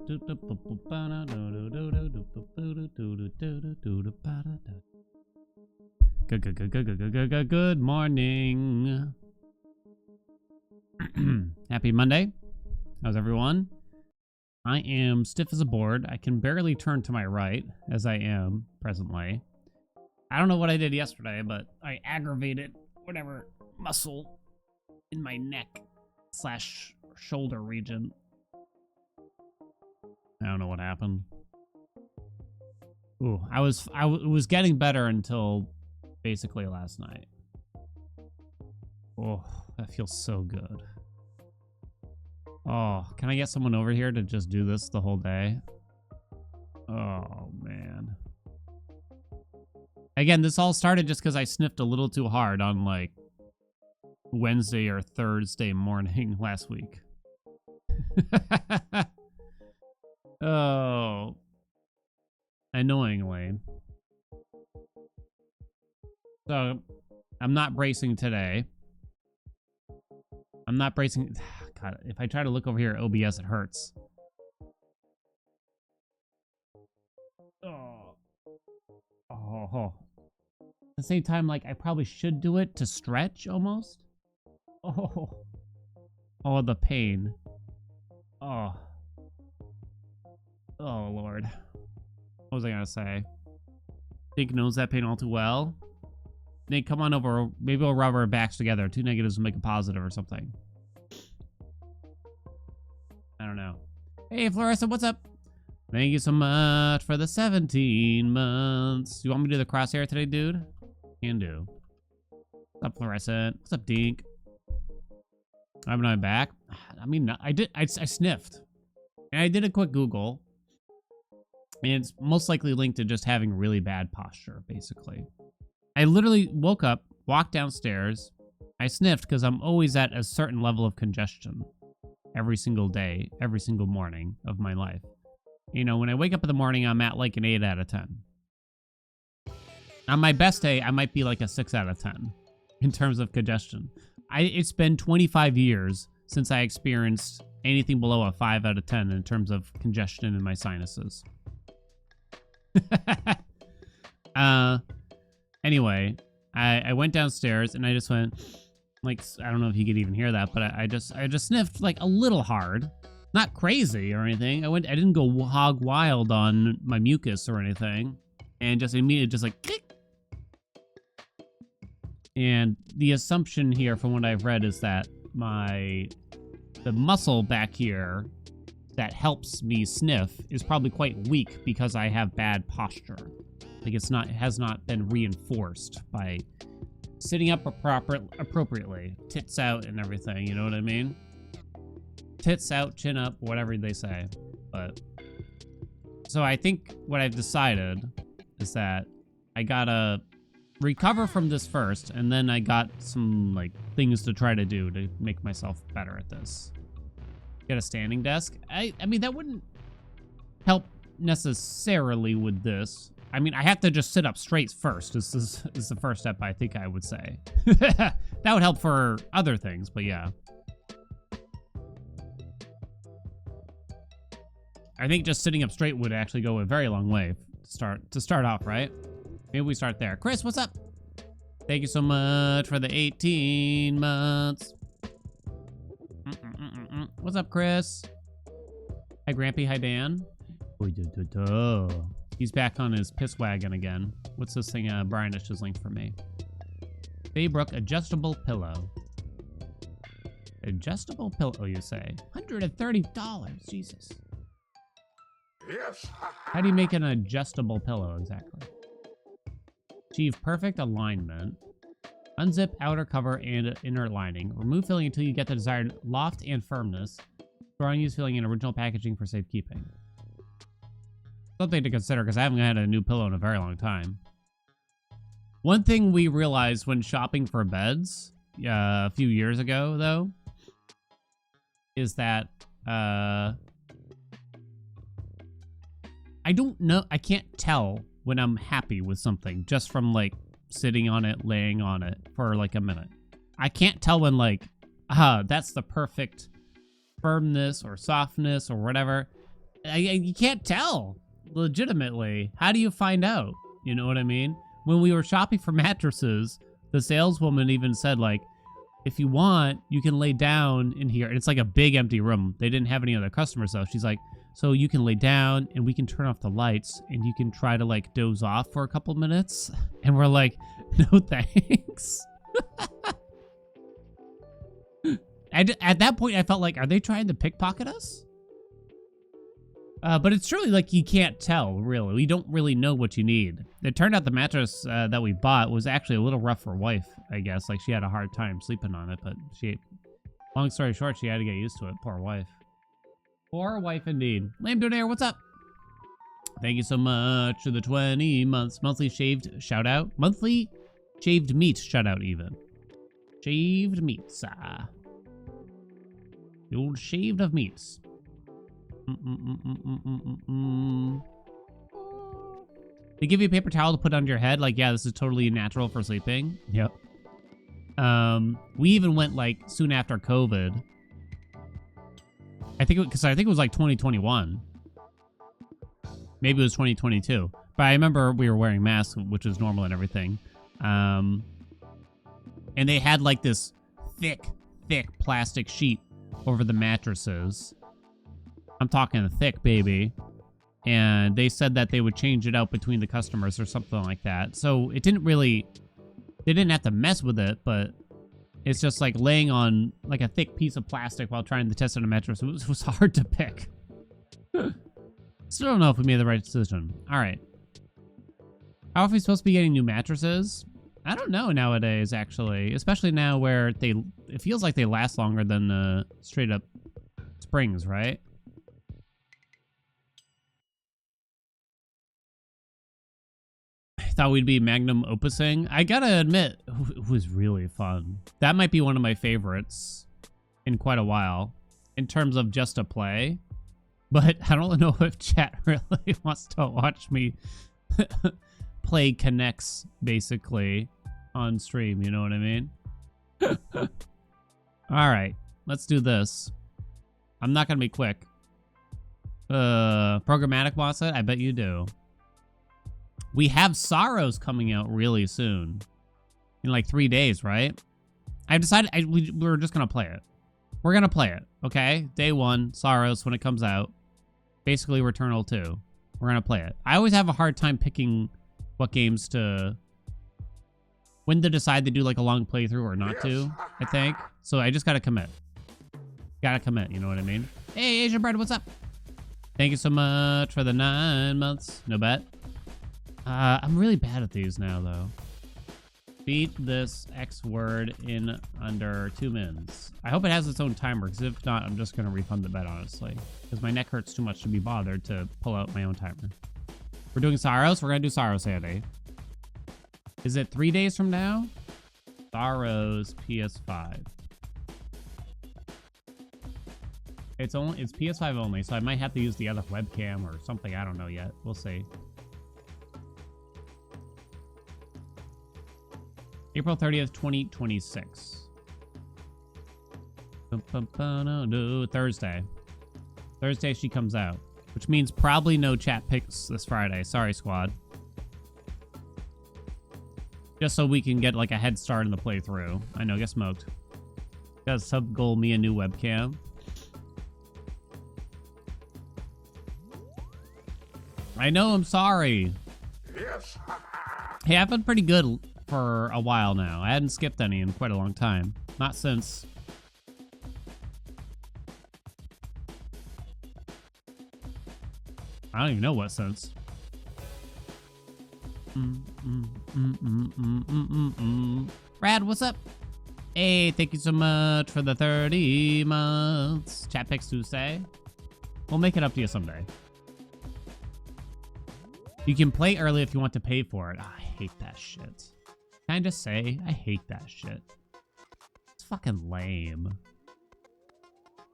Good morning. Happy Monday. How's everyone? I am stiff as a board. I can barely turn to my right, as I am presently. I don't know what I did yesterday, but I aggravated whatever muscle in my neck / shoulder region. I don't know what happened. Ooh, I was getting better until basically last night. Oh, that feels so good. Oh, can I get someone over here to just do this the whole day? Oh, man. Again, this all started just because I sniffed a little too hard on, like, Wednesday or Thursday morning last week. Oh. Annoyingly. So, I'm not bracing today. I'm not bracing. God, if I try to look over here at OBS, it hurts. Oh. Oh. At the same time, like, I probably should do it to stretch almost. Oh. Oh, the pain. Oh. Oh, Lord. What was I gonna say? Nick knows that pain all too well. Nick, come on over. Maybe we'll rub our backs together. 2 negatives will make a positive or something. I don't know. Hey, Florissa, what's up? Thank you so much for the 17 months. You want me to do the crosshair today, dude? Can do. What's up, Fluorescent? What's up, Dink? I'm not back. I mean, I sniffed. And I did a quick Google. And it's most likely linked to just having really bad posture, basically. I literally woke up, walked downstairs. I sniffed because I'm always at a certain level of congestion every single day, every single morning of my life. You know, when I wake up in the morning, I'm at like an 8 out of 10. On my best day, I might be like a 6 out of 10 in terms of congestion. It's been 25 years since I experienced anything below a 5 out of 10 in terms of congestion in my sinuses. Anyway, I went downstairs and I just went, like, I don't know if you could even hear that, but I just sniffed like a little hard, not crazy or anything. I didn't go hog wild on my mucus or anything, and just immediately just like click. And the assumption here from what I've read is that the muscle back here that helps me sniff is probably quite weak because I have bad posture. Like it has not been reinforced by sitting up appropriately, tits out and everything, you know what I mean? Tits out, chin up, whatever they say. But so I think what I've decided is that I gotta recover from this first, and then I got some like things to try to do to make myself better at this. Get a standing desk. I mean, that wouldn't help necessarily with this. I mean, I have to just sit up straight first. This is the first step, I think I would say. That would help for other things, but yeah. I think just sitting up straight would actually go a very long way to start off, right? Maybe we start there. Chris, what's up? Thank you so much for the 18 months. What's up, Chris? Hi, Grampy. Hi, Dan. He's back on his piss wagon again. What's this thing Brian just linked for me? Baybrook adjustable pillow. Adjustable pillow, you say? $130. Jesus. Yes. How do you make an adjustable pillow exactly? Achieve perfect alignment. Unzip outer cover and inner lining. Remove filling until you get the desired loft and firmness. Store unused filling in original packaging for safekeeping. Something to consider because I haven't had a new pillow in a very long time. One thing we realized when shopping for beds a few years ago, though, is that I don't know. I can't tell when I'm happy with something just from like sitting on it, laying on it for like a minute. I can't tell when like, that's the perfect firmness or softness or whatever. You can't tell. Legitimately. How do you find out? You know what I mean? When we were shopping for mattresses, the saleswoman even said, like, if you want, you can lay down in here. And it's like a big empty room. They didn't have any other customers, though. She's like, so you can lay down and we can turn off the lights and you can try to, like, doze off for a couple minutes. And we're like, no thanks. At that point, I felt like, are they trying to pickpocket us? But it's truly like you can't tell, really. We don't really know what you need. It turned out the mattress that we bought was actually a little rough for wife, I guess. Like, she had a hard time sleeping on it, but long story short, she had to get used to it. Poor wife. Poor wife indeed. Lame Donaire, what's up? Thank you so much for the 20 months. Monthly shaved shout out. Monthly shaved meat shout out, even. Shaved meats. The old shaved of meats. They give you a paper towel to put under your head. Like, yeah, this is totally natural for sleeping. Yep. We even went, like, soon after COVID. I think it was like 2021. Maybe it was 2022. But I remember we were wearing masks, which was normal and everything. And they had, like, this thick plastic sheet over the mattresses. I'm talking thick, baby. And they said that they would change it out between the customers or something like that. So it didn't really... They didn't have to mess with it, but it's just like laying on like a thick piece of plastic while trying to test on a mattress. It was hard to pick. Still don't know if we made the right decision. All right. How are we supposed to be getting new mattresses? I don't know nowadays, actually. Especially now where it feels like they last longer than straight up springs, right? Thought we'd be magnum opusing. I gotta admit, it was really fun. That might be one of my favorites in quite a while in terms of just to play. But I don't know if chat really wants to watch me play Connects, basically, on stream. You know what I mean? All right, let's do this. I'm not gonna be quick. Programmatic wants it? I bet you do. We have Sorrows coming out really soon. In like 3 days, right? I've decided we're just going to play it. We're going to play it, okay? Day 1, Sorrows when it comes out. Basically, Returnal 2. We're going to play it. I always have a hard time picking what games to... When to decide to do like a long playthrough or not to, I think. So I just got to commit. Got to commit, you know what I mean? Hey, Asian Bread, what's up? Thank you so much for the 9 months. No bet. I'm really bad at these now, though. Beat this X word in under 2 mins. I hope it has its own timer, because if not, I'm just going to refund the bet, honestly. Because my neck hurts too much to be bothered to pull out my own timer. We're doing Sorrows? We're going to do Sorrows, Andy. Is it 3 days from now? Sorrows PS5. It's PS5 only, so I might have to use the other webcam or something. I don't know yet. We'll see. April 30th, 2026. Thursday. Thursday she comes out. Which means probably no chat picks this Friday. Sorry, squad. Just so we can get like a head start in the playthrough. I know, get smoked. Got sub goal me a new webcam. I know, I'm sorry. Yes. Hey, I've been pretty good for a while now. I hadn't skipped any in quite a long time. Not since... I don't even know what since. Brad, what's up? Hey, thank you so much for the 30 months. Chat picks Tuesday. We'll make it up to you someday. You can play early if you want to pay for it. Oh, I hate that shit. Can I just say, I hate that shit. It's fucking lame.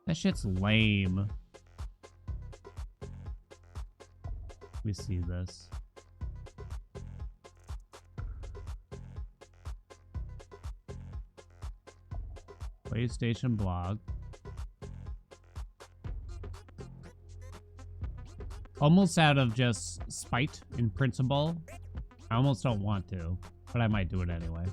That shit's lame. Let me see this. PlayStation blog. Almost out of just spite in principle. I almost don't want to, but I might do it anyway.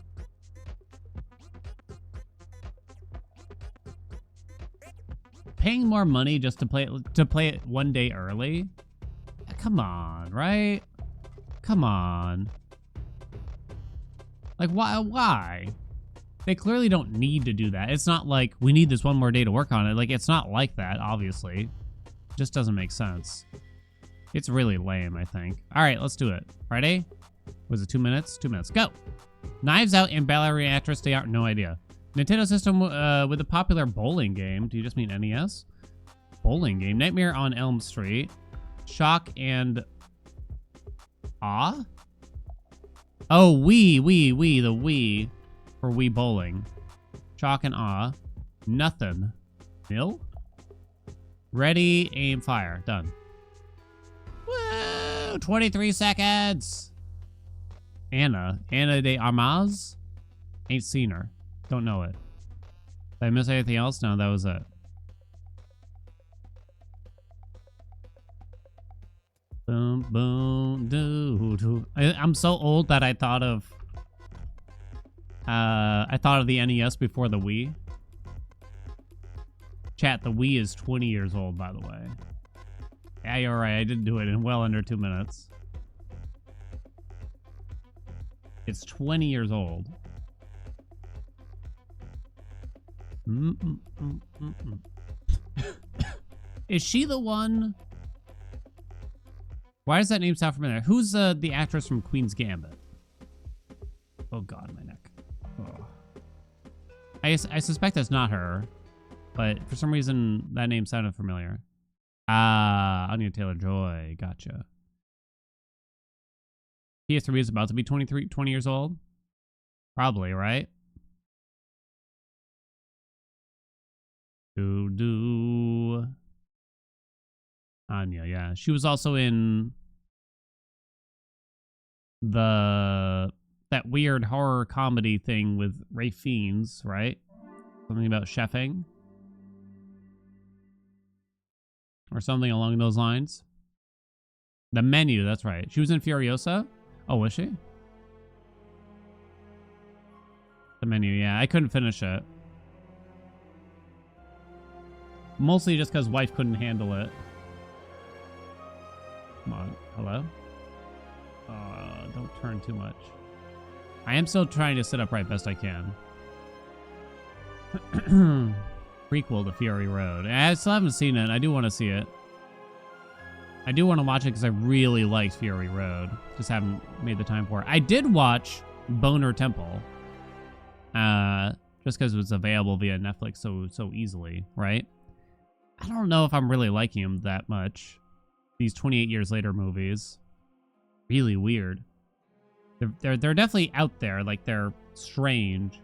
Paying more money just to play it one day early? Come on, right? Come on. Like, why? They clearly don't need to do that. It's not like we need this one more day to work on it. Like, it's not like that, obviously. It just doesn't make sense. It's really lame, I think. All right, let's do it. Ready? Was it 2 minutes? 2 minutes. Go. Knives Out and Ballerina Actress Day Out. No idea. Nintendo system with a popular bowling game. Do you just mean NES? Bowling game. Nightmare on Elm Street. Shock and Awe? Oh, the Wii for Wii bowling. Shock and Awe. Nothing. Nil? Ready, aim, fire. Done. Woo! 23 seconds. Anna de Armas? Ain't seen her. Don't know it. Did I miss anything else? No, that was it. Boom, boom, doo. I'm so old that I thought of the NES before the Wii. Chat, the Wii is 20 years old, by the way. Yeah, you're right. I did do it in well under 2 minutes. It's 20 years old. Is she the one? Why does that name sound familiar? Who's the actress from Queen's Gambit? Oh God, my neck. Oh. I suspect that's not her, but for some reason that name sounded familiar. Ah, Anya Taylor-Joy. Gotcha. PS3 is about to be 20 years old. Probably, right? Anya, yeah. She was also in that weird horror comedy thing with Ray Fiennes, right? Something about chefing. Or something along those lines. The Menu, that's right. She was in Furiosa? Oh, was she? The Menu, yeah. I couldn't finish it. Mostly just because wife couldn't handle it. Come on. Hello? Don't turn too much. I am still trying to sit up right best I can. Prequel to Fury Road. I still haven't seen it. I do want to see it. I do want to watch it because I really liked Fury Road. Just haven't made the time for it. I did watch Boner Temple. Just because it was available via Netflix so easily, right? I don't know if I'm really liking them that much. These 28 years later movies. Really weird. They're definitely out there. Like, they're strange.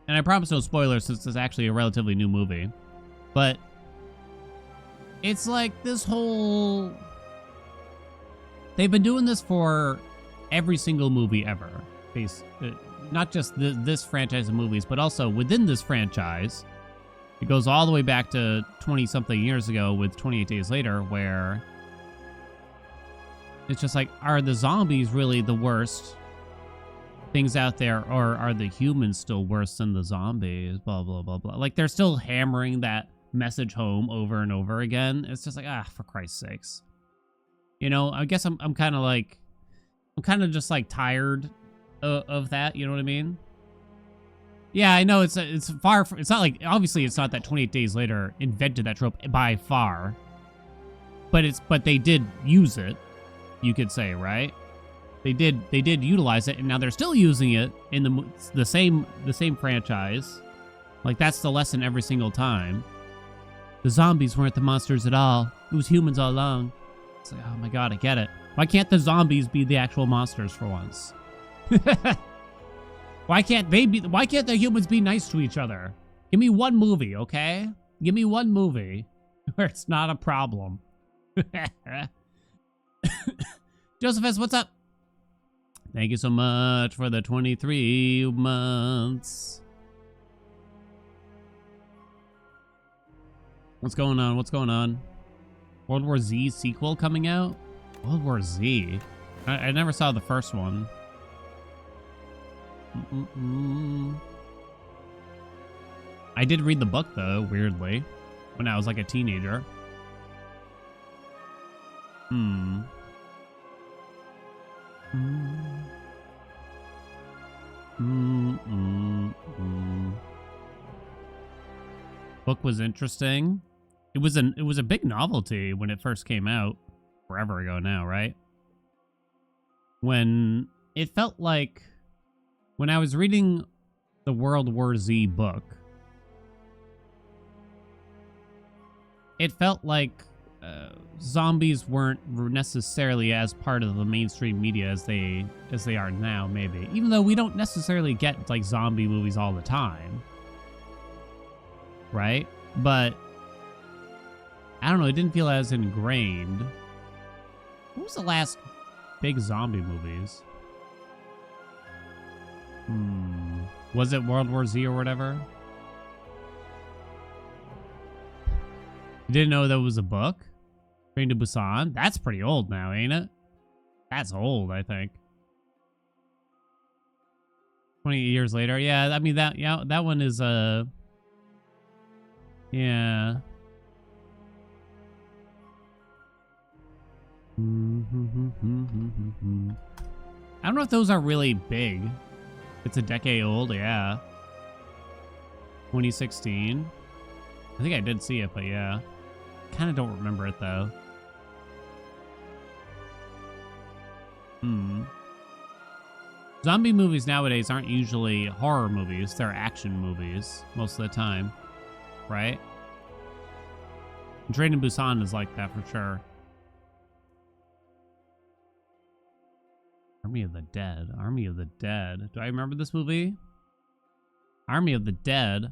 And I promise no spoilers since it's actually a relatively new movie. But it's like this whole... They've been doing this for every single movie ever. Not just this franchise of movies, but also within this franchise. It goes all the way back to 20-something years ago with 28 Days Later, where it's just like, are the zombies really the worst things out there, or are the humans still worse than the zombies? Blah, blah, blah, blah. Like, they're still hammering that message home over and over again. It's just like, for Christ's sakes. You know, I guess I'm kind of just like tired of that, you know what I mean? Yeah, I know it's far from, it's not like, obviously it's not that 28 Days Later invented that trope by far. But they did use it, you could say, right? They did utilize it, and now they're still using it in the same franchise. Like, that's the lesson every single time. The zombies weren't the monsters at all. It was humans all along. It's like, oh my God, I get it. Why can't the zombies be the actual monsters for once? Why can't the humans be nice to each other? Give me one movie, okay? Give me one movie where it's not a problem. Josephus, what's up? Thank you so much for the 23 months. What's going on? What's going on? World War Z sequel coming out? World War Z? I never saw the first one. I did read the book, though, weirdly, when I was like a teenager. Book was interesting. It was a big novelty when it first came out. Forever ago now, right? When it felt like when I was reading the World War Z book, it felt like zombies weren't necessarily as part of the mainstream media as they are now, maybe. Even though we don't necessarily get like zombie movies all the time, right? But I don't know, it didn't feel as ingrained. What was the last big zombie movies? Was it World War Z or whatever? You didn't know there was a book? Train to Busan? That's pretty old now, ain't it? That's old, I think. 20 years later. Yeah, I mean, that one is, yeah. I don't know if those are really big. It's a decade old, yeah. 2016. I think I did see it, but yeah. Kind of don't remember it, though. Zombie movies nowadays aren't usually horror movies. They're action movies most of the time, right? Train to Busan is like that for sure. Army of the Dead. Army of the Dead. Do I remember this movie? Army of the Dead.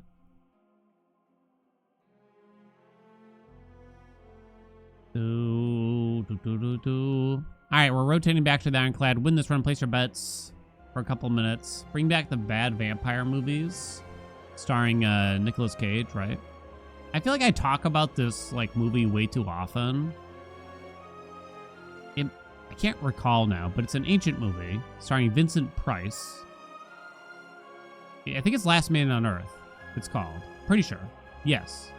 Alright, we're rotating back to the Ironclad. Win this run, place your bets for a couple minutes. Bring back the bad vampire movies. Starring Nicolas Cage, right? I feel like I talk about this like movie way too often. I can't recall now, but it's an ancient movie starring Vincent Price. I think it's Last Man on Earth, it's called. Pretty sure. Yes.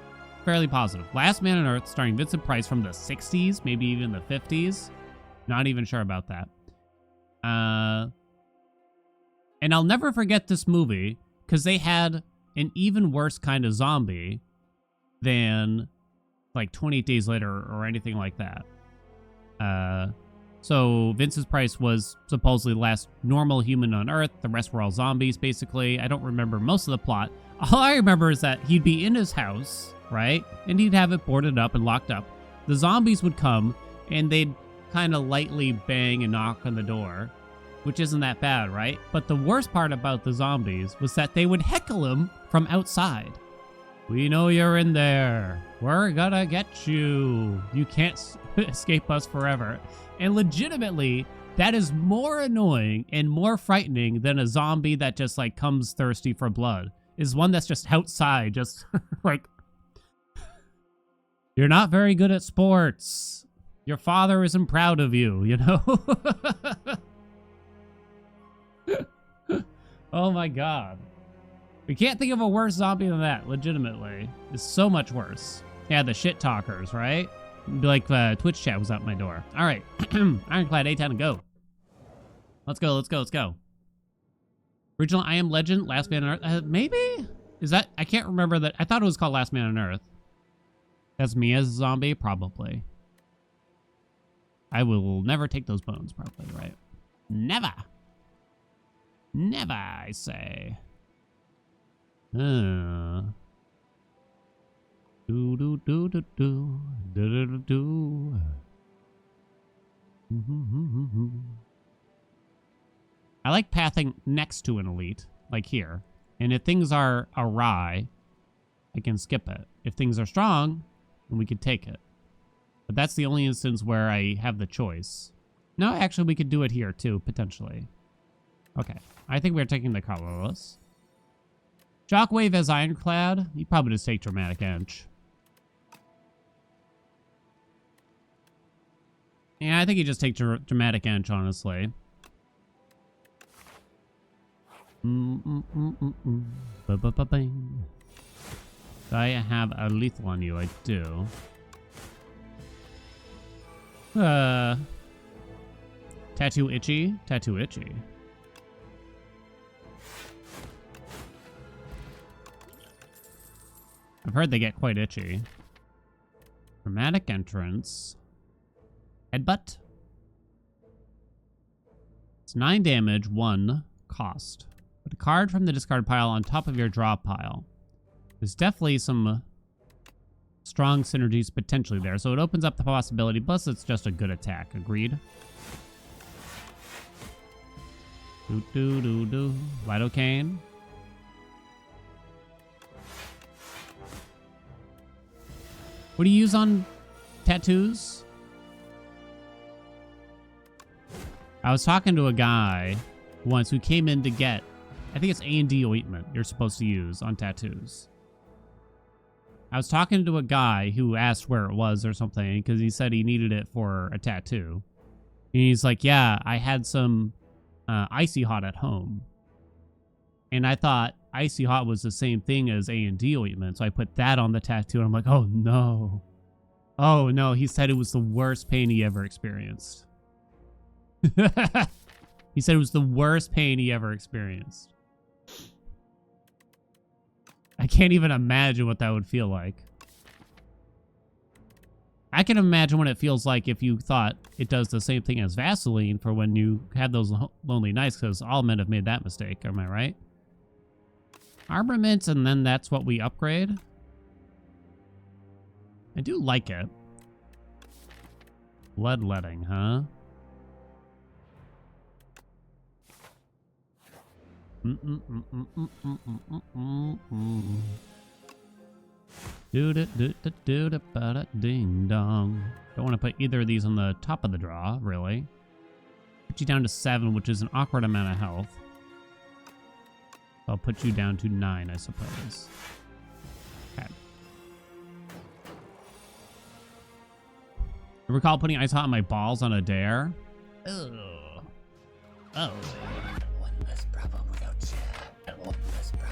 Fairly positive. Last Man on Earth starring Vincent Price from the 60s, maybe even the 50s. Not even sure about that. And I'll never forget this movie because they had an even worse kind of zombie than like 28 Days Later or anything like that. So Vincent Price was supposedly the last normal human on Earth. The rest were all zombies, basically. I don't remember most of the plot. All I remember is that he'd be in his house, right? And he'd have it boarded up and locked up. The zombies would come, and they'd kind of lightly bang and knock on the door, which isn't that bad, right? But the worst part about the zombies was that they would heckle him from outside. We know you're in there. We're gonna get you. You can't escape us forever. And legitimately, that is more annoying and more frightening than a zombie that just like comes thirsty for blood. Is one that's just outside, just like, you're not very good at sports. Your father isn't proud of you, you know? Oh my God. We can't think of a worse zombie than that, legitimately. It's so much worse. Yeah, the shit talkers, right? It'd be like Twitch chat was out my door. All right. Ironclad, A-Town, and go. Let's go, let's go, let's go. Original I Am Legend, Last Man on Earth. Maybe? Is that? I can't remember that. I thought it was called Last Man on Earth. That's me as a zombie? Probably. I will never take those bones, probably, right? Never. Never, I say. Do do do do do do do do. I like pathing next to an elite, like here. And if things are awry, I can skip it. If things are strong, then we could take it. But that's the only instance where I have the choice. No, actually, we could do it here too, potentially. Okay, I think we're taking the colorless. Shockwave as Ironclad. You probably just take Dramatic Inch. Yeah, I think you just take dramatic inch, honestly. Ba-ba-ba-bang. Do I have a lethal on you? I do. Tattoo itchy? Tattoo itchy. I've heard they get quite itchy. Dramatic entrance. Headbutt. It's 9 damage, 1 cost. Put a card from the discard pile on top of your draw pile. There's definitely some strong synergies potentially there, so it opens up the possibility, plus it's just a good attack. Agreed? Do. Lidocaine. What do you use on tattoos? I was talking to a guy once who came in to get, I think it's A&D ointment you're supposed to use on tattoos. I was talking to a guy who asked where it was or something because he said he needed it for a tattoo. And he's like, yeah, I had some Icy Hot at home. And I thought Icy Hot was the same thing as A&D ointment, so I put that on the tattoo, and I'm like, oh no. Oh no, he said it was the worst pain he ever experienced. He said it was the worst pain he ever experienced. I can't even imagine what that would feel like. I can imagine what it feels like if you thought it does the same thing as Vaseline for when you have those lonely nights, because all men have made that mistake, am I right? Armaments, and then that's what we upgrade. I do like it. Bloodletting, huh? Ding dong. Don't want to put either of these on the top of the draw, really. Put you down to 7, which is an awkward amount of health. I'll put you down to 9, I suppose. Okay. I recall putting Ice Hot on my balls on a dare. Ugh. Oh.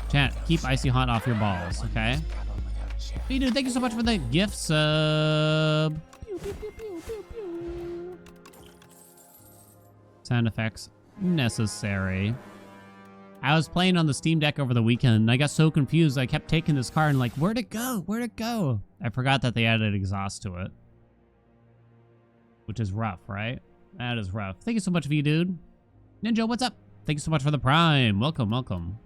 Chat, keep Icy Hot off your balls, okay? Hey, dude, thank you so much for the gift sub. Pew, pew, pew, pew, pew, pew. Sound effects necessary. I was playing on the Steam Deck over the weekend, and I got so confused. I kept taking this car and like, where'd it go? Where'd it go? I forgot that they added exhaust to it. Which is rough, right? That is rough. Thank you so much for you, dude. Ninja, what's up? Thank you so much for the Prime. Welcome, welcome.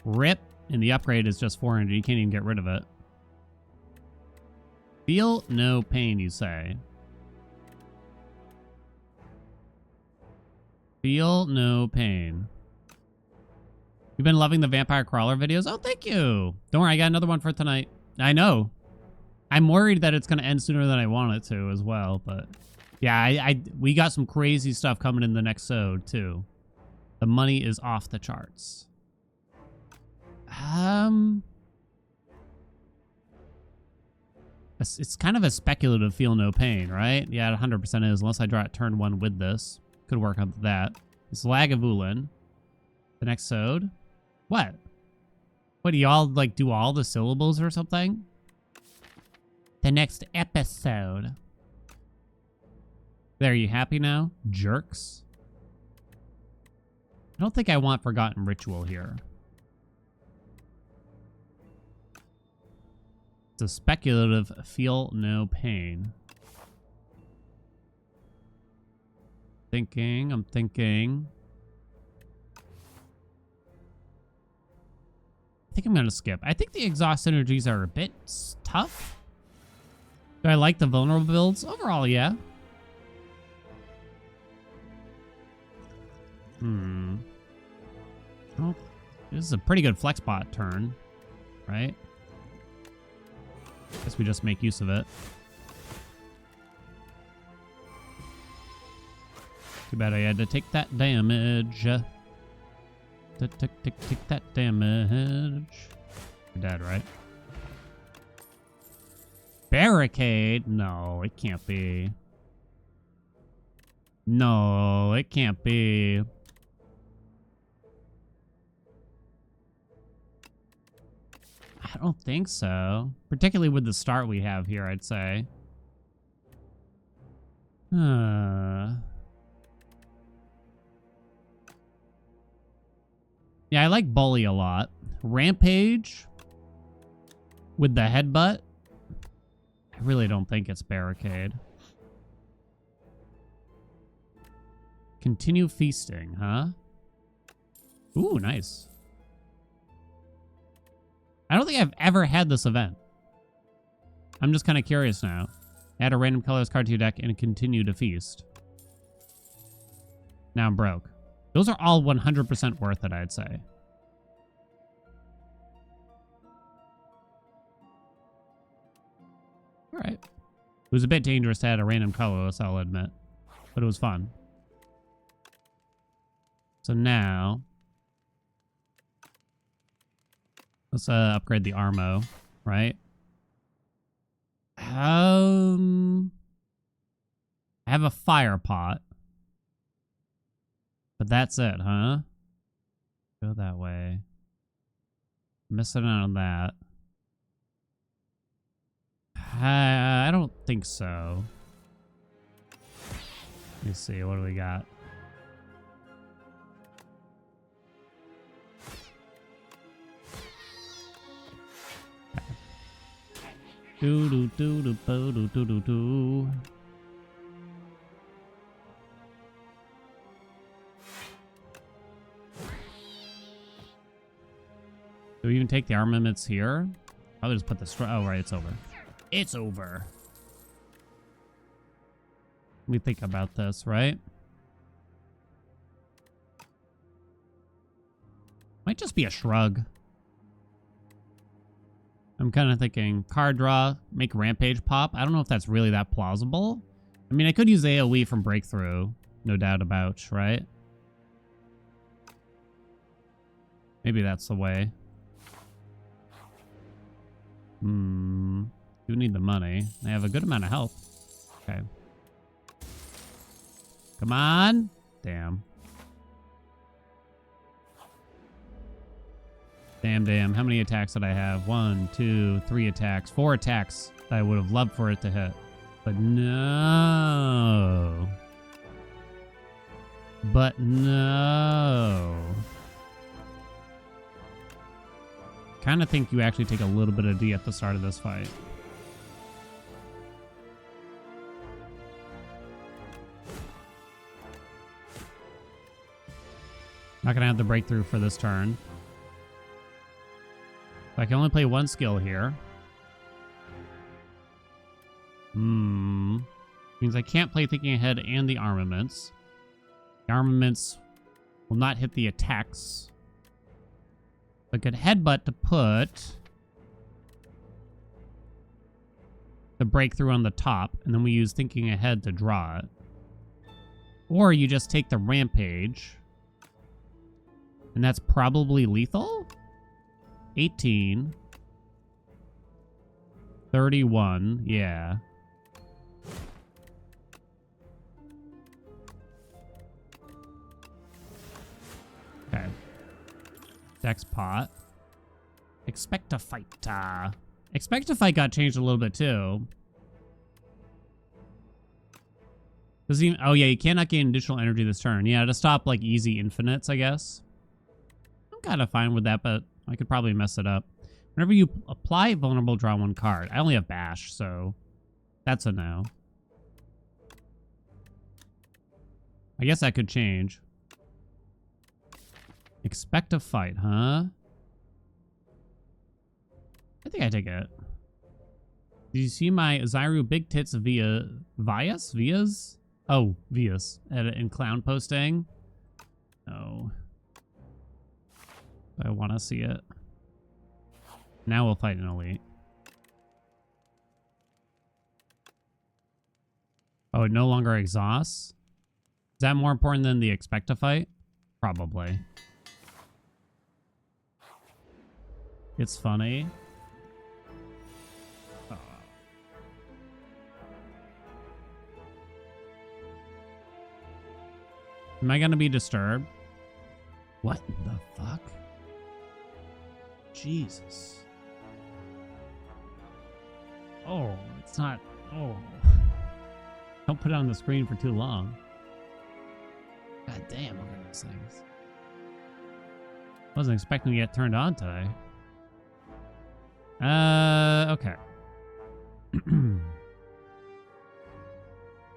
RIP. And the upgrade is just 400. You can't even get rid of it. Feel no pain, you say. Feel no pain. You've been loving the Vampire Crawler videos? Oh, thank you. Don't worry, I got another one for tonight. I know. I'm worried that it's going to end sooner than I want it to as well, but yeah, we got some crazy stuff coming in the next episode too. The money is off the charts. It's kind of a speculative feel no pain, right? Yeah, it 100% is, unless I draw it turn 1 with this. Could work on that. It's Lagavulin. The next ode. What? What, do y'all like do all the syllables or something? The next episode. There, you happy now? Jerks. I don't think I want Forgotten Ritual here. It's a speculative feel no pain. I'm thinking. I think I'm going to skip. I think the exhaust synergies are a bit tough. Do I like the vulnerable builds? Overall, yeah. Well, this is a pretty good flex bot turn, right? Guess we just make use of it. Too bad I had to take that damage. Take that damage. You're dead, right? Barricade? No, it can't be. No, it can't be. I don't think so. Particularly with the start we have here, I'd say. Yeah, I like Bully a lot. Rampage with the headbutt. I really don't think it's Barricade. Continue feasting, huh? Ooh, nice. I don't think I've ever had this event. I'm just kind of curious now. Add a random colors card to your deck and continue to feast. Now I'm broke. Those are all 100% worth it, I'd say. All right. It was a bit dangerous to add a random colorless, I'll admit. But it was fun. So now... let's upgrade the Armo, right? I have a fire pot. But that's it, huh? Go that way. Missing out on that. I don't think so. Let me see, what do we got? Do do do do do do do do do. Do we even take the armaments here? I'll just put the oh right, it's over. It's over. Let me think about this, right? Might just be a shrug. I'm kind of thinking card draw, make Rampage pop. I don't know if that's really that plausible. I mean, I could use AoE from Breakthrough, no doubt about, right? Maybe that's the way. Do need the money. I have a good amount of health. Okay. Come on. Damn. Damn. How many attacks did I have? 1, 2, 3 attacks. 4 attacks that I would have loved for it to hit. But no. But no. Kind of think you actually take a little bit of D at the start of this fight. Not gonna have the breakthrough for this turn. I can only play one skill here. Means I can't play Thinking Ahead and the armaments. The armaments will not hit the attacks. I could headbutt to put the breakthrough on the top, and then we use Thinking Ahead to draw it. Or you just take the Rampage, and that's probably lethal? 18. 31, yeah. Okay. Dex pot. Expect to fight. Expect to fight got changed a little bit too. Does he? Oh yeah, you cannot gain additional energy this turn. Yeah, to stop like easy infinites, I guess. I'm kind of fine with that, but I could probably mess it up. Whenever you apply vulnerable, draw one card. I only have bash, so that's a no. I guess that could change. Expect a fight, huh? I think I take it. Did you see my Zyru Big Tits via Vias? Oh, Vias. In clown posting? No. I want to see it. Now we'll fight an elite. Oh, it no longer exhausts? Is that more important than the expect to fight? Probably. It's funny. Am I gonna be disturbed? What in the fuck? Jesus. Oh, it's not. Oh. Don't put it on the screen for too long. God damn, look at those things. Wasn't expecting to get turned on today. Okay.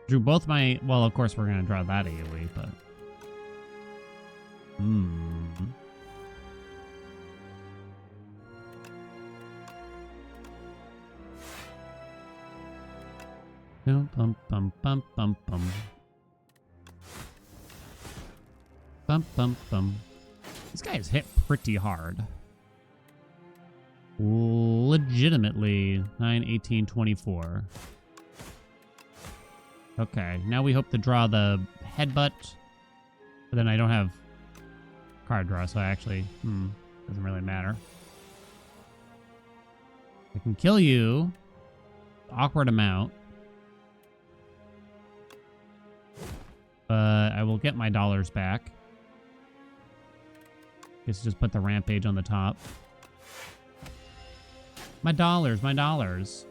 Drew both my... Well, of course, we're going to draw that AoE, but... Bum, bum, bum, bum, bum, bum. Bum, bum, bum. This guy is hit pretty hard. Legitimately. 9, 18, 24. Okay, now we hope to draw the headbutt. But then I don't have card draw, so I actually... doesn't really matter. I can kill you. Awkward amount. But I will get my dollars back. Guess just put the rampage on the top. My dollars, my dollars.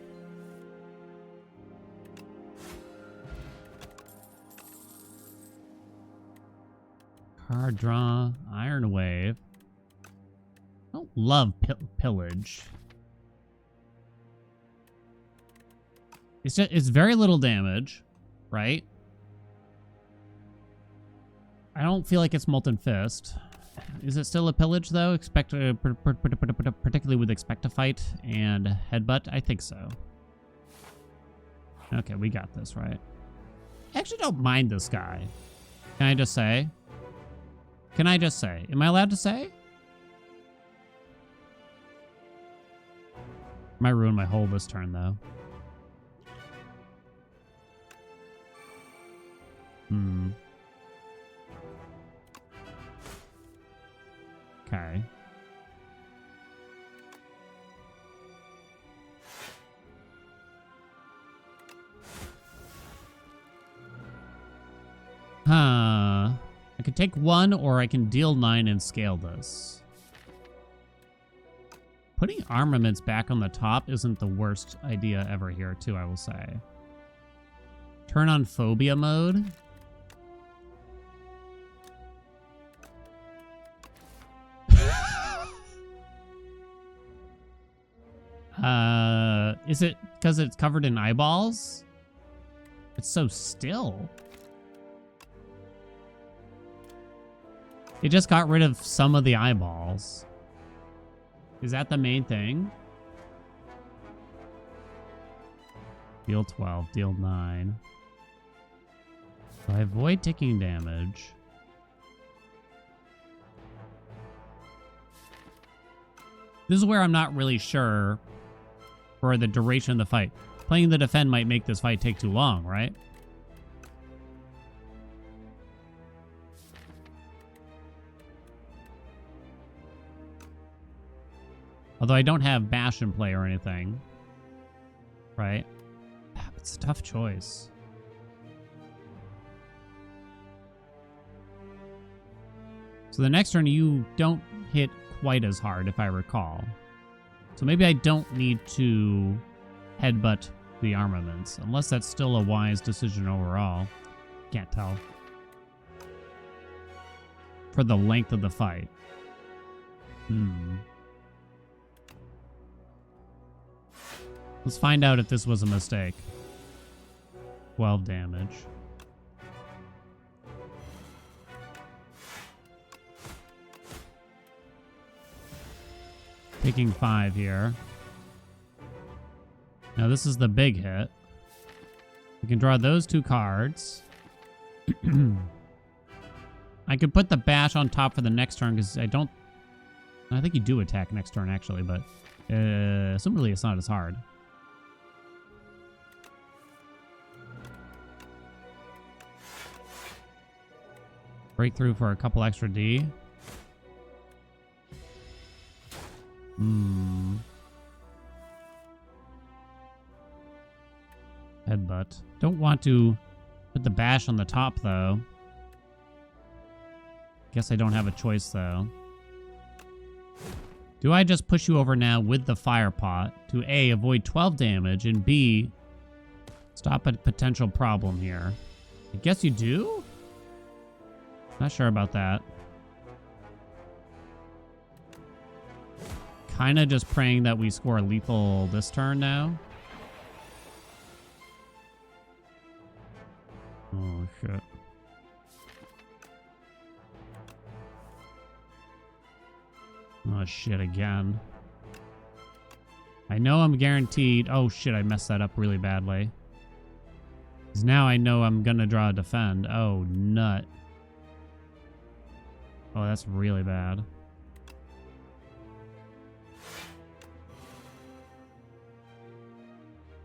Card draw, Iron Wave. I don't love pillage. It's very little damage, right? I don't feel like it's Molten Fist. Is it still a pillage though? Particularly with Expect-a-Fight and Headbutt? I think so. Okay, we got this, right? I actually don't mind this guy. Can I just say? Can I just say? Am I allowed to say? Might ruin my whole this turn though. Okay. I could take 1 or I can deal 9 and scale this. Putting armaments back on the top isn't the worst idea ever here, too, I will say. Turn on phobia mode. Is it because it's covered in eyeballs? It's so still. It just got rid of some of the eyeballs. Is that the main thing? Deal 12, deal 9. So I avoid taking damage. This is where I'm not really sure for the duration of the fight. Playing the defend might make this fight take too long, right? Although I don't have bash in play or anything. Right? It's a tough choice. So the next turn you don't hit quite as hard, if I recall. So maybe I don't need to headbutt the armaments, unless that's still a wise decision overall. Can't tell. For the length of the fight. Let's find out if this was a mistake. 12 damage. Taking 5 here. Now this is the big hit. We can draw those 2 cards. I could put the bash on top for the next turn because I think you do attack next turn actually, but similarly it's not as hard. Breakthrough for a couple extra D. Headbutt. Don't want to put the bash on the top, though. Guess I don't have a choice, though. Do I just push you over now with the fire pot to A, avoid 12 damage, and B, stop a potential problem here? I guess you do? Not sure about that. Kind of just praying that we score lethal this turn now. Oh, shit. Oh, shit, again. I know I'm guaranteed... Oh, shit, I messed that up really badly. Because now I know I'm going to draw a defend. Oh, nut. Oh, that's really bad.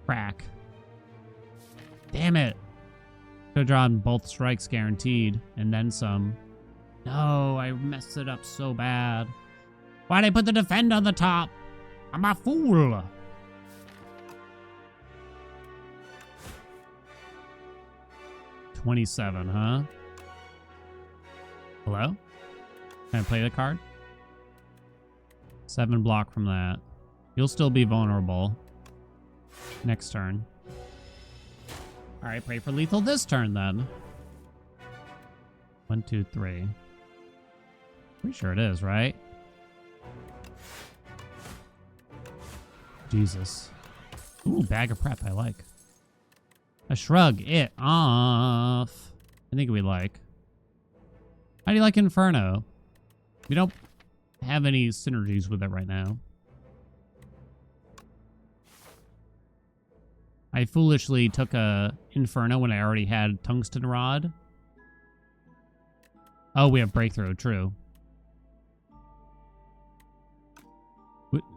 Crack. Damn it. Could have drawn both strikes guaranteed, and then some. No, I messed it up so bad. Why'd I put the defend on the top? I'm a fool. $27, huh? Hello? Can I play the card? 7 block from that. You'll still be vulnerable. Next turn. Alright, pray for lethal this turn then. 1, 2, 3. Pretty sure it is, right? Jesus. Ooh, bag of prep, I like. A shrug it off. I think we like. How do you like Inferno? We don't have any synergies with it right now. I foolishly took a Inferno when I already had Tungsten Rod. Oh, we have Breakthrough, true.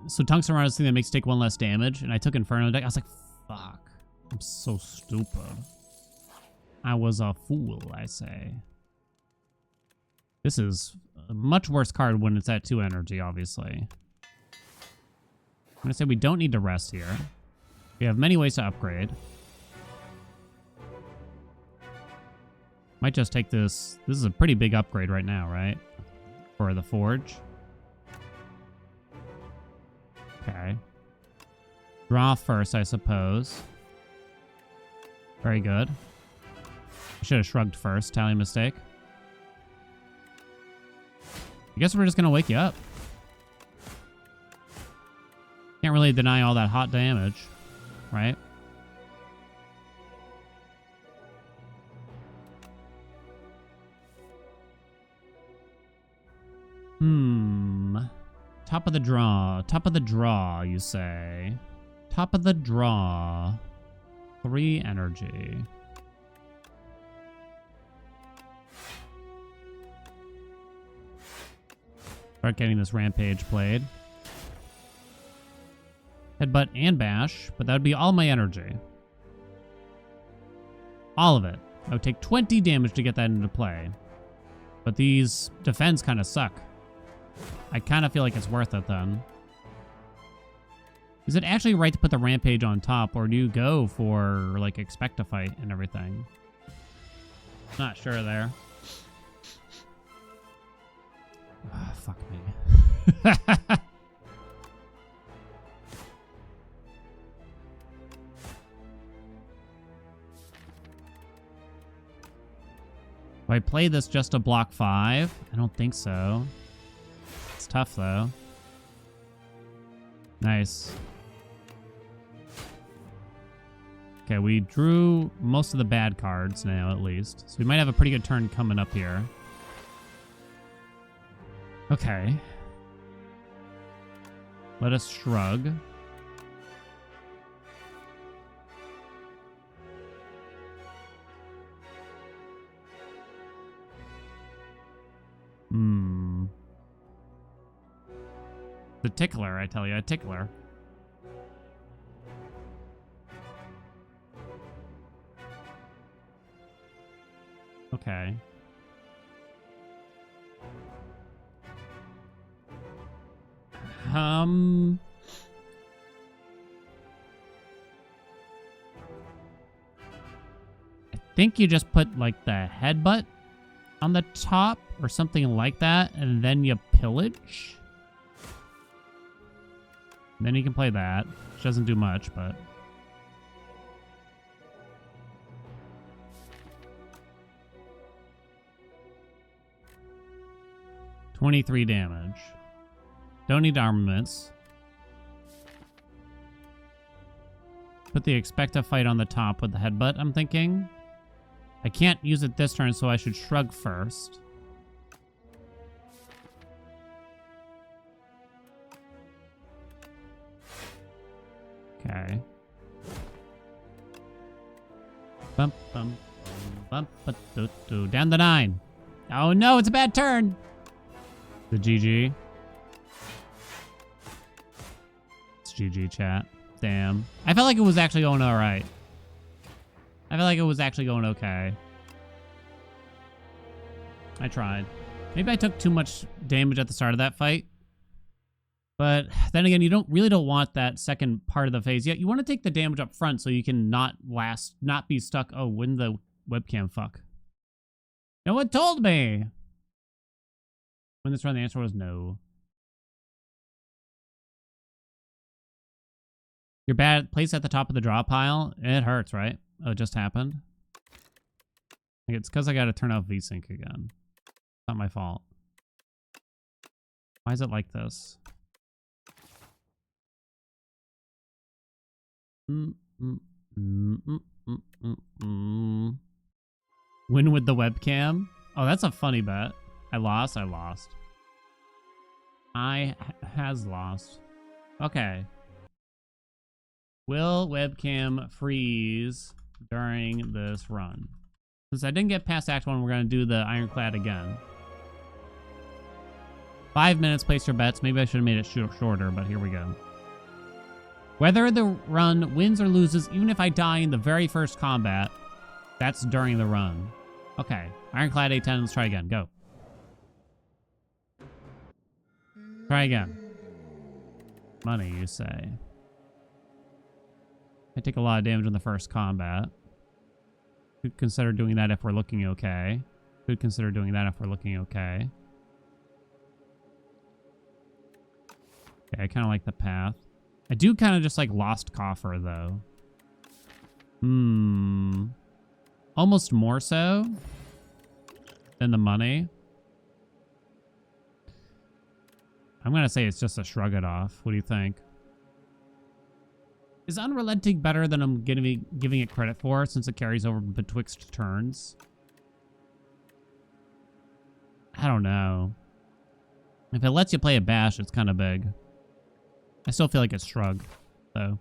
So Tungsten Rod is the thing that makes you take 1 less damage, and I took Inferno deck. I was like, fuck. I'm so stupid. I was a fool, I say. This is a much worse card when it's at 2 energy, obviously. I'm going to say we don't need to rest here. We have many ways to upgrade. Might just take this. This is a pretty big upgrade right now, right? For the Forge. Okay. Draw first, I suppose. Very good. I should have shrugged first. Tally mistake. I guess we're just going to wake you up. Can't really deny all that hot damage, right? Top of the draw. Top of the draw, you say. Top of the draw. 3 energy. Start getting this Rampage played. Headbutt and Bash, but that would be all my energy. All of it. I would take 20 damage to get that into play. But these defense kind of suck. I kind of feel like it's worth it then. Is it actually right to put the Rampage on top, or do you go for, like, expect a fight and everything? Not sure there. Oh, fuck me. Do I play this just to block 5? I don't think so. It's tough, though. Nice. Okay, we drew most of the bad cards now, at least. So we might have a pretty good turn coming up here. Okay. Let us shrug. The tickler, I tell you, a tickler. Okay. I think you just put, like, the headbutt on the top or something like that, and then you pillage. And then you can play that, which doesn't do much, but... $23 damage. Don't need armaments. Put the expect to fight on the top with the headbutt, I'm thinking. I can't use it this turn, so I should shrug first. Okay. Bump, bump, bump, bump, doo, doo. Down the 9. Oh no, it's a bad turn. The GG. It's GG, chat. Damn. I felt like it was actually going alright. I feel like it was actually going okay. I tried. Maybe I took too much damage at the start of that fight. But then again, you don't want that second part of the phase. Yeah, you want to take the damage up front so you can not be stuck. Oh, when the webcam fuck. No one told me. When this run, the answer was no. Your bad place at the top of the draw pile. It hurts, right? Oh, it just happened. It's because I got to turn off VSync again. It's not my fault. Why is it like this? Win with the webcam? Oh, that's a funny bet. I lost. I has lost. Okay. Will webcam freeze during this run? Since I didn't get past Act 1, we're going to do the Ironclad again. 5 minutes, place your bets. Maybe I should have made it shorter, but here we go. Whether the run wins or loses, even if I die in the very first combat, that's during the run. Okay. Ironclad A10, let's try again. Go. Try again. Money, you say. I take a lot of damage in the first combat. Could consider doing that if we're looking okay. Could consider doing that if we're looking okay. Okay, I kind of like the path. I do kind of just like Lost Coffer, though. Almost more so than the money. I'm going to say it's just a shrug it off. What do you think? Is Unrelenting better than I'm giving it credit for, since it carries over betwixt turns? I don't know. If it lets you play a bash, it's kind of big. I still feel like it's shrug, though.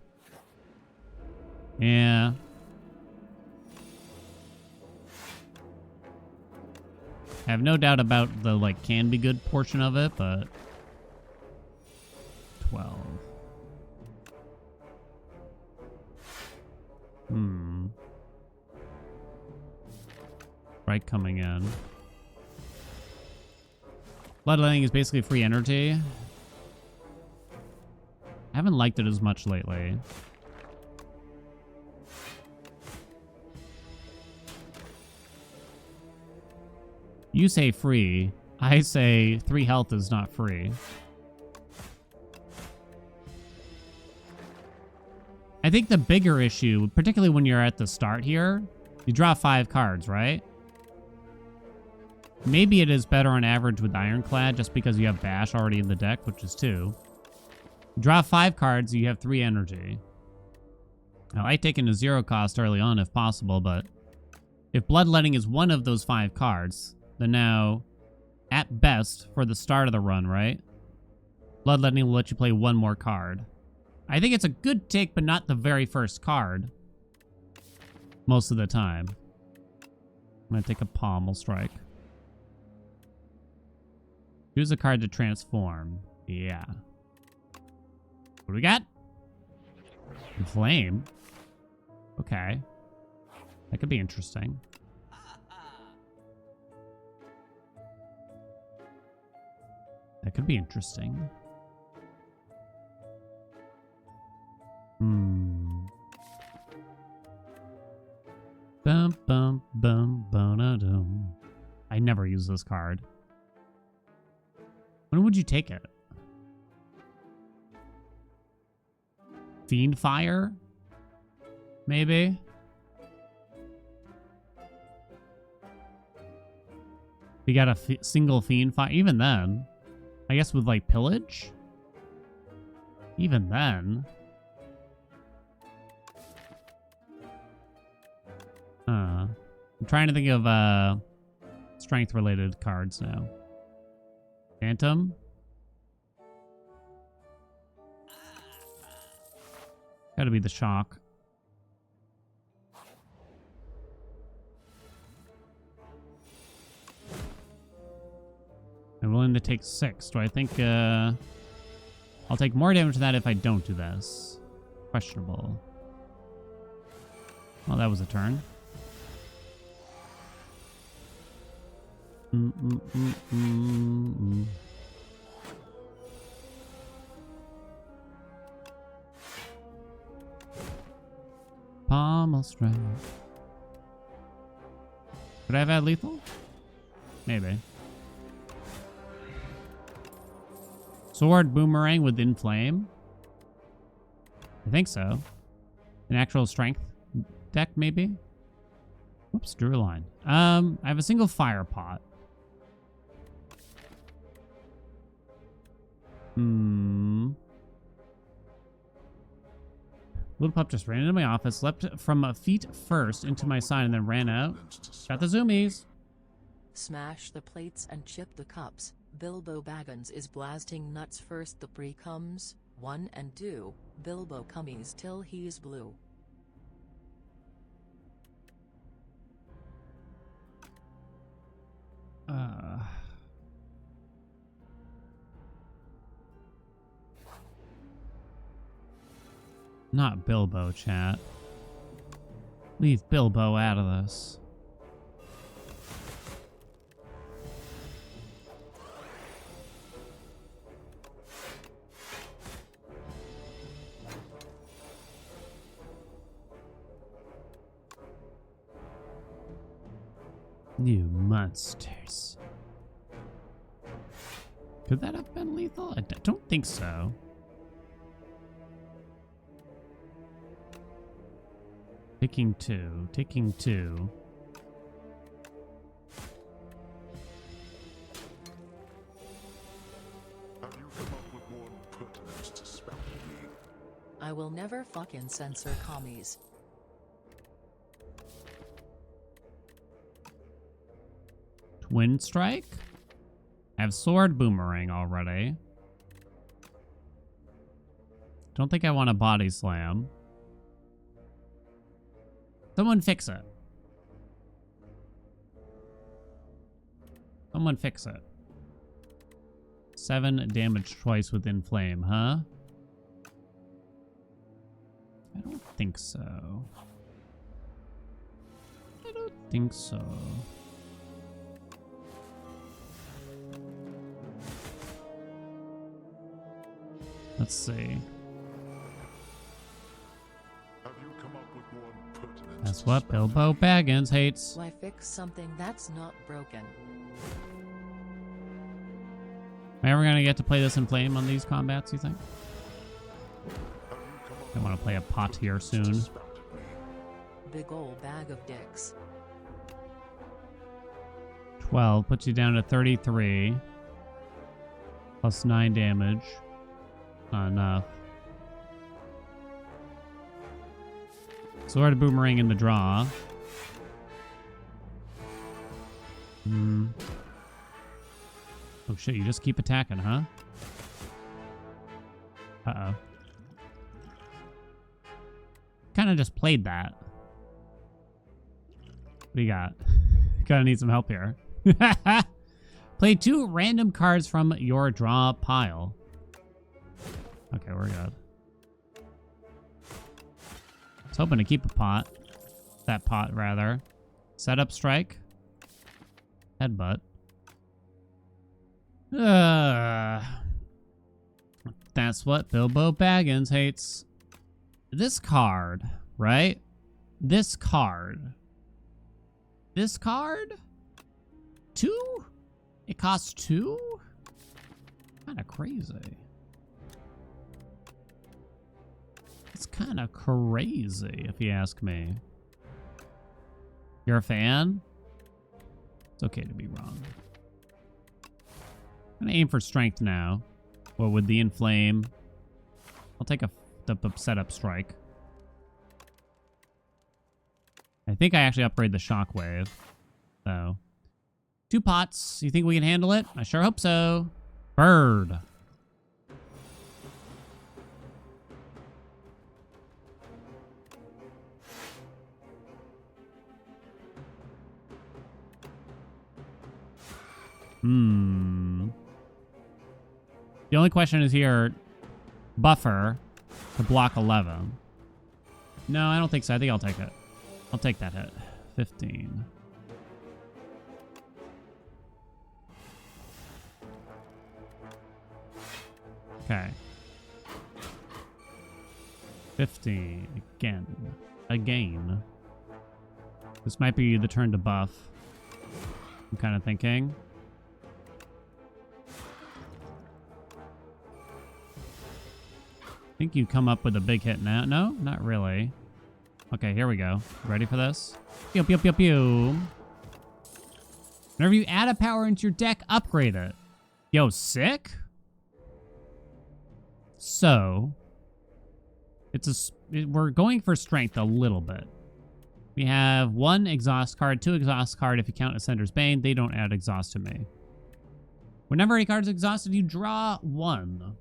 Yeah. I have no doubt about the, like, can be good portion of it, but... 12. Right coming in. Bloodletting is basically free energy. I haven't liked it as much lately. You say free. I say 3 health is not free. I think the bigger issue, particularly when you're at the start here, you draw 5 cards, right? Maybe it is better on average with Ironclad just because you have Bash already in the deck, which is 2. You draw 5 cards, you have 3 energy. Now, I take into 0 cost early on if possible, but if Bloodletting is one of those 5 cards, then now, at best, for the start of the run, right? Bloodletting will let you play 1 more card. I think it's a good take, but not the very first card. Most of the time. I'm going to take a Pommel Strike. Choose a card to transform. Yeah. What do we got? Inflame. Okay. That could be interesting. That could be interesting. Bum bum bum bum dum. I never use this card. When would you take it? Fiend Fire? Maybe? We got a single Fiend Fire. Even then. I guess with like Pillage? Even then. I'm trying to think of strength related cards now. Phantom? Gotta be the shock. I'm willing to take 6. Do I think I'll take more damage than that if I don't do this? Questionable. Well, that was a turn. Pommel strike. Could I have had lethal? Maybe. Sword Boomerang with Inflame? I think so. An actual strength deck, maybe? Whoops, drew a line. I have a single Fire Pot. Little Pup just ran into my office, leapt from a feet first into my side, and then ran out. Got the zoomies. Smash the plates and chip the cups. Bilbo Baggins is blasting nuts first. The pre comes 1 and 2. Bilbo cummies till he's blue. Not Bilbo, chat. Leave Bilbo out of this. You monsters. Could that have been lethal? I don't think so. Taking 2. Taking 2. Have you come up with more pertinent to spell me? I will never fucking censor commies. Twin Strike? I have Sword Boomerang already. Don't think I want a Body Slam. Someone fix it. Someone fix it. 7 damage twice with Inflame, huh? I don't think so. I don't think so. Let's see. Have you come up with more pertinent That's to what spell me? Bilbo Baggins hates. Why fix something that's not broken? Am I ever gonna get to play this in Flame on these combats, you think? Have you come up I want to play a pot here with soon. to spell me? Big ol' bag of dicks. 12 puts you down to 33. Plus 9 damage. Not enough. Sword Boomerang in the draw. Oh shit, you just keep attacking, huh? Uh-oh. Kinda just played that. What do you got? Gonna need some help here. Play 2 random cards from your draw pile. Okay, we're good. I was hoping to keep a pot. That pot, rather. Setup strike. Headbutt. That's what Bilbo Baggins hates. This card, right? This card. This card? 2? It costs 2? Kind of crazy. It's kind of crazy, if you ask me. You're a fan? It's okay to be wrong. I'm gonna aim for strength now. What with the inflame? I'll take the setup strike. I think I actually upgrade the shockwave. So, 2 pots. You think we can handle it? I sure hope so. Bird. The only question is here, buffer to block 11. No, I don't think so. I think I'll take it. I'll take that hit. 15. Okay. 15. Again. This might be the turn to buff. I'm kind of thinking. I think you come up with a big hit now. No, not really. Okay, here we go. Ready for this? Pew, pew, pew, pew. Whenever you add a power into your deck, upgrade it. Yo, sick? So, we're going for strength a little bit. We have 1 exhaust card, 2 exhaust card if you count Ascender's Bane. They don't add exhaust to me. Whenever a card is exhausted, you draw 1.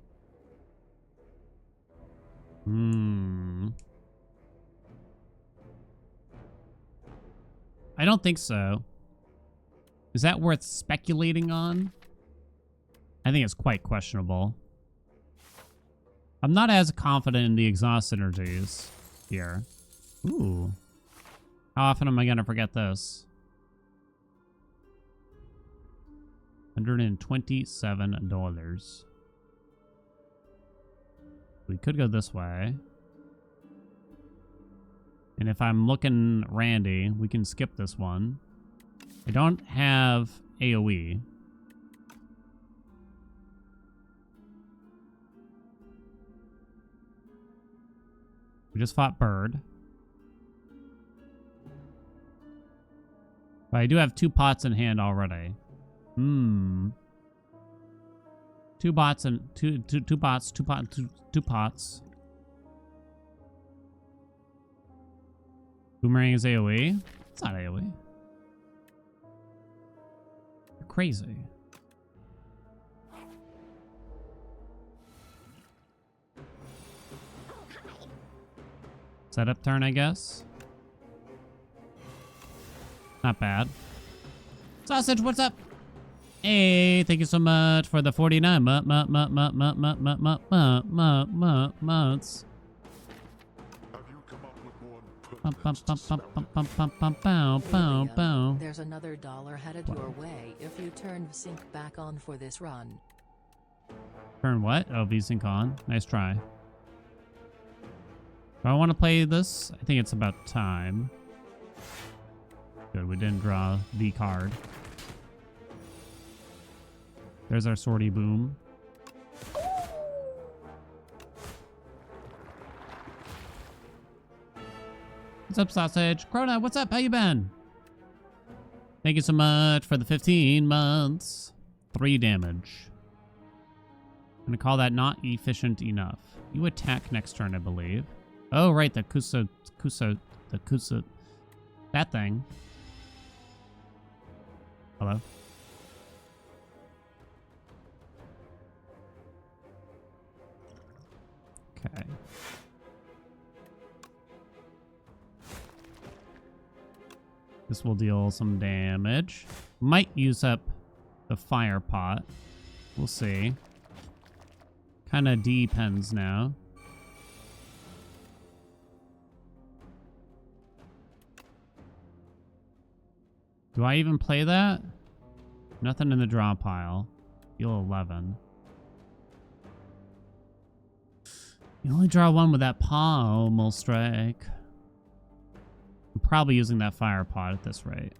I don't think so. Is that worth speculating on? I think it's quite questionable. I'm not as confident in the exhaust synergies here. Ooh. How often am I going to forget this? $127. We could go this way. And if I'm looking randy, we can skip this one. I don't have AoE. We just fought Bird. But I do have 2 pots in hand already. 2 pots. Boomerang is AoE? It's not AoE. You're crazy. Setup turn, I guess. Not bad. Sausage, what's up? Hey, thank you so much for the 49 months. Have you come up with one There's another $1 headed your way if you turn sync back on for this run. Turn what? Oh, V-Sync on. Nice try. Do I want to play this? I think it's about time. Good, we didn't draw the card. There's our sortie boom. What's up, Sausage? Krona, what's up? How you been? Thank you so much for the 15 months. 3 damage. I'm gonna call that not efficient enough. You attack next turn, I believe. Oh, right, the Kusa, that thing. Hello? Okay. This will deal some damage. Might use up the fire pot. We'll see. Kind of depends now. Do I even play that? Nothing in the draw pile. Deal 11. You only draw 1 with that pommel strike. I'm probably using that fire pot at this rate.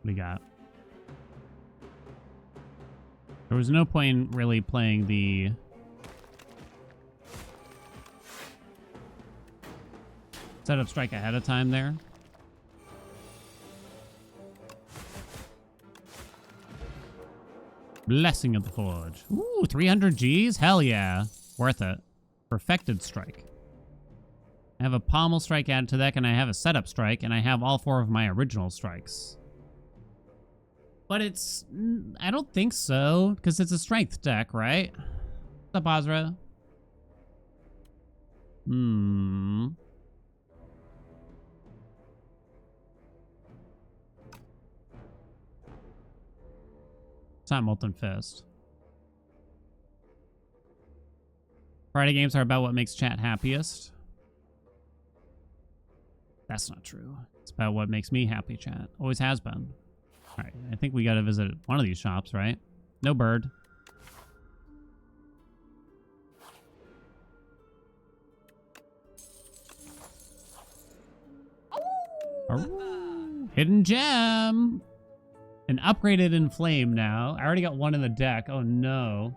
We got. There was no point in really playing the setup strike ahead of time there. Blessing of the Forge. Ooh, 300 Gs? Hell yeah. Worth it. Perfected Strike. I have a pommel strike added to that, and I have a setup strike, and I have all 4 of my original strikes. But it's... I don't think so, because it's a strength deck, right? What's up, Azra? It's not Molten Fist. Friday games are about what makes chat happiest. That's not true. It's about what makes me happy, chat. Always has been. All right, I think we got to visit one of these shops, right? No bird. Oh, hidden gem. An upgraded Inflame now. I already got one in the deck. Oh, no.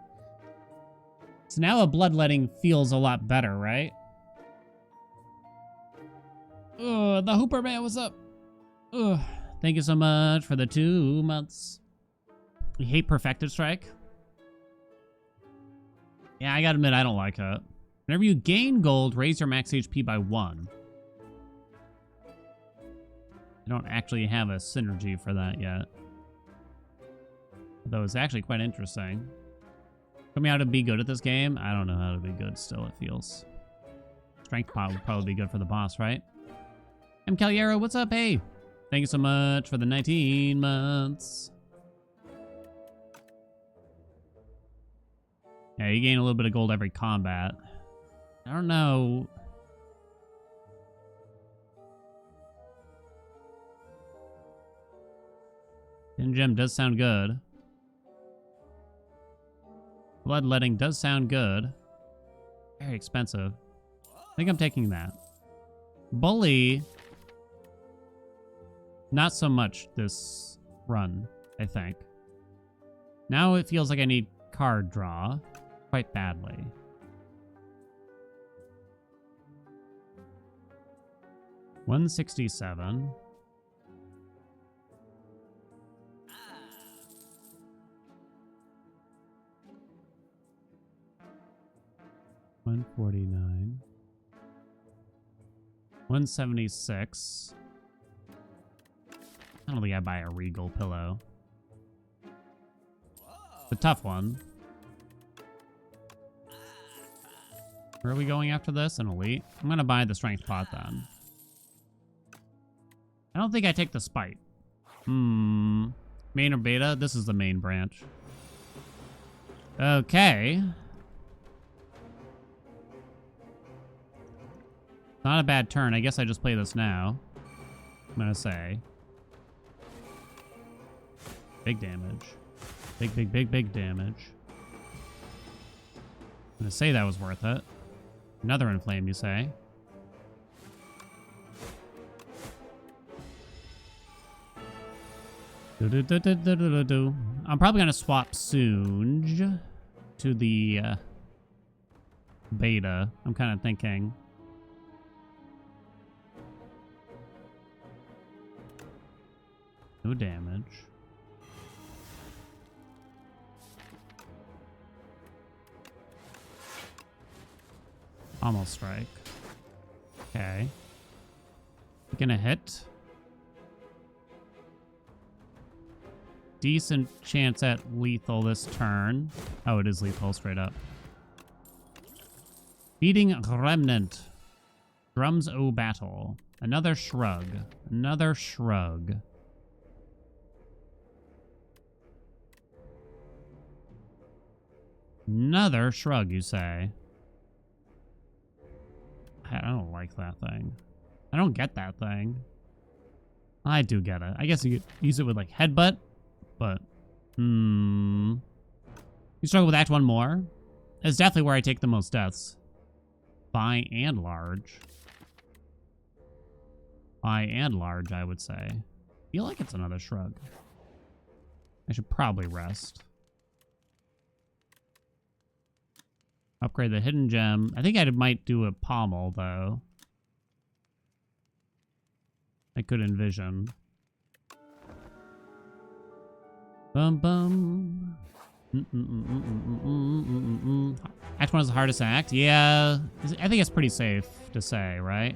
So now a Bloodletting feels a lot better, right? Ugh, the Hooper Man, what's up? Ugh, thank you so much for the 2 months. You hate Perfected Strike? Yeah, I gotta admit, I don't like it. Whenever you gain gold, raise your max HP by 1. I don't actually have a synergy for that yet. Though it's actually quite interesting. Coming out to be good at this game? I don't know how to be good still, it feels. Strength pot would probably be good for the boss, right? I'm Caliero, what's up? Hey! Thank you so much for the 19 months. Yeah, you gain a little bit of gold every combat. I don't know. Hidden Gem does sound good. Bloodletting does sound good. Very expensive. I think I'm taking that. Bully. Not so much this run, I think. Now it feels like I need card draw quite badly. $167. $149. $176. I don't think I'd buy a Regal pillow. It's a tough one. Where are we going after this? An elite? I'm gonna buy the strength pot then. I don't think I take the spite. Main or beta? This is the main branch. Okay. Not a bad turn. I guess I just play this now. I'm gonna say. Big damage. Big damage. I'm gonna say that was worth it. Another Inflame, you say? I'm probably gonna swap Soonj to the beta. I'm kind of thinking. No damage. Almost strike. Okay. Gonna hit. Decent chance at lethal this turn. Oh, it is lethal straight up. Beating Remnant. Drums O Battle. Another shrug. Another shrug. Another shrug, you say? I don't like that thing. I don't get that thing. I do get it. I guess you could use it with like headbutt, but you struggle with Act 1 more. It's definitely where I take the most deaths. By and large. By and large, I would say. feel like it's another shrug. I should probably rest. Upgrade the hidden gem. I think I might do a pommel, though. I could envision. Bum bum. Act 1 is the hardest act. Yeah, I think it's pretty safe to say, right?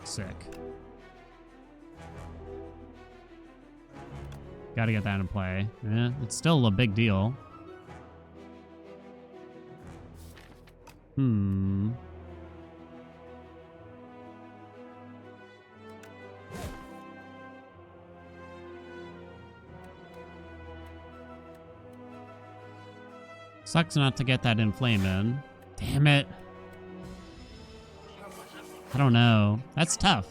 Sick. Gotta get that in play. Yeah, it's still a big deal. Sucks not to get that inflame in. Damn it. I don't know. That's tough.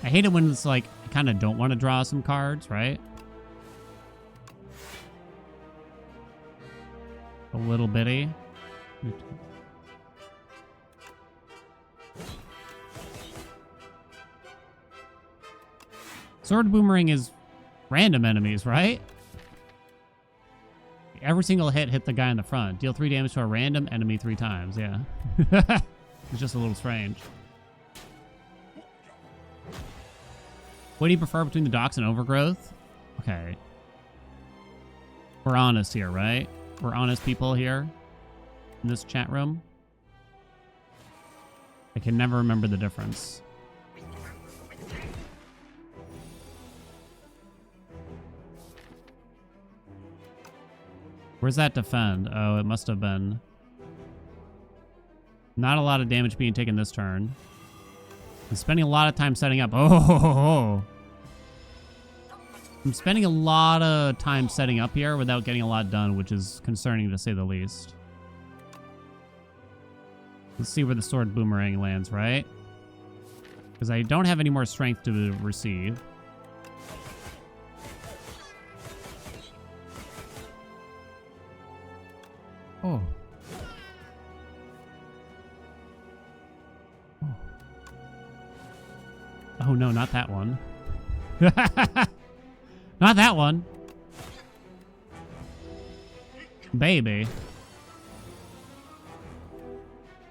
I hate it when it's like, I kind of don't want to draw some cards, right? A little bitty. Sword Boomerang is random enemies, right? Every single hit the guy in the front. Deal 3 damage to a random enemy 3 times. Yeah. It's just a little strange. What do you prefer between the docks and overgrowth? Okay. We're honest here, right? We're honest people here in this chat room. I can never remember the difference. Where's that defend? Oh, it must have been. Not a lot of damage being taken this turn. I'm spending a lot of time setting up. Oh. I'm spending a lot of time setting up here without getting a lot done, which is concerning to say the least. Let's see where the sword boomerang lands, right? Because I don't have any more strength to receive. Oh. Oh no, not that one. Not that one. Baby.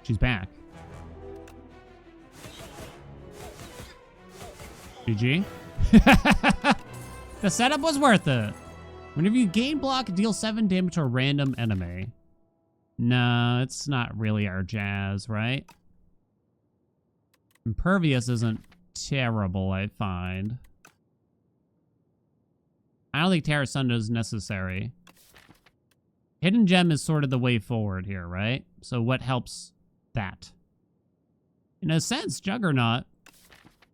She's back. GG. The setup was worth it. Whenever you gain block, deal 7 damage to a random enemy. No, it's not really our jazz, right? Impervious isn't terrible, I find. I don't think Terra Sunda is necessary. Hidden Gem is sort of the way forward here, right? So what helps that? In a sense, Juggernaut.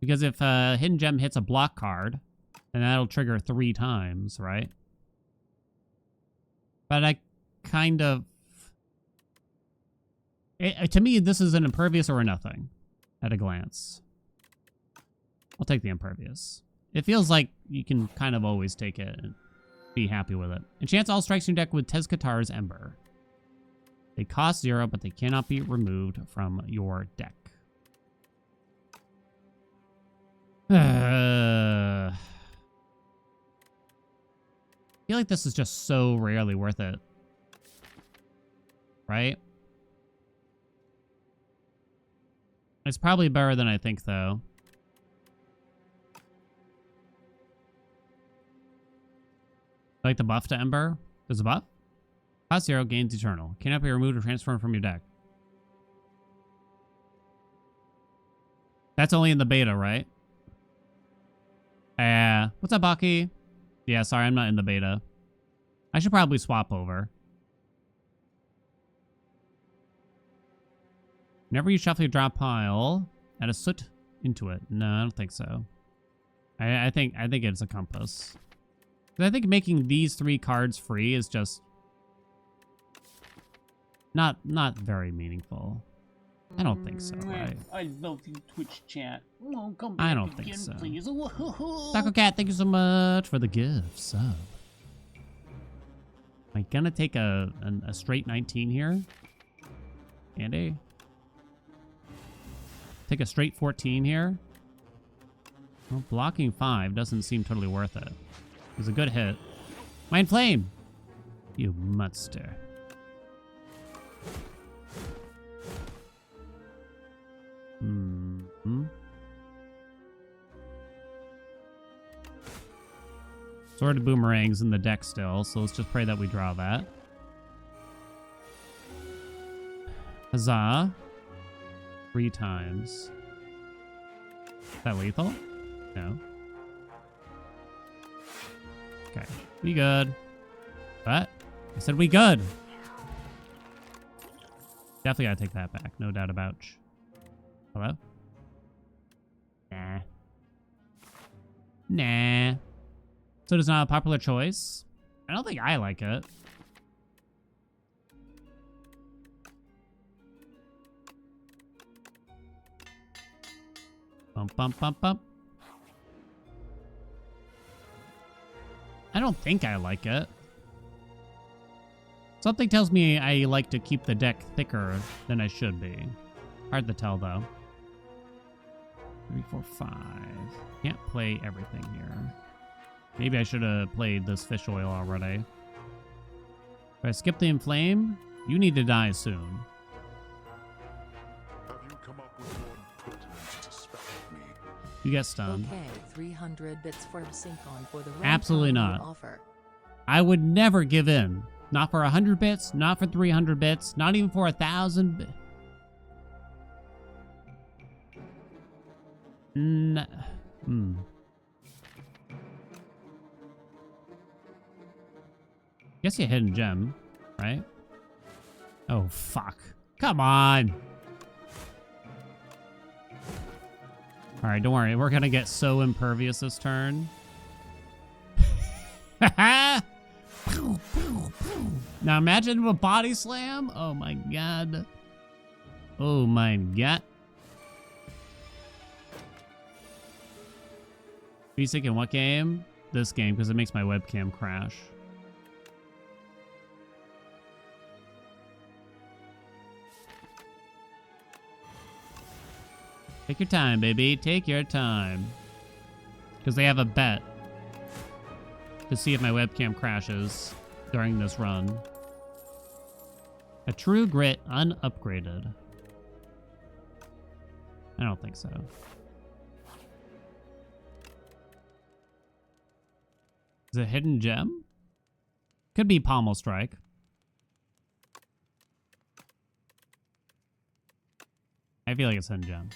Because if Hidden Gem hits a block card, then that'll trigger 3 times, right? But I kind of... to me, this is an Impervious or a nothing at a glance. I'll take the Impervious. It feels like you can kind of always take it and be happy with it. Enchants all strikes in your deck with Tezkatar's Ember. They cost 0, but they cannot be removed from your deck. I feel like this is just so rarely worth it. Right? It's probably better than I think, though. Like the buff to Ember? There's a buff? Cost 0, gains eternal. Cannot be removed or transferred from your deck. That's only in the beta, right? What's up, Baki? Yeah, sorry, I'm not in the beta. I should probably swap over. Whenever you shuffle your drop pile, add a soot into it. No, I don't think so. I think it's a compass. I think making these 3 cards free is just not very meaningful. I don't think so, right? I love you, Twitch chat. Oh, come I back don't again, think so. please. Taco Cat, thank you so much for the gift sub. Am I gonna take a straight 19 here? Andy? Take a straight 14 here? Well, blocking 5 doesn't seem totally worth it. It was a good hit. Mind Flame! You monster. Hmm. Sword of Boomerang's in the deck still, so let's just pray that we draw that. Huzzah. 3 times. Is that lethal? No. Okay. We good. What? I said we good. Definitely gotta take that back. No doubt about it. Hello? Nah. Nah. So it is not a popular choice. I don't think I like it. Bump, bump, bump, bump. I don't think I like it. Something tells me I like to keep the deck thicker than I should be. Hard to tell, though. 3, 4, 5. Can't play everything here. Maybe I should have played this fish oil already. If I skip the Inflame, you need to die soon. Have you come up with more impertinence to spell at me? You get stunned. Okay, 300 bits for Syncon for the Absolutely runtime not. offer. I would never give in. Not for 100 bits, not for 300 bits, not even for 1,000 bits. Guess you hidden gem, right? Oh, fuck. Come on. All right, don't worry. We're going to get so impervious this turn. Now imagine a body slam. Oh, my God. Oh, my God. Basic in what game? This game, because it makes my webcam crash. Take your time, baby. Take your time. Because they have a bet to see if my webcam crashes during this run. A true grit unupgraded. I don't think so. Is it hidden gem? Could be Pommel Strike. I feel like it's hidden gem.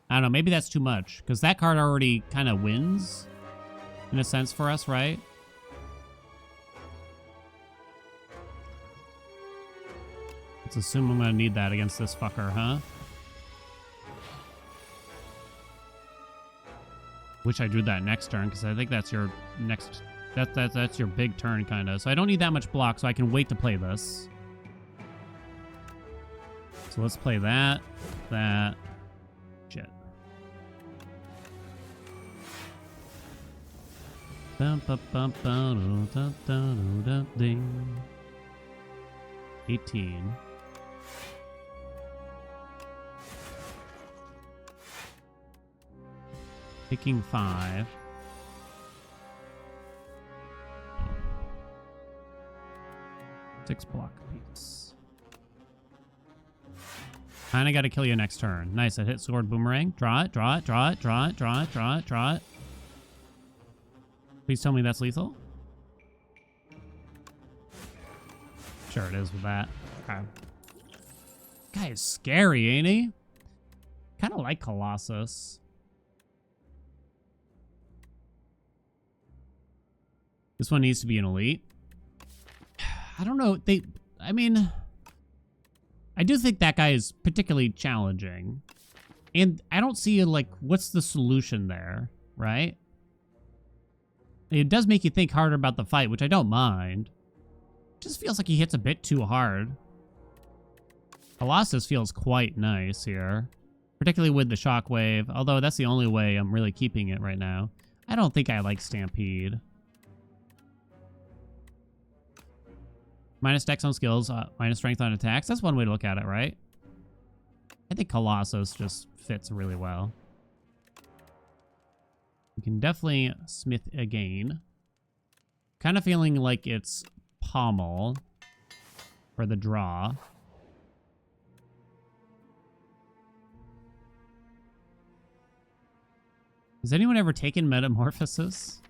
I don't know, maybe that's too much, because that card already kind of wins, in a sense, for us, right? Let's assume I'm going to need that against this fucker, huh? Wish I drew that next turn, because I think that's your next... That's your big turn, kind of. So I don't need that much block, so I can wait to play this. So let's play that. Shit. Ding. 18. Taking 5. Six block piece. Kinda gotta kill you next turn. Nice, I hit sword boomerang. Draw it, draw it, draw it, draw it, draw it, draw it, draw it. Please tell me that's lethal. Sure it is with that. Okay. Guy is scary, ain't he? Kinda like Colossus. This one needs to be an elite. I don't know. I mean, I do think that guy is particularly challenging. And I don't see, like, what's the solution there, right? It does make you think harder about the fight, which I don't mind. It just feels like he hits a bit too hard. Colossus feels quite nice here. Particularly with the shockwave, although that's the only way I'm really keeping it right now. I don't think I like Stampede. Minus dex on skills, minus strength on attacks. That's one way to look at it, right? I think Colossus just fits really well. We can definitely smith again. Kind of feeling like it's pommel for the draw. Has anyone ever taken Metamorphosis?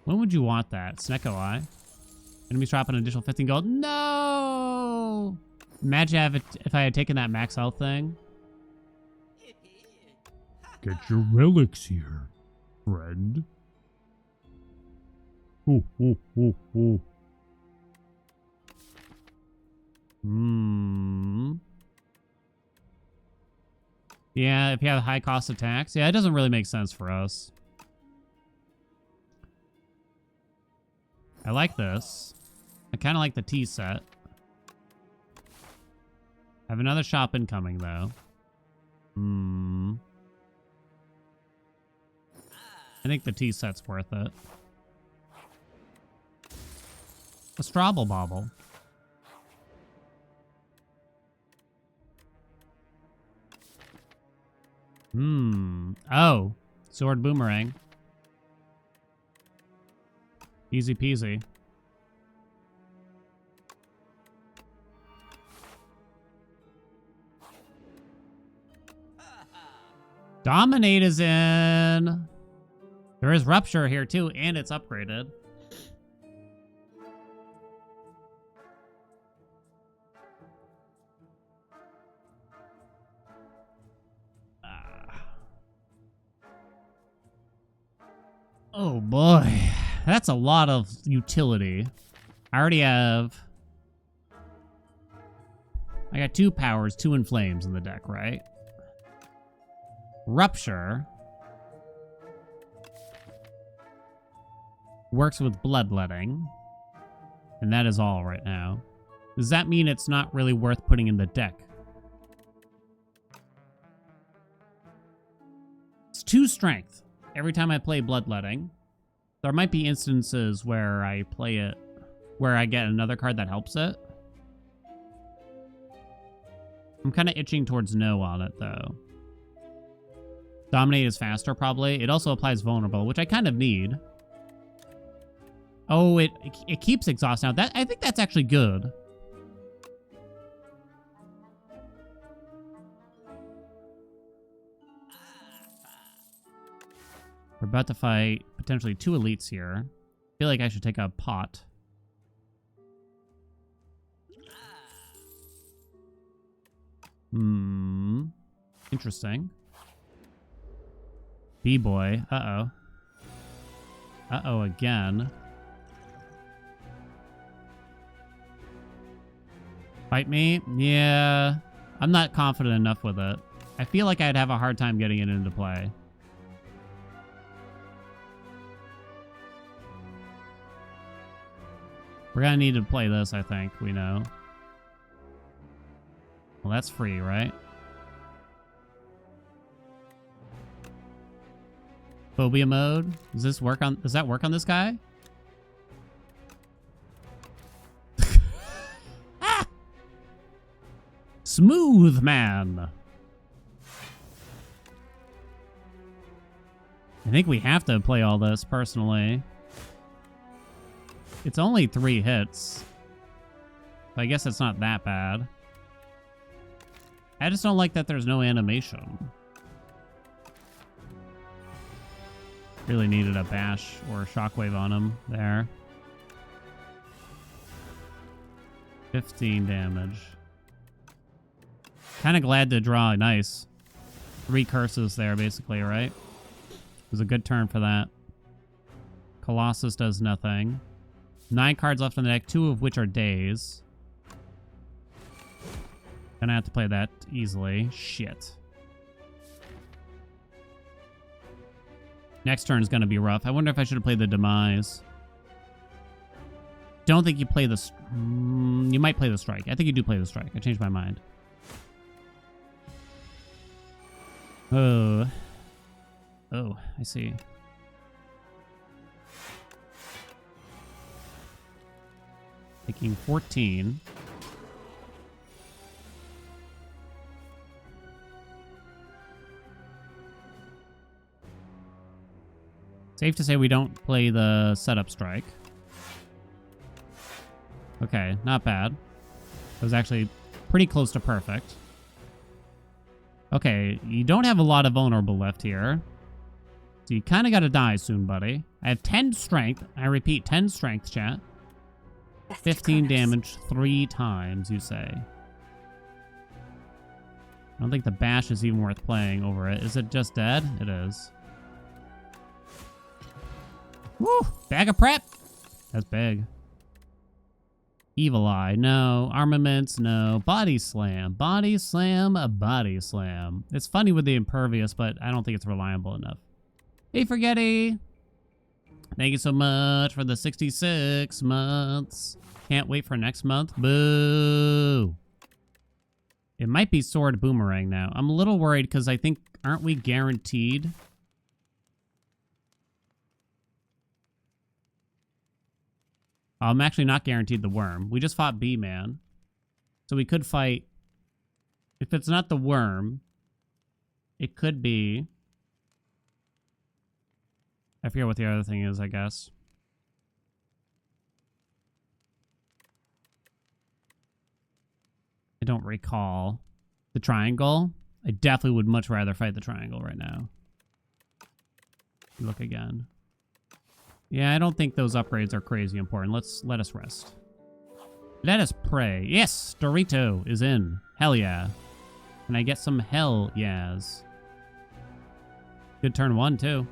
When would you want that? Snecko Eye? Enemies drop an additional 15 gold. No! Imagine if I had taken that max health thing. Get your relics here, friend. Ooh, ooh, ooh, ooh. Yeah, if you have high cost attacks. Yeah, it doesn't really make sense for us. I like this. I kind of like the T set. I have another shop incoming, though. I think the T set's worth it. A Strobble Bobble. Oh. Sword Boomerang. Easy peasy. Dominate is in. There is Rupture here too, and it's upgraded. Oh boy. That's a lot of utility. I already have... I got 2 powers, 2 inflames in the deck, right? Rupture works with bloodletting, and that is all right now. Does that mean it's not really worth putting in the deck? It's 2 strength every time I play bloodletting. There might be instances where I play it where I get another card that helps it. I'm kind of itching towards no on it, though. Dominate is faster, probably. It also applies vulnerable, which I kind of need. Oh, it keeps exhaust now. I think that's actually good. We're about to fight potentially 2 elites here. I feel like I should take a pot. Interesting. B-boy. Uh-oh. Uh-oh again. Fight me? Yeah. I'm not confident enough with it. I feel like I'd have a hard time getting it into play. We're gonna need to play this, I think. We know. Well, that's free, right? Phobia mode? Does that work on this guy? Ah! Smooth man. I think we have to play all this personally. It's only 3 hits. So I guess it's not that bad. I just don't like that there's no animation. Really needed a bash or a shockwave on him there. 15 damage. Kind of glad to draw. Nice. 3 curses there, basically, right? It was a good turn for that. Colossus does nothing. 9 cards left in the deck, 2 of which are days. Gonna have to play that easily. Shit. Next turn is gonna be rough. I wonder if I should have played the Demise. Don't think you play the... you might play the Strike. I think you do play the Strike. I changed my mind. Oh. Oh, I see. Taking 14. Safe to say we don't play the setup strike. Okay, not bad. It was actually pretty close to perfect. Okay, you don't have a lot of vulnerable left here. So you kind of got to die soon, buddy. I have 10 strength. I repeat, 10 strength, chat. 15 damage 3 times, you say. I don't think the bash is even worth playing over it. Is it just dead? It is. Woo! Bag of prep! That's big. Evil Eye, no. Armaments, no. Body Slam. Body Slam, a Body Slam. It's funny with the Impervious, but I don't think it's reliable enough. Hey, Forgetty! Thank you so much for the 66 months. Can't wait for next month. Boo! It might be Sword Boomerang now. I'm a little worried because I think, aren't we guaranteed? I'm actually not guaranteed the worm. We just fought B-Man. So we could fight... If it's not the worm, it could be... I forget what the other thing is, I guess. I don't recall. The triangle? I definitely would much rather fight the triangle right now. Look again. Yeah, I don't think those upgrades are crazy important. Let us rest. Let us pray. Yes, Dorito is in. Hell yeah. Can I get some hell yeahs? Good turn 1 too.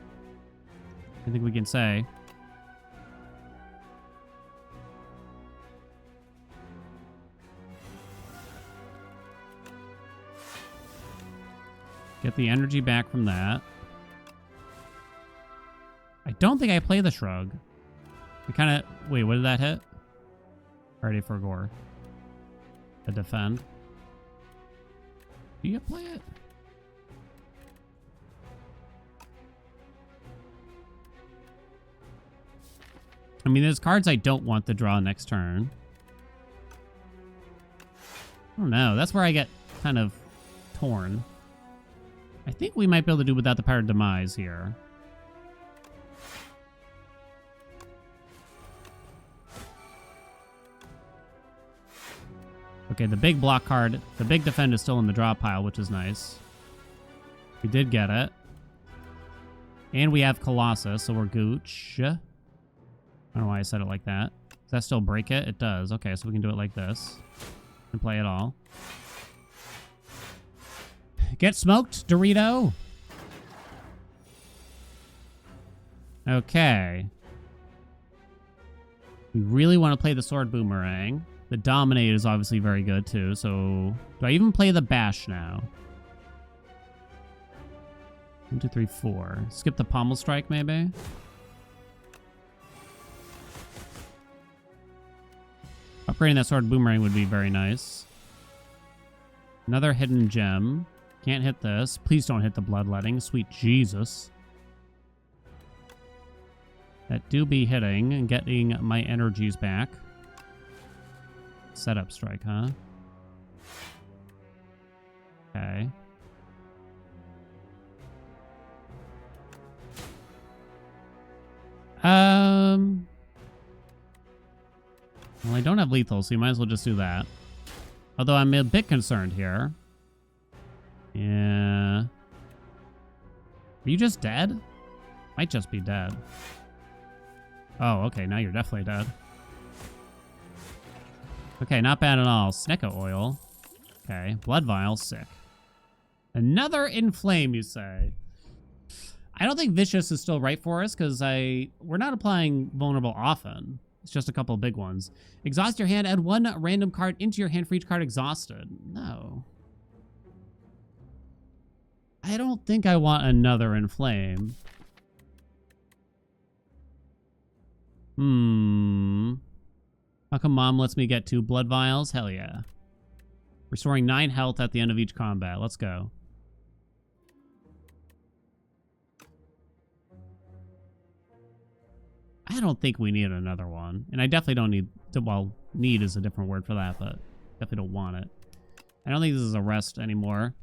I think we can say. Get the energy back from that. I don't think I play the shrug. I kind of... Wait, what did that hit? Ready for gore. A defend. Do you play it? I mean, there's cards I don't want to draw next turn. I don't know. That's where I get kind of torn. I think we might be able to do without the Power of Demise here. Okay, the big block card, the big defend is still in the draw pile, which is nice. We did get it. And we have Colossus, so we're gooch. I don't know why I said it like that. Does that still break it? It does. Okay, so we can do it like this. And play it all. Get smoked, Dorito! Okay. We really want to play the Sword Boomerang. The Dominate is obviously very good, too, so... Do I even play the Bash now? 1, 2, 3, 4. Skip the Pommel Strike, maybe? Upgrading that Sword Boomerang would be very nice. Another Hidden Gem. Can't hit this. Please don't hit the Bloodletting. Sweet Jesus. That do be hitting and getting my energies back. Setup strike, huh? Okay. Well, I don't have lethal, so you might as well just do that. Although I'm a bit concerned here. Yeah. Are you just dead? Might just be dead. Oh, okay, now you're definitely dead. Okay, not bad at all. Snecko Oil. Okay, Blood Vial, sick. Another Inflame, you say? I don't think Vicious is still right for us, because we're not applying Vulnerable often. It's just a couple of big ones. Exhaust your hand, add 1 random card into your hand for each card exhausted. No. I don't think I want another Inflame. How come Mom lets me get 2 Blood Vials? Hell yeah. Restoring 9 health at the end of each combat. Let's go. I don't think we need another one. And I definitely don't need to... Well, need is a different word for that, but definitely don't want it. I don't think this is a rest anymore.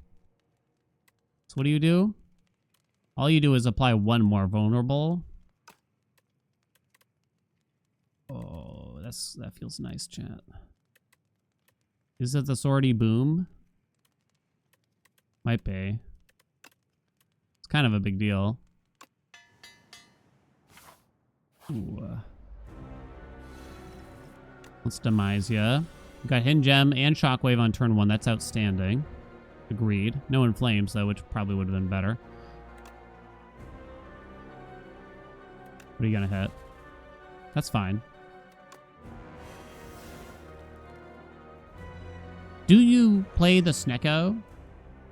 So what do? All you do is apply 1 more vulnerable. Yes, that feels nice, chat. Is it the swordy boom? Might be. It's kind of a big deal. Ooh. Let's demise ya. We got Hidden Gem and Shockwave on turn 1. That's outstanding. Agreed. No Inflames, though, which probably would have been better. What are you going to hit? That's fine. Do you play the Snecko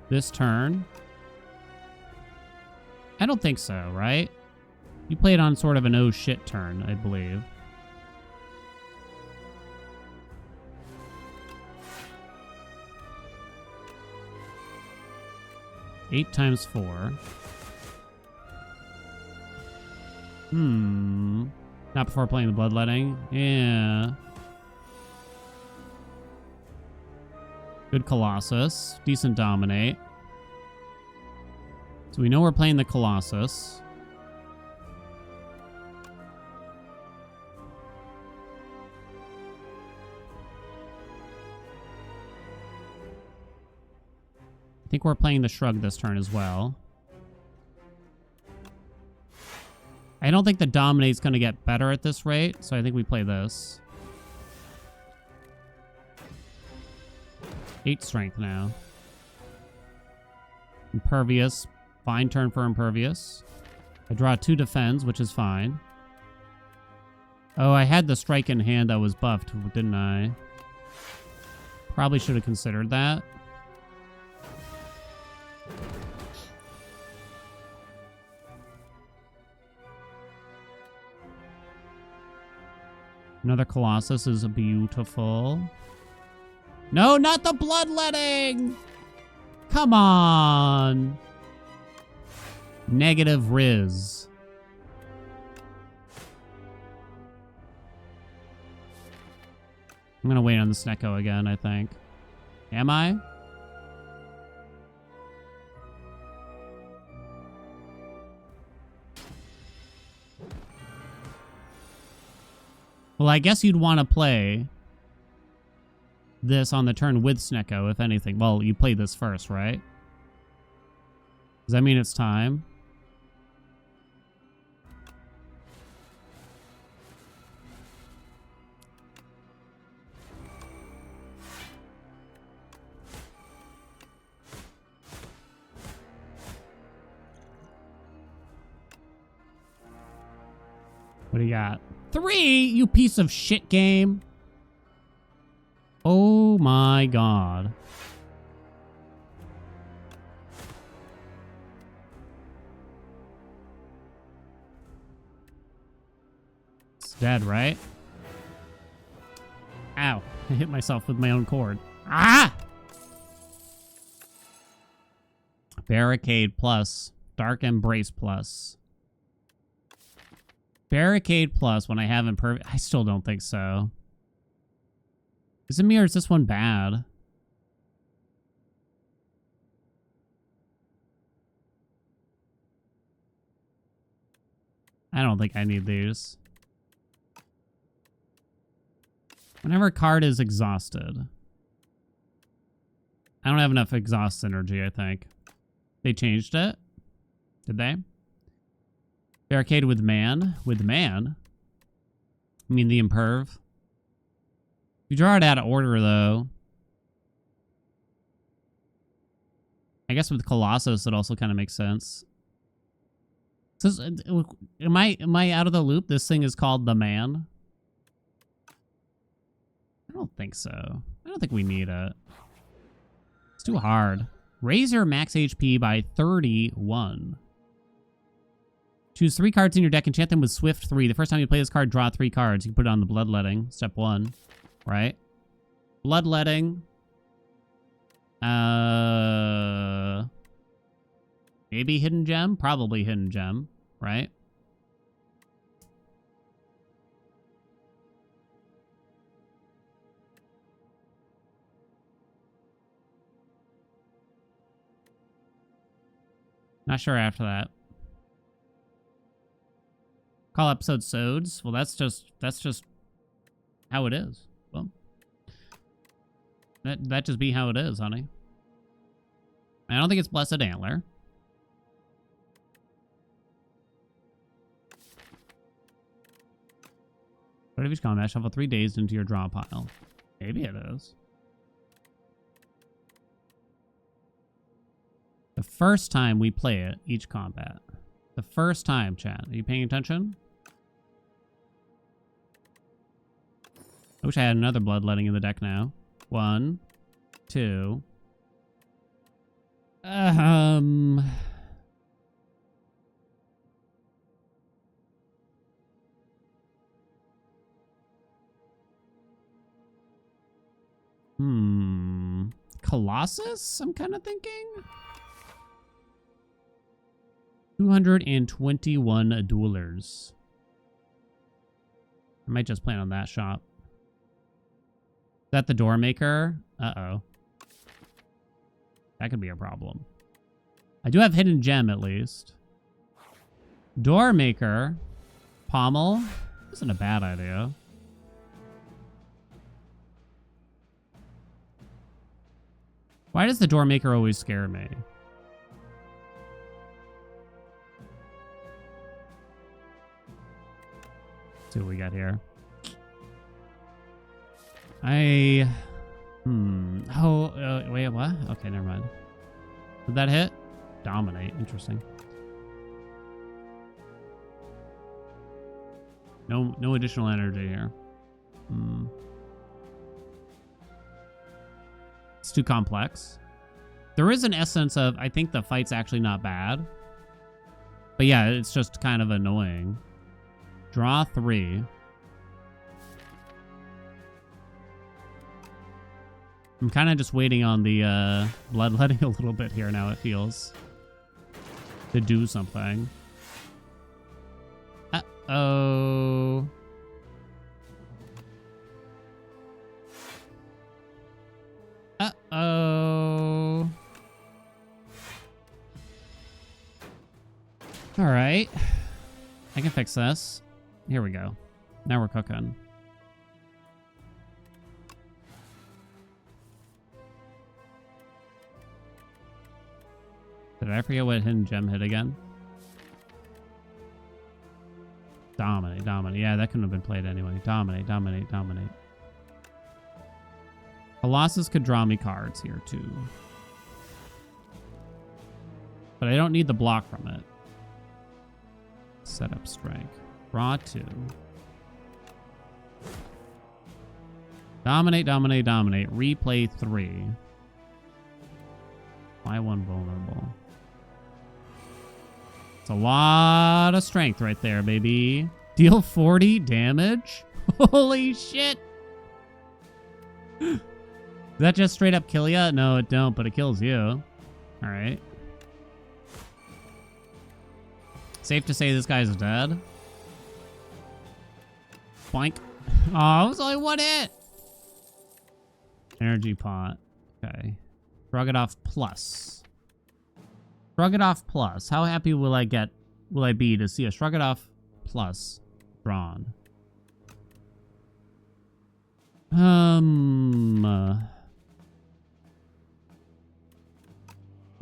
this turn? I don't think so, right? You played on sort of an oh shit turn, I believe. Eight times 4. Not before playing the Bloodletting. Yeah. Good Colossus. Decent Dominate. So we know we're playing the Colossus. I think we're playing the Shrug this turn as well. I don't think the Dominate's going to get better at this rate, so I think we play this. 8 strength now. Impervious. Fine turn for Impervious. I draw 2 defends, which is fine. Oh, I had the strike in hand that was buffed, didn't I? Probably should have considered that. Another Colossus is beautiful. No, not the Bloodletting! Come on! Negative Riz. I'm gonna wait on the Snecko again, I think. Am I? Well, I guess you'd want to play this on the turn with Snecko, if anything. Well, you play this first, right? Does that mean it's time? What do you got? 3, you piece of shit game. Oh my god. It's dead, right? Ow. I hit myself with my own cord. Ah! Barricade plus. Dark Embrace plus. Barricade plus when I have Impervious. I still don't think so. Is it me or is this one bad? I don't think I need these. Whenever a card is exhausted. I don't have enough exhaust energy, I think. They changed it? Did they? Barricade with man? With man? I mean the Imperv. You draw it out of order, though. I guess with Colossus, it also kind of makes sense. So, am I out of the loop? This thing is called the Man? I don't think so. I don't think we need it. It's too hard. Raise your max HP by 31. Choose 3 cards in your deck. Enchant them with Swift 3. The first time you play this card, draw 3 cards. You can put it on the Bloodletting. Step 1. Right? Bloodletting. Maybe Hidden Gem? Probably Hidden Gem. Right? Not sure after that. Call episode Sods. Well, that's just how it is. Well, that just be how it is, honey. I don't think it's Blessed Antler. Start of each combat, shuffle 3 days into your draw pile. Maybe it is. The first time we play it, each combat. The first time, chat. Are you paying attention? I wish I had another bloodletting in the deck now. 1, 2. Colossus, I'm kind of thinking? 221 duelers. I might just plan on that shop. Is that the door maker? Uh-oh. That could be a problem. I do have hidden gem at least. Door maker. Pommel. Isn't a bad idea. Why does the door maker always scare me? Let's see what we got here. Wait, what? Okay, never mind. Did that hit? Dominate. Interesting. No additional energy here. It's too complex. There is an essence of, I think the fight's actually not bad. But yeah, it's just kind of annoying. Draw 3. I'm kind of just waiting on the bloodletting a little bit here now, it feels. To do something. Uh-oh. Uh-oh. All right. I can fix this. Here we go. Now we're cooking. Did I forget what hidden gem hit again? Dominate, dominate. Yeah, that couldn't have been played anyway. Dominate, dominate, dominate. Colossus could draw me cards here too. But I don't need the block from it. Set up strike. Draw 2. Dominate, dominate, dominate. Replay 3. Why 1 vulnerable? It's a lot of strength right there, baby. Deal 40 damage? Holy shit! Does that just straight up kill ya? No, it don't, but it kills you. Alright. Safe to say this guy's dead. Boink. Oh, it was only 1 hit! Energy pot. Okay. Shrug it off plus. Shrug it off plus. How happy will I be to see a Shrug it off plus drawn? I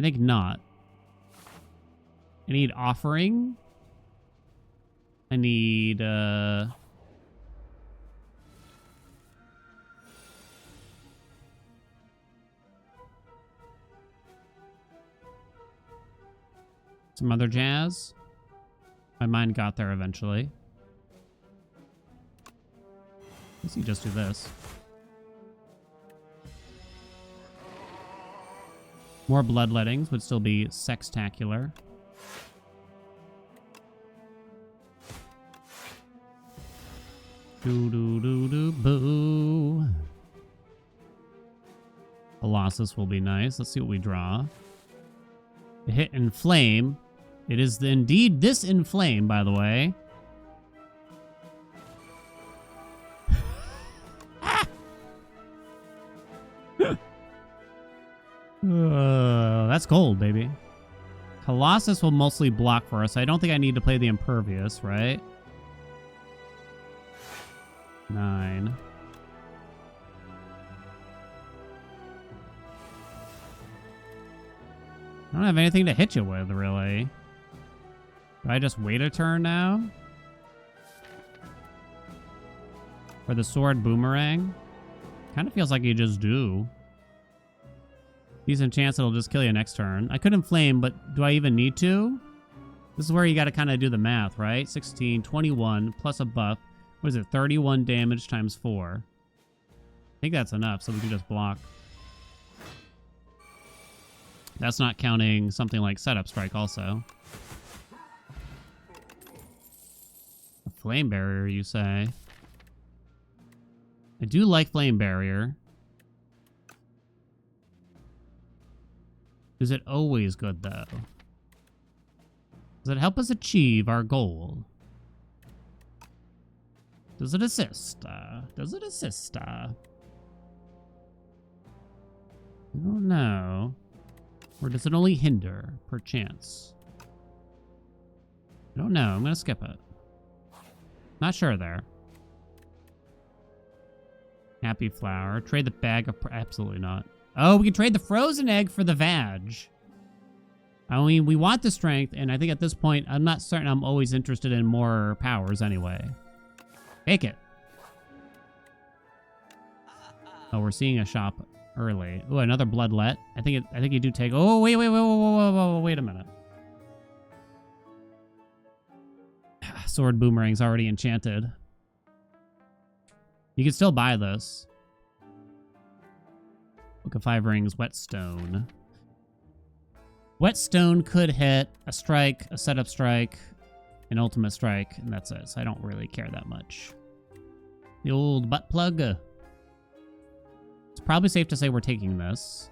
think not. I need offering. I need some other jazz. My mind got there eventually. Let's see, just do this. More bloodlettings would still be sextacular. Boo. Colossus will be nice. Let's see what we draw. A hit Inflame. It is indeed this Inflame, by the way. That's gold, baby. Colossus will mostly block for us. I don't think I need to play the Impervious, right? 9. I don't have anything to hit you with, really. Do I just wait a turn now? For the sword boomerang? Kind of feels like you just do. Decent chance it'll just kill you next turn. I could inflame, but do I even need to? This is where you got to kind of do the math, right? 16, 21, plus a buff. What is it? 31 damage times 4. I think that's enough, so we can just block. That's not counting something like setup strike also. A flame barrier, you say? I do like flame barrier. Is it always good, though? Does it help us achieve our goal? Does it assist? Does it assist? I don't know. Or does it only hinder, perchance? I don't know. I'm going to skip it. Not sure there. Happy flower. Trade the bag of... Absolutely not. Oh, we can trade the frozen egg for the vag. I mean, we want the strength, and I think at this point, I'm not certain I'm always interested in more powers anyway. Take it. Oh, we're seeing a shop early. Oh, another bloodlet. I think you do take... Oh, wait a minute. Sword boomerang's already enchanted. You can still buy this. Book of 5 Rings, Whetstone. Whetstone could hit a strike, a setup strike, an ultimate strike, and that's it. So I don't really care that much. The old butt plug. It's probably safe to say we're taking this.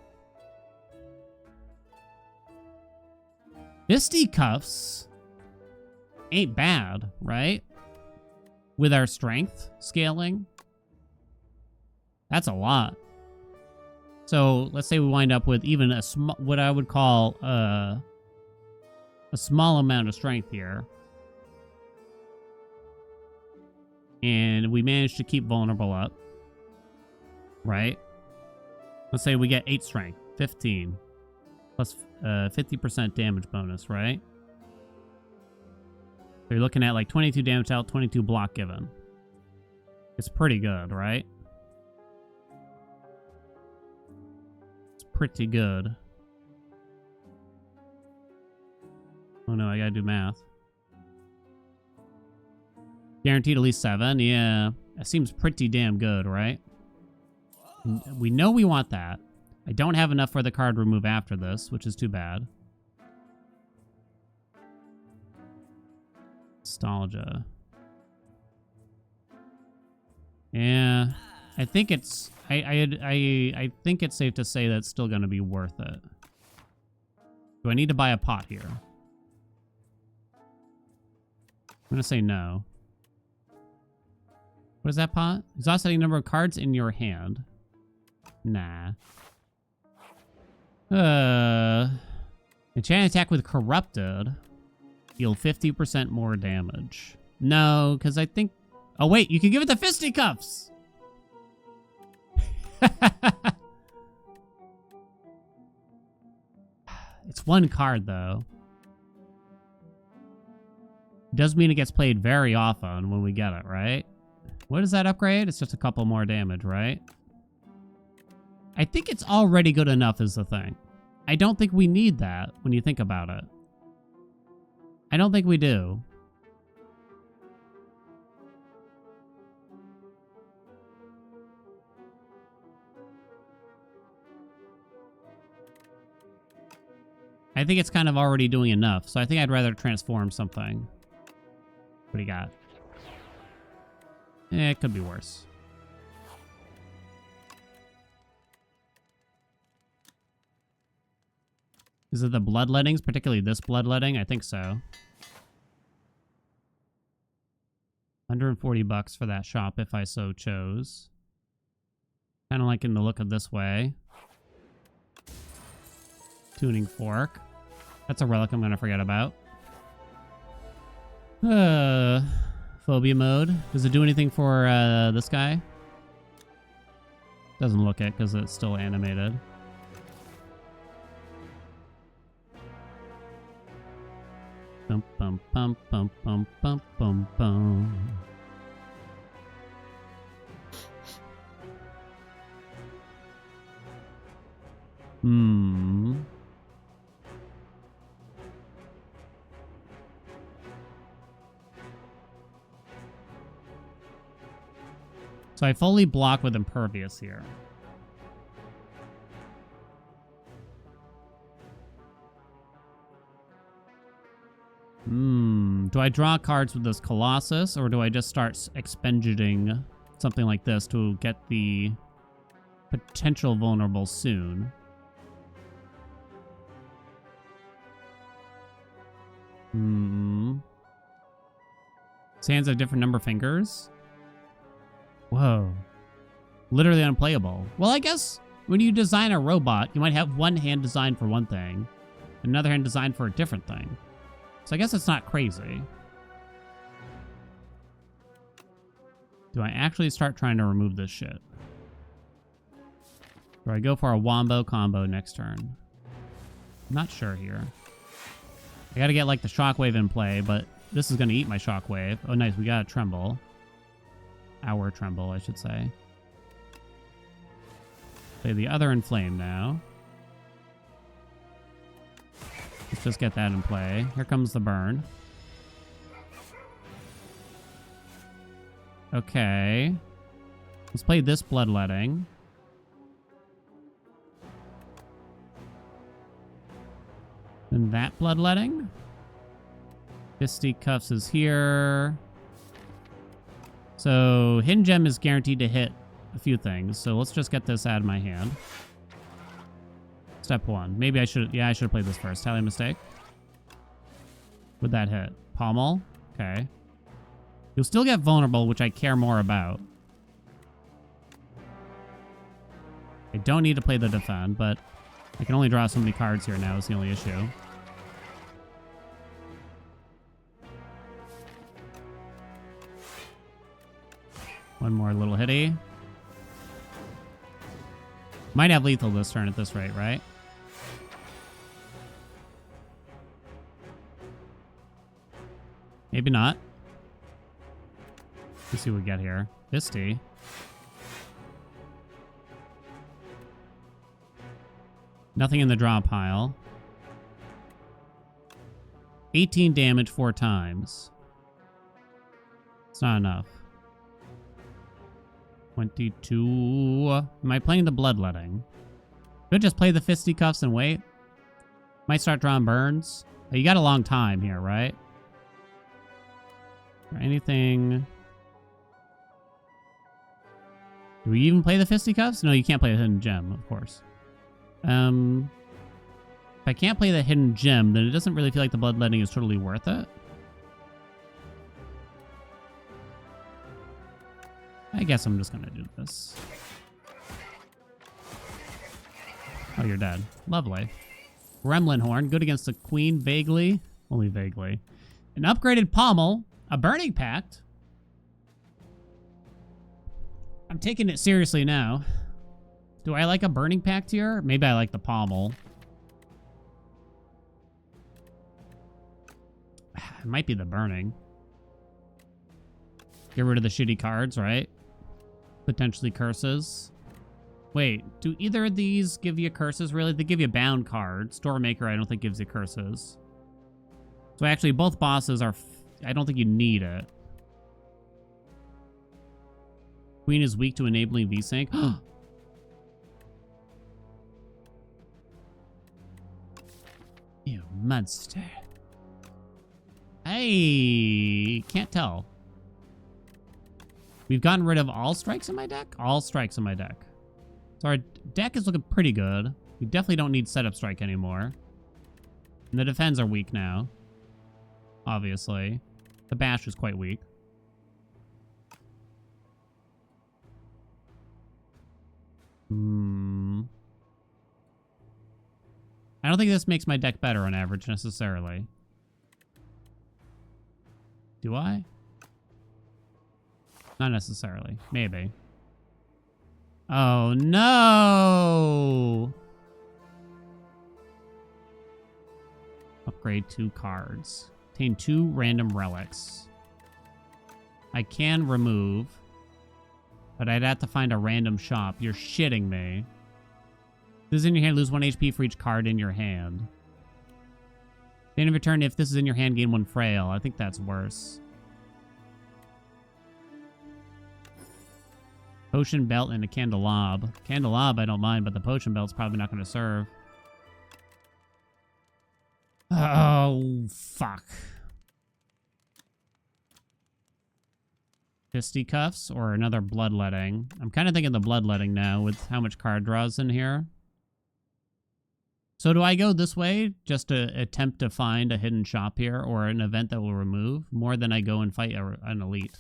Fisticuffs ain't bad, right? With our strength scaling. That's a lot. So let's say we wind up with even a what I would call a small amount of strength here. And we manage to keep vulnerable up. Right? Let's say we get 8 strength, 15. Plus 50% damage bonus, right? So you're looking at like 22 damage out, 22 block given. It's pretty good, right? Pretty good. Oh no, I gotta do math. Guaranteed at least 7. Yeah, that seems pretty damn good, right? We know we want that. I don't have enough for the card remove after this, which is too bad. Nostalgia. Yeah, I think it's... I think it's safe to say that's still going to be worth it. Do I need to buy a pot here? I'm going to say no. What is that pot? Exhausting number of cards in your hand. Nah. Enchant attack with Corrupted. Deal 50% more damage. No, because I think... Oh, wait, you can give it the fisticuffs! It's one card, though. Does mean it gets played very often when we get it, right? What is that upgrade? It's just a couple more damage, right? I think it's already good enough is the thing. I don't think we need that when you think about it. I don't think we do. I think it's kind of already doing enough, so I think I'd rather transform something. What do you got? It could be worse. Is it the bloodlettings, particularly this bloodletting? I think so. 140 bucks for that shop if I so chose. Kind of liking the look of this way. Tuning fork. That's a relic I'm going to forget about. Phobia mode. Does it do anything for this guy? Doesn't look it because it's still animated. Bum, bum, bum, bum, bum, bum, bum, bum. Hmm. So I fully block with Impervious here. Do I draw cards with this Colossus, or do I just start expending something like this to get the potential vulnerable soon? His hands have different number of fingers. Whoa. Literally unplayable. Well, I guess when you design a robot, you might have one hand designed for one thing, another hand designed for a different thing. So I guess it's not crazy. Do I actually start trying to remove this shit? Do I go for a wombo combo next turn? I'm not sure here. I gotta get like the shockwave in play, but this is gonna eat my shockwave. Oh nice, we got a tremble. Our tremble, I should say. Play the other inflame now. Let's just get that in play. Here comes the burn. Okay. Let's play this bloodletting. And that bloodletting. Fisticuffs is here. So Hidden Gem is guaranteed to hit a few things. So let's just get this out of my hand. Step one. Maybe I should... Yeah, I should have played this first. Tally mistake. Would that hit? Pommel? Okay. You'll still get vulnerable, which I care more about. I don't need to play the defend, but I can only draw so many cards here now is the only issue. One more little hitty. Might have lethal this turn at this rate, right? Maybe not. Let's see what we get here. Fisty. Nothing in the draw pile. 18 damage 4 times. It's not enough. 22. Am I playing the bloodletting? Could just play the fisticuffs and wait. Might start drawing burns. Oh, you got a long time here, right? Or anything... Do we even play the fisticuffs? No, you can't play the hidden gem, of course. If I can't play the hidden gem, then it doesn't really feel like the bloodletting is totally worth it. I guess I'm just gonna do this. Oh, you're dead. Lovely. Gremlin Horn, good against the Queen, vaguely. Only vaguely. An upgraded Pommel, a Burning Pact. I'm taking it seriously now. Do I like a Burning Pact here? Maybe I like the Pommel. It might be the Burning. Get rid of the shitty cards, right? Potentially curses. Wait, do either of these give you curses, really? They give you bound cards. Stormmaker, I don't think gives you curses. So actually, both bosses are... I don't think you need it. Queen is weak to enabling V-Sync. You monster. Hey, can't tell. We've gotten rid of all strikes in my deck? All strikes in my deck. So our deck is looking pretty good. We definitely don't need setup strike anymore. And the defends are weak now. Obviously. The bash is quite weak. I don't think this makes my deck better on average necessarily. Do I? Not necessarily. Maybe. Oh, no! Upgrade 2 cards. Obtain 2 random relics. I can remove, but I'd have to find a random shop. You're shitting me. This is in your hand, lose 1 HP for each card in your hand. At the end of your turn, if this is in your hand, gain 1 frail. I think that's worse. Potion belt and a candelab. Candelab I don't mind, but the potion belt's probably not going to serve. Oh, fuck. Fisticuffs or another bloodletting. I'm kind of thinking the bloodletting now with how much card draws in here. So do I go this way just to attempt to find a hidden shop here or an event that will remove more than I go and fight an elite?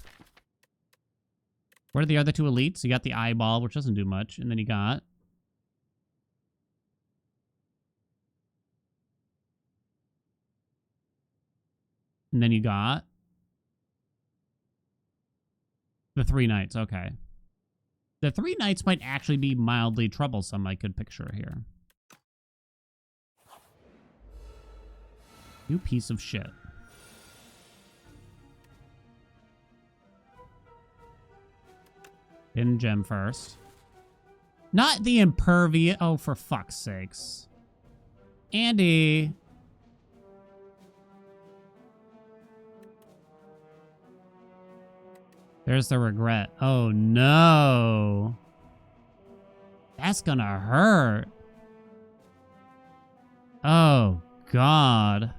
What are the other 2 elites? You got the eyeball, which doesn't do much, and then you got... And then you got... The 3 knights, okay. The 3 knights might actually be mildly troublesome, I could picture here. You piece of shit. Hidden gem first. Not the impervious. Oh, for fuck's sakes. Andy. There's the regret. Oh, no. That's gonna hurt. Oh, God.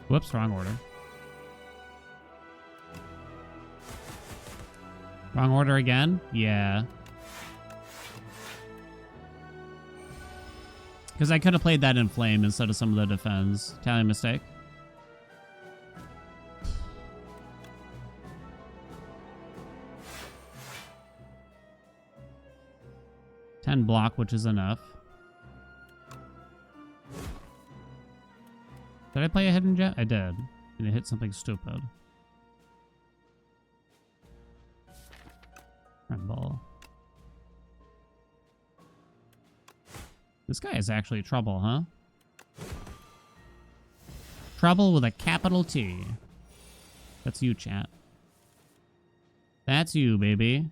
Whoops, wrong order. Wrong order again? Yeah. Because I could have played that in flame instead of some of the defense. Italian mistake. $10 block, which is enough. Did I play a hidden gem? I did. And it hit something stupid. Tremble. This guy is actually trouble, huh? Trouble with a capital T. That's you, chat. That's you, baby.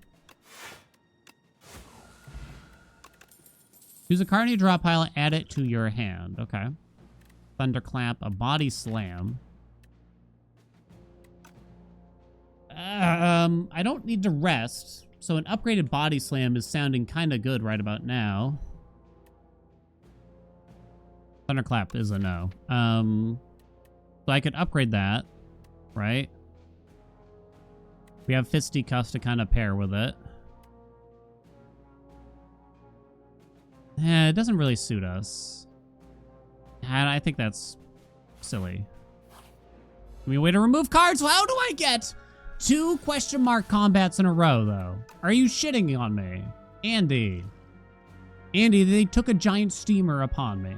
Choose a card in your draw pile and add it to your hand. Okay. Thunderclap, a body slam. I don't need to rest, so an upgraded body slam is sounding kind of good right about now. Thunderclap is a no. So I could upgrade that, right? We have Fisticuffs to kind of pair with it. It doesn't really suit us. And I think that's silly. Give me a way to remove cards. How do I get 2 question mark combats in a row, though? Are you shitting on me? Andy. Andy, they took a giant steamer upon me.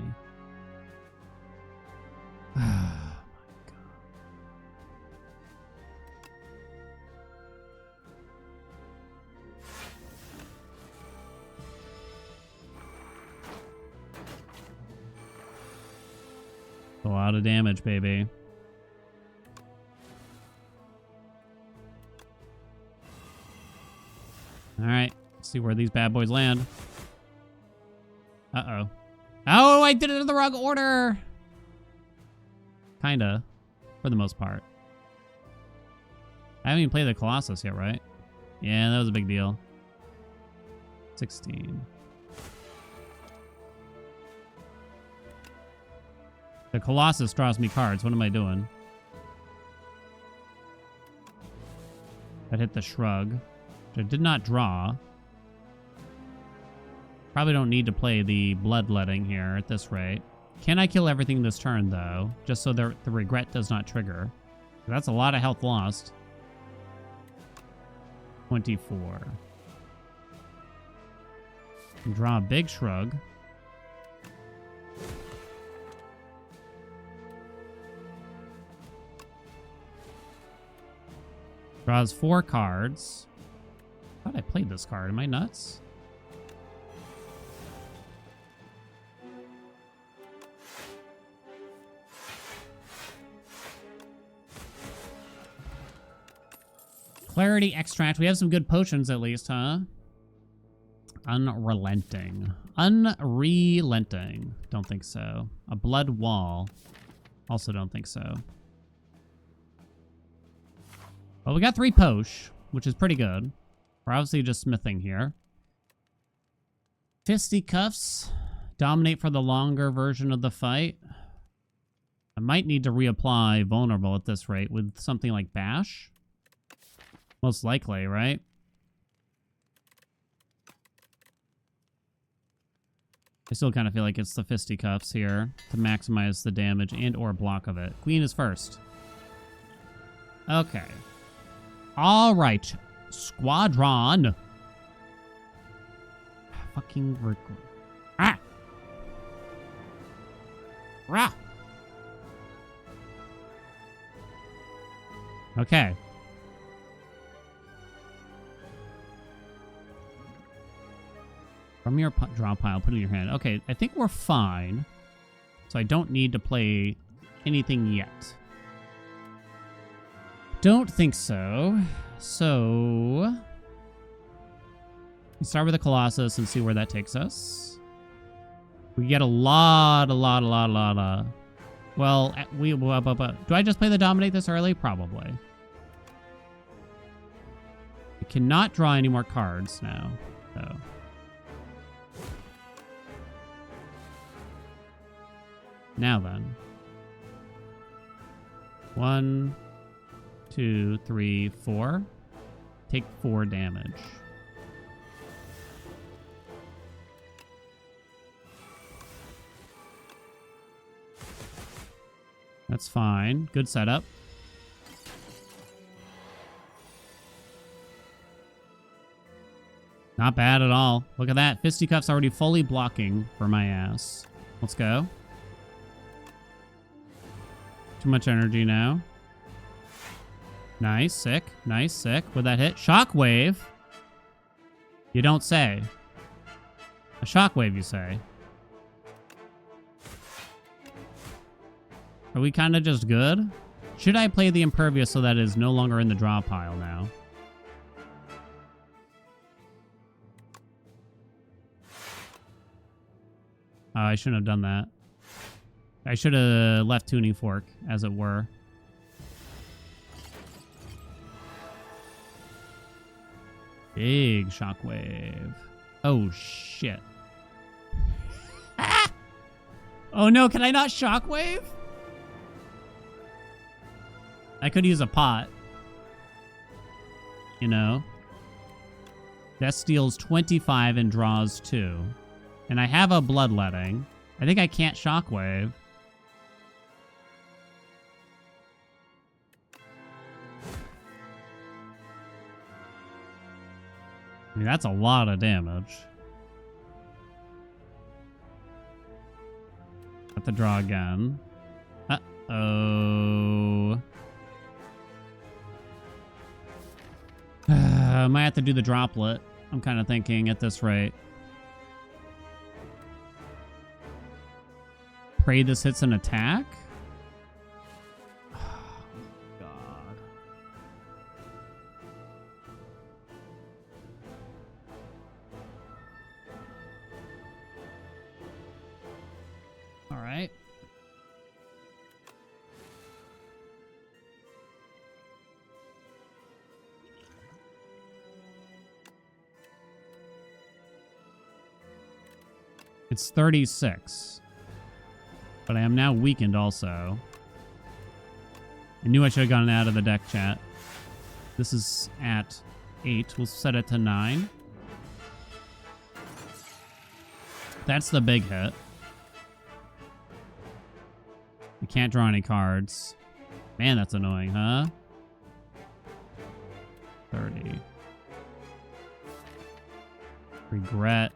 Oh, my God. A lot of damage, baby. All right, let's see where these bad boys land. Uh-oh. Oh, I did it in the wrong order. Kinda, for the most part. I haven't even played the Colossus yet, right? Yeah, that was a big deal. 16. The Colossus draws me cards. What am I doing? That hit the Shrug, which I did not draw. Probably don't need to play the Bloodletting here at this rate. Can I kill everything this turn, though? Just so the regret does not trigger. That's a lot of health lost. 24. Draw a big shrug. Draws 4 cards. I thought I played this card. Am I nuts? Clarity Extract. We have some good potions at least, huh? Unrelenting. Unrelenting. Don't think so. A Blood Wall. Also don't think so. Well, we got 3 posh, which is pretty good. We're obviously just smithing here. Fisticuffs. Dominate for the longer version of the fight. I might need to reapply Vulnerable at this rate with something like Bash. Most likely, right? I still kind of feel like it's the Fisticuffs here to maximize the damage and or block of it. Queen is first. Okay. All right. Squadron. Fucking... Ah! Rah! Okay. From your draw pile, put it in your hand. Okay, I think we're fine. So I don't need to play anything yet. Don't think so. So... we start with the Colossus and see where that takes us. We get a lot of... Well, do I just play the Dominate this early? Probably. We cannot draw any more cards now, though. Now then. 1, 2, 3, 4. Take 4 damage. That's fine. Good setup. Not bad at all. Look at that. Fisticuffs already fully blocking for my ass. Let's go. Too much energy now. Nice, sick. Nice, sick. Would that hit? Shockwave? You don't say. A shockwave, you say. Are we kind of just good? Should I play the Impervious so that it is no longer in the draw pile now? Oh, I shouldn't have done that. I should have left Tuning Fork, as it were. Big shockwave. Oh, shit. Ah! Oh, no. Can I not shockwave? I could use a pot. You know? That steals 25 and draws 2. And I have a Bloodletting. I think I can't shockwave. I mean, that's a lot of damage. Have to draw again. Uh-oh. I might have to do the droplet. I'm kind of thinking at this rate. Pray this hits an attack? It's 36. But I am now weakened also. I knew I should have gotten out of the deck, chat. This is at 8. We'll set it to 9. That's the big hit. You can't draw any cards. Man, that's annoying, huh? 30. Regret.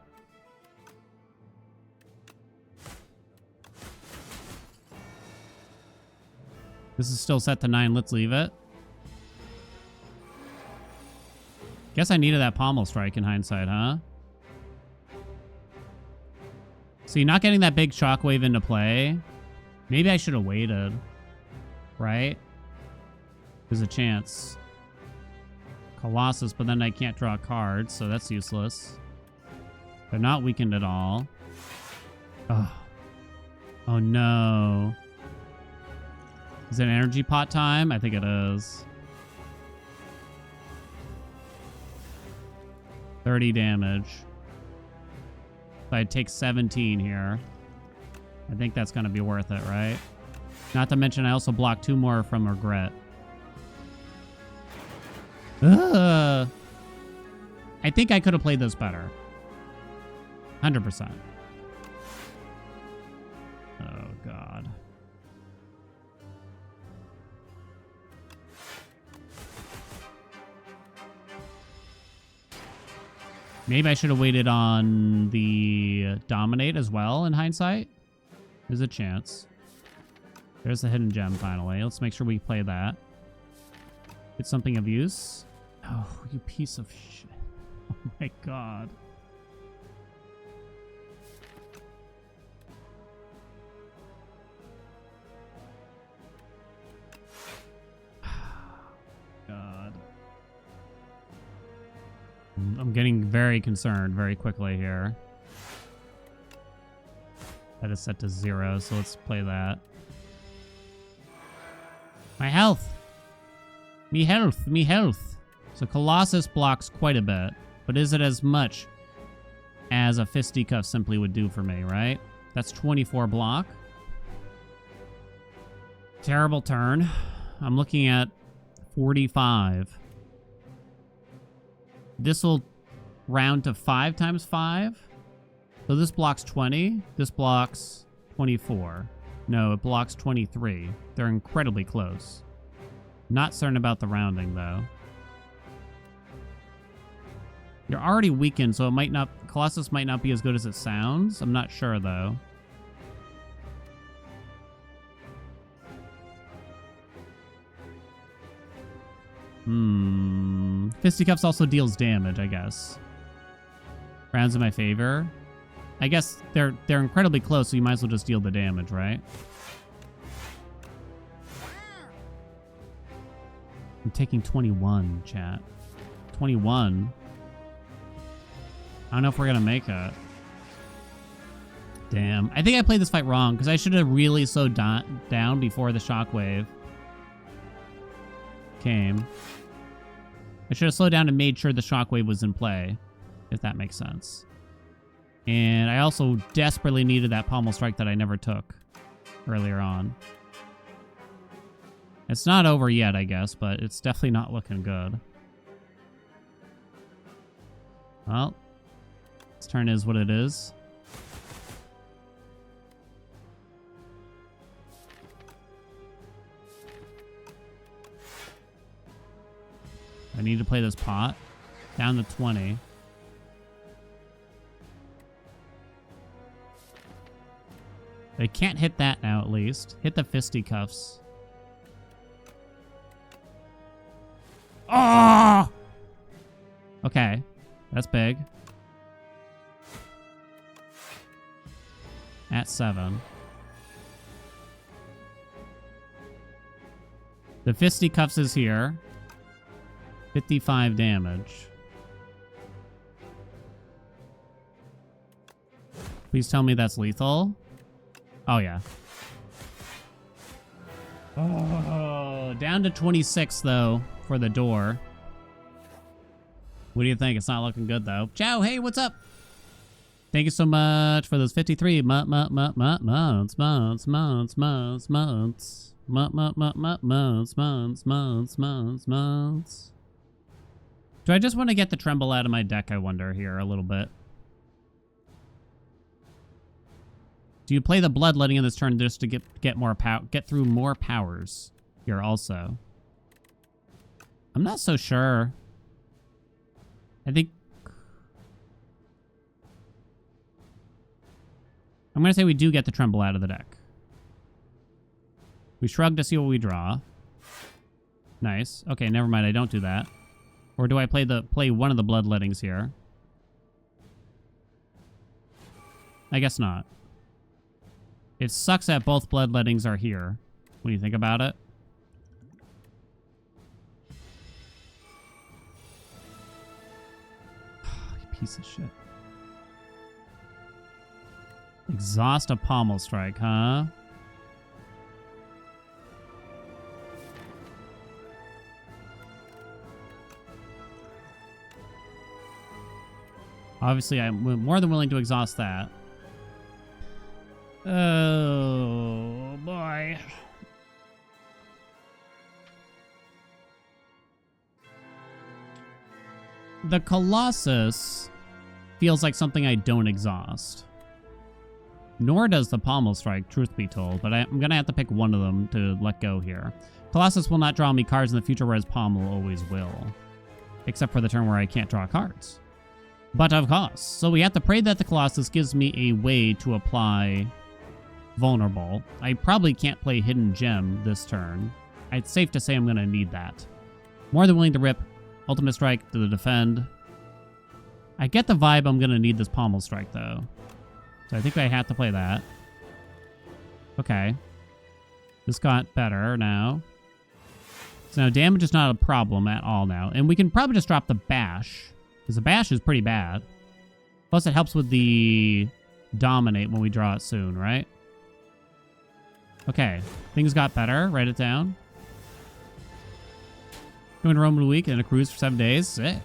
This is still set to 9. Let's leave it. Guess I needed that pommel strike in hindsight, huh? See, not getting that big shockwave into play. Maybe I should have waited. Right? There's a chance. Colossus, but then I can't draw a card, so that's useless. They're not weakened at all. Oh, oh no. Is it energy pot time? I think it is. 30 damage. So I'd take 17 here. I think that's going to be worth it, right? Not to mention I also blocked 2 more from regret. Ugh. I think I could have played this better. 100%. Oh, God. Maybe I should have waited on the dominate as well in hindsight. There's a chance. There's the hidden gem finally. Let's make sure we play that. It's something of use. Oh, you piece of shit. Oh my God. God. I'm getting very concerned very quickly here. That is set to 0, so let's play that. My health! Me health! Me health! So Colossus blocks quite a bit, but is it as much as a fisticuff simply would do for me, right? That's 24 block. Terrible turn. I'm looking at 45. This will round to 5 times 5. So this blocks 20. This blocks 24. No, it blocks 23. They're incredibly close. Not certain about the rounding, though. You're already weakened, so it might not... Colossus might not be as good as it sounds. I'm not sure, though. Fisticuffs also deals damage, I guess. Rounds in my favor. I guess they're incredibly close, so you might as well just deal the damage, right? I'm taking 21, chat. 21. I don't know if we're gonna make it. Damn. I think I played this fight wrong, because I should have really slowed down before the shockwave came. I should have slowed down and made sure the shockwave was in play, if that makes sense. And I also desperately needed that pommel strike that I never took earlier on. It's not over yet, I guess, but it's definitely not looking good. Well, this turn is what it is. I need to play this pot. Down to 20. They can't hit that now, at least. Hit the fisticuffs. Oh! Okay. That's big. At 7. The fisticuffs is here. 55 damage. Please tell me that's lethal. Oh, yeah. Oh, down to 26, though, for the door. What do you think? It's not looking good, though. Ciao, hey, what's up? Thank you so much for those 53 months. Do I just want to get the tremble out of my deck, I wonder, here a little bit? Do you play the bloodletting in this turn just to get more get through more powers here also? I'm not so sure. I think I'm going to say we do get the Tremble out of the deck. We shrug to see what we draw. Nice. Okay, never mind. I don't do that. Or do I play one of the Bloodlettings here? I guess not. It sucks that both Bloodlettings are here when you think about it. You piece of shit. Exhaust a Pommel Strike, huh? Obviously, I'm more than willing to exhaust that. Oh, boy. The Colossus feels like something I don't exhaust. Nor does the Pommel Strike, truth be told, but I'm going to have to pick one of them to let go here. Colossus will not draw me cards in the future, whereas Pommel always will. Except for the turn where I can't draw cards. But of course. So we have to pray that the Colossus gives me a way to apply Vulnerable. I probably can't play Hidden Gem this turn. It's safe to say I'm going to need that. More than willing to rip Ultimate Strike to the defend. I get the vibe I'm going to need this Pommel Strike, though. So I think I have to play that. Okay. This got better now. So now damage is not a problem at all now. And we can probably just drop the Bash. Because the Bash is pretty bad. Plus it helps with the Dominate when we draw it soon, right? Okay. Things got better. Write it down. Going to Roman week and a cruise for 7 days. Sick.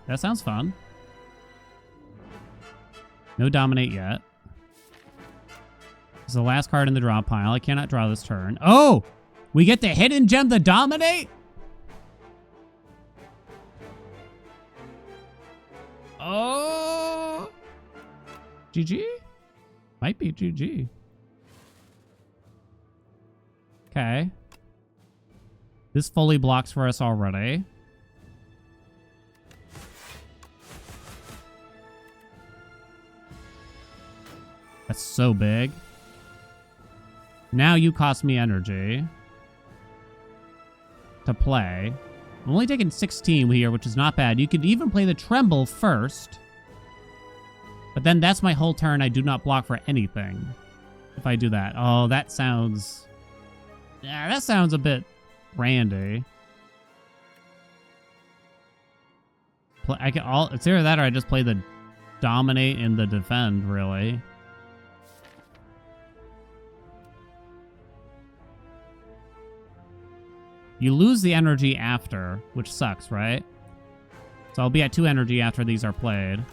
That sounds fun. No Dominate yet. This is the last card in the draw pile. I cannot draw this turn. Oh! We get the Hidden Gem to Dominate? Oh! GG? Might be GG. Okay. This fully blocks for us already. That's so big. Now you cost me energy to play. I'm only taking 16 here, which is not bad. You could even play the Tremble first. But then that's my whole turn. I do not block for anything if I do that. Oh, that sounds... Yeah, that sounds a bit randy. It's either that or I just play the Dominate and the Defend, really. You lose the energy after, which sucks, right? So I'll be at 2 energy after these are played.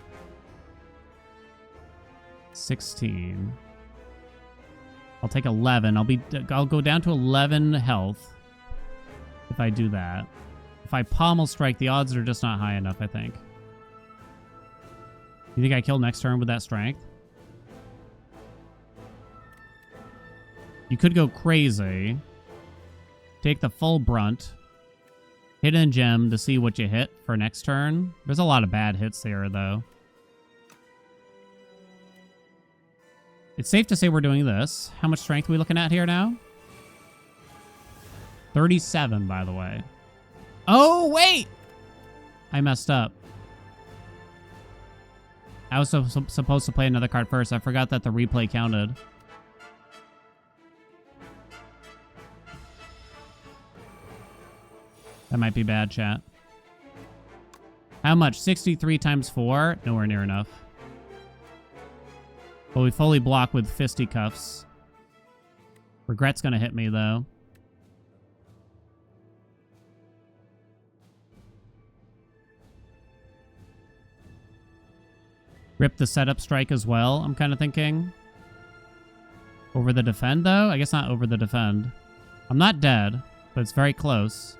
16. I'll take 11. I'll go down to 11 health if I do that. If I Pommel Strike, the odds are just not high enough, I think. You think I kill next turn with that strength? You could go crazy. Take the full brunt. Hidden Gem to see what you hit for next turn. There's a lot of bad hits there, though. It's safe to say we're doing this. How much strength are we looking at here now? 37, by the way. Oh, wait! I messed up. I was supposed to play another card first. I forgot that the replay counted. That might be bad, chat. How much? 63 times 4? Nowhere near enough. But we fully block with fisticuffs. Regret's gonna hit me, though. Rip the setup strike as well, I'm kind of thinking. Over the defend, though? I guess not over the defend. I'm not dead, but it's very close.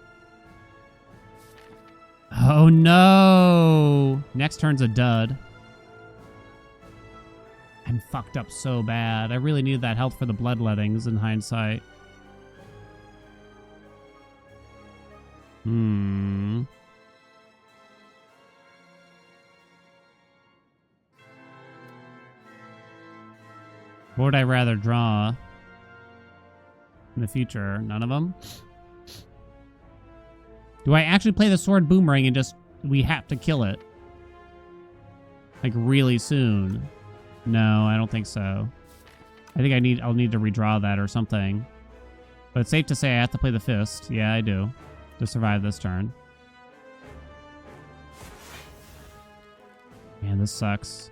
Oh, no! Next turn's a dud. I'm fucked up so bad. I really needed that health for the bloodlettings in hindsight. What would I rather draw in the future? None of them? Do I actually play the sword boomerang and just... we have to kill it? Like, really soon? No, I don't think so. I think I'll need to redraw that or something. But it's safe to say I have to play the fist. Yeah, I do. To survive this turn. Man, this sucks.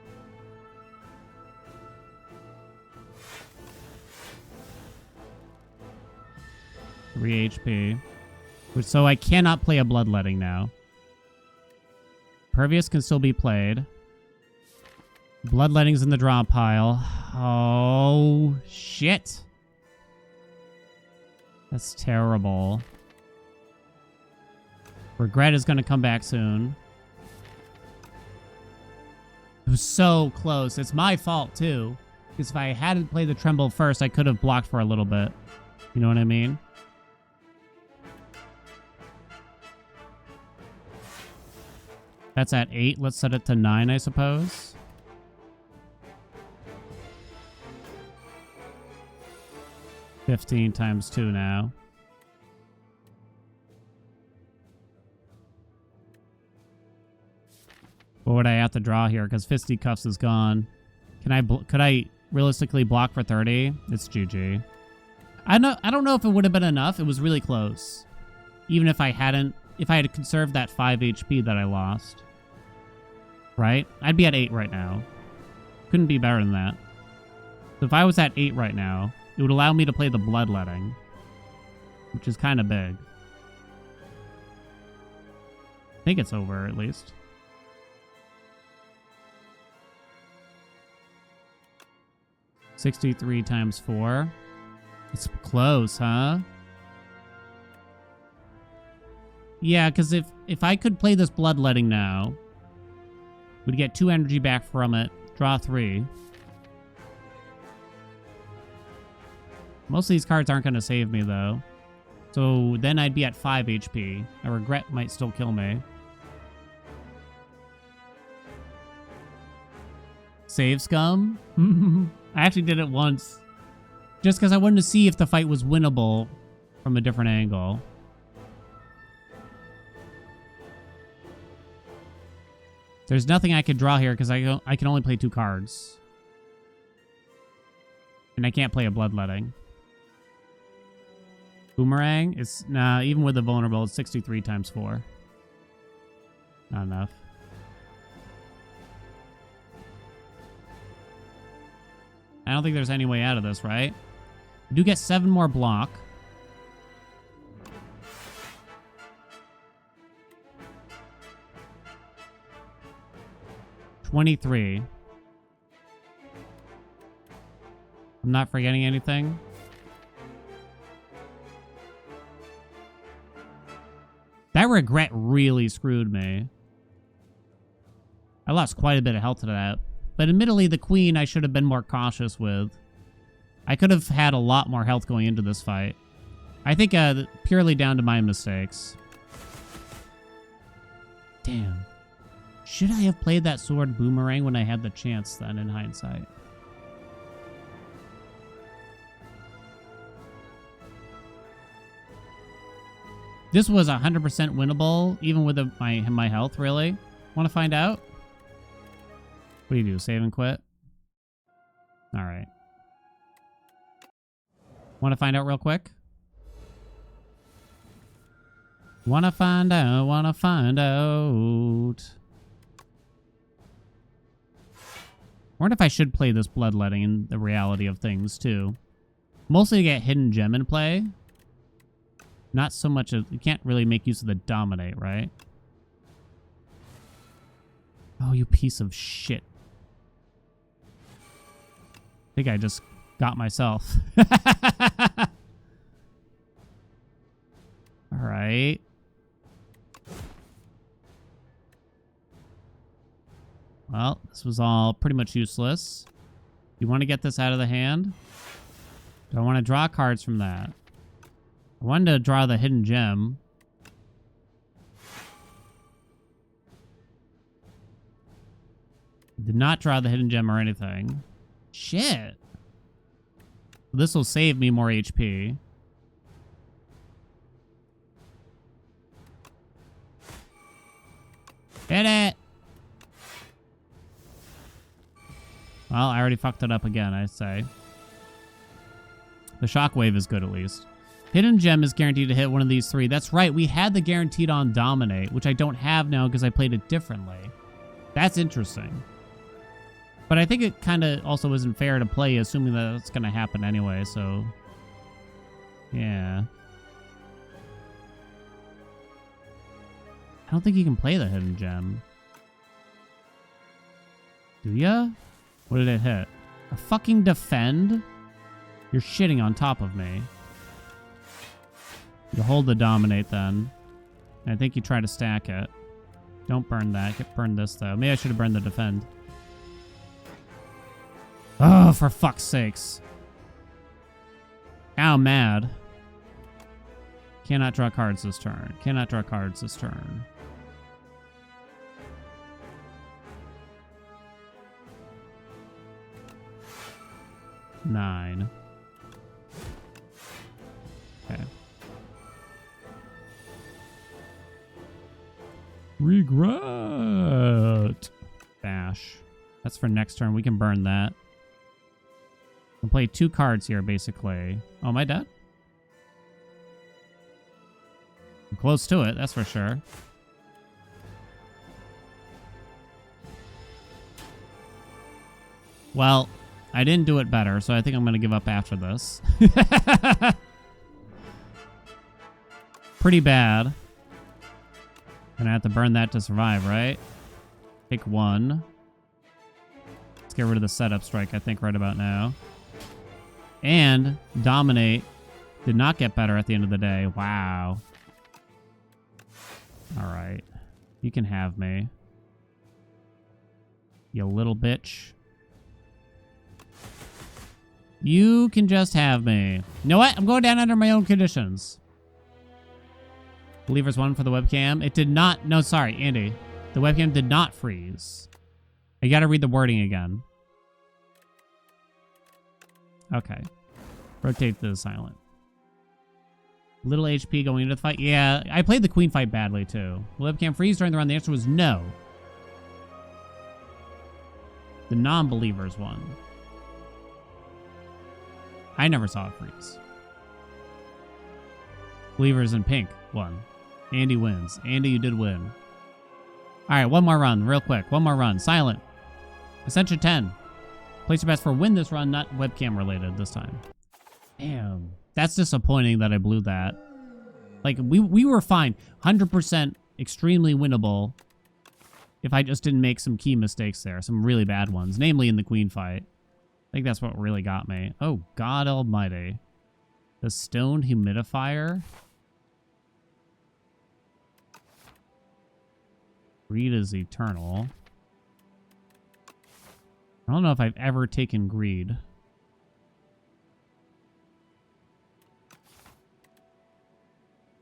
Three HP. So I cannot play a Bloodletting now. Pervious can still be played. Bloodletting's in the draw pile. Oh, shit. That's terrible. Regret is going to come back soon. It was so close. It's my fault, too. Because if I hadn't played the Tremble first, I could have blocked for a little bit. You know what I mean? That's at 8. Let's set it to 9, I suppose. $15 times 2 now. What would I have to draw here? Because Fisticuffs is gone. Could I realistically block for 30? It's GG. I don't know if it would have been enough. It was really close. Even if I had conserved that 5 HP that I lost. Right? I'd be at 8 right now. Couldn't be better than that. So if I was at 8 right now, it would allow me to play the Bloodletting, which is kind of big. I think it's over, at least. $63 times 4. It's close, huh? Yeah, because if I could play this Bloodletting now, we'd get 2 energy back from it, draw 3. Most of these cards aren't going to save me, though. So then I'd be at 5 HP. A Regret might still kill me. Save Scum? I actually did it once. Just because I wanted to see if the fight was winnable from a different angle. There's nothing I could draw here because I can only play 2 cards. And I can't play a Bloodletting. Boomerang? It's... Nah, even with the vulnerable, it's 63 times 4. Not enough. I don't think there's any way out of this, right? We do get 7 more block. $23. I'm not forgetting anything. That Regret really screwed me. I lost quite a bit of health to that. But admittedly, the Queen I should have been more cautious with. I could have had a lot more health going into this fight. I think purely down to my mistakes. Damn. Should I have played that sword boomerang when I had the chance then, in hindsight? This was 100% winnable, even with my health, really? Want to find out? What do you do, save and quit? Alright. Want to find out real quick? Wanna find out. Wonder if I should play this Bloodletting in the reality of things, too. Mostly to get Hidden Gem in play. Not so much of... You can't really make use of the Dominate, right? Oh, you piece of shit. I think I just got myself. Alright. Well, this was all pretty much useless. You want to get this out of the hand? Do I want to draw cards from that? I wanted to draw the Hidden Gem. Did not draw the Hidden Gem or anything. Shit. This will save me more HP. Hit it! Well, I already fucked it up again, I say. The shockwave is good at least. Hidden gem is guaranteed to hit one of these three. That's right, we had the guaranteed on dominate, which I don't have now because I played it differently. That's interesting. But I think it kind of also isn't fair to play assuming that it's going to happen anyway, so... Yeah. I don't think you can play the hidden gem. Do ya? What did it hit? A fucking defend? You're shitting on top of me. You hold the dominate then. I think you try to stack it. Don't burn that. Burn this though. Maybe I should have burned the defend. Oh, for fuck's sakes. Ow, mad. Cannot draw cards this turn. Cannot draw cards this turn. Nine. Okay. Regret. Bash. That's for next turn. We can burn that. We'll play 2 cards here, basically. Oh, am I dead? I'm close to it, that's for sure. Well, I didn't do it better, so I think I'm going to give up after this. Pretty bad. Gonna have to burn that to survive, right? Take 1. Let's get rid of the setup strike, I think, right about now. And dominate did not get better at the end of the day. Wow. Alright. You can have me. You little bitch. You can just have me. You know what? I'm going down under my own conditions. Believers 1 for the webcam. It did not... No, sorry, Andy. The webcam did not freeze. I gotta read the wording again. Okay. Rotate to the silent. Little HP going into the fight. Yeah, I played the queen fight badly, too. Will webcam freeze during the round? The answer was no. The non-believers won. I never saw it freeze. Believers in pink won. Andy wins. Andy, you did win. All right, one more run, real quick. One more run. Silent. Ascension 10. Place your bets for win this run, not webcam related this time. Damn. That's disappointing that I blew that. Like, we were fine. 100% extremely winnable if I just didn't make some key mistakes there. Some really bad ones, namely in the queen fight. I think that's what really got me. Oh, God almighty. The stone humidifier? Greed is eternal. I don't know if I've ever taken greed.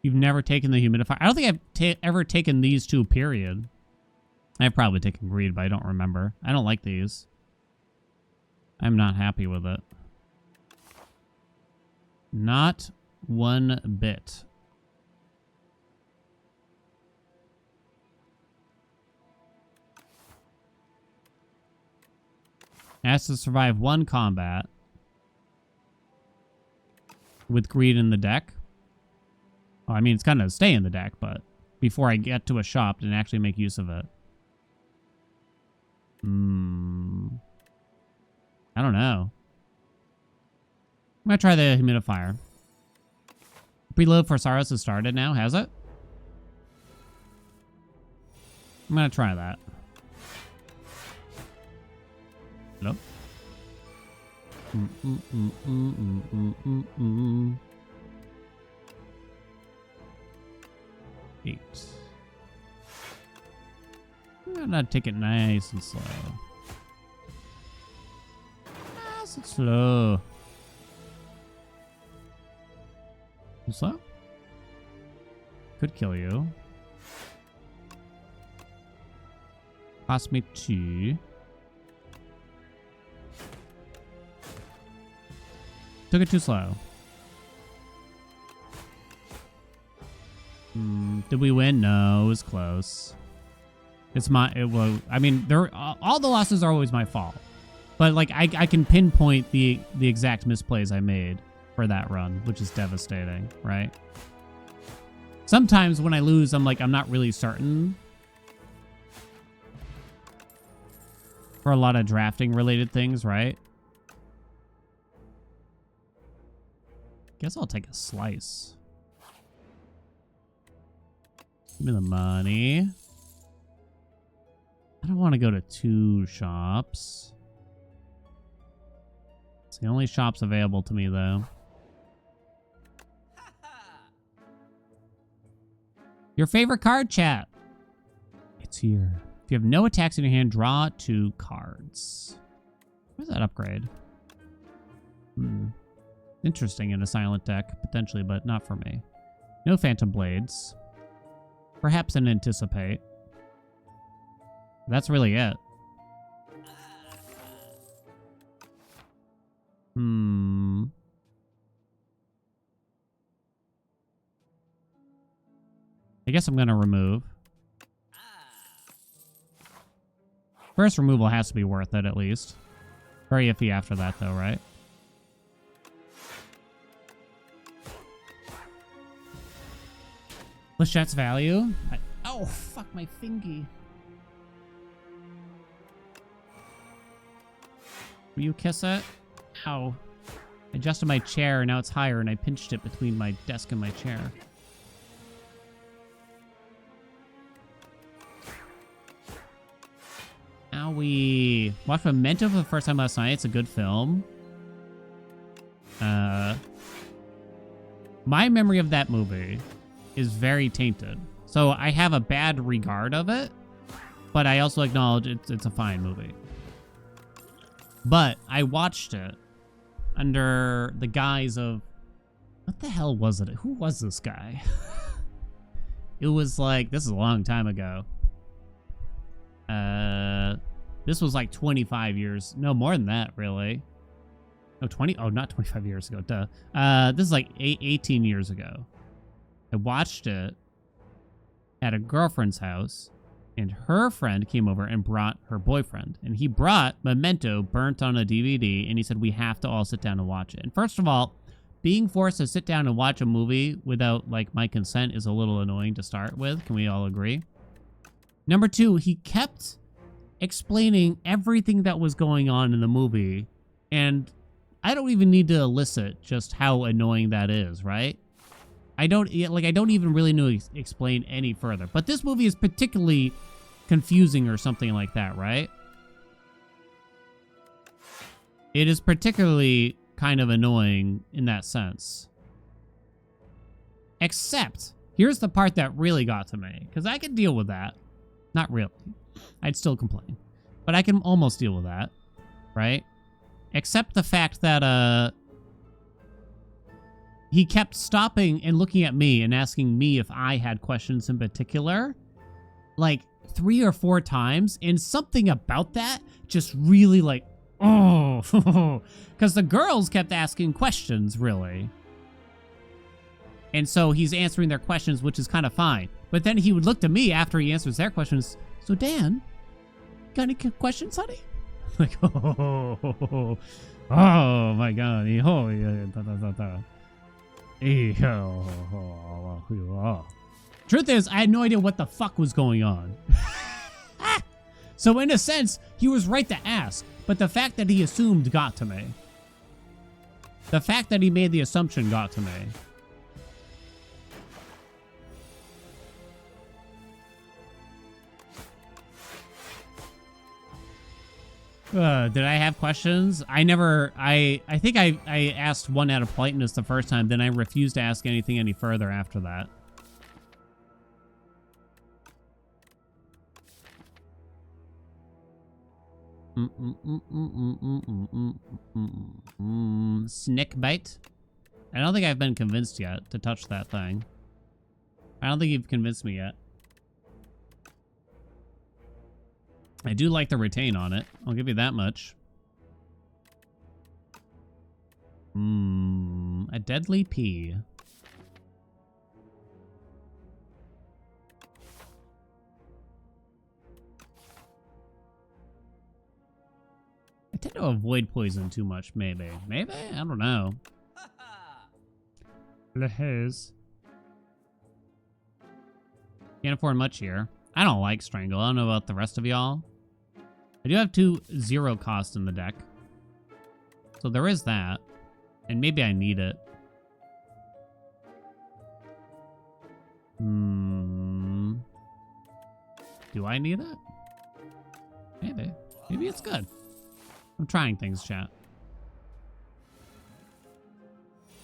You've never taken the humidifier? I don't think I've ever taken these two, period. I've probably taken greed, but I don't remember. I don't like these. I'm not happy with it. Not one bit. Has to survive 1 combat with greed in the deck. Oh, I mean, it's gonna stay in the deck, but before I get to a shop and actually make use of it. I don't know. I'm gonna try the humidifier. Preload for Saros has started now, has it? I'm gonna try that. Nope. 8. I'm gonna take it nice and slow. Nice and slow. Too slow? Could kill you. Cost me 2. Took it too slow. Did we win? No, it was close. I mean, all the losses are always my fault. But, like, I can pinpoint the exact misplays I made for that run, which is devastating, right? Sometimes when I lose, I'm like, I'm not really certain. For a lot of drafting related things, right? Guess I'll take a slice. Give me the money. I don't want to go to 2 shops. It's the only shops available to me, though. Your favorite card, chat. It's here. If you have no attacks in your hand, draw 2 cards. Where's that upgrade? Interesting in a silent deck, potentially, but not for me. No Phantom Blades. Perhaps an Anticipate. That's really it. I guess I'm going to remove. First removal has to be worth it, at least. Very iffy after that, though, right? Lechette's value? Oh, fuck my fingy. Will you kiss it? Ow. I adjusted my chair, and now it's higher, and I pinched it between my desk and my chair. Owie. Watched Memento for the first time last night. It's a good film. My memory of that movie is very tainted. So I have a bad regard of it, but I also acknowledge it's a fine movie. But I watched it under the guise of, what the hell was it? Who was this guy? It was like, this is a long time ago. This was like 25 years. No, more than that, really. No, 20. Oh, not 25 years ago. Duh. This is like 18 years ago. I watched it at a girlfriend's house, and her friend came over and brought her boyfriend. And he brought Memento burnt on a DVD, and he said, we have to all sit down and watch it. And first of all, being forced to sit down and watch a movie without, like, my consent is a little annoying to start with. Can we all agree? Number 2, he kept explaining everything that was going on in the movie, and I don't even need to elicit just how annoying that is, right? I don't even really know to explain any further. But this movie is particularly confusing or something like that, right? It is particularly kind of annoying in that sense. Except, here's the part that really got to me, because I can deal with that. Not really. I'd still complain. But I can almost deal with that, right? Except the fact that, he kept stopping and looking at me and asking me if I had questions in particular, like 3 or 4 times, and something about that just really like, oh, because the girls kept asking questions, really. And so he's answering their questions, which is kind of fine. But then he would look to me after he answers their questions. So, Dan, got any questions, honey? Like, oh my God. Truth is, I had no idea what the fuck was going on. So in a sense, he was right to ask, but the fact that he assumed got to me. The fact that he made the assumption got to me. Did I have questions? I think I asked one out of politeness the first time, then I refused to ask anything any further after that. Snick bite? I don't think I've been convinced yet to touch that thing. I don't think you've convinced me yet. I do like the retain on it. I'll give you that much. A deadly pea. I tend to avoid poison too much, maybe. Maybe? I don't know. Lehez. Can't afford much here. I don't like Strangle. I don't know about the rest of y'all. I do have 2 0 cost in the deck. So there is that. And maybe I need it. Do I need it? Maybe. Maybe it's good. I'm trying things, chat.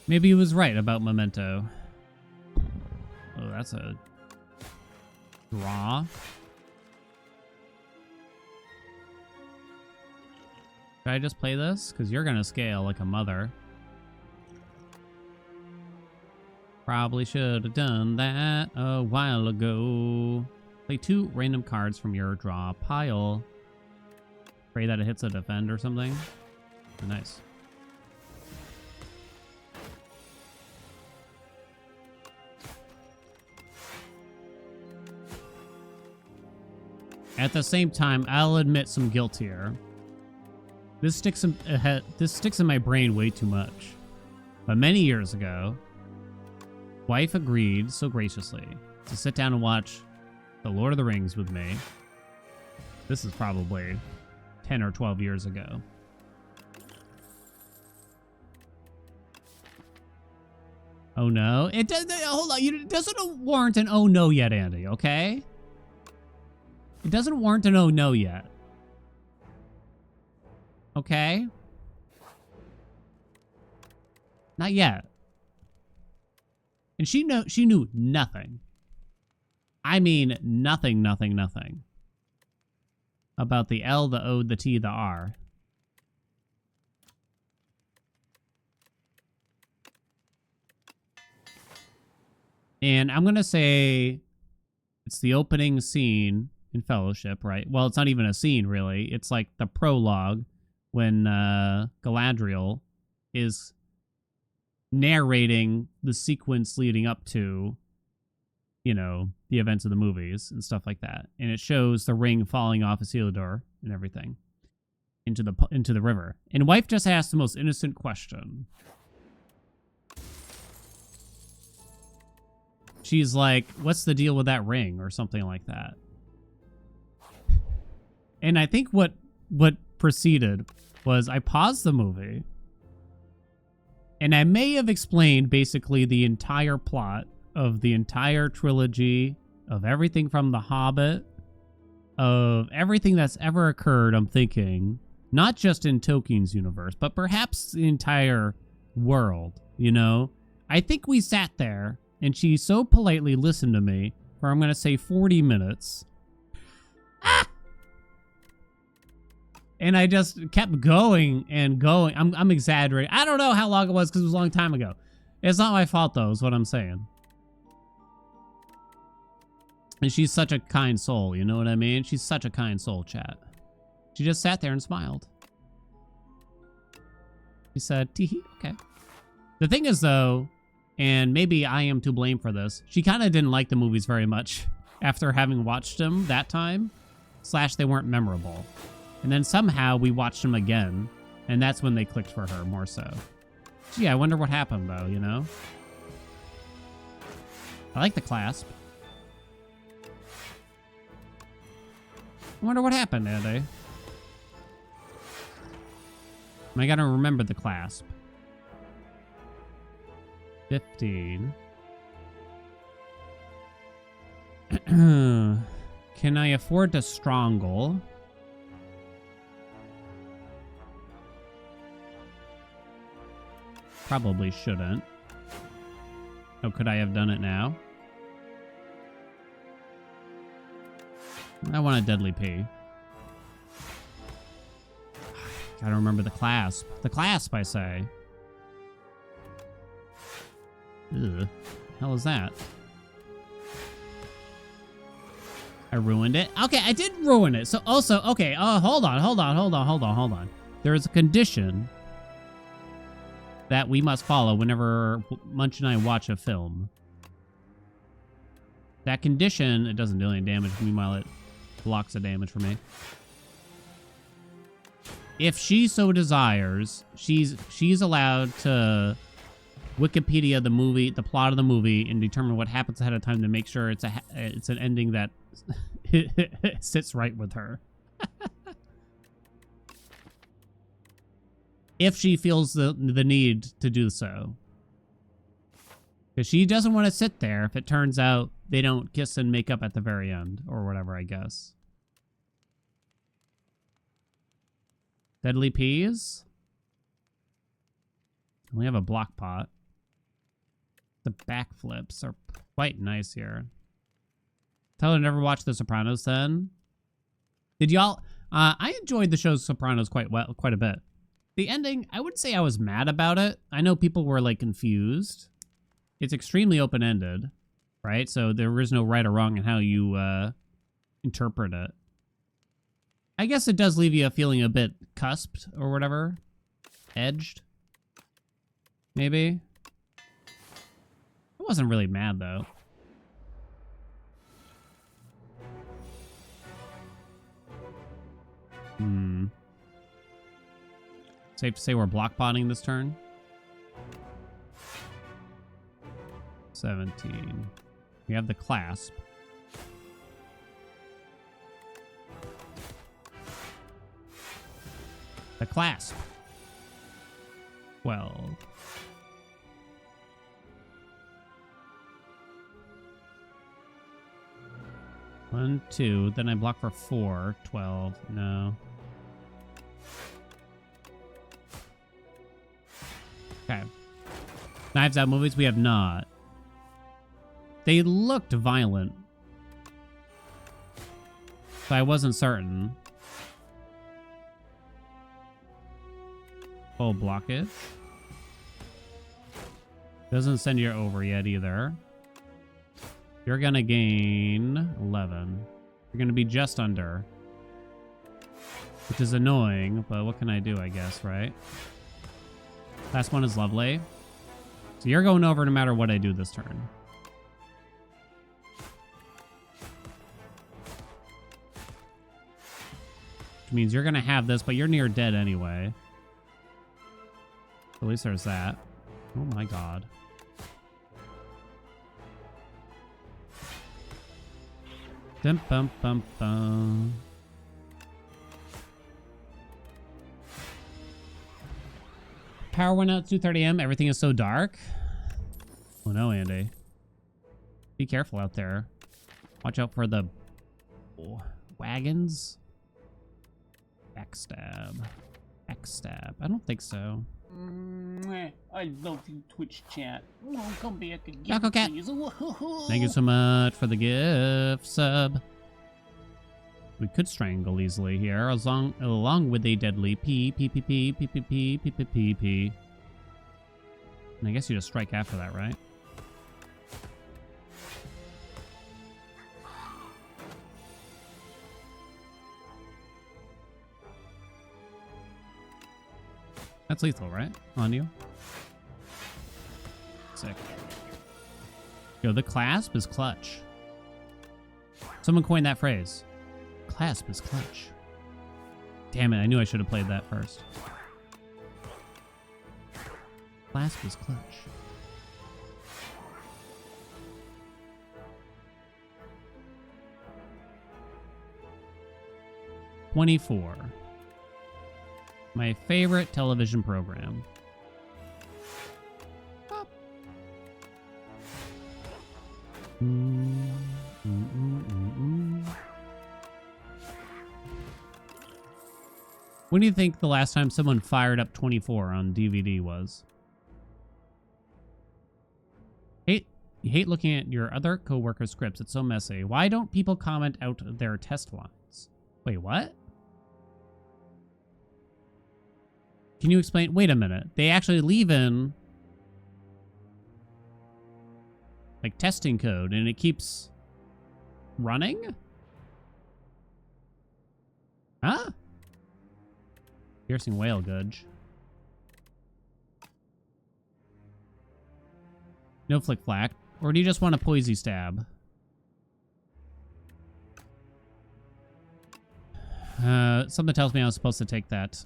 Maybe he was right about Memento. Oh, that's a draw. Should I just play this? Because you're going to scale like a mother. Probably should have done that a while ago. Play 2 random cards from your draw pile. Pray that it hits a defend or something. Oh, nice. At the same time, I'll admit some guilt here. This sticks in my brain way too much. But many years ago, wife agreed so graciously to sit down and watch The Lord of the Rings with me. This is probably 10 or 12 years ago. Oh no. It does. Hold on. It doesn't warrant an oh no yet, Andy, okay? It doesn't warrant an oh no yet. Okay? Not yet. And she knew nothing. I mean nothing about the L, the O, the T, the R. And I'm going to say it's the opening scene in Fellowship, right? Well, it's not even a scene, really. It's like the prologue when Galadriel is narrating the sequence leading up to, you know, the events of the movies and stuff like that. And it shows the ring falling off Isildur and everything into the river. And wife just asked the most innocent question. She's like, what's the deal with that ring? Or something like that. And I think what proceeded was I paused the movie and I may have explained basically the entire plot of the entire trilogy, of everything from The Hobbit, of everything that's ever occurred, I'm thinking, not just in Tolkien's universe, but perhaps the entire world, you know? I think we sat there and she so politely listened to me for, I'm going to say, 40 minutes. Ah! And I just kept going and going. I'm exaggerating. I don't know how long it was because it was a long time ago. It's not my fault, though, is what I'm saying. And she's such a kind soul, you know what I mean? She's such a kind soul, chat. She just sat there and smiled. She said, tee-hee, okay. The thing is, though, and maybe I am to blame for this, she kind of didn't like the movies very much after having watched them that time. / they weren't memorable. And then somehow we watched them again, and that's when they clicked for her more so. Gee, I wonder what happened, though, you know? I like the clasp. I wonder what happened, Andy. I gotta remember the clasp. 15. Can I afford to strangle? Probably shouldn't. Oh, could I have done it now? I want a deadly P. Gotta remember the clasp. The clasp, I say. Ugh. Hell is that? I ruined it? Okay, I did ruin it. So also, okay, hold on. There is a condition that we must follow whenever Munch and I watch a film. That condition, it doesn't do any damage. Meanwhile, it blocks the damage for me. If she so desires, she's allowed to Wikipedia the movie, the plot of the movie, and determine what happens ahead of time to make sure it's an ending that sits right with her. If she feels the need to do so. Because she doesn't want to sit there if it turns out they don't kiss and make up at the very end, or whatever, I guess. Deadly peas? We have a block pot. The backflips are quite nice here. Tell her to never watch The Sopranos then. Did y'all... I enjoyed the show Sopranos quite a bit. The ending, I wouldn't say I was mad about it. I know people were, like, confused. It's extremely open-ended, right? So there is no right or wrong in how you interpret it. I guess it does leave you feeling a bit cusped or whatever. Edged. Maybe. I wasn't really mad, though. Safe to say we're block botting this turn. 17. We have the clasp. The clasp. 12. One, two. Then I block for 4. 12. No. Okay. Knives Out movies, we have not. They looked violent. So I wasn't certain. Full blockage. Doesn't send you over yet either. You're gonna gain 11. You're gonna be just under. Which is annoying, but what can I do, I guess, right? Last one is lovely. So you're going over no matter what I do this turn. Which means you're going to have this, but you're near dead anyway. At least there's that. Oh my god. Dum bum bum bum. Power went out 2:30 a.m. Everything is so dark. Oh no, Andy. Be careful out there. Watch out for the wagons. Backstab. Backstab. I don't think so. I love you, Twitch chat. Oh, come back again, Taco Cat. please. Thank you so much for the gift sub. We could strangle easily here, along with a deadly P. And I guess you just strike after that, right? That's lethal, right? On you. Sick. Yo, the clasp is clutch. Someone coined that phrase. Clasp is clutch. Damn it, I knew I should have played that first. Clasp is clutch. '24. My favorite television program. Pop. When do you think the last time someone fired up 24 on DVD was? You hate looking at your other coworkers' scripts. It's so messy. Why don't people comment out their test lines? Wait, what? Can you explain? Wait a minute. They actually leave in like testing code and it keeps running? Huh? Piercing whale gudge. No flick flack. Or do you just want a poisey stab? Something tells me I was supposed to take that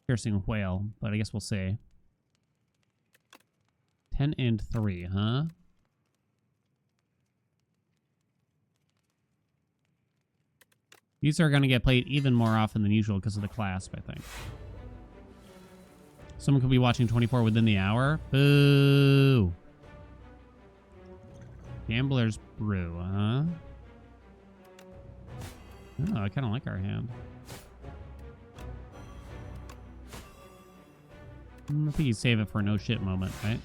piercing whale, but I guess we'll see. 10 and 3, huh? These are going to get played even more often than usual because of the clasp, I think. Someone could be watching 24 within the hour. Boo! Gambler's Brew, huh? Oh, I kind of like our hand. I think you save it for a no shit moment, right?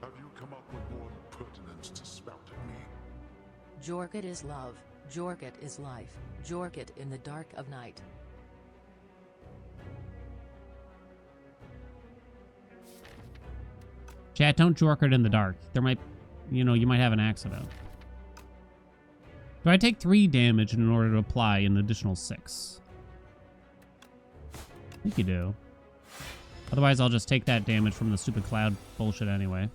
Have you come up with more impertinence to spout at me? Jorket is love, Jorket is life, Jorket in the dark of night. Chat, don't jork it in the dark. There might, you know, you might have an accident. Do I take 3 damage in order to apply an additional 6? I think you do. Otherwise, I'll just take that damage from the stupid cloud bullshit anyway.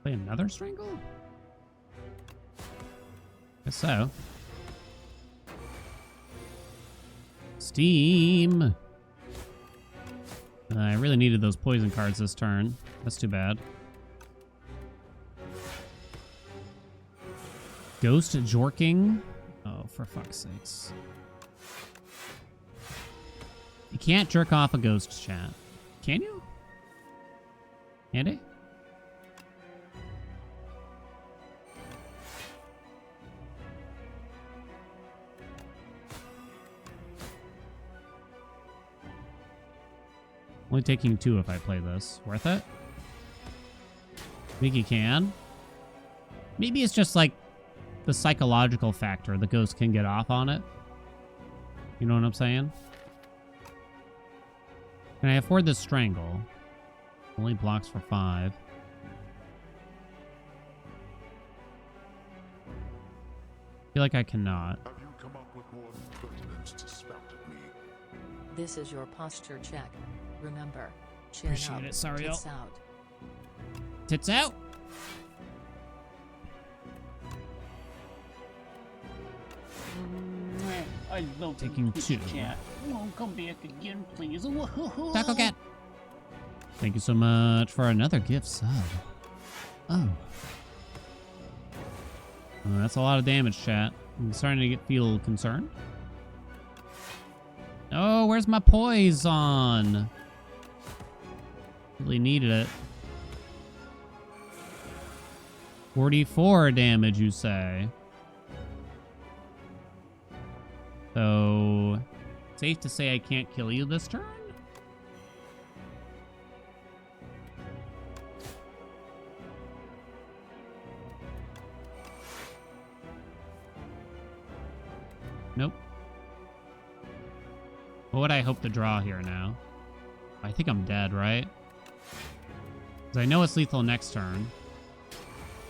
Play another strangle? Guess so. Steam! I really needed those poison cards this turn. That's too bad. Ghost jorking? Oh, for fuck's sakes. You can't jerk off a ghost, chat. Can you? Andy? Only taking 2 if I play this. Worth it? Think you can? Maybe it's just like the psychological factor. The ghost can get off on it. You know what I'm saying? Can I afford this strangle? Only blocks for 5. Feel like I cannot. Have you come up with more impertinence to spout at me? This is your posture check. Remember, chin Appreciate up, it, Sariel. tits out. Tits out! I love Taking Twitch 2. chat. Oh, come back again, please. Taco Cat! Thank you so much for another gift sub. Oh. That's a lot of damage, chat. I'm starting to feel concerned. Oh, where's my poison? Really needed it. 44 damage, you say? So, safe to say I can't kill you this turn? Nope. What would I hope to draw here now? I think I'm dead, right? Because I know it's lethal next turn.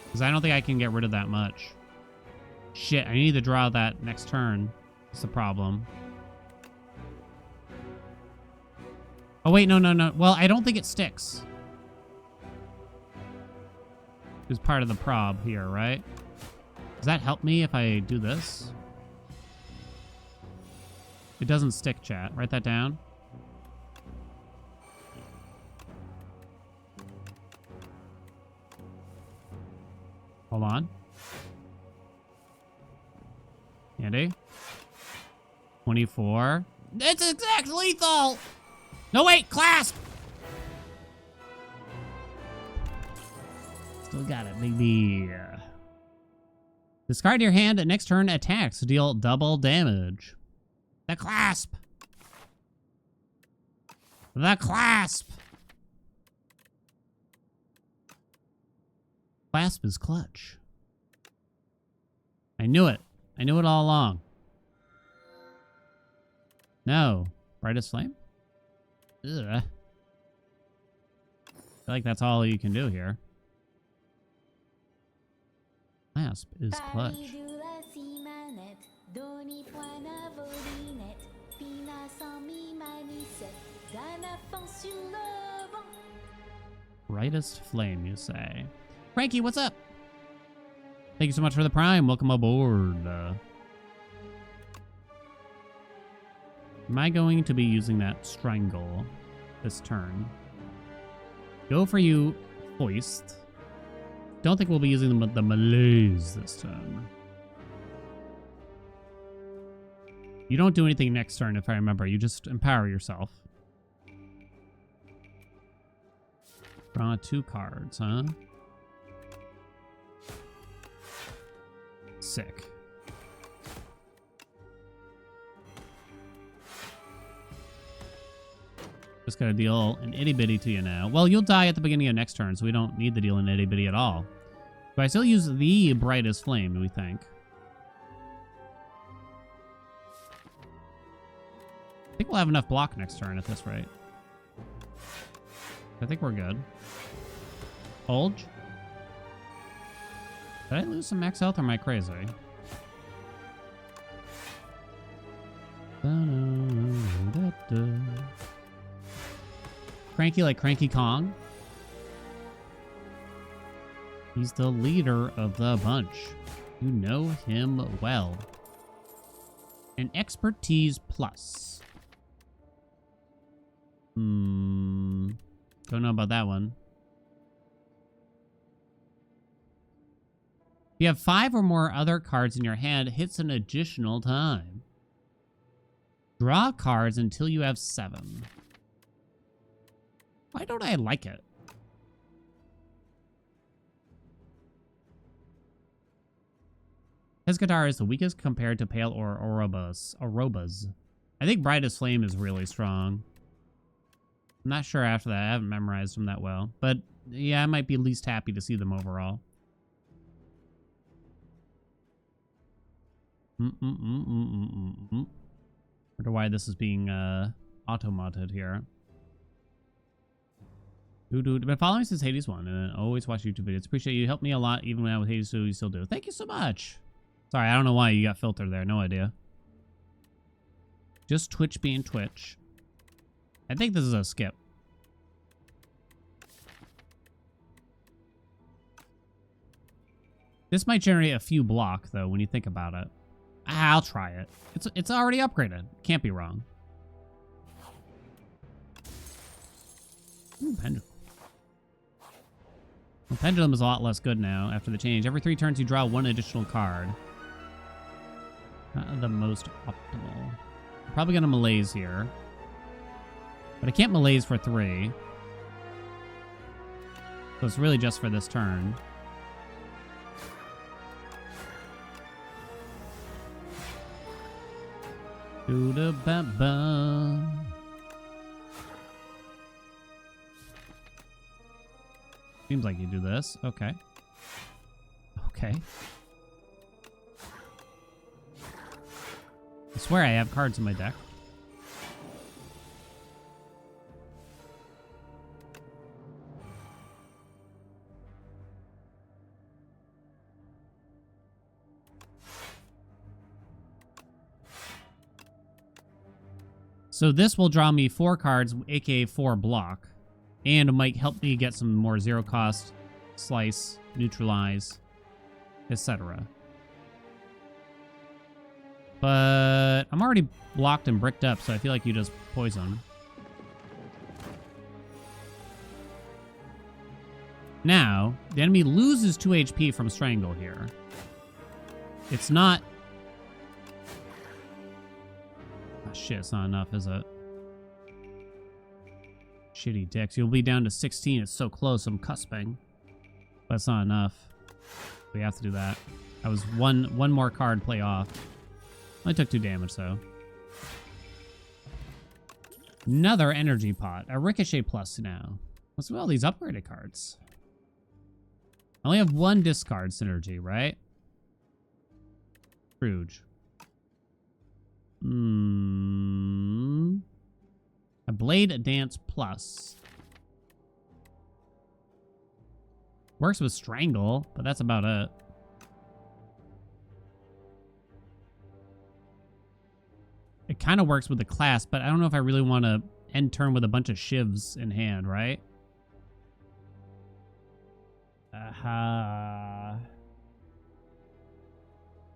Because I don't think I can get rid of that much. Shit, I need to draw that next turn. That's the problem. Oh, wait, no. Well, I don't think it sticks. It's part of the prob here, right? Does that help me if I do this? It doesn't stick, chat. Write that down. Hold on. Andy? 24. It's exact lethal! No, wait! Clasp! Still got it, baby. Discard your hand at next turn attacks to deal double damage. The clasp! The clasp! Clasp is clutch. I knew it. I knew it all along. No. Brightest flame? Ugh. feel like that's all you can do here. Clasp is clutch. Brightest flame, you say. Frankie, what's up? Thank you so much for the prime. Welcome aboard. Am I going to be using that strangle this turn? Go for you, hoist. Don't think we'll be using the malaise this turn. You don't do anything next turn, if I remember. You just empower yourself. Draw 2 cards, huh? Sick. Just gotta deal an itty bitty to you now. Well, you'll die at the beginning of next turn, so we don't need to deal an itty bitty at all. Do I still use the brightest flame, do we think? I think we'll have enough block next turn at this rate. I think we're good. Bulge? Did I lose some max health or am I crazy? Cranky like Cranky Kong. He's the leader of the bunch. You know him well. An expertise plus. Don't know about that one. If you have 5 or more other cards in your hand, it hits an additional time. Draw cards until you have 7. Why don't I like it? His guitar is the weakest compared to Pale or Orobas. I think Brightest Flame is really strong. I'm not sure after that. I haven't memorized them that well. But yeah, I might be least happy to see them overall. Wonder why this is being automated here. Dude, been following since Hades 1 and always watch YouTube videos. Appreciate you. Helped me a lot even when I was Hades 2. You still do. Thank you so much. Sorry, I don't know why you got filtered there. No idea. Just Twitch being Twitch. I think this is a skip. This might generate a few block, though, when you think about it. I'll try it. It's already upgraded. Can't be wrong. Ooh, pendulum. Well, pendulum is a lot less good now after the change. Every 3 turns, you draw 1 additional card. Not the most optimal. I'm probably going to malaise here. But I can't malaise for 3. So it's really just for this turn. Do-da-ba-ba. Seems like you do this. Okay. Okay. I swear I have cards in my deck. So this will draw me 4 cards, aka 4 block. And it might help me get some more 0 cost, slice, neutralize, etc. But I'm already blocked and bricked up, so I feel like you just poison. Now, the enemy loses 2 HP from Strangle here. It's not... Oh, shit, it's not enough, is it? Shitty dicks. You'll be down to 16. It's so close. I'm cusping. But it's not enough. We have to do that. I was one more card play off. Only took 2 damage, though. Another energy pot. A ricochet plus now. What's with all these upgraded cards? I only have 1 discard synergy, right? Scrooge. A Blade Dance Plus. Works with strangle, but that's about it. It kind of works with the class, but I don't know if I really want to end turn with a bunch of shivs in hand, right?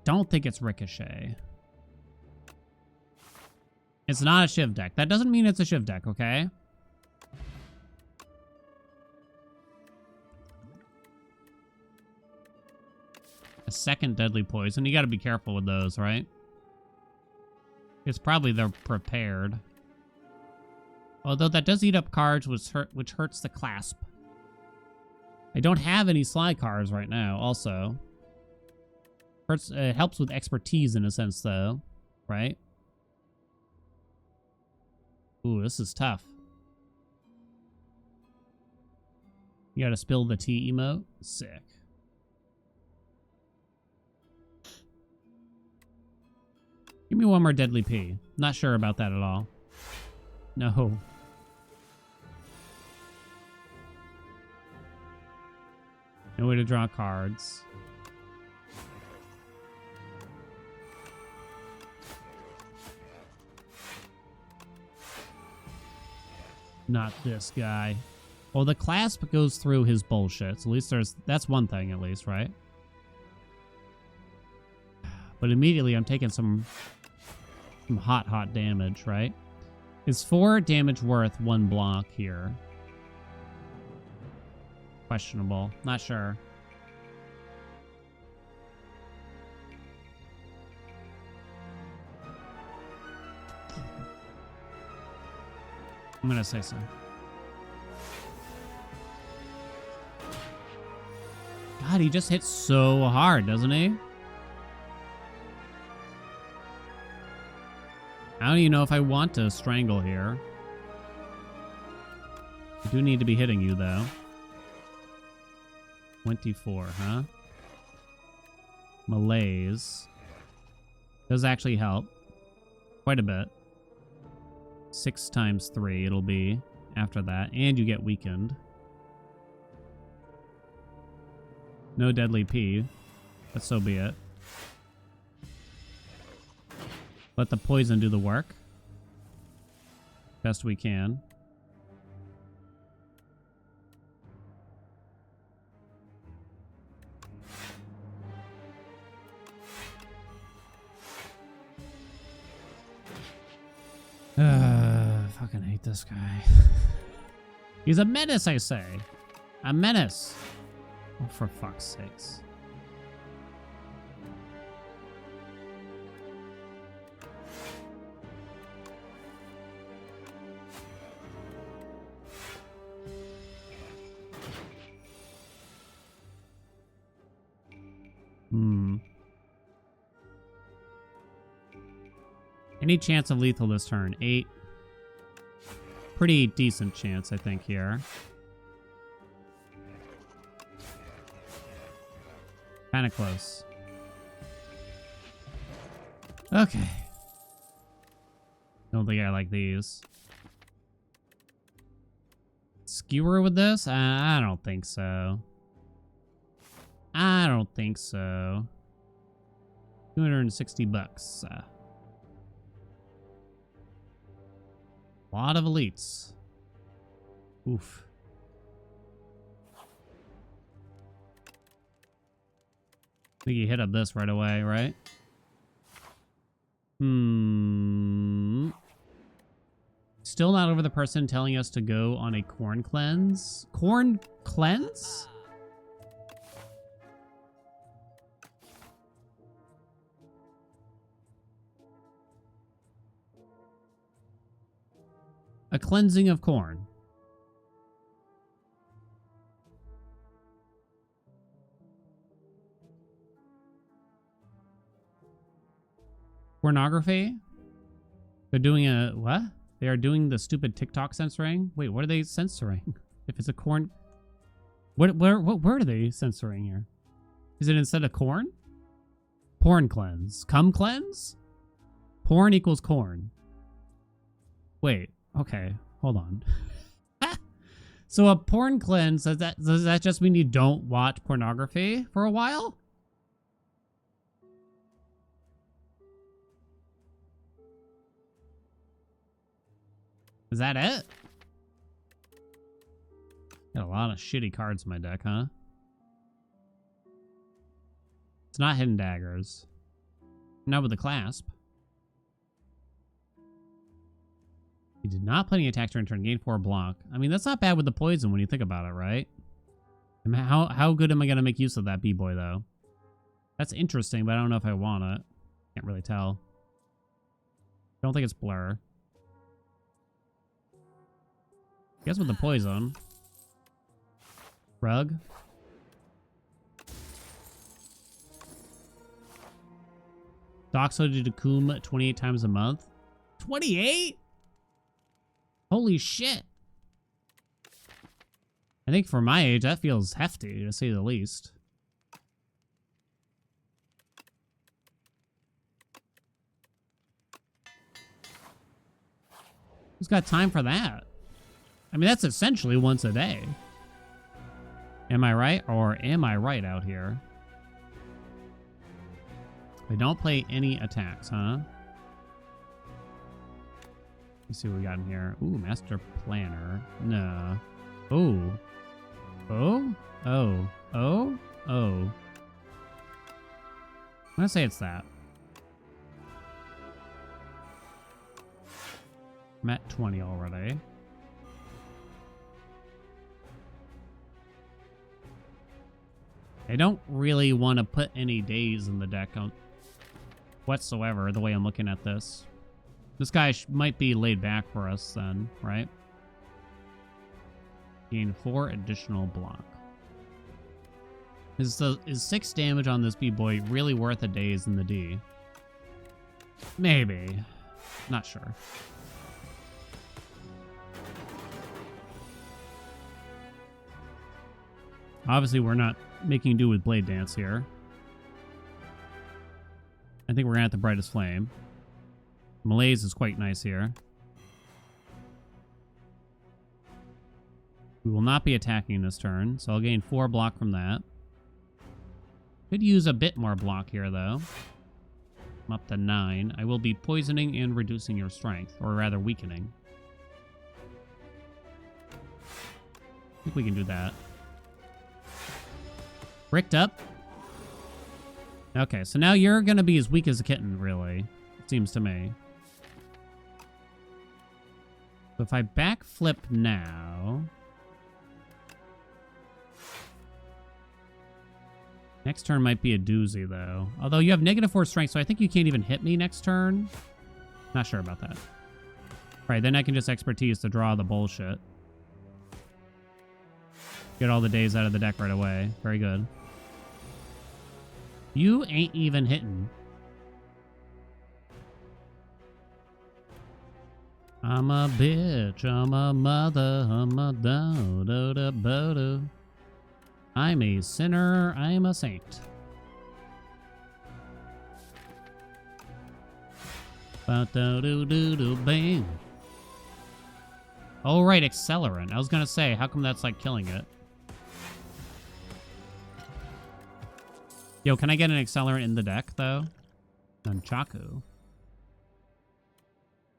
Don't think it's Ricochet. It's not a shiv deck. That doesn't mean it's a shiv deck, okay? A second deadly poison. You gotta be careful with those, right? It's probably they're prepared. Although that does eat up cards, which hurts the clasp. I don't have any Sly cards right now, also. It helps with expertise in a sense, though. Right? Ooh, this is tough. You gotta spill the tea emote? Sick. Give me one more Deadly P. Not sure about that at all. No. No way to draw cards. Not this guy. Well, the clasp goes through his bullshit. So at least that's one thing at least, right? But immediately I'm taking some hot damage, right? Is 4 damage worth 1 block here? Questionable. Not sure. I'm gonna say so. God, he just hits so hard, doesn't he? I don't even know if I want to strangle here. I do need to be hitting you, though. 24, huh? Malaise. Does actually help. Quite a bit. 6 times 3 it'll be after that. And you get weakened. No Deadly P. But so be it. Let the poison do the work. Best we can. Fucking hate this guy. He's a menace, I say. A menace. Oh, for fuck's sakes. Any chance of lethal this turn? 8. Pretty decent chance, I think, here. Kind of close. Okay. Don't think I like these. Skewer with this? I don't think so. I don't think so. 260 bucks. Lot of elites. Oof. I think you hit up this right away, right? Still not over the person telling us to go on a corn cleanse? Corn cleanse? A cleansing of corn. Pornography? They're doing a... what? They are doing the stupid TikTok censoring? Wait, what are they censoring? If it's a corn... What word are they censoring here? Is it instead of corn? Porn cleanse. Cum cleanse? Porn equals corn. Wait. Okay, hold on. So a porn cleanse, does that just mean you don't watch pornography for a while? Is that it? Got a lot of shitty cards in my deck, huh? It's not hidden daggers. Not with the clasp. You did not play any attacks during turn. Gain 4 block. I mean, that's not bad with the poison when you think about it, right? I mean, how good am I going to make use of that B-boy, though? That's interesting, but I don't know if I want it. Can't really tell. Don't think it's blur. I guess with the poison. Rug. Doxo to Decum 28 times a month. 28? Holy shit. I think for my age, that feels hefty, to say the least. Who's got time for that? I mean, that's essentially once a day. Am I right? Or am I right out here? They don't play any attacks, huh? Let's see what we got in here. Ooh, Master Planner. No. Ooh. Oh? Oh. Oh? Oh. I'm gonna say it's that. I'm at 20 already. I don't really want to put any days in the deck on whatsoever, the way I'm looking at this. This guy might be laid back for us then, right? Gain 4 additional block. Is 6 damage on this B-boy really worth a daze in the D? Maybe. Not sure. Obviously, we're not making do with Blade Dance here. I think we're at the Brightest Flame. Malaise is quite nice here. We will not be attacking this turn, so I'll gain 4 block from that. Could use a bit more block here, though. I'm up to 9. I will be poisoning and reducing your strength, or rather weakening. I think we can do that. Bricked up. Okay, so now you're going to be as weak as a kitten, really. It seems to me. So if I backflip now... Next turn might be a doozy, though. Although you have -4 strength, so I think you can't even hit me next turn. Not sure about that. Right, then I can just expertise to draw the bullshit. Get all the days out of the deck right away. Very good. You ain't even hitting. I'm a bitch, I'm a mother, I'm a do-do-do-do-do. I'm a sinner, I'm a saint. Ba-do-do-do-do-bang. Oh, right, Accelerant. I was gonna say, how come that's like killing it? Yo, can I get an Accelerant in the deck, though? Nunchaku.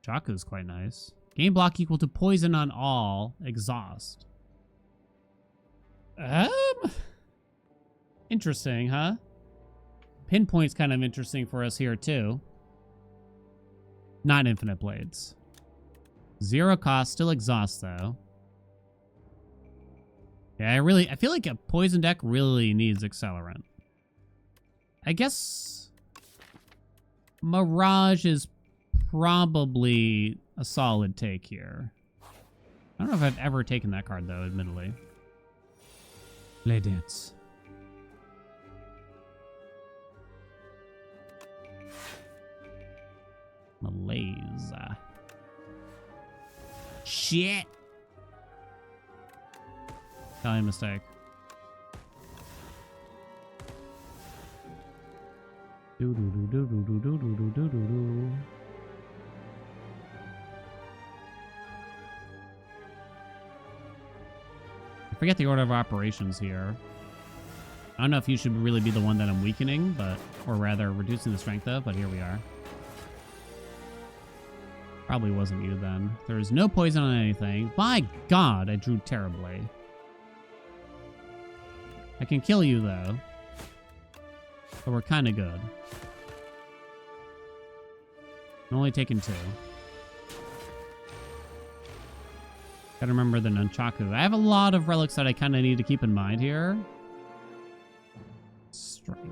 Chaku's quite nice. Game block equal to poison on all. Exhaust. Interesting, huh? Pinpoint's kind of interesting for us here, too. Not infinite blades. 0 cost, still exhaust, though. Yeah, I feel like a poison deck really needs Accelerant. I guess Mirage is probably a solid take here. I don't know if I've ever taken that card, though, admittedly. Play Dance. Malaise. Shit! Probably a mistake. Do-do-do-do-do-do-do-do-do-do-do. I forget the order of operations here. I don't know if you should really be the one that I'm weakening, but, or rather reducing the strength of, but here we are. Probably wasn't you then. There is no poison on anything. My God, I drew terribly. I can kill you though. But we're kind of good. I'm only taking 2. Gotta remember the nunchaku. I have a lot of relics that I kind of need to keep in mind here. Strangle.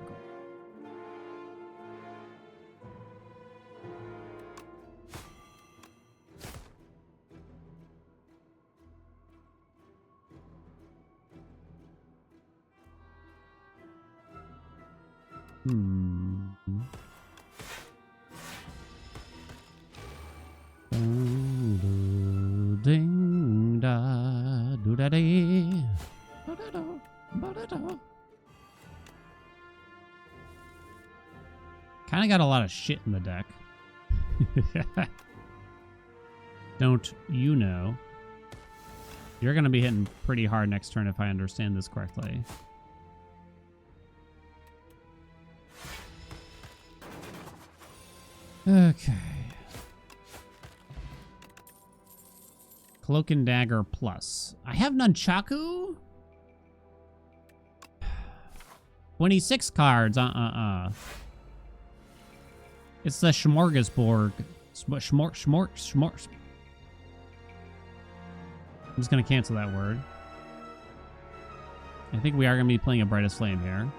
Ding da do da dee. Kind of got a lot of shit in the deck. Don't you know? You're going to be hitting pretty hard next turn if I understand this correctly. Okay. Cloak and Dagger Plus. I have Nunchaku? 26 cards. It's the Smorgasbord. Schmort. I'm just going to cancel that word. I think we are going to be playing a Brightest Flame here.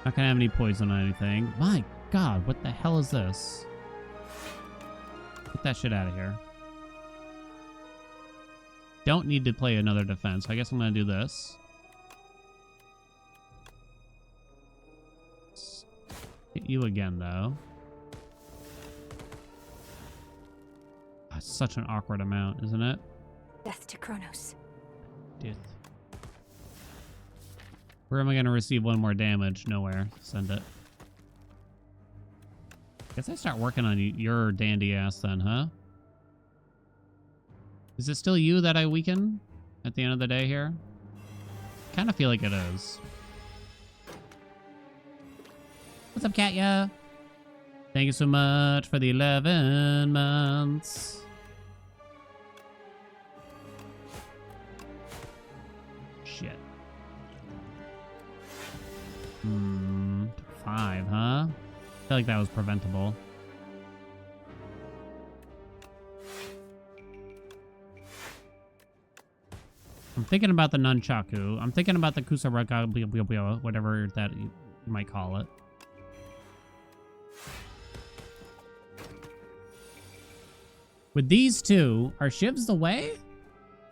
Not gonna have any poison on anything. My God, what the hell is this? Get that shit out of here. Don't need to play another defense. So I guess I'm gonna do this. Hit you again, though. That's such an awkward amount, isn't it? Death to Kronos. Death. Where am I going to receive 1 more damage? Nowhere. Send it. Guess I start working on your dandy ass then, huh? Is it still you that I weaken at the end of the day here? Kind of feel like it is. What's up, Katya? Thank you so much for the 11 months. Shit. 5, huh? I feel like that was preventable. I'm thinking about the Nunchaku. I'm thinking about the Kusaraka, whatever that you might call it. With these two, are Shivs the way?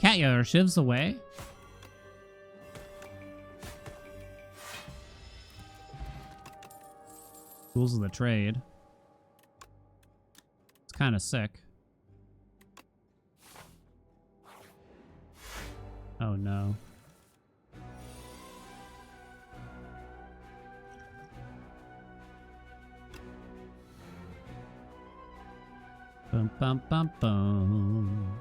Katya, are Shivs the way? Tools of the trade. It's kind of sick. Oh no. Bum bum bum bum.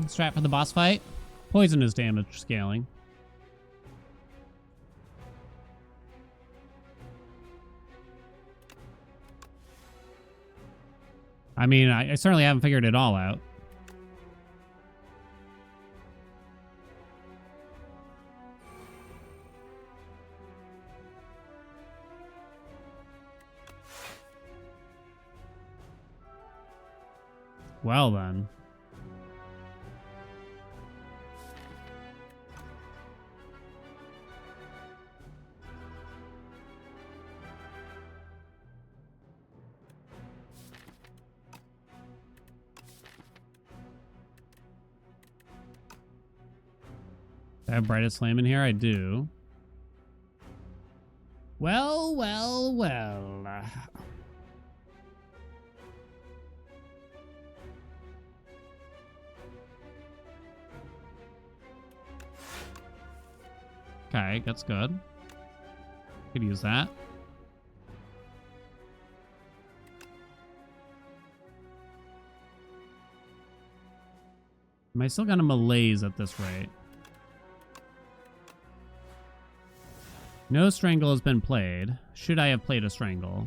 Strat for the boss fight. Poison is damage scaling. I mean, I certainly haven't figured it all out. Well then. Do I have Brightest Flame in here? I do. Well, well, well. Okay, that's good. Could use that. Am I still gonna malaise at this rate? No strangle has been played. Should I have played a strangle?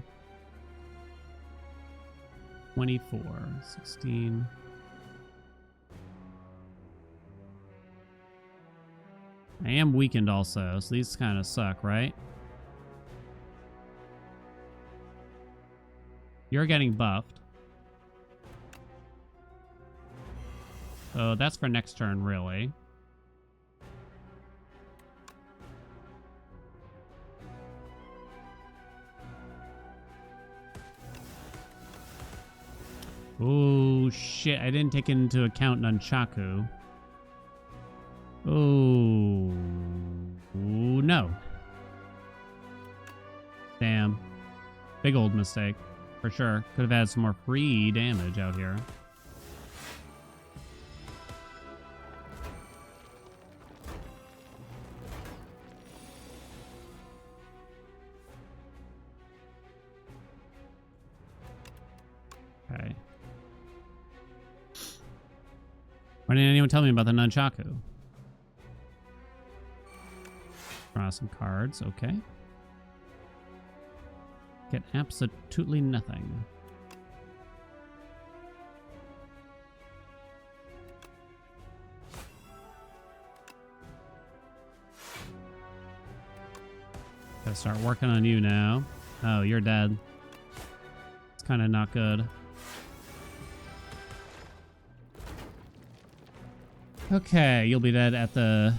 24, 16. I am weakened also, so these kind of suck, right? You're getting buffed. Oh, that's for next turn, really. Oh, shit. I didn't take into account Nunchaku. Oh, no. Damn. Big old mistake. For sure. Could have had some more free damage out here. Okay. Why didn't anyone tell me about the Nunchaku? Draw some cards, okay. Get absolutely nothing. Gotta start working on you now. Oh, you're dead. It's kind of not good. Okay, you'll be dead at the...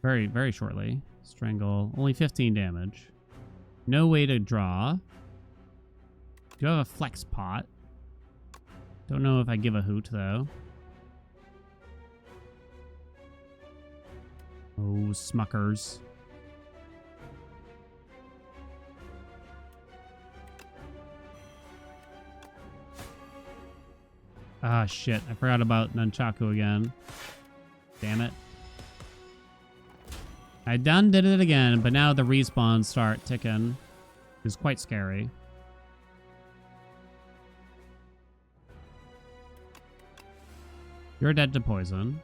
Very, very shortly. Strangle. Only 15 damage. No way to draw. Do you have a flex pot? Don't know if I give a hoot, though. Oh, smuckers. Ah, shit. I forgot about Nunchaku again. Damn it. I done did it again, but now the respawns start ticking. It's quite scary. You're dead to poison.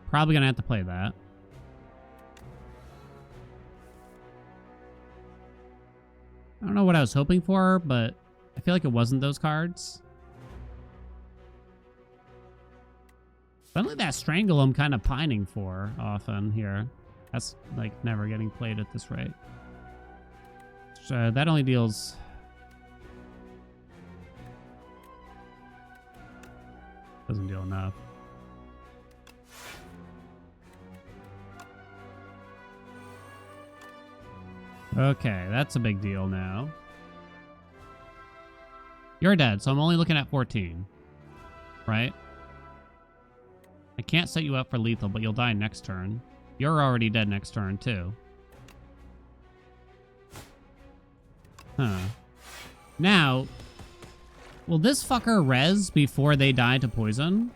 Probably gonna have to play that. I don't know what I was hoping for, but I feel like it wasn't those cards. Suddenly that Strangle I'm kind of pining for often here. That's like never getting played at this rate. So that only deals... Doesn't deal enough. Okay, that's a big deal now. You're dead, so I'm only looking at 14. Right? I can't set you up for lethal, but you'll die next turn. You're already dead next turn, too. Huh. Now, will this fucker res before they die to poison?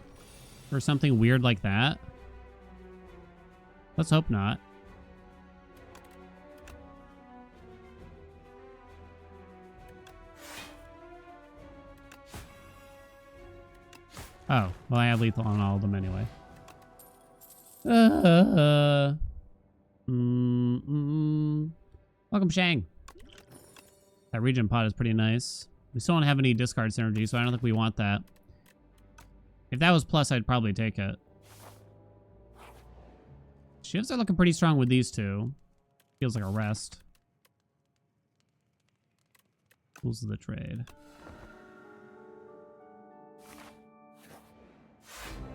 Or something weird like that? Let's hope not. Oh, well, I have lethal on all of them anyway. Welcome, Shang. That regen pot is pretty nice. We still don't have any discard synergy, so I don't think we want that. If that was plus, I'd probably take it. Shifts are looking pretty strong with these two. Feels like a rest. Rules of the trade.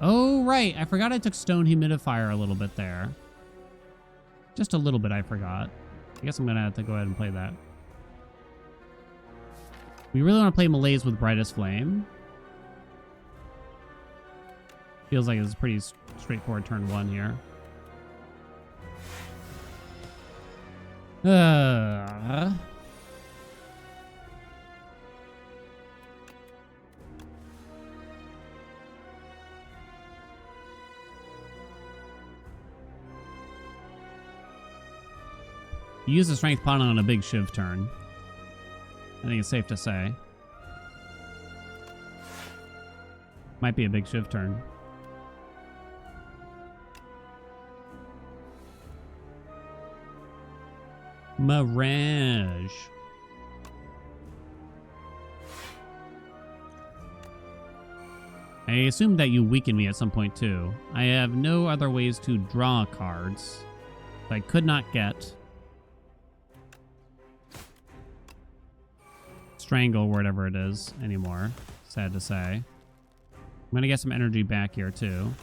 Oh, right. I forgot I took Stone Humidifier a little bit there. Just a little bit, I forgot. I guess I'm going to have to go ahead and play that. We really want to play Malaise with Brightest Flame. Feels like it's a pretty straightforward turn 1 here. You use the strength pawn on a big shiv turn. I think it's safe to say. Might be a big shiv turn. Mirage. I assume that you weaken me at some point too. I have no other ways to draw cards. I could not get Strangle, whatever it is, anymore. Sad to say. I'm gonna get some energy back here too.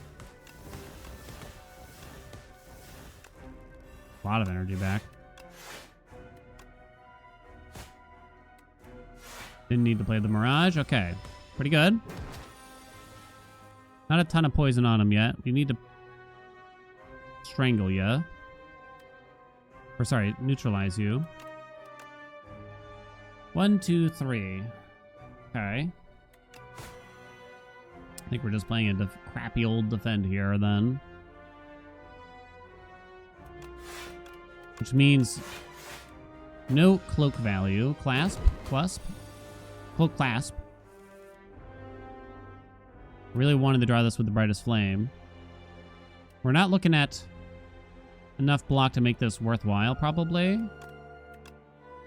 A lot of energy back. Didn't need to play the Mirage. Okay. Pretty good. Not a ton of poison on him yet. We need to strangle you. Or sorry, neutralize you. 1, 2, 3. Okay. I think we're just playing a crappy old defend here then. Which means no cloak value. Clasp. Cloak clasp. Really wanted to draw this with the brightest flame. We're not looking at enough block to make this worthwhile, probably.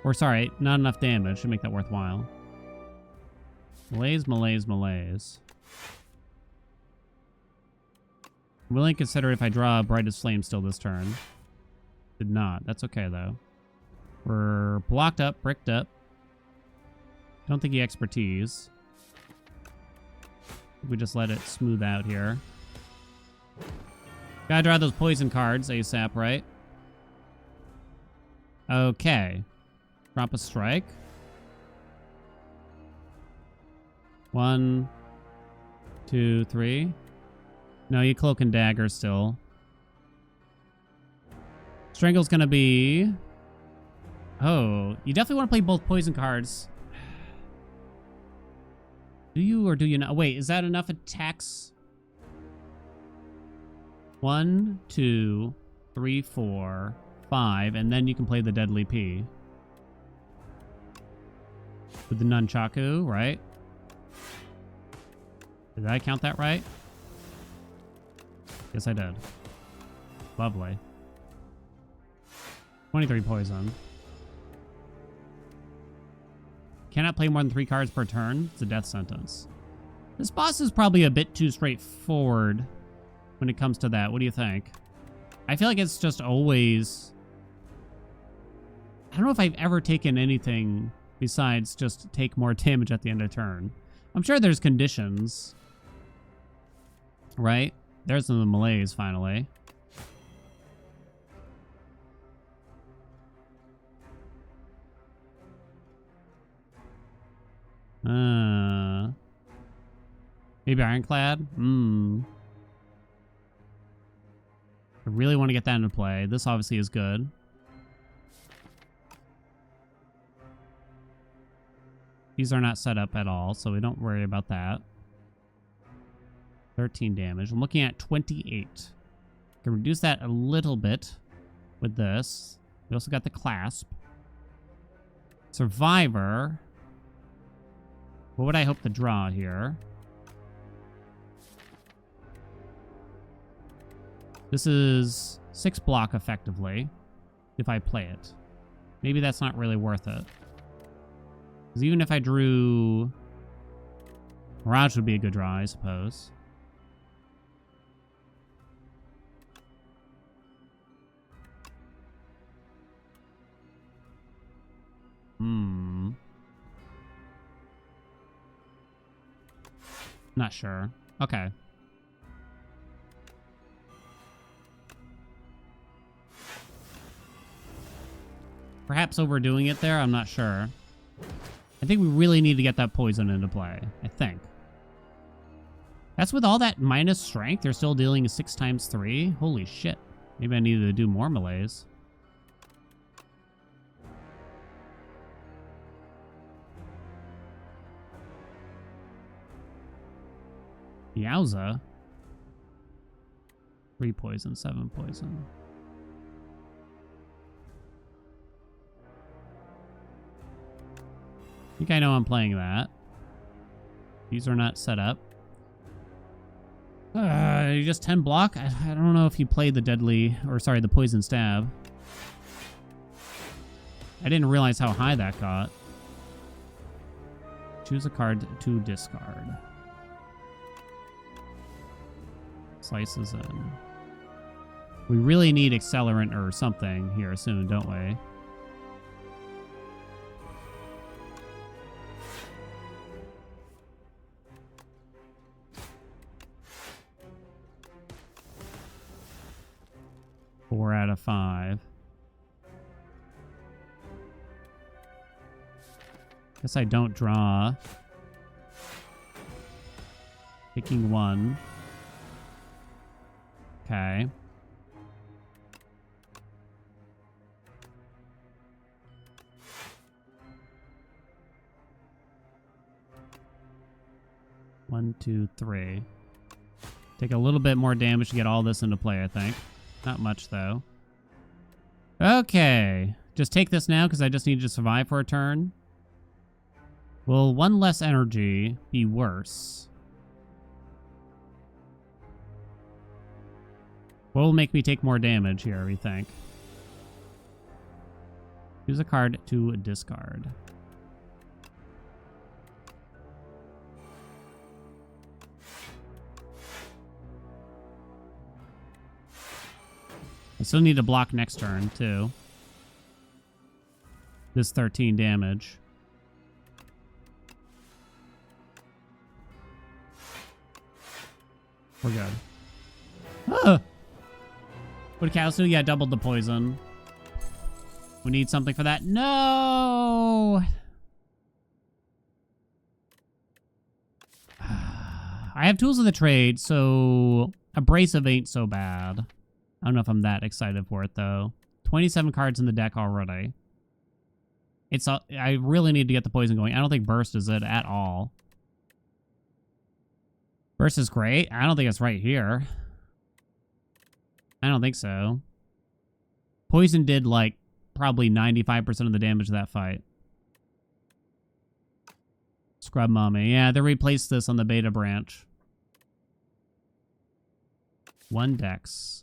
Or sorry, not enough damage to make that worthwhile. Malaise. I'm willing to consider if I draw brightest flame still this turn. Did not. That's okay though. We're blocked up, bricked up. Don't think he expertise. We just let it smooth out here. Gotta draw those poison cards ASAP, right? Okay. Drop a strike. 1, 2, 3. No, you cloak and dagger still. Strangle's gonna be... Oh, you definitely want to play both poison cards. Do you or do you not? Wait, is that enough attacks? 1, 2, 3, 4, 5, and then you can play the Deadly P. With the Nunchaku, right? Did I count that right? Yes, I did. Lovely. 23 poison. Cannot play more than 3 cards per turn. It's a death sentence. This boss is probably a bit too straightforward when it comes to that. What do you think? I feel like it's just always... I don't know if I've ever taken anything besides just take more damage at the end of turn. I'm sure there's conditions. Right? There's the malaise, finally. Maybe Ironclad? I really want to get that into play. This obviously is good. These are not set up at all, so we don't worry about that. 13 damage. I'm looking at 28. Can reduce that a little bit with this. We also got the clasp. Survivor. What would I hope to draw here? This is 6 block effectively if I play it. Maybe that's not really worth it. Because even if I drew... Mirage would be a good draw, I suppose. Not sure. Okay. Perhaps overdoing it there, I'm not sure. I think we really need to get that poison into play, I think. That's with all that minus strength. They're still dealing 6 times 3. Holy shit. Maybe I needed to do more melees. Yowza. 3 poison, 7 poison. I think I know I'm playing that. These are not set up. Just 10 block? I don't know if you played the deadly, or sorry, the poison stab. I didn't realize how high that got. Choose a card to discard. Slices in. We really need accelerant or something here soon, don't we? Four out of 5. Guess I don't draw. Picking 1. Okay. One, two, three. Take a little bit more damage to get all this into play, I think. Not much, though. Okay. Just take this now, because I just need to survive for a turn. Will 1 less energy be worse? What will make me take more damage here, we think? Choose a card to discard. I still need to block next turn, too. This 13 damage. We're good. Ah! What did Callus do? Yeah, doubled the poison. We need something for that. No! I have tools of the trade, so abrasive ain't so bad. I don't know if I'm that excited for it, though. 27 cards in the deck already. I really need to get the poison going. I don't think burst is it at all. Burst is great. I don't think it's right here. I don't think so. Poison did, like, probably 95% of the damage of that fight. Scrub Mommy. Yeah, they replaced this on the beta branch. 1 dex.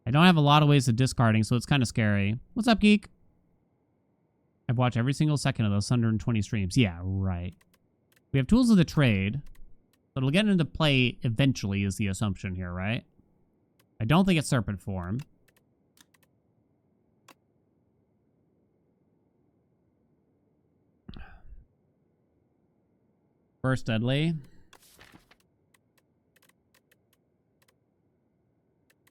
I don't have a lot of ways of discarding, so it's kind of scary. What's up, Geek? I've watched every single second of those 120 streams. Yeah, right. We have tools of the trade. So it'll get into play eventually is the assumption here, right? I don't think it's serpent form. First deadly.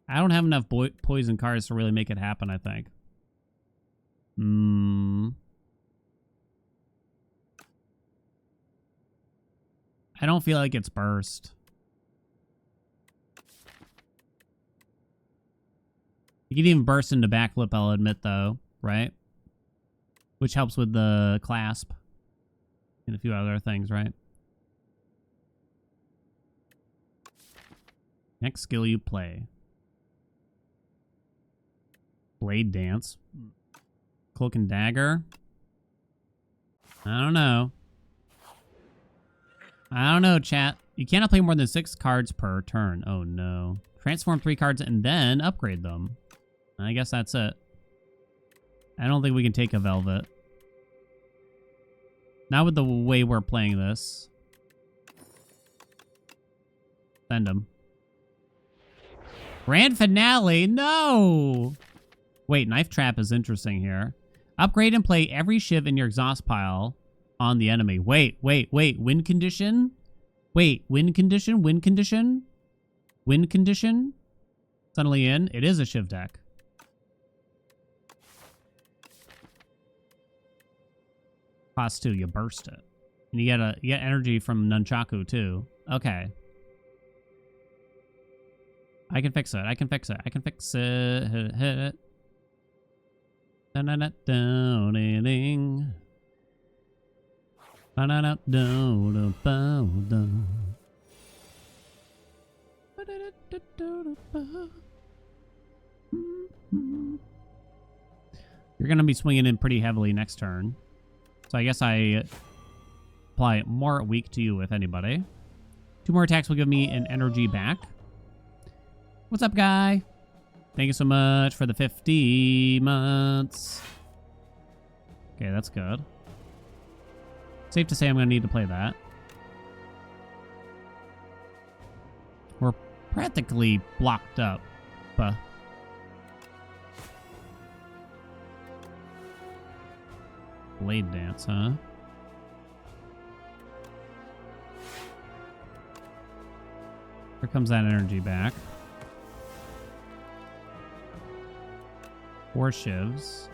I don't have enough poison cards to really make it happen, I think. I don't feel like it's burst. You can even burst into backflip, I'll admit, though, right? Which helps with the clasp. And a few other things, right? Next skill you play. Blade Dance. Cloak and Dagger. I don't know. I don't know, chat. You cannot play more than 6 cards per turn. Oh, no. Transform 3 cards and then upgrade them. I guess that's it. I don't think we can take a Velvet. Not with the way we're playing this. Send him. Grand Finale? No! Wait, Knife Trap is interesting here. Upgrade and play every shiv in your exhaust pile on the enemy. Wait. Win condition? Wait, win condition? Win condition? Win condition? Suddenly in. It is a shiv deck. Cost 2, you burst it. And you get energy from Nunchaku too. Okay. I can fix it. I can fix it. I can fix it. Hit it. Da-na-na-down-ding. Ba-na-na-down-da-bow-down. You're going to be swinging in pretty heavily next turn. So I guess I apply more weak to you, if anybody. 2 more attacks will give me an energy back. What's up, guy? Thank you so much for the 50 months. Okay, that's good. Safe to say I'm going to need to play that. We're practically blocked up. Blade dance, huh? Here comes that energy back. 4 shivs.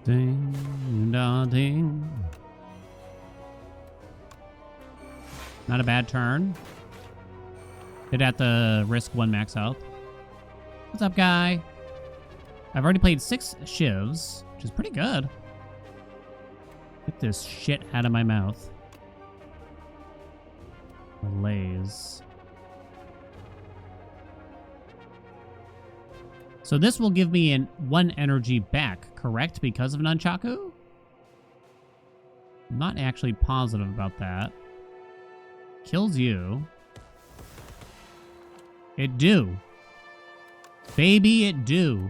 Ding, da, ding. Not a bad turn. Did have to risk 1 max health. What's up, guy? I've already played 6 shivs, which is pretty good. Get this shit out of my mouth. Malaise. So this will give me 1 energy back, correct? Because of Nunchaku? I'm not actually positive about that. Kills you. It do. Baby, it do.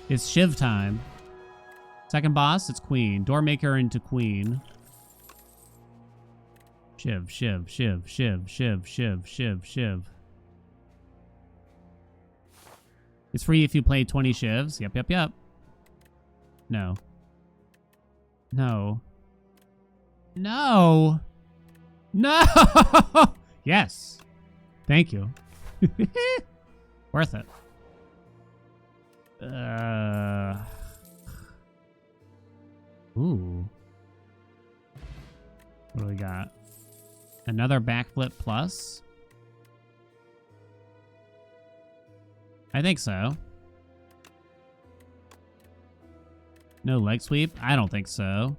It's Shiv time. Second boss, it's Queen. Doormaker into Queen. Shiv, Shiv, Shiv, Shiv, Shiv, Shiv, Shiv, Shiv. It's free if you play 20 Shivs. Yep, yep, yep. No. No. No! No! Yes. Thank you. Worth it. Ooh. What do we got? Another backflip plus? I think so. No leg sweep? I don't think so.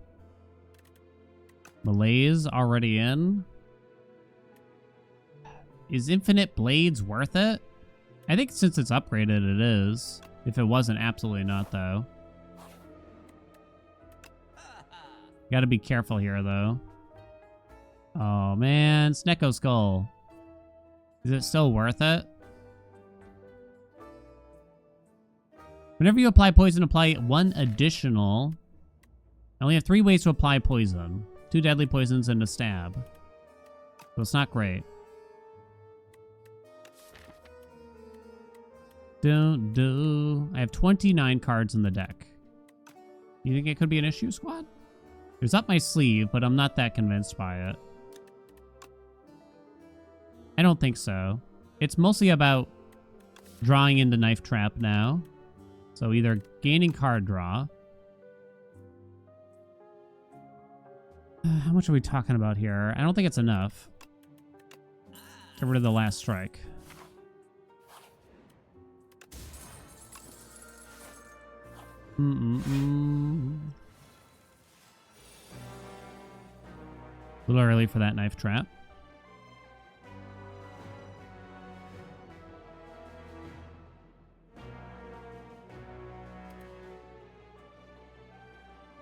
Malaise already in? Is Infinite Blades worth it? I think since it's upgraded, it is. If it wasn't, absolutely not, though. Gotta be careful here, though. Oh, man. Snecko Skull. Is it still worth it? Whenever you apply poison, apply 1 additional. I only have 3 ways to apply poison. 2 deadly poisons and a stab. So it's not great. I have 29 cards in the deck. You think it could be an issue, squad? It's up my sleeve, but I'm not that convinced by it. I don't think so. It's mostly about drawing into Knife Trap now. So either gaining card draw. How much are we talking about here? I don't think it's enough. Get rid of the last strike. A little early for that Knife Trap.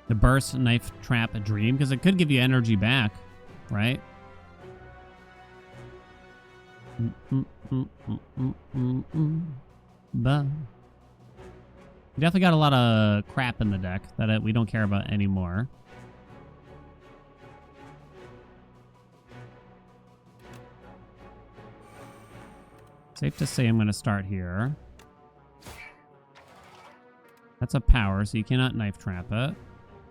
The burst Knife Trap a dream, because it could give you energy back, right? Bah. We definitely got a lot of crap in the deck that we don't care about anymore. Safe to say I'm going to start here. That's a power, so you cannot Knife Trap it.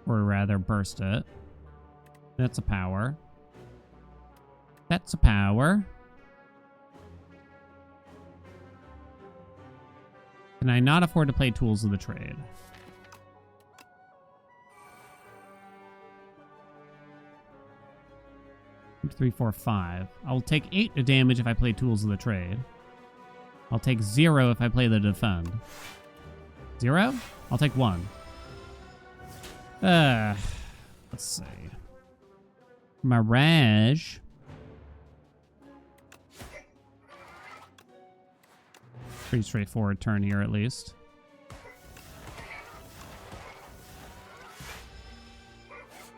Or rather, burst it. That's a power. That's a power. Can I not afford to play Tools of the Trade? 3, 4, 5. I'll take 8 damage if I play Tools of the Trade. I'll take 0 if I play the Defend. 0? I'll take 1. Let's see. Mirage. Pretty straightforward turn here, at least.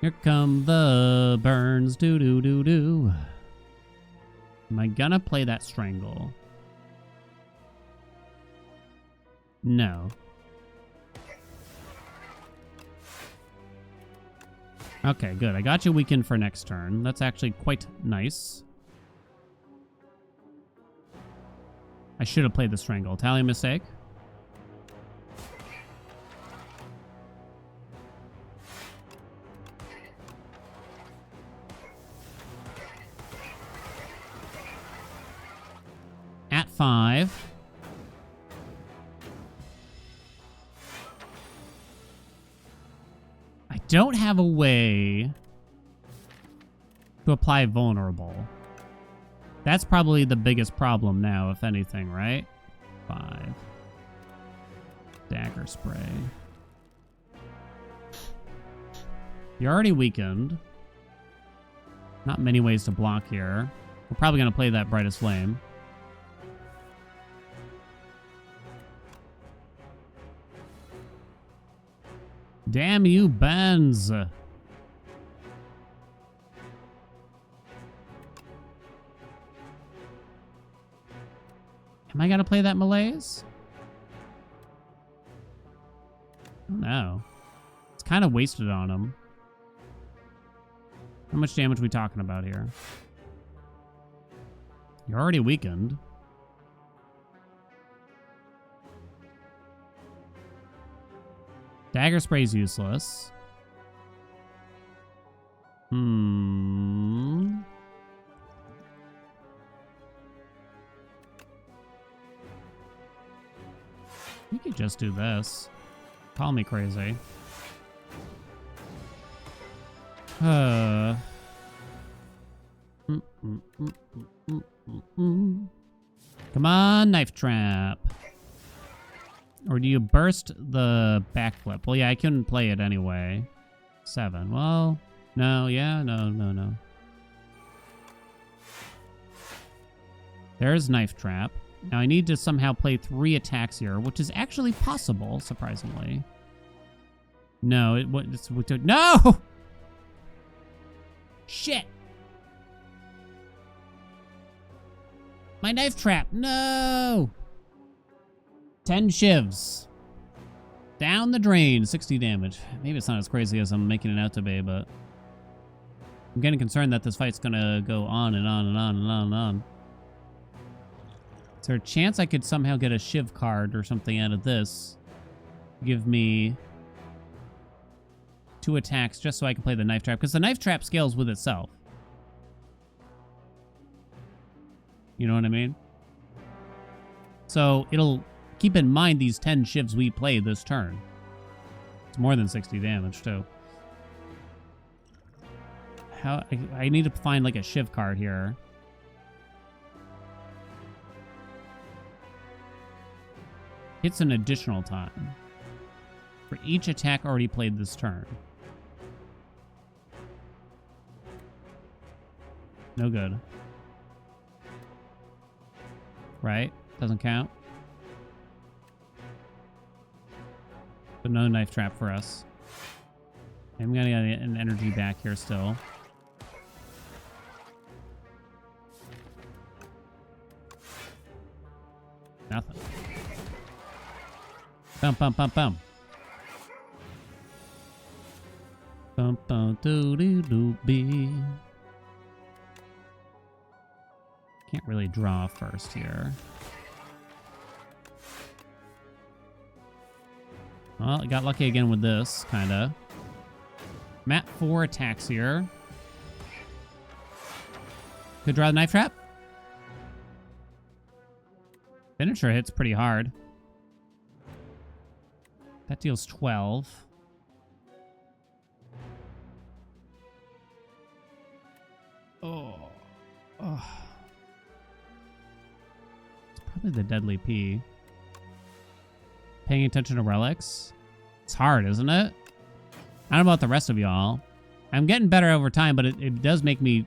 Here come the burns. Do do do do. Am I gonna play that Strangle? No. Okay, good. I got you weakened for next turn. That's actually quite nice. I should have played the Strangle. Italian mistake. At 5. I don't have a way to apply vulnerable. That's probably the biggest problem now, if anything, right? 5. Dagger spray. You're already weakened. Not many ways to block here. We're probably going to play that Brightest Flame. Damn you, Benz. Am I going to play that Malaise? I don't know. It's kind of wasted on him. How much damage are we talking about here? You're already weakened. Dagger spray's useless. We could just do this. Call me crazy. Come on, Knife Trap. Or do you burst the backflip? Well, yeah, I couldn't play it anyway. 7. Well, no, yeah, no. There's Knife Trap. Now I need to somehow play 3 attacks here, which is actually possible, surprisingly. No, no! Shit! My Knife Trap, no! 10 shivs. Down the drain, 60 damage. Maybe it's not as crazy as I'm making it out to be, but I'm getting concerned that this fight's gonna go on and on and on and on and on. Is there a chance I could somehow get a shiv card or something out of this? Give me 2 attacks just so I can play the Knife Trap, because the Knife Trap scales with itself. You know what I mean? So it'll keep in mind these 10 shivs we play this turn. It's more than 60 damage, too. I need to find like a shiv card here. Hits an additional time for each attack already played this turn. No good. Right? Doesn't count. But no Knife Trap for us. I'm gonna get an energy back here still. Nothing. Bum bum bum bum. Bum bum doo doo doo bee. Can't really draw first here. Well, I got lucky again with this, kinda. Map 4 attacks here. Could draw the Knife Trap. Finisher hits pretty hard. That deals 12. Oh. Oh. It's probably the deadly pea. Paying attention to relics. It's hard, isn't it? I don't know about the rest of y'all. I'm getting better over time, but it does make me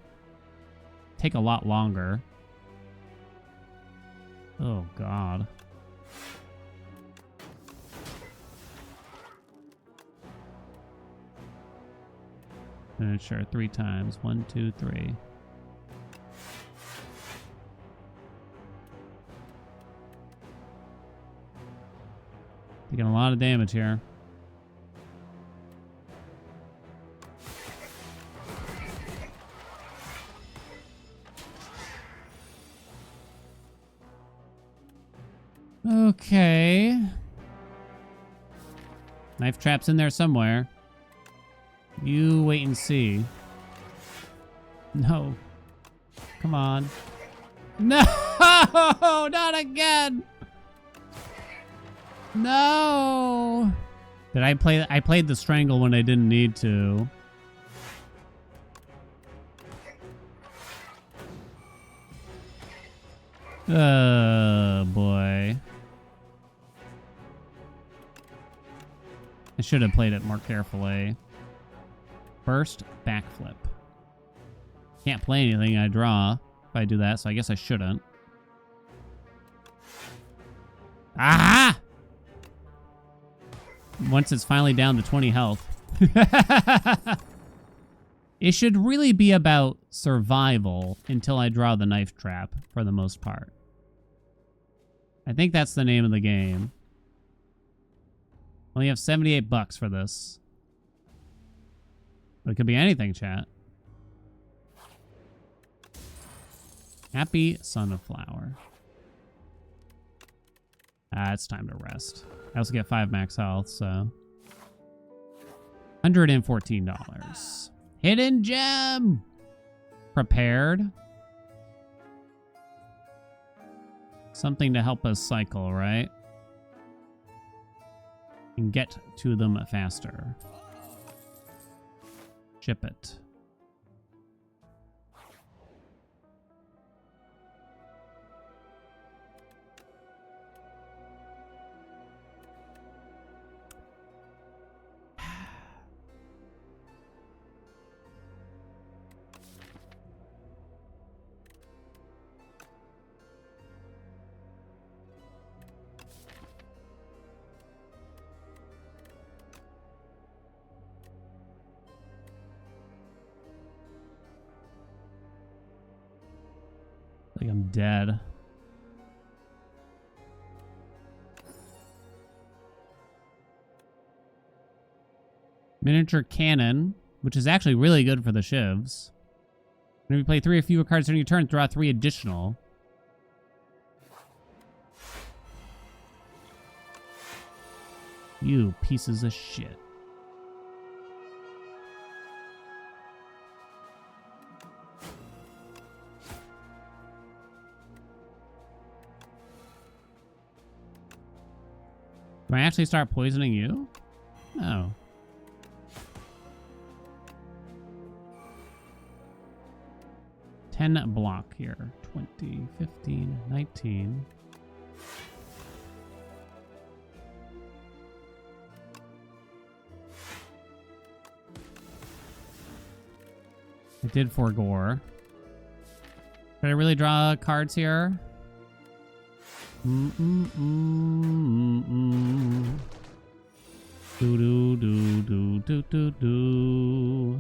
take a lot longer. Oh, God. Sure, 3 times. 1, 2, 3. Taking a lot of damage here. Okay. Knife trap's in there somewhere. You wait and see. No. Come on. No! Not again! No! Did I play? I played the strangle when I didn't need to. Oh, boy. I should have played it more carefully. First, backflip. Can't play anything I draw if I do that, so I guess I shouldn't. Aha! Once it's finally down to 20 health. It should really be about survival until I draw the knife trap, for the most part. I think that's the name of the game. Only have $78 for this. But it could be anything, chat. Happy Sunflower. It's time to rest. I also get 5 max health, so... $114. Hidden gem! Prepared. Something to help us cycle, right? And get to them faster. Ship it. Like I'm dead. Miniature cannon, which is actually really good for the shivs. When you play 3 or fewer cards during your turn, draw 3 additional. You pieces of shit. Do I actually start poisoning you? No. $10 block here. 20, 15, 19. I did for gore. Did I really draw cards here? Do do do do do do do.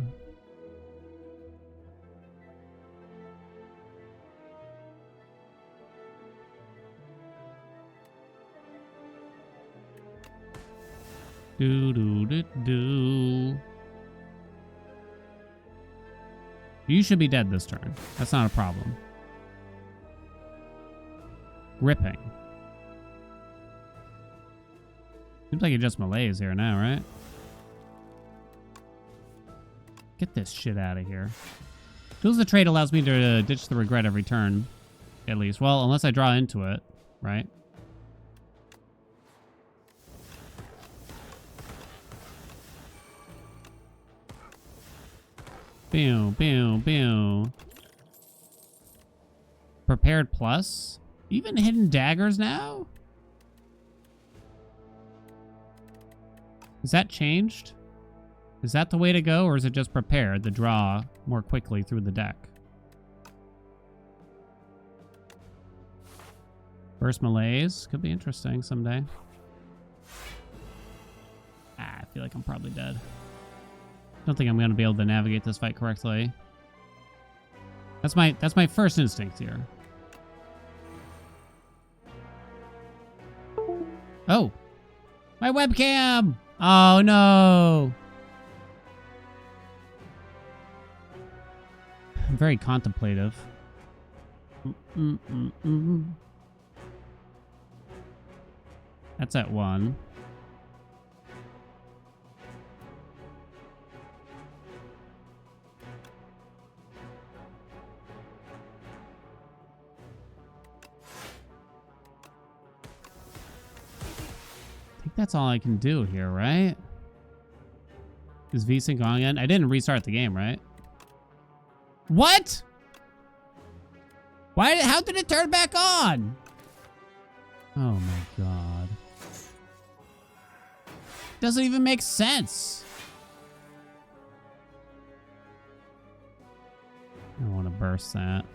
Do do do do. You should be dead this turn. That's not a problem. Gripping. Seems like it just melees here now, right? Get this shit out of here. Tools of Trade allows me to ditch the regret every turn, at least. Well, unless I draw into it, right? Boom, boom, boom. Prepared plus? Even hidden daggers now? Is that changed? Is that the way to go, or is it just prepared to draw more quickly through the deck? Burst Malaise could be interesting someday. I feel like I'm probably dead. Don't think I'm going to be able to navigate this fight correctly. That's my first instinct here. Oh, my webcam! Oh no! I'm very contemplative. That's at 1. I think that's all I can do here, right? Is VSync on again? I didn't restart the game, right? What? Why? How did it turn back on? Oh my god. Doesn't even make sense. I don't want to burst that.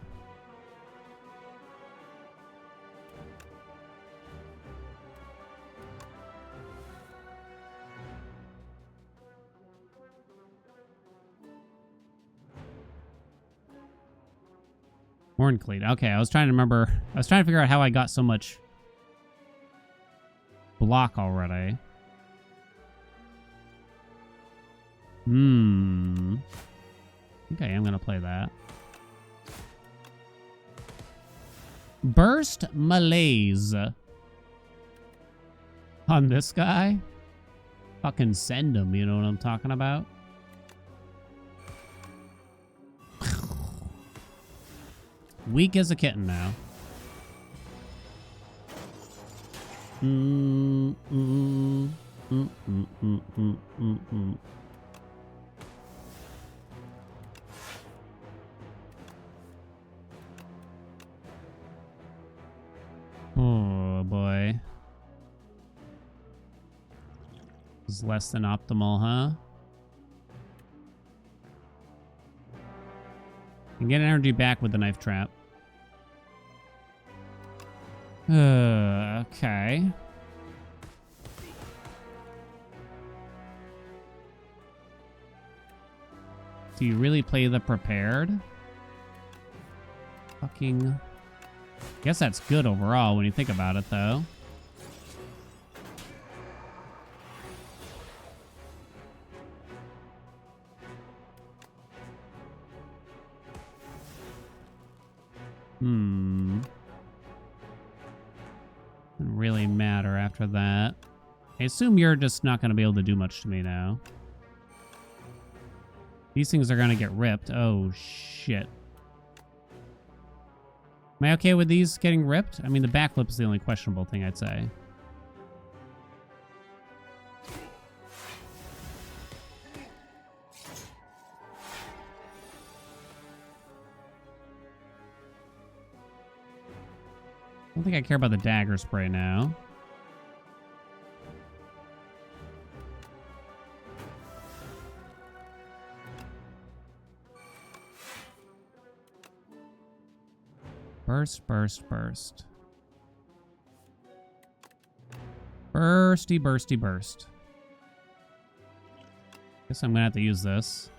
Horncleat. Okay, I was trying to remember. I was trying to figure out how I got so much block already. I think I am going to play that. Burst Malaise. On this guy? Fucking send him, you know what I'm talking about? Weak as a kitten now. Oh boy. This is less than optimal, huh? And get energy back with the knife trap. Okay. Do you really play the prepared? Fucking... Guess that's good overall when you think about it, though. Doesn't really matter after that. I assume you're just not going to be able to do much to me now. These things are going to get ripped. Oh, shit. Am I okay with these getting ripped? I mean, the backflip is the only questionable thing, I'd say. I don't think I care about the dagger spray now. Burst, burst, burst. Bursty, bursty, burst. Guess I'm gonna have to use this.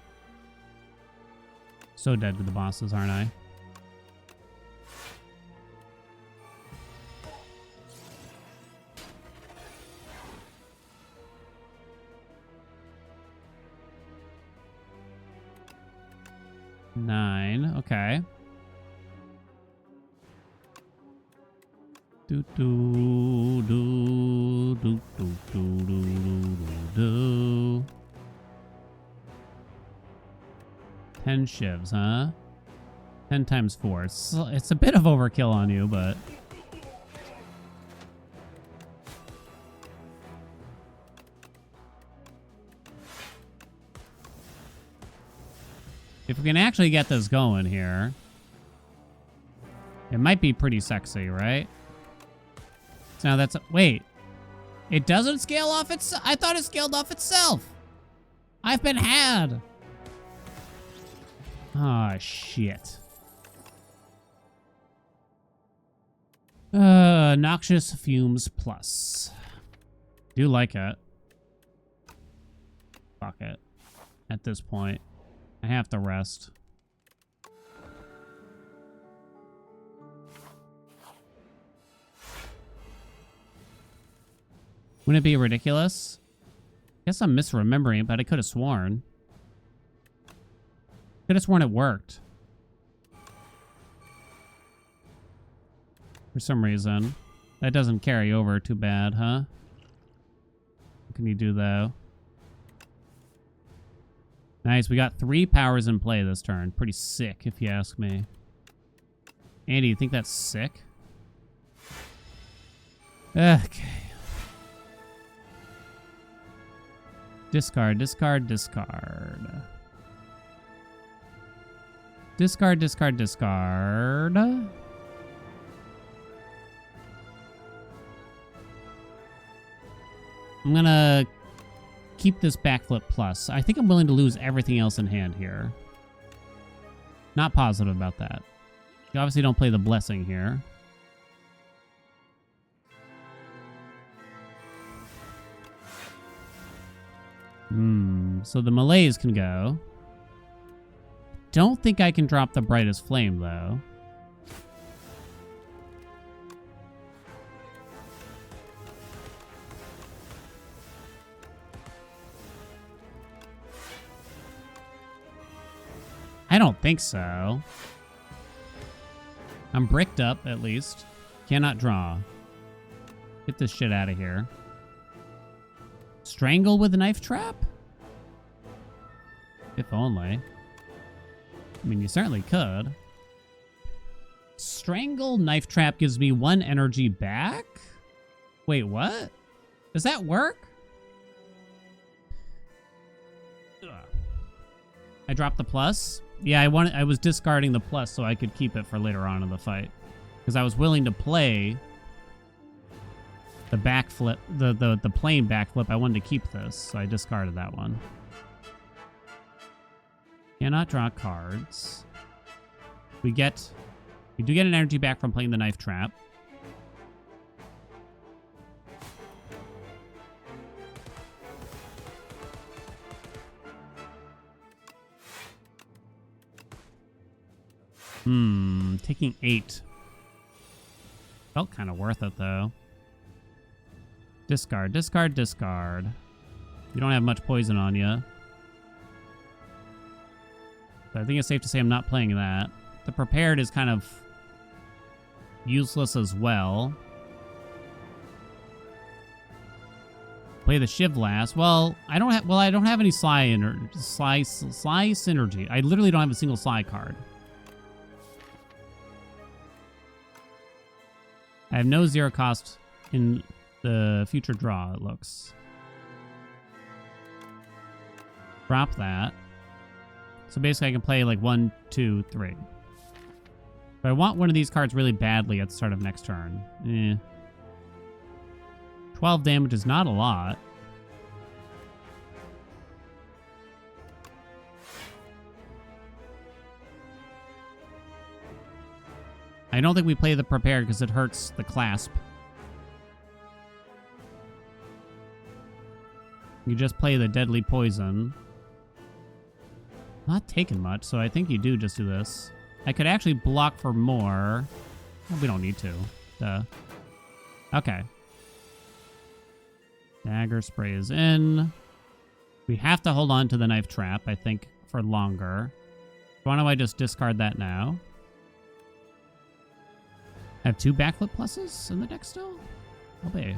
So dead to the bosses, aren't I? Nine, okay. Do do do do do do do do. 10 shivs, huh? 10 times 4. It's a bit of overkill on you, but if we can actually get this going here. It might be pretty sexy, right? So now that's... Wait. It doesn't scale off its... I thought it scaled off itself. I've been had. Ah, shit. Noxious Fumes Plus. Do like it. Fuck it. At this point. I have to rest. Wouldn't it be ridiculous? Guess I'm misremembering, but I could have sworn. Could have sworn it worked. For some reason. That doesn't carry over too bad, huh? What can you do, though? Nice, we got 3 powers in play this turn. Pretty sick, if you ask me. Andy, you think that's sick? Okay. Discard, discard, discard. Discard, discard, discard. I'm gonna keep this backflip plus. I think I'm willing to lose everything else in hand here. Not positive about that. You obviously don't play the blessing here. So the melees can go. Don't think I can drop the brightest flame, though. I don't think so. I'm bricked up, at least. Cannot draw. Get this shit out of here. Strangle with a knife trap? If only. I mean, you certainly could. Strangle knife trap gives me 1 energy back? Wait, what? Does that work? Ugh. I dropped the plus? Yeah, I was discarding the plus so I could keep it for later on in the fight. Because I was willing to play the backflip, the plain backflip. I wanted to keep this, so I discarded that one. Cannot draw cards. We do get an energy back from playing the knife trap. Taking 8. Felt kind of worth it, though. Discard, discard, discard. You don't have much poison on you. So I think it's safe to say I'm not playing that. The prepared is kind of useless as well. Play the Shiv last. Well, I don't have any Sly synergy. I literally don't have a single Sly card. I have no 0 cost in the future draw, it looks. Drop that. So basically I can play like 1, 2, 3. But I want one of these cards really badly at the start of next turn. 12 damage is not a lot. I don't think we play the prepared because it hurts the clasp. You just play the deadly poison. Not taking much, so I think you do just do this. I could actually block for more. Well, we don't need to. Duh. Okay. Dagger spray is in. We have to hold on to the knife trap, I think, for longer. Why don't I just discard that now? I have 2 backflip pluses in the deck still? I'll be.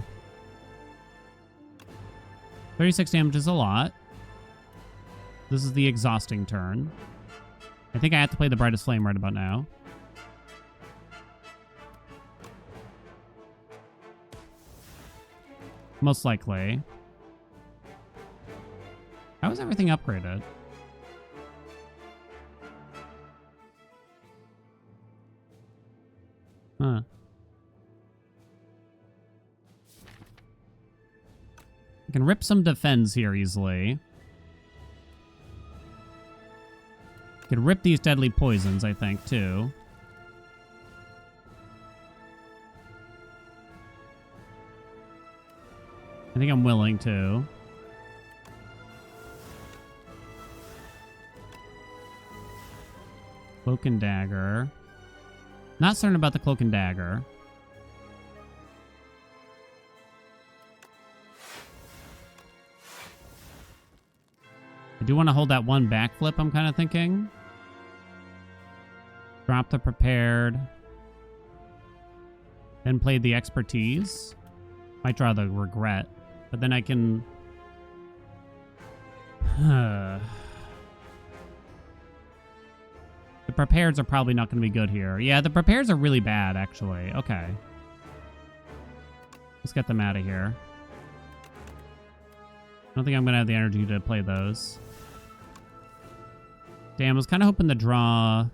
36 damage is a lot. This is the exhausting turn. I think I have to play the brightest flame right about now. Most likely. How is everything upgraded? Huh. I can rip some defense here easily. Could rip these deadly poisons, I think, too. I think I'm willing to. Cloak and dagger. Not certain about the cloak and dagger. I do want to hold that one backflip, I'm kind of thinking. Drop the prepared. Then play the expertise. Might draw the regret. But then I can... The prepareds are probably not going to be good here. Yeah, the prepareds are really bad, actually. Okay. Let's get them out of here. I don't think I'm going to have the energy to play those. Damn, I was kind of hoping to draw...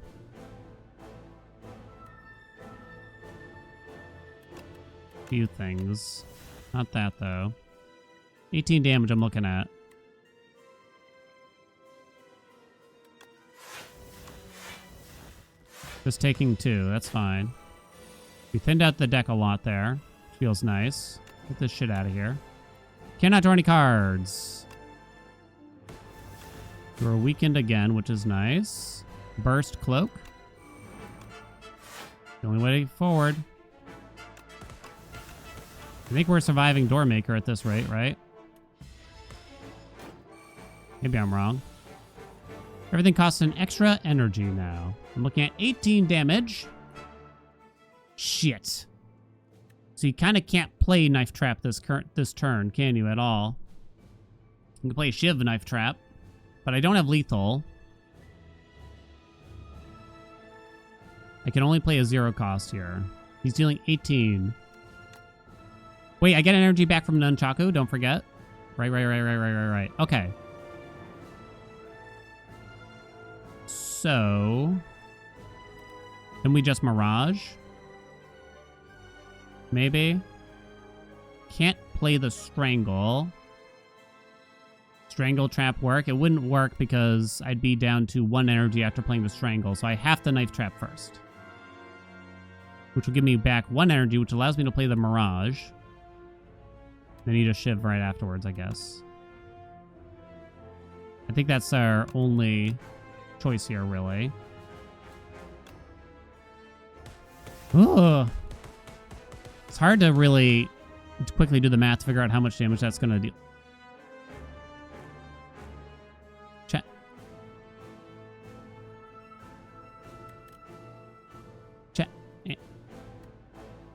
a few things. Not that, though. 18 damage I'm looking at. Just taking 2. That's fine. We thinned out the deck a lot there. Feels nice. Get this shit out of here. Cannot draw any cards. We're weakened again, which is nice. Burst Cloak. The only way forward. I think we're surviving Doormaker at this rate, right? Maybe I'm wrong. Everything costs an extra energy now. I'm looking at 18 damage. Shit. So you kind of can't play Knife Trap this turn, can you, at all? You can play Shiv Knife Trap, but I don't have lethal. I can only play a 0 cost here. He's dealing 18. Wait, I get energy back from Nunchaku, don't forget. Right. Okay. So... then we just Mirage? Maybe? Can't play the Strangle. Strangle Trap work? It wouldn't work because I'd be down to 1 energy after playing the Strangle, so I have to Knife Trap first. Which will give me back 1 energy, which allows me to play the Mirage. Then you just Shiv right afterwards, I guess. I think that's our only choice here, really. Ugh. It's hard to really quickly do the math to figure out how much damage that's going to do. Chat.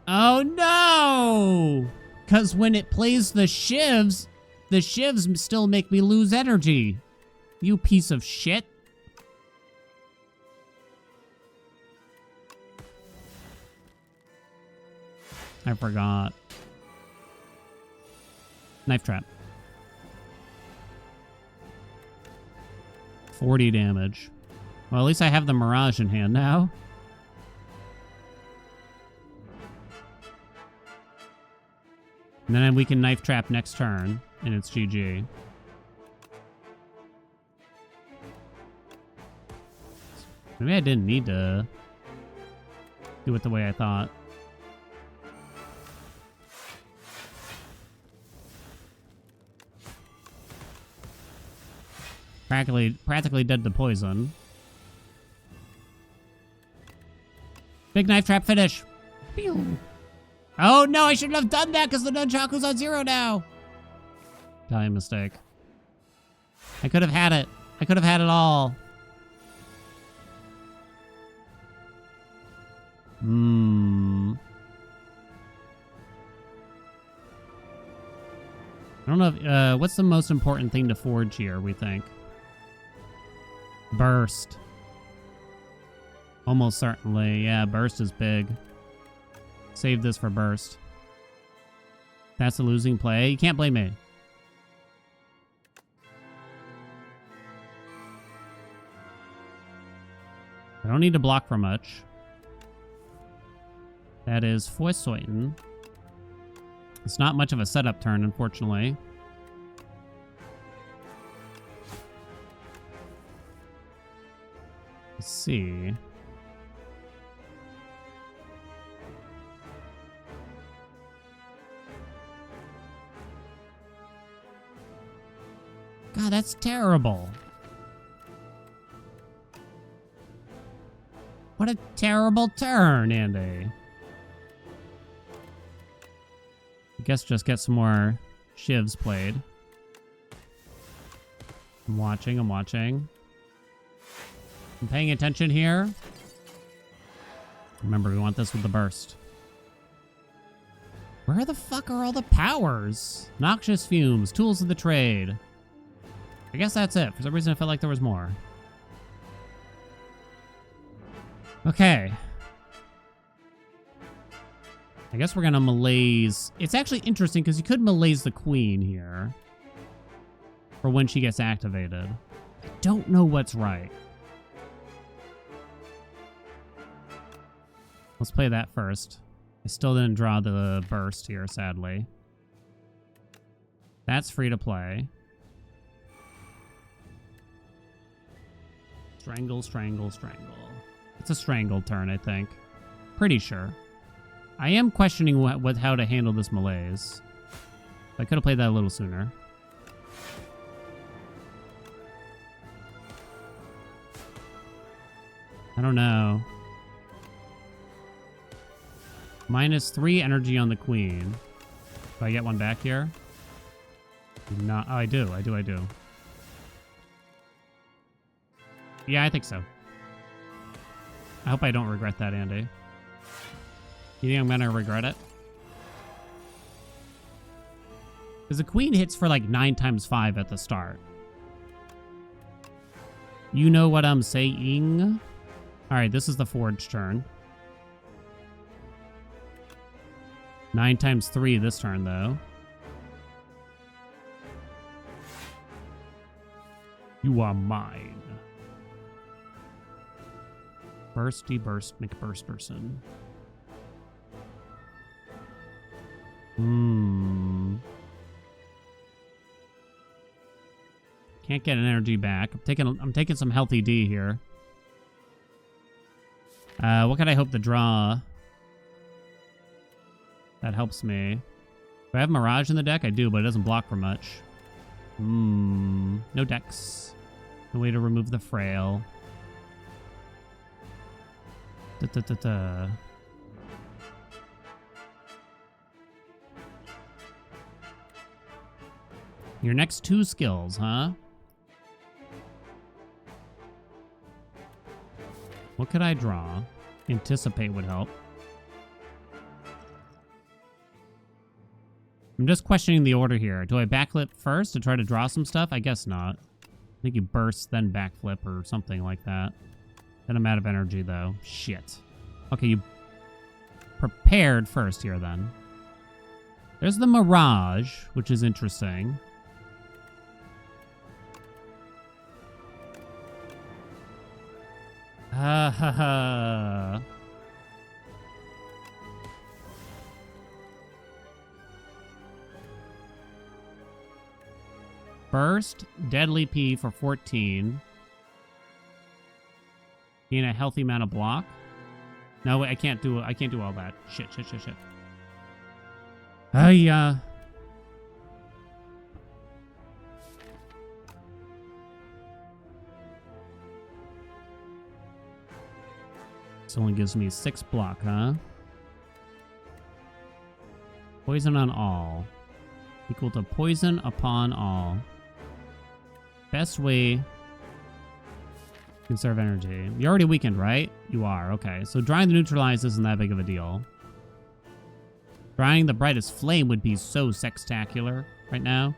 Oh no! Because when it plays the shivs still make me lose energy. You piece of shit. I forgot. Knife Trap. 40 damage. Well, at least I have the Mirage in hand now. And then we can Knife Trap next turn, and it's GG. Maybe I didn't need to do it the way I thought. Practically dead to poison. Big Knife Trap finish. Pew. Oh no, I shouldn't have done that because the Nunchaku's on 0 now. Tiny mistake. I could have had it. I could have had it all. I don't know if, what's the most important thing to forge here, we think? Burst. Almost certainly. Yeah, burst is big. Save this for burst. That's a losing play. You can't blame me. I don't need to block for much. That is Foysoiten. It's not much of a setup turn, unfortunately. Let's see. God, that's terrible. What a terrible turn, Andy. I guess just get some more shivs played. I'm watching. I'm paying attention here. Remember, we want this with the burst. Where the fuck are all the powers? Noxious fumes, tools of the trade. I guess that's it. For some reason, I felt like there was more. Okay. I guess we're gonna malaise. It's actually interesting because you could malaise the queen here for when she gets activated. I don't know what's right. Let's play that first. I still didn't draw the burst here, sadly. That's free to play. Strangle, strangle, strangle. It's a strangle turn, I think. Pretty sure. I am questioning how to handle this malaise. I could have played that a little sooner. I don't know. -3 energy on the queen. Do I get one back here? Not. Oh, I do. I do. Yeah, I think so. I hope I don't regret that, Andy. You think I'm gonna regret it? Because the queen hits for like 9 times 5 at the start. You know what I'm saying? Alright, this is the forge turn. 9 times 3 this turn, though. You are mine. Bursty Burst McBursterson. Can't get an energy back. I'm taking some healthy D here. What can I hope to draw? That helps me. Do I have Mirage in the deck? I do, but it doesn't block for much. No decks. No way to remove the Frail. Your next 2 skills, huh? What could I draw? Anticipate would help. I'm just questioning the order here. Do I backflip first to try to draw some stuff? I guess not. I think you burst, then backflip or something like that. Then I'm out of energy, though. Shit. Okay, you prepared first here, then. There's the Mirage, which is interesting. Ha ha ha. Burst, Deadly P for 14. Gain a healthy amount of block. No, I can't do all that. Shit. This only gives me 6 block, huh? Poison on all. Equal to poison upon all. Best way to conserve energy. You're already weakened, right? You are, okay. So drawing the neutralize isn't that big of a deal. Drawing the brightest flame would be so sextacular right now.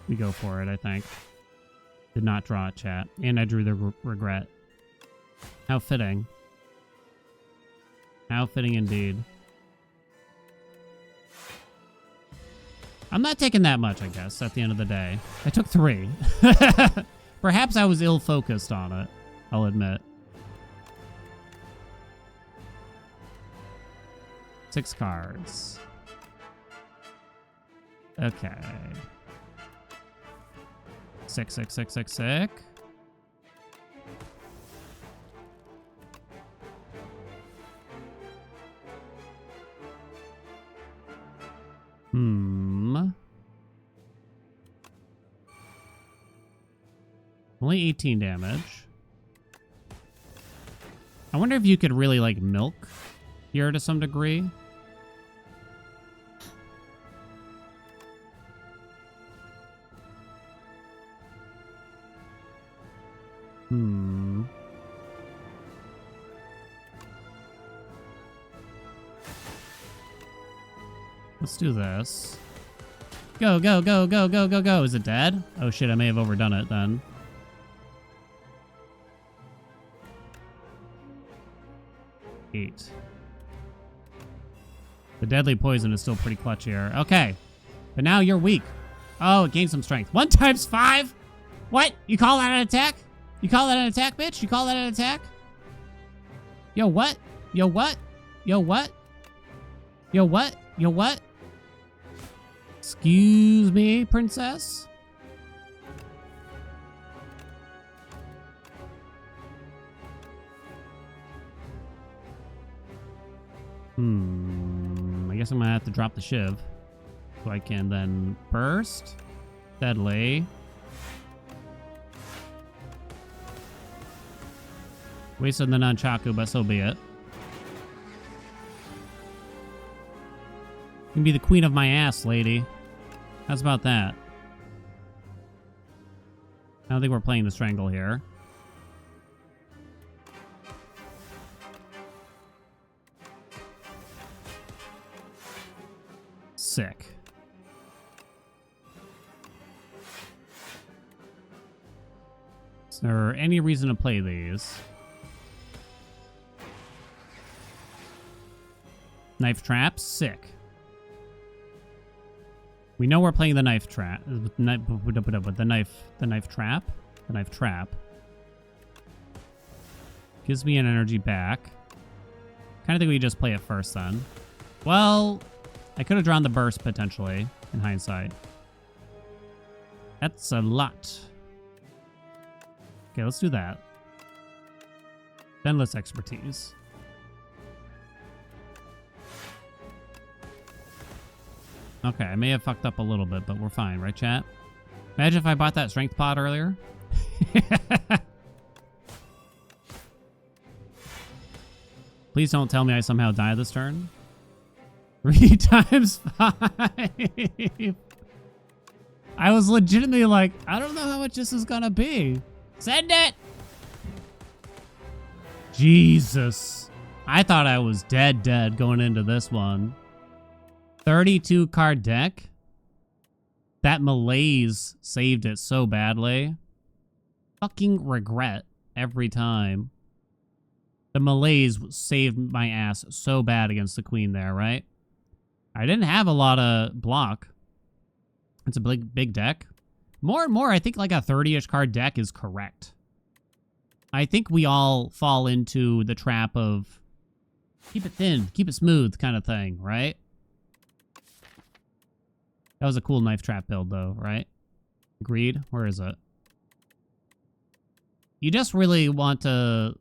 We go for it, I think. Did not draw it, chat. And I drew the regret. How fitting. How fitting indeed. I'm not taking that much, I guess, at the end of the day. I took 3. Perhaps I was ill-focused on it, I'll admit. 6 cards. Okay. 6, 6, 6, 6, 6. Only 18 damage. I wonder if you could really, like, milk here to some degree. Let's do this. Go, go, go, go, go, go, go. Is it dead? Oh shit, I may have overdone it then. Eight. The deadly poison is still pretty clutch here. Okay. But now you're weak. Oh, it gained some strength. 1 times 5? What? You call that an attack? You call that an attack, bitch? You call that an attack? Yo, what? Yo, what? Yo, what? Yo, what? Yo, what? Excuse me, princess? I guess I'm gonna have to drop the shiv. So I can then burst. Deadly. Wasted the nunchaku, but so be it. You can be the queen of my ass, lady. How's about that? I don't think we're playing the strangle here. Sick. Is there any reason to play these? Knife trap, sick. We know we're playing the knife trap. The knife trap. Gives me an energy back. Kind of think we just play it first then. Well, I could have drawn the burst potentially in hindsight. That's a lot. Okay, let's do that. Then let's expertise. Okay, I may have fucked up a little bit, but we're fine, right, chat? Imagine if I bought that strength pod earlier. Please don't tell me I somehow die this turn. 3 times 5. I was legitimately like, I don't know how much this is gonna be. Send it! Jesus. I thought I was dead going into this one. 32 card deck? That malaise saved it so badly. Fucking regret every time. The malaise saved my ass so bad against the queen there, right? I didn't have a lot of block. It's a big deck. More and more, I think like a 30-ish card deck is correct. I think we all fall into the trap of keep it thin, keep it smooth kind of thing, right? That was a cool knife trap build, though, right? Agreed? Where is it? You just really want to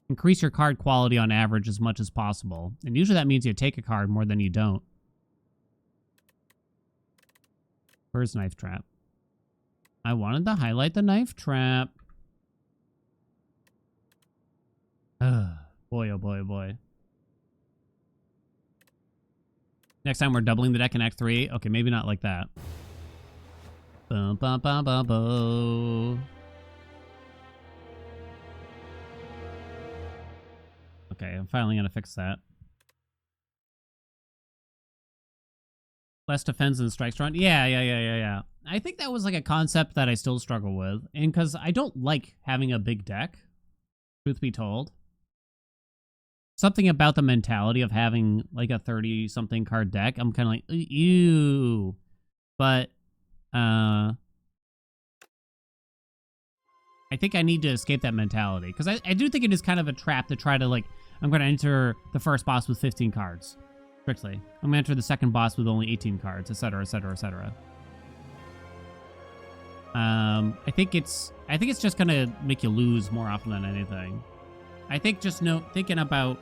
increase your card quality on average as much as possible. And usually that means you take a card more than you don't. Where's knife trap? I wanted to highlight the knife trap. Boy, oh boy, oh boy. Next time we're doubling the deck in Act 3. Okay, maybe not like that. Bum, bum, bum, bum, bum. Okay, I'm finally gonna fix that. Less defense and strikes drawn. Yeah. I think that was like a concept that I still struggle with. And because I don't like having a big deck, truth be told. Something about the mentality of having like a 30-something card deck, I'm kind of like, ew. But, I think I need to escape that mentality. Because I do think it is kind of a trap to try to like I'm going to enter the first boss with 15 cards. Strictly. I'm going to enter the second boss with only 18 cards, etc., etc., etc. I think it's just going to make you lose more often than anything. I think just thinking about,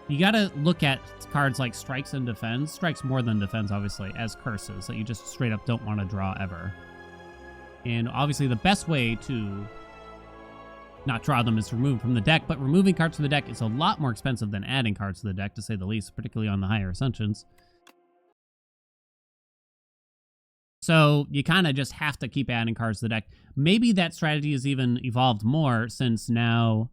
you got to look at cards like strikes and defends, strikes more than defends, obviously, as curses that you just straight up don't want to draw ever. And obviously the best way to not draw them is to remove them from the deck, but removing cards from the deck is a lot more expensive than adding cards to the deck, to say the least, particularly on the higher ascensions. So you kind of just have to keep adding cards to the deck. Maybe that strategy has even evolved more since now,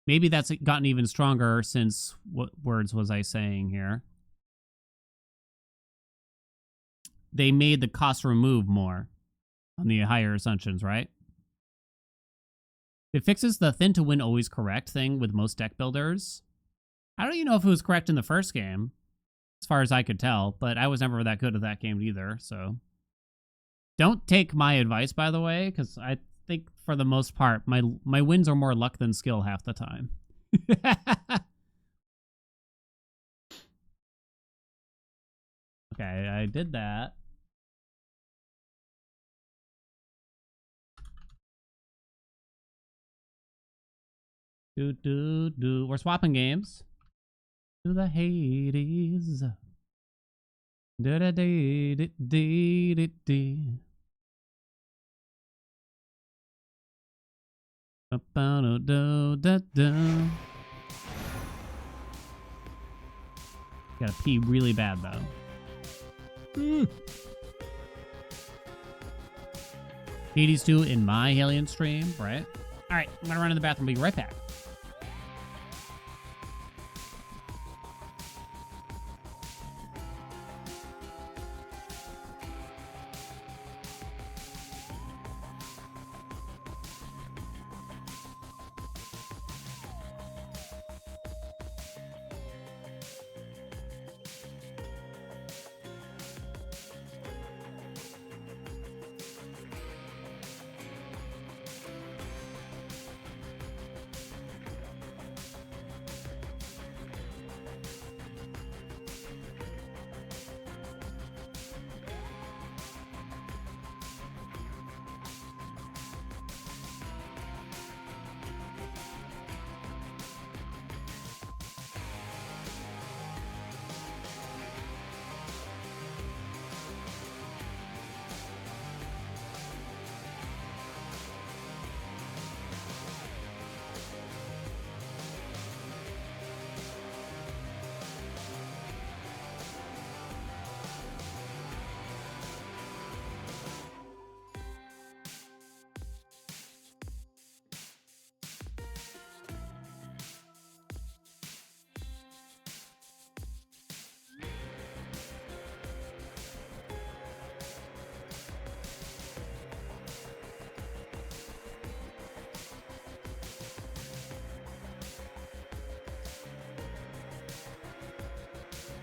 maybe that's gotten even stronger since, what words was I saying here? They made the cost remove more on the higher ascensions, right? It fixes the thin to win always correct thing with most deck builders. I don't even know if it was correct in the first game, as far as I could tell, but I was never that good at that game either, so. Don't take my advice, by the way, because I think for the most part, my wins are more luck than skill half the time. Okay, I did that. We're swapping games. To the Hades. Da da da da da da. Gotta pee really bad though. Hades 2 in my Haelian stream, right? Alright, I'm gonna run in the bathroom, be right back.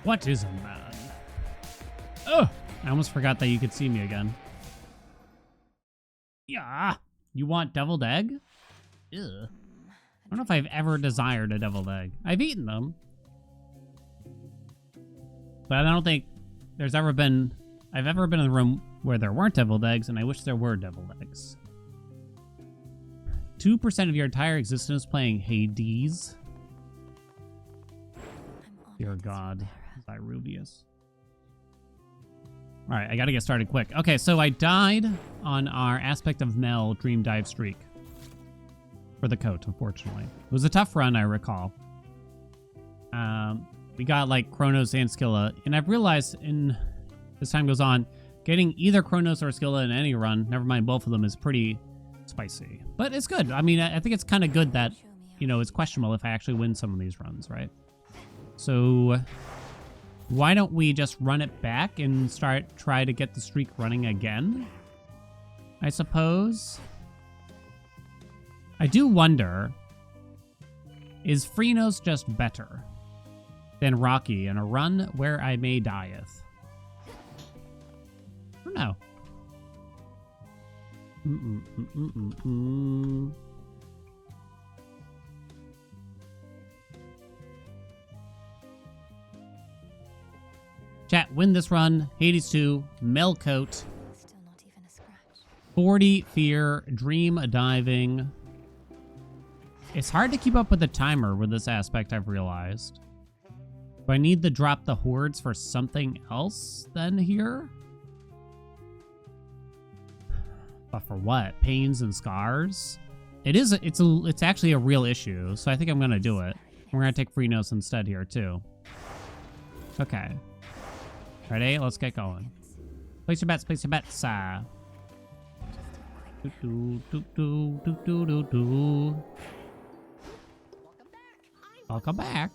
What is a man? Oh, I almost forgot that you could see me again. Yeah. You want deviled egg? Ew. I don't know if I've ever desired a deviled egg. I've eaten them. But I don't think I've ever been in a room where there weren't deviled eggs, and I wish there were deviled eggs. 2% of your entire existence playing Hades. Dear God. By Rubius. Alright, I gotta get started quick. Okay, so I died on our Aspect of Mel Dream Dive streak. For the coat, unfortunately. It was a tough run, I recall. We got like Kronos and Scylla, and I've realized as time goes on, getting either Kronos or Scylla in any run, never mind both of them, is pretty spicy. But it's good. I mean, I think it's kind of good that, you know, it's questionable if I actually win some of these runs, right? So why don't we just run it back and try to get the streak running again? I suppose. I do wonder, is Phrenos just better than Rocky in a run where I may dieth? I don't know. Chat, win this run. Hades 2, Melcoat, Still not even a scratch. 40 fear, dream diving. It's hard to keep up with the timer with this aspect, I've realized. Do I need to drop the hordes for something else then here? But for what? Pains and scars? It's actually a real issue, so I think I'm gonna do it. We're gonna take free notes instead here too. Okay. Ready? Let's get going. Place your bets, place your bets. Welcome back.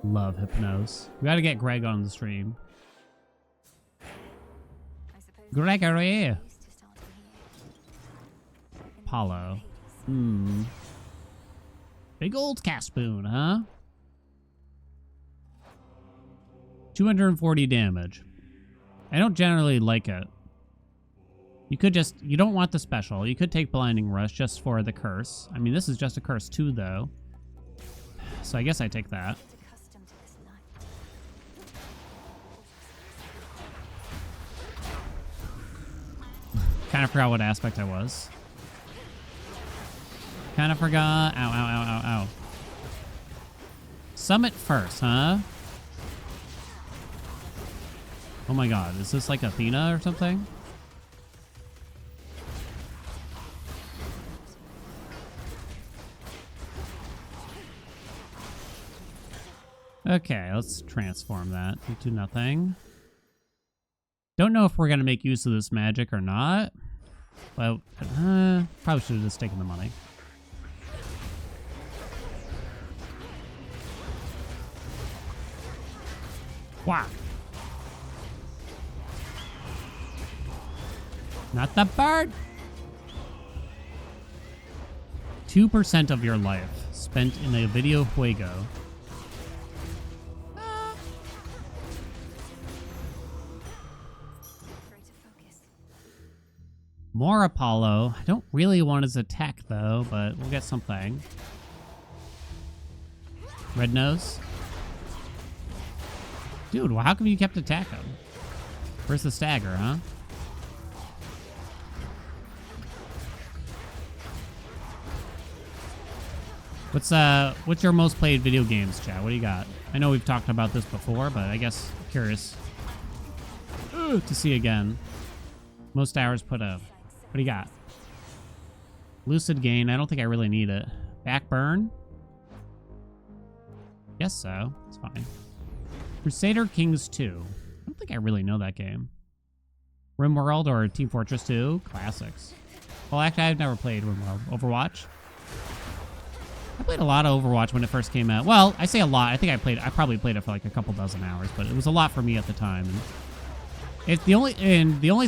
Love Hypnos. We gotta get Greg on the stream. Gregory. Apollo. Big old cast spoon, huh? 240 damage. I don't generally like it. You don't want the special. You could take Blinding Rush just for the curse. I mean, this is just a curse too, though. So I guess I take that. Kind of forgot what aspect I was. Kind of forgot. Ow, ow, ow, ow, ow. Summit first, huh? Oh my god, is this like Athena or something? Okay, let's transform that into nothing. Don't know if we're gonna make use of this magic or not. But probably should have just taken the money. Wow. Not the bird. 2% of your life spent in a video juego. More Apollo. I don't really want his attack though, but we'll get something. Red nose. Dude, well, how come you kept attacking? Where's the stagger, huh? What's your most played video games, chat? What do you got? I know we've talked about this before, but I guess curious to see again. Most hours put up. What do you got? Lucid Gain. I don't think I really need it. Backburn? Guess so. It's fine. Crusader Kings 2. I don't think I really know that game. RimWorld or Team Fortress 2? Classics. Well, actually, I've never played RimWorld. Overwatch? I played a lot of Overwatch when it first came out. Well, I say a lot. I think I probably played it for like a couple dozen hours, but it was a lot for me at the time. And it's the only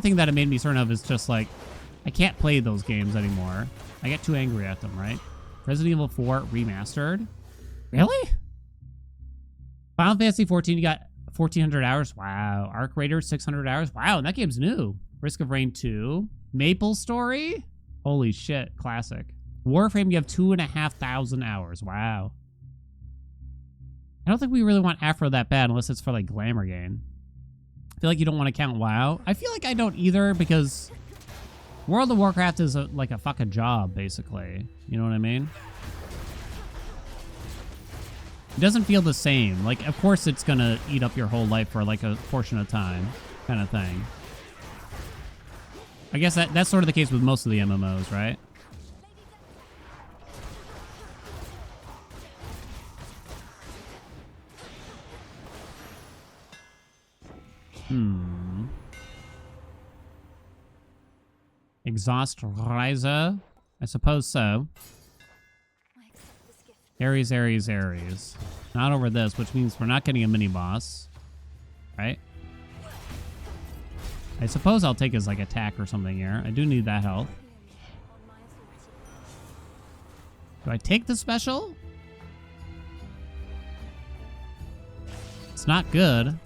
thing that it made me certain of is just like I can't play those games anymore. I get too angry at them, right? Resident Evil 4 remastered? Really? Final Fantasy 14, you got 1,400 hours. Wow. Arc Raider, 600 hours. Wow, and that game's new. Risk of Rain 2. Maple Story? Holy shit, classic. Warframe, you have 2,500 hours. Wow. I don't think we really want Afro that bad unless it's for like Glamour Gain. I feel like you don't want to count WoW. I feel like I don't either because World of Warcraft is like a fucking job, basically. You know what I mean? It doesn't feel the same. Like, of course it's gonna eat up your whole life for like a portion of time, kind of thing. I guess that's sort of the case with most of the MMOs, right? Exhaust Riser? I suppose so. Ares, Ares, Ares. Not over this, which means we're not getting a mini-boss. Right? I suppose I'll take his, like, attack or something here. I do need that health. Do I take the special? It's not good.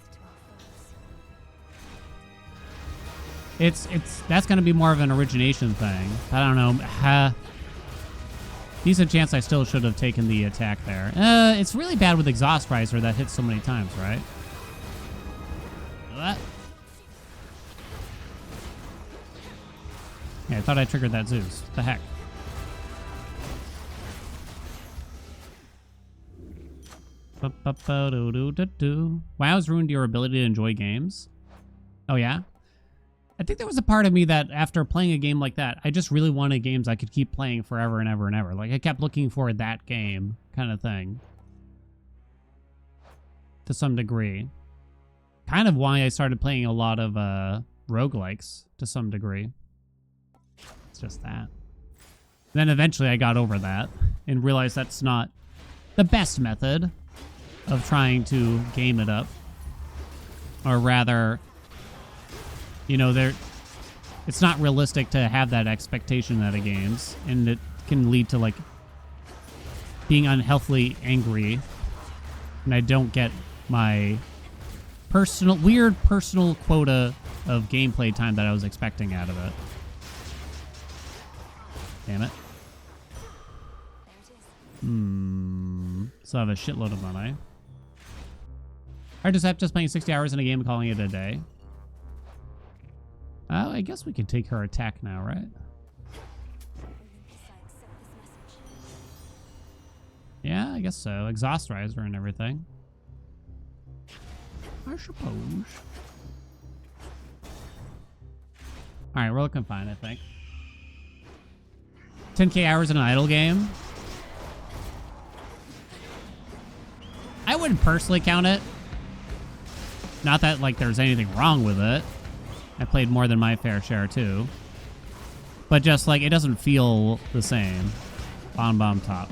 That's gonna be more of an origination thing. I don't know. Decent chance I still should have taken the attack there. It's really bad with Exhaust Riser that hits so many times, right? What? Yeah, I thought I triggered that Zeus. What the heck? WoW's ruined your ability to enjoy games. Oh, yeah? I think there was a part of me that after playing a game like that, I just really wanted games I could keep playing forever and ever and ever. Like, I kept looking for that game kind of thing. To some degree. Kind of why I started playing a lot of roguelikes to some degree. It's just that. Then eventually I got over that and realized that's not the best method of trying to game it up. Or rather, you know, it's not realistic to have that expectation out of games, and it can lead to, like, being unhealthily angry, and I don't get my weird personal quota of gameplay time that I was expecting out of it. Damn it. So I have a shitload of money. I just have playing 60 hours in a game and calling it a day. Oh, I guess we can take her attack now, right? Yeah, I guess so. Exhaust Riser and everything. I suppose. Alright, we're looking fine, I think. 10k hours in an idle game. I wouldn't personally count it. Not that, like, there's anything wrong with it. I played more than my fair share, too. But just, like, it doesn't feel the same. Bomb top.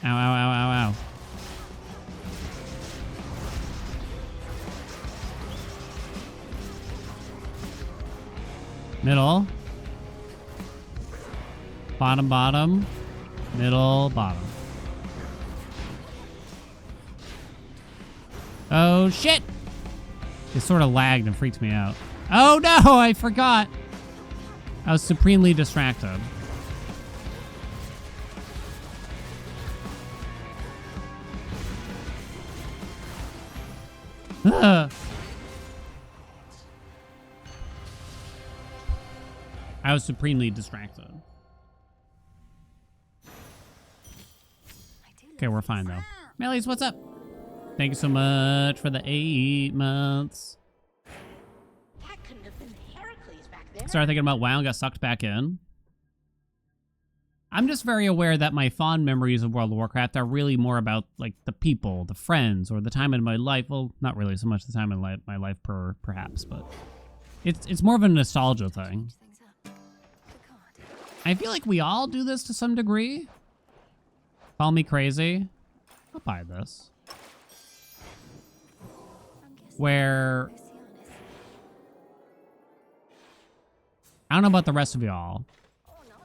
Ow, ow, ow, ow, ow. Middle. Bottom. Middle, bottom. Oh, shit! It sort of lagged and freaked me out. Oh, no! I forgot! I was supremely distracted. Ugh. I was supremely distracted. Okay, we're fine though. Mellies, what's up? Thank you so much for the 8 months. That couldn't have been Heracles back there. Started thinking about WoW and got sucked back in. I'm just very aware that my fond memories of World of Warcraft are really more about, like, the people, the friends, or the time in my life. Well, not really so much the time in my life perhaps, but it's more of a nostalgia thing. I feel like we all do this to some degree. Call me crazy. I'll buy this. Where I don't know about the rest of y'all.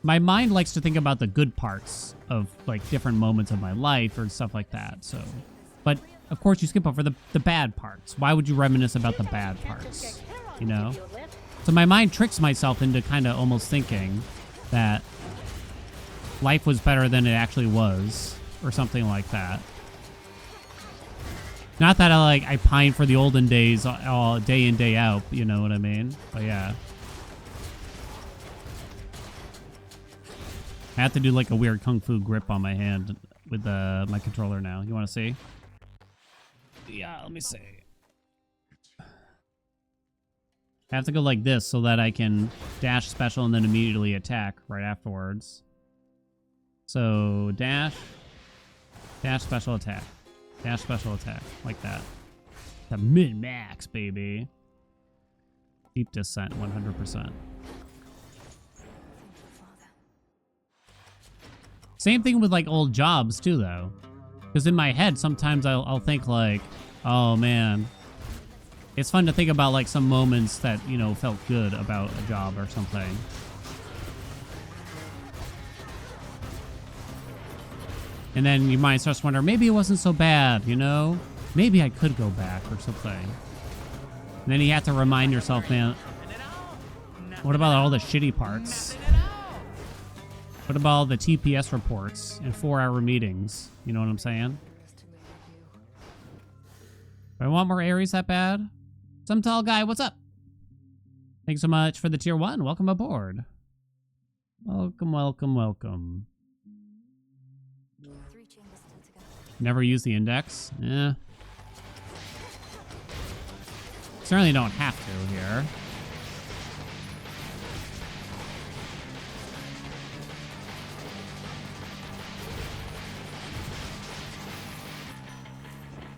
My mind likes to think about the good parts of, like, different moments of my life or stuff like that. So, but of course you skip over the bad parts. Why would you reminisce about the bad parts? You know? So my mind tricks myself into kind of almost thinking that life was better than it actually was, or something like that. Not that I pine for the olden days all day in, day out, you know what I mean? But yeah. I have to do like a weird kung fu grip on my hand with my controller now. You want to see? Yeah, let me see. I have to go like this so that I can dash special and then immediately attack right afterwards. So dash special attack, dash special attack, like that. The min-max, baby. Deep descent, 100%. Same thing with like old jobs too, though. Because in my head, sometimes I'll think like, oh man, it's fun to think about like some moments that, you know, felt good about a job or something. And then your mind starts to wonder, maybe it wasn't so bad, you know? Maybe I could go back or something. And then you have to remind yourself, man, what about all the shitty parts? What about all the TPS reports and 4-hour meetings? You know what I'm saying? Do I want more Aries that bad? Some tall guy, what's up? Thanks so much for the tier 1. Welcome aboard. Welcome, welcome, welcome. 3 chambers still to go. Never use the index? Eh. Certainly don't have to here.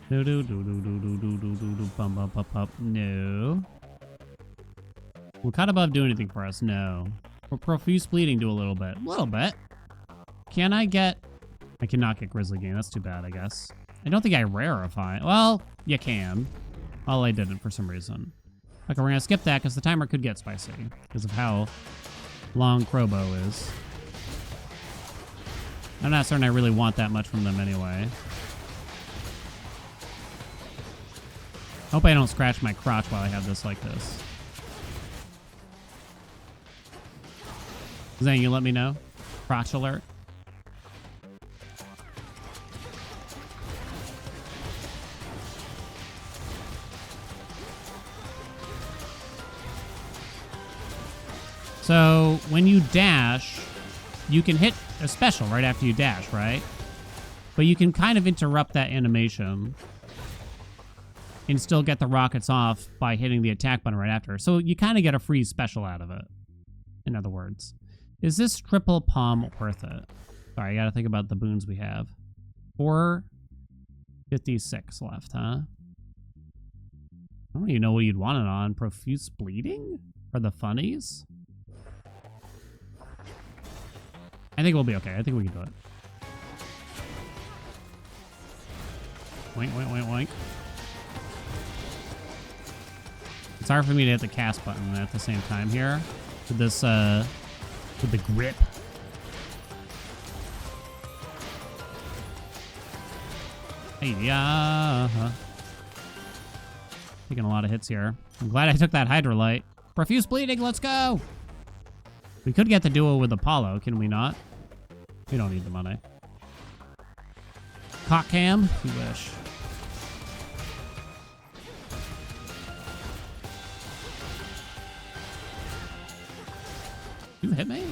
Do do do do do do do do do do bum bum bum bum. No. Will cut above do anything for us? No. Will profuse bleeding do a little bit? A little bit. Can I get? I cannot get Grizzly Game. That's too bad, I guess. I don't think I rarefy. Well, you can. Well, I didn't for some reason. Okay, we're gonna skip that because the timer could get spicy because of how long Crowbow is. I'm not certain I really want that much from them anyway. Hope I don't scratch my crotch while I have this like this. Zane, you let me know? Crotch alert. So when you dash, you can hit a special right after you dash, right? But you can kind of interrupt that animation and still get the rockets off by hitting the attack button right after. So you kind of get a free special out of it, in other words. Is this triple palm worth it? Sorry, I gotta think about the boons we have. 456 left, huh? I don't even know what you'd want it on. Profuse bleeding? For the funnies? I think we'll be okay. I think we can do it. Wink, wink, wink, wink. It's hard for me to hit the cast button at the same time here. With this, with the grip. Hey, yeah. Taking a lot of hits here. I'm glad I took that Hydrolite. Profuse bleeding, let's go! We could get the duo with Apollo, can we not? We don't need the money. Cock cam, if you wish. You hit me?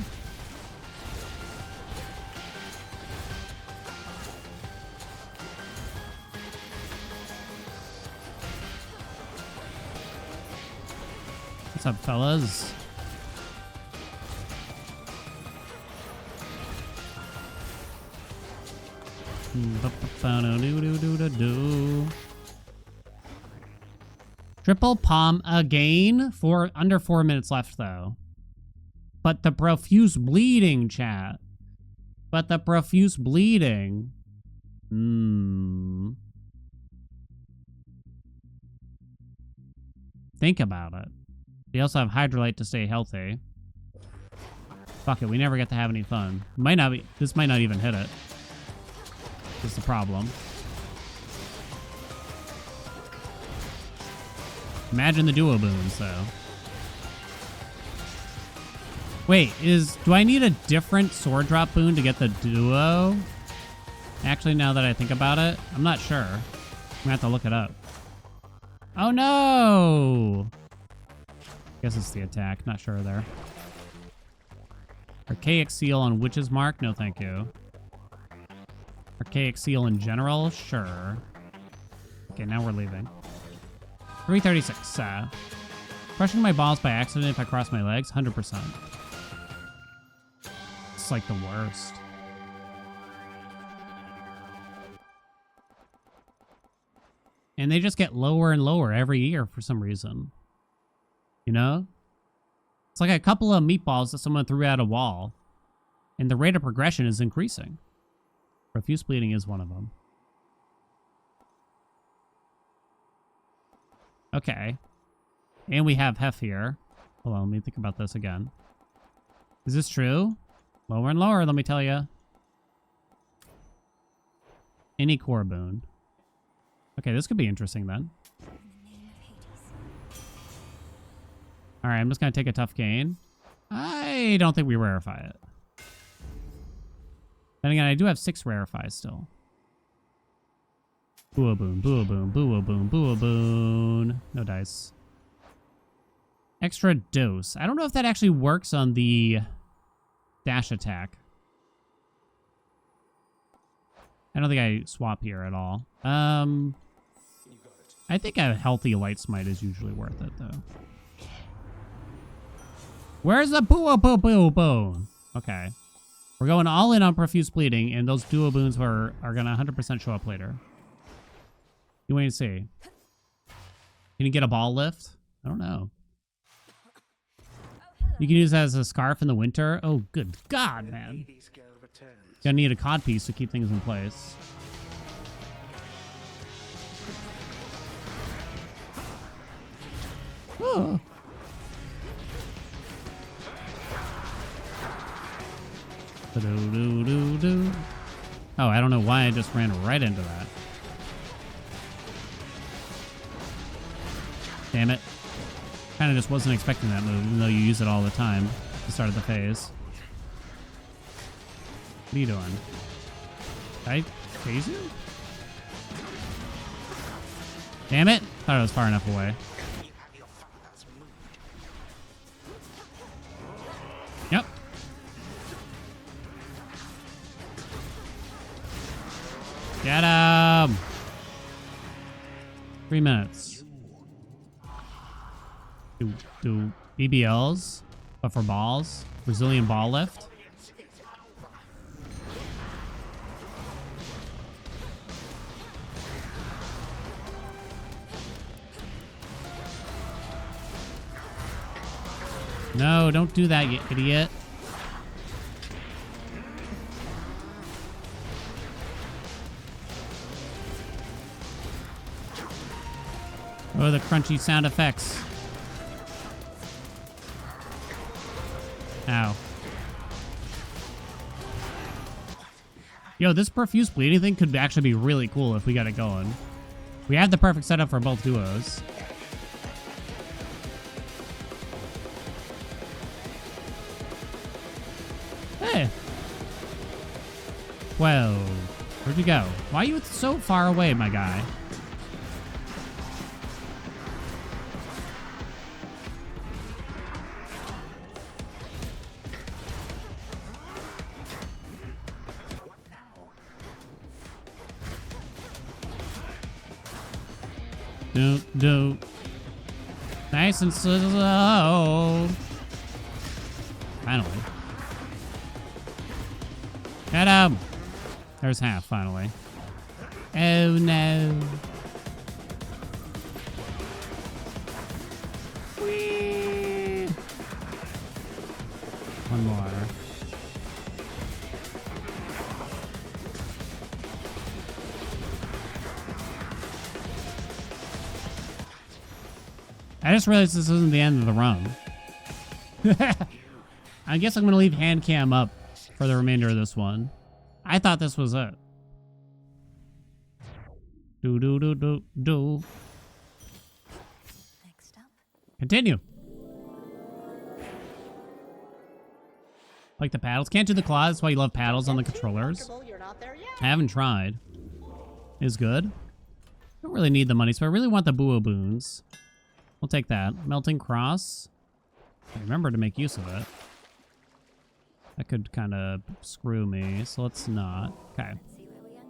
What's up, fellas? Triple palm again? Under 4 minutes left, though. But the profuse bleeding, chat. But the profuse bleeding. Think about it. We also have Hydrolite to stay healthy. Fuck it, we never get to have any fun. Might not be. This might not even hit it. Is the problem. Imagine the duo boons, though. Wait, do I need a different sword drop boon to get the duo? Actually, now that I think about it, I'm not sure. I'm gonna have to look it up. Oh no! Guess it's the attack, not sure there. Archaic seal on Witch's Mark? No, thank you. Archaic seal in general? Sure. Okay, now we're leaving. 336. Crushing my balls by accident if I cross my legs? 100%. It's like the worst. And they just get lower and lower every year for some reason. You know? It's like a couple of meatballs that someone threw at a wall. And the rate of progression is increasing. Profuse bleeding is one of them. Okay. And we have Hef here. Hold on, let me think about this again. Is this true? Lower and lower, let me tell you. Any core boon. Okay, this could be interesting then. In the name of Hades. Alright, I'm just gonna take a tough gain. I don't think we rarefy it. Then again, I do have 6 rarefies still. Boo boon, boo boon, boo boon, boo boon. No dice. Extra dose. I don't know if that actually works on the dash attack. I don't think I swap here at all. I think a healthy light smite is usually worth it though. Where's the boo boo boo boon? Okay. We're going all in on profuse bleeding, and those duo boons are gonna 100% show up later. You wait and see. Can you get a ball lift? I don't know. You can use that as a scarf in the winter. Oh, good God, man. Gonna need a cod piece to keep things in place. Oh. Oh, I don't know why I just ran right into that. Damn it. Kind of just wasn't expecting that move, even though you use it all the time at the start of the phase. What are you doing? Did I phase you? Damn it. Thought I was far enough away. Yep. Get him! 3 minutes. Do BBLs, but for balls. Brazilian ball lift. No, don't do that, you idiot. Oh, the crunchy sound effects. Ow. Yo, this profuse bleeding thing could actually be really cool if we got it going. We have the perfect setup for both duos. Hey. Well, where'd you go? Why are you so far away, my guy? Do. Nice and slow. Finally. Get him! There's half, finally. Oh, no. Whee! One more. I just realized this isn't the end of the run. I guess I'm going to leave hand cam up for the remainder of this one. I thought this was it. Do. Next up. Continue. Like the paddles. Can't do the claws. That's why you love paddles on the controllers. You're not there yet. I haven't tried. Is good. Don't really need the money, so I really want the Buo Boons. We'll take that. Melting Cross. I remember to make use of it. That could kind of screw me, so let's not. Okay. See where we end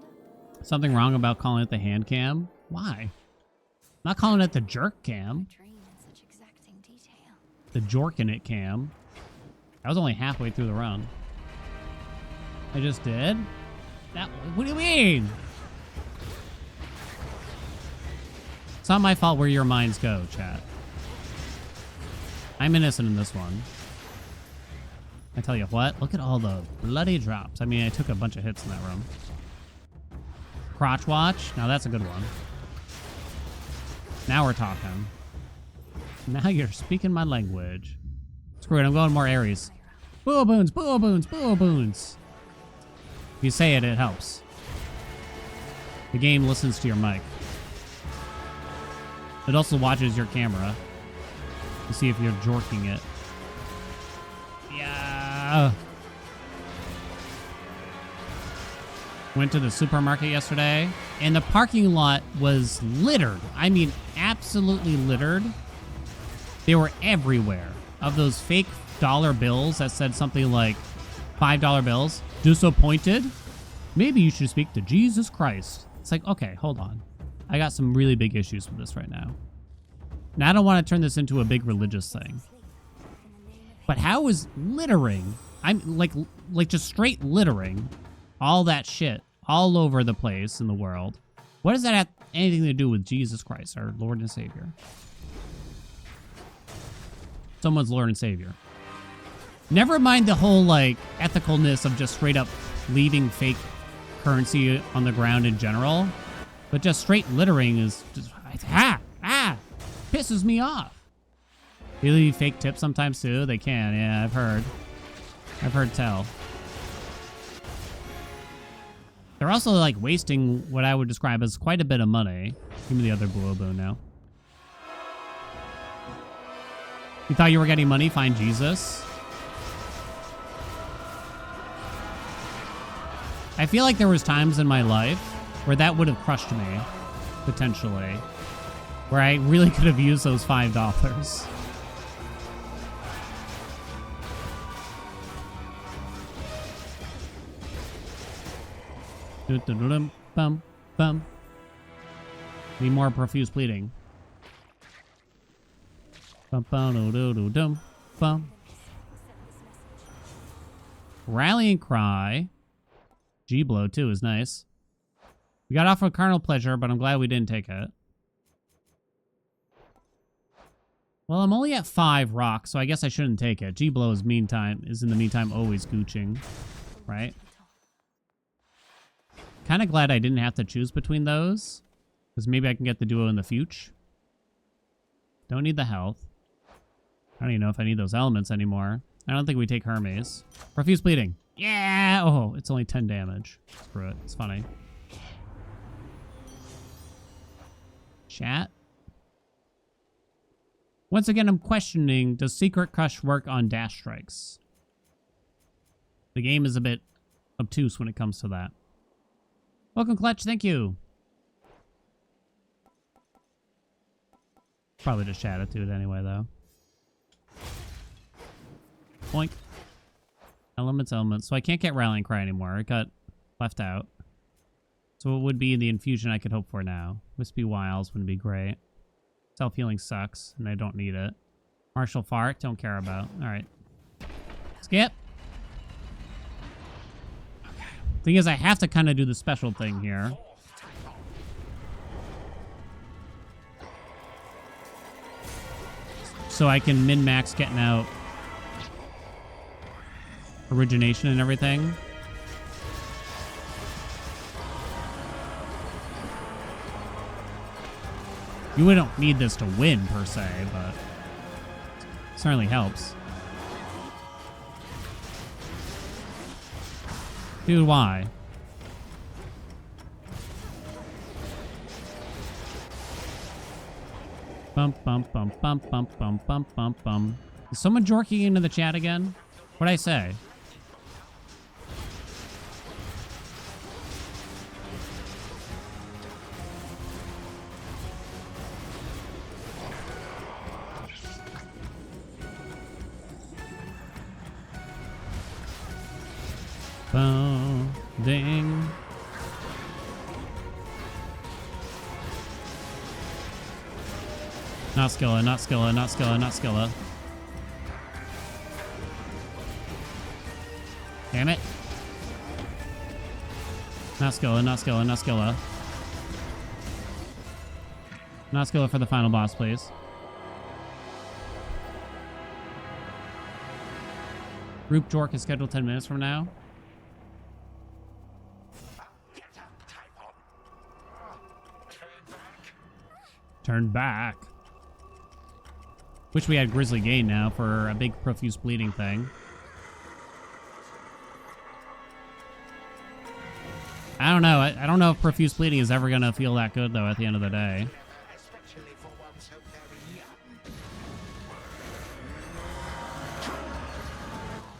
up. Something wrong about calling it the hand cam? Why? I'm not calling it the jerk cam. Dream in such exacting detail. The jorkin' it cam. I was only halfway through the run. I just did? That, what do you mean? It's not my fault where your minds go, chat. I'm innocent in this one. I tell you what, look at all the bloody drops. I mean, I took a bunch of hits in that room. Crotch watch? Now that's a good one. Now we're talking. Now you're speaking my language. Screw it, I'm going more Aries. Buo Boons, Buo Boons, Buo Boons. If you say it, it helps. The game listens to your mic. It also watches your camera to see if you're jorking it. Yeah. Went to the supermarket yesterday, and the parking lot was littered. I mean, absolutely littered. They were everywhere. Of those fake dollar bills that said something like $5 bills. Disappointed? Maybe you should speak to Jesus Christ. It's like, okay, hold on. I got some really big issues with this right now. Now, I don't want to turn this into a big religious thing. But how is littering, I'm like just straight littering, all that shit all over the place in the world, what does that have anything to do with Jesus Christ, our Lord and Savior? Someone's Lord and Savior. Never mind the whole, like, ethicalness of just straight up leaving fake currency on the ground in general, but just straight littering is just, pisses me off. They leave fake tips sometimes too. They can, yeah, I've heard tell. They're also like wasting what I would describe as quite a bit of money. Give me the other blue boon now. You thought you were getting money? Find Jesus. I feel like there was times in my life where that would have crushed me, potentially. Where I really could have used those $5. Bum, bum. Need more profuse bleeding. Bum, bum, do, do, dum, bum. Rallying cry. G-blow too is nice. We got off of carnal pleasure, but I'm glad we didn't take it. Well, I'm only at 5 rocks, so I guess I shouldn't take it. G-blow is in the meantime always gooching, right? Kind of glad I didn't have to choose between those, because maybe I can get the duo in the future. Don't need the health. I don't even know if I need those elements anymore. I don't think we take Hermes. Profuse bleeding. Yeah! Oh, it's only 10 damage. Screw it. It's funny. Chat. Once again, I'm questioning, does Secret Crush work on dash strikes? The game is a bit obtuse when it comes to that. Welcome, Clutch. Thank you. Probably just chat attitude anyway, though. Boink. Elements. So I can't get Rallying Cry anymore. It got left out. So it would be the infusion I could hope for now. Wispy Wiles wouldn't be great. Self-healing sucks, and I don't need it. Martial Fart, don't care about. Alright. Skip. Okay. Thing is, I have to kind of do the special thing here. So I can min-max getting out origination and everything. You wouldn't need this to win, per se, but it certainly helps. Dude, why? Bump, bump, bump, bump, bump, bump, bump, bump, bump. Is someone jorking into the chat again? What'd I say? Ding. Not Skilla, not Skilla, not Skilla, not Skilla. Damn it. Not Skilla, not Skilla, not Skilla. Not Skilla for the final boss, please. Group Jork is scheduled 10 minutes from now. Turn back. Wish we had Grizzly Gain now for a big profuse bleeding thing. I don't know. I don't know if profuse bleeding is ever gonna feel that good though at the end of the day.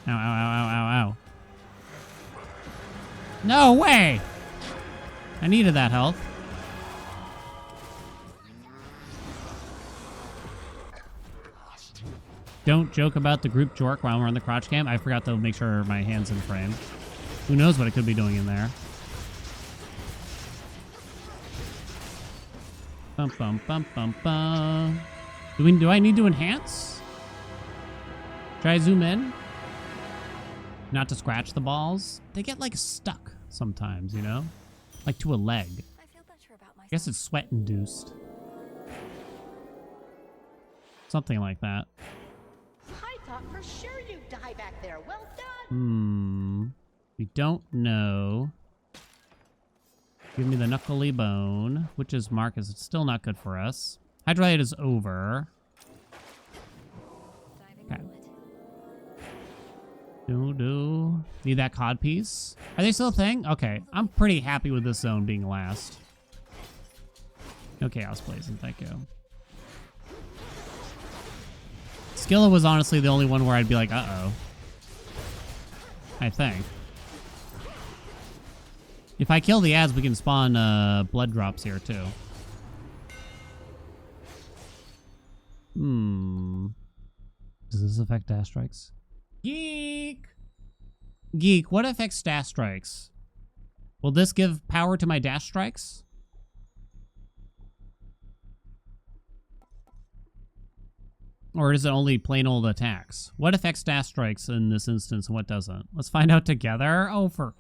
Ow, ow, ow, ow, ow, ow. No way! I needed that health. Don't joke about the group jork while we're on the crotch cam. I forgot to make sure my hand's in frame. Who knows what it could be doing in there. Bum bum bum bum bum. Do I need to enhance? Should I zoom in? Not to scratch the balls? They get like stuck sometimes, you know? Like to a leg. I feel better about I guess it's sweat induced. Something like that. I thought for sure you'd die back there. Well done. We don't know. Give me the knuckly bone, which is mark is still not good for us. Hydrolyte is over. Okay. Do. Need that cod piece. Are they still a thing? Okay. I'm pretty happy with this zone being last. No chaos blazing, thank you. Skilla was honestly the only one where I'd be like, uh-oh. I think. If I kill the ads, we can spawn blood drops here, too. Does this affect dash strikes? Geek! Geek, what affects dash strikes? Will this give power to my dash strikes? Or is it only plain old attacks? What affects dash strikes in this instance and what doesn't? Let's find out together. Oh, for...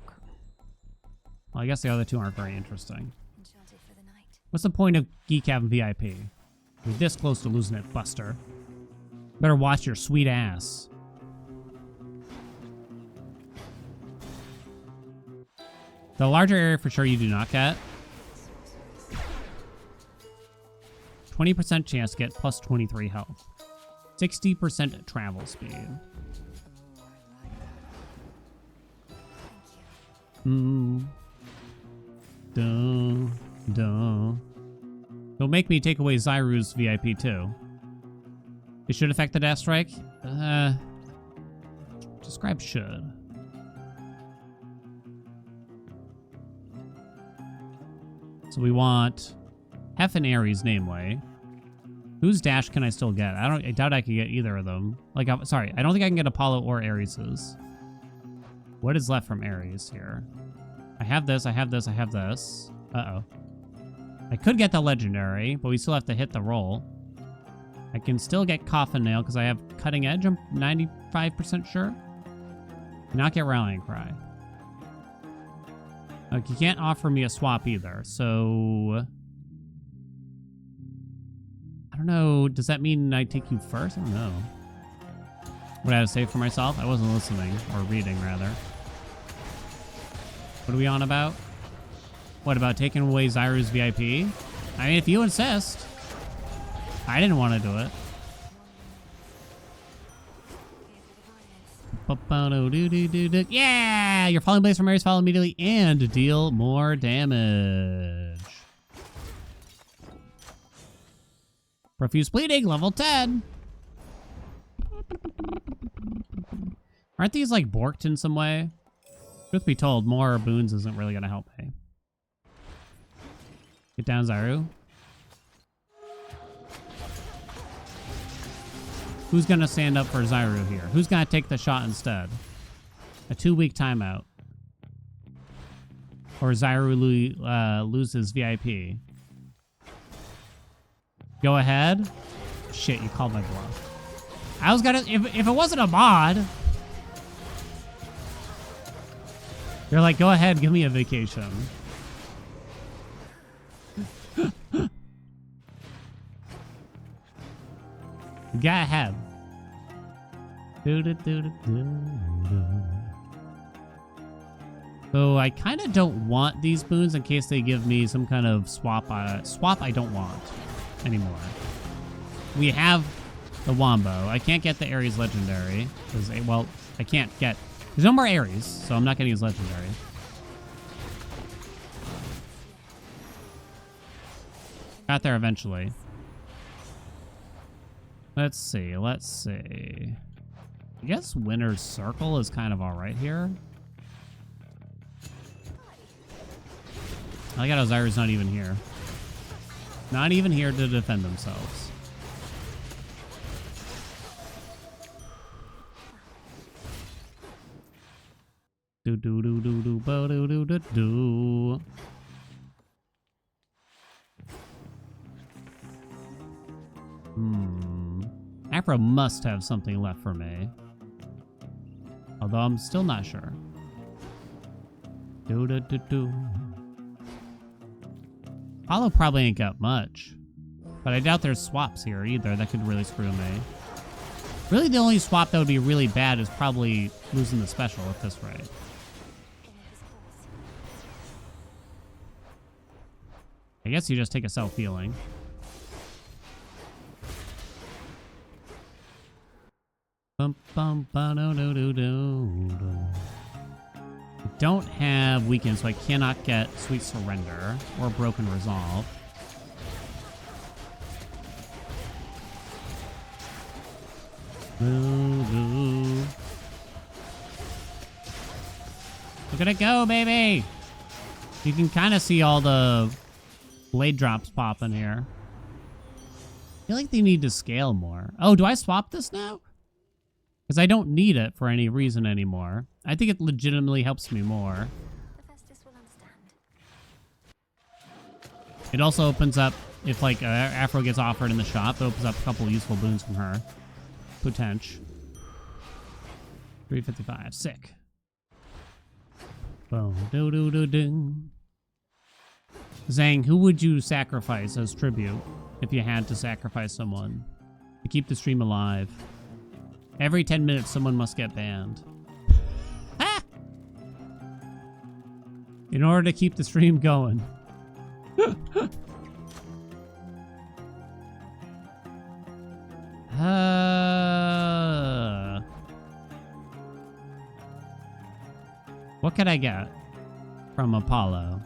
Well, I guess the other two aren't very interesting. Enchanted for the night. What's the point of Geek having VIP? You're this close to losing it, Buster. Better watch your sweet ass. The larger area for sure you do not get. 20% chance to get plus 23 health. 60% travel speed. Don't make me take away Zyru's VIP too. It should affect the dash strike? Describe should. So we want Hef and Ares, namely. Whose dash can I still get? I doubt I can get either of them. Like, sorry, I don't think I can get Apollo or Ares's. What is left from Ares here? I have this, I have this, I have this. Uh-oh. I could get the legendary, but we still have to hit the roll. I can still get Coffin Nail because I have Cutting Edge, I'm 95% sure. Cannot get Rallying Cry. Like, you can't offer me a swap either, so... I don't know, does that mean I take you first? I don't know. What I have to say for myself? I wasn't listening, or reading, rather. What are we on about? What about taking away Zyru's VIP? I mean, if you insist. I didn't want to do it. Yeah! Your falling blaze from Ares fall immediately and deal more damage. Profuse bleeding, level 10. Aren't these like borked in some way? Truth be told, more boons isn't really going to help me. Get down, Zyru. Who's going to stand up for Zyru here? Who's going to take the shot instead? A 2-week timeout. Or Zyru loses VIP. Go ahead. Shit, you called my bluff. I was gonna... If it wasn't a mod... You're like, go ahead, give me a vacation. Go ahead. So I kind of don't want these boons in case they give me some kind of swap. Swap I don't want anymore. We have the Wombo. I can't get the Ares Legendary. Well, I can't get... There's no more Ares, so I'm not getting his Legendary. Got there eventually. Let's see, let's see. I guess Winter's Circle is kind of alright here. I got Osiris not even here. Not even here to defend themselves. Do do do do do bo do do do do. Afro must have something left for me. Although I'm still not sure. Do do do do. Hollow probably ain't got much. But I doubt there's swaps here either. That could really screw me. Really, the only swap that would be really bad is probably losing the special at this rate. I guess you just take a self-healing. Bum bum ba do do do do. I don't have Weaken, so I cannot get Sweet Surrender or Broken Resolve. Look at it go, baby! You can kind of see all the blade drops popping here. I feel like they need to scale more. Oh, do I swap this now? Because I don't need it for any reason anymore. I think it legitimately helps me more. Hephaestus will understand. It also opens up, if like Afro gets offered in the shop, it opens up a couple useful boons from her. Potential. 355. Sick. Boom. Do do do do. Zhang, who would you sacrifice as tribute if you had to sacrifice someone to keep the stream alive? Every 10 minutes, someone must get banned. Ah! In order to keep the stream going. What could I get from Apollo?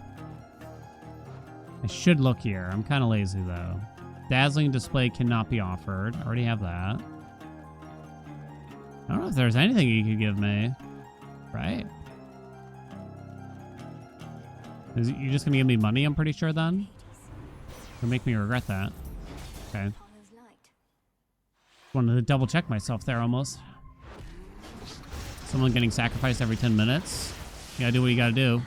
I should look here. I'm kind of lazy, though. Dazzling display cannot be offered. I already have that. I don't know if there's anything you could give me. Right? You're just going to give me money, I'm pretty sure, then? It'll make me regret that. Okay. Apollo's light. Wanted to double check myself there, almost. Someone getting sacrificed every 10 minutes. You gotta do what you gotta do.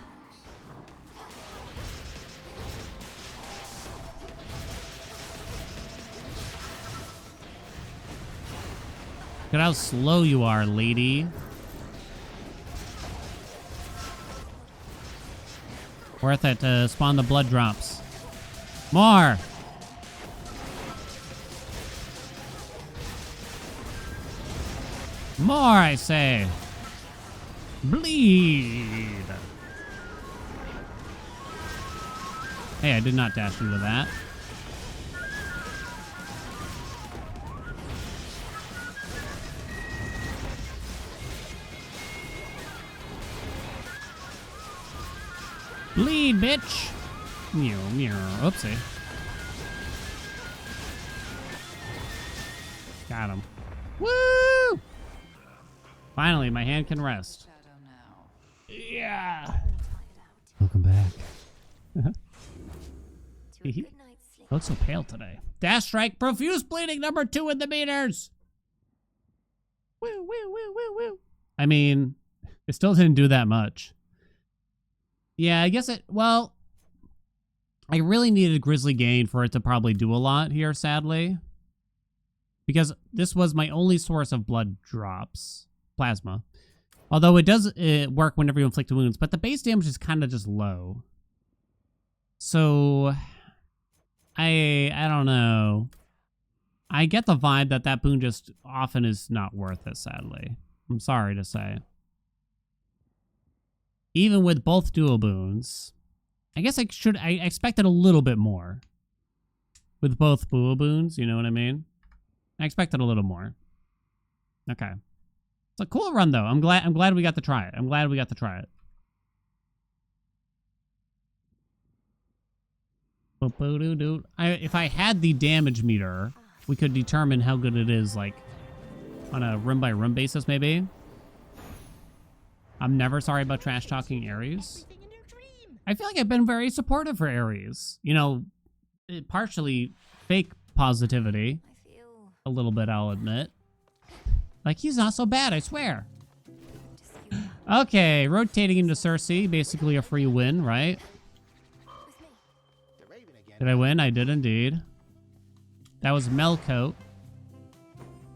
Look at how slow you are, lady. Worth it to spawn the blood drops. More! More, I say. Bleed. Hey, I did not dash into that. Bleed, bitch. Meow, meow. Oopsie. Got him. Woo! Finally, my hand can rest. Yeah. Welcome back. To a good night's sleep. I look so pale today. Dash strike, profuse bleeding, number 2 in the meters. Woo, woo, woo, woo, woo. I mean, it still didn't do that much. Yeah, I guess it, well, I really needed Grizzly Gain for it to probably do a lot here, sadly. Because this was my only source of blood drops. Plasma. Although it does work whenever you inflict wounds, but the base damage is kind of just low. So, I don't know. I get the vibe that that boon just often is not worth it, sadly. I'm sorry to say. Even with both dual boons, I guess I expected a little bit more. With both dual boons, you know what I mean? I expected a little more. Okay. It's a cool run, though. I'm glad we got to try it. I'm glad we got to try it. If I had the damage meter, we could determine how good it is, like, on a room-by-room basis, maybe. I'm never sorry about trash-talking Ares. Everything in your dream. I feel like I've been very supportive for Ares. You know, partially fake positivity. I feel A little bit, I'll admit. Like, he's not so bad, I swear. just you are Okay, rotating into Cersei, basically a free win, right? with me. Did I win? I did indeed. That was Melcote.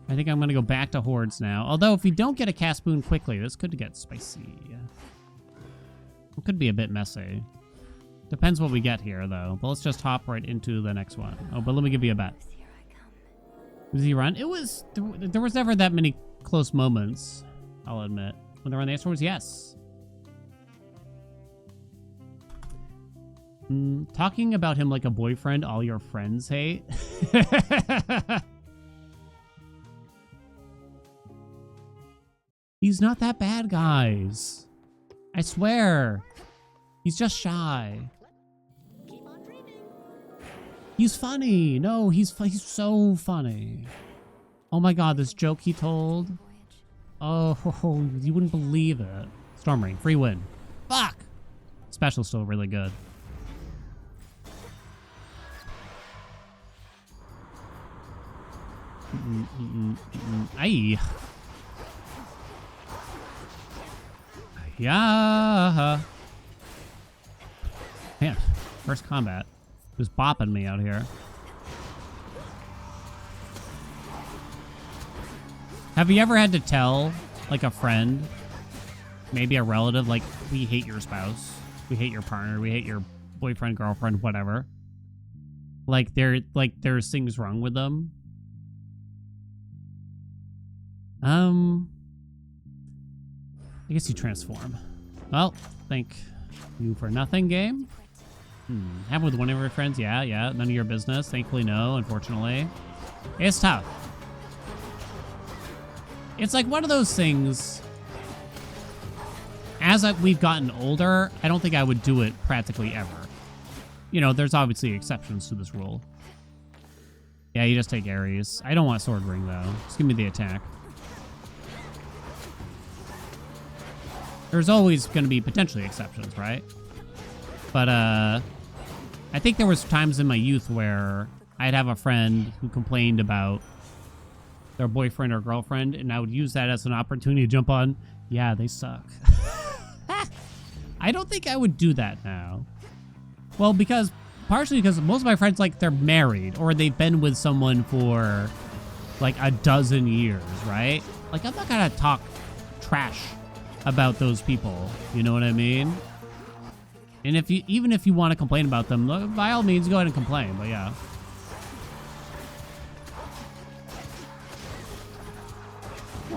I think I'm going to go back to Hordes now. Although, if we don't get a cast boon quickly, this could get spicy. It could be a bit messy. Depends what we get here, though. But let's just hop right into the next one. Oh, but let me give you a bet. Here I come. Does he run? It was... There was never that many close moments, I'll admit. When they run the X-Force, yes. Talking about him like a boyfriend all your friends hate. He's not that bad, guys. I swear. He's just shy. Keep on dreaming. He's funny. No, he's so funny. Oh my god, this joke he told. Voyage. Oh, you wouldn't believe it. Storm Ring, free win. Fuck! Special's still really good. Aye. Yeah. Man, first combat. Just bopping me out here. Have you ever had to tell, like, a friend, maybe a relative, like, we hate your spouse, we hate your partner, we hate your boyfriend, girlfriend, whatever? Like, there's things wrong with them? I guess you transform. Well, thank you for nothing, game. Have with one of your friends? Yeah. None of your business. Thankfully, no, unfortunately. It's tough. It's like one of those things. As we've gotten older, I don't think I would do it practically ever. You know, there's obviously exceptions to this rule. Yeah, you just take Ares. I don't want Sword Ring, though. Just give me the attack. There's always going to be potentially exceptions, right? But, I think there was times in my youth where I'd have a friend who complained about their boyfriend or girlfriend, and I would use that as an opportunity to jump on. Yeah, they suck. I don't think I would do that now. Well, partially because most of my friends, like, they're married or they've been with someone for like a dozen years, right? Like, I'm not gonna talk trash about those people. You know what I mean? And even if you want to complain about them, by all means, go ahead and complain. But yeah.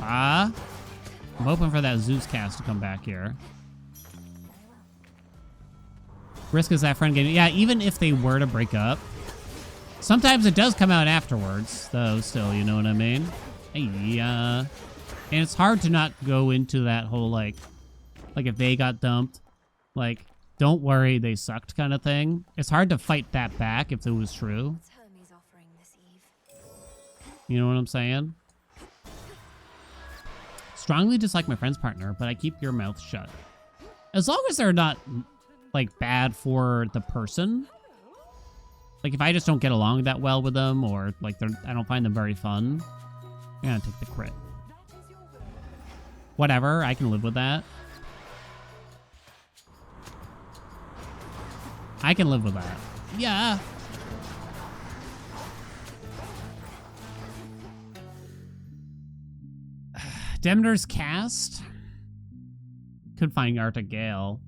I'm hoping for that Zeus cast to come back here. Risk is that friend getting... Yeah, even if they were to break up, sometimes it does come out afterwards, though, still, you know what I mean? And it's hard to not go into that whole, like if they got dumped, like, don't worry, they sucked kind of thing. It's hard to fight that back if it was true. What's Hermes offering this eve? You know what I'm saying? Strongly dislike my friend's partner, but I keep your mouth shut. As long as they're not, like, bad for the person. Like, if I just don't get along that well with them, or, like, I don't find them very fun, I'm gonna take the crit. Whatever, I can live with that. I can live with that. Yeah. Demeter's cast. Could find Arctic Gale.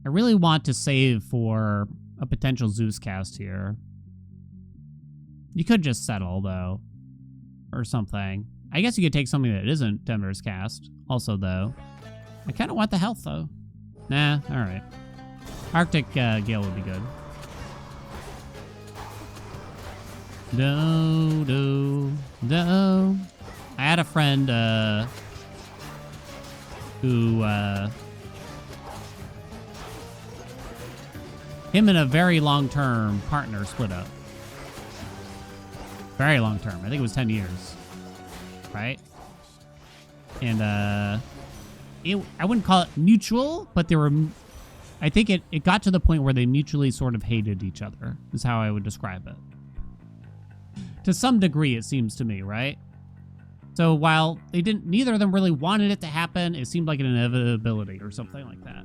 I really want to save for a potential Zeus cast here. You could just settle, though. Or something. I guess you could take something that isn't Demeter's cast. Also, though. I kind of want the health, though. Nah, alright. Arctic Gale would be good. No. I had a friend who him and a very long-term partner split up. Very long-term. I think it was 10 years. Right? And, I wouldn't call it mutual, but they were... I think it got to the point where they mutually sort of hated each other, is how I would describe it. To some degree, it seems to me, right? So while they didn't, neither of them really wanted it to happen, it seemed like an inevitability or something like that.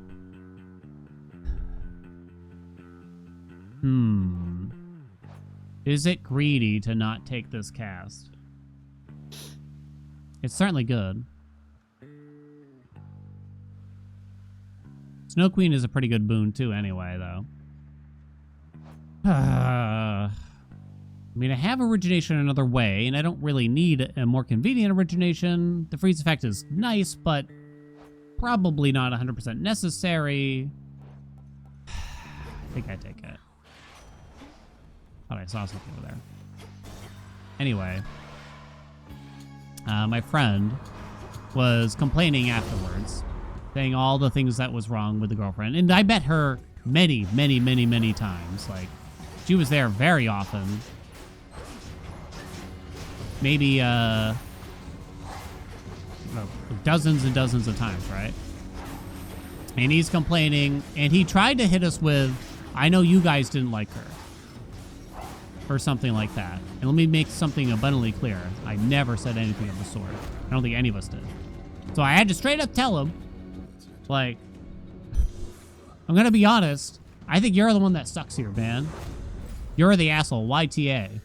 Is it greedy to not take this cast? It's certainly good. Snow Queen is a pretty good boon too anyway, though. I mean, I have origination another way, and I don't really need a more convenient origination. The freeze effect is nice, but probably not 100% necessary. I think I take it. Thought I saw something over there. Anyway, my friend was complaining afterwards, saying all the things that was wrong with the girlfriend. And I met her many, many, many, many times. Like, she was there very often. Maybe, dozens and dozens of times, right? And he's complaining, and he tried to hit us with, I know you guys didn't like her. Or something like that. And let me make something abundantly clear. I never said anything of the sort. I don't think any of us did. So I had to straight up tell him, like, I'm gonna be honest, I think you're the one that sucks here, man. You're the asshole, YTA.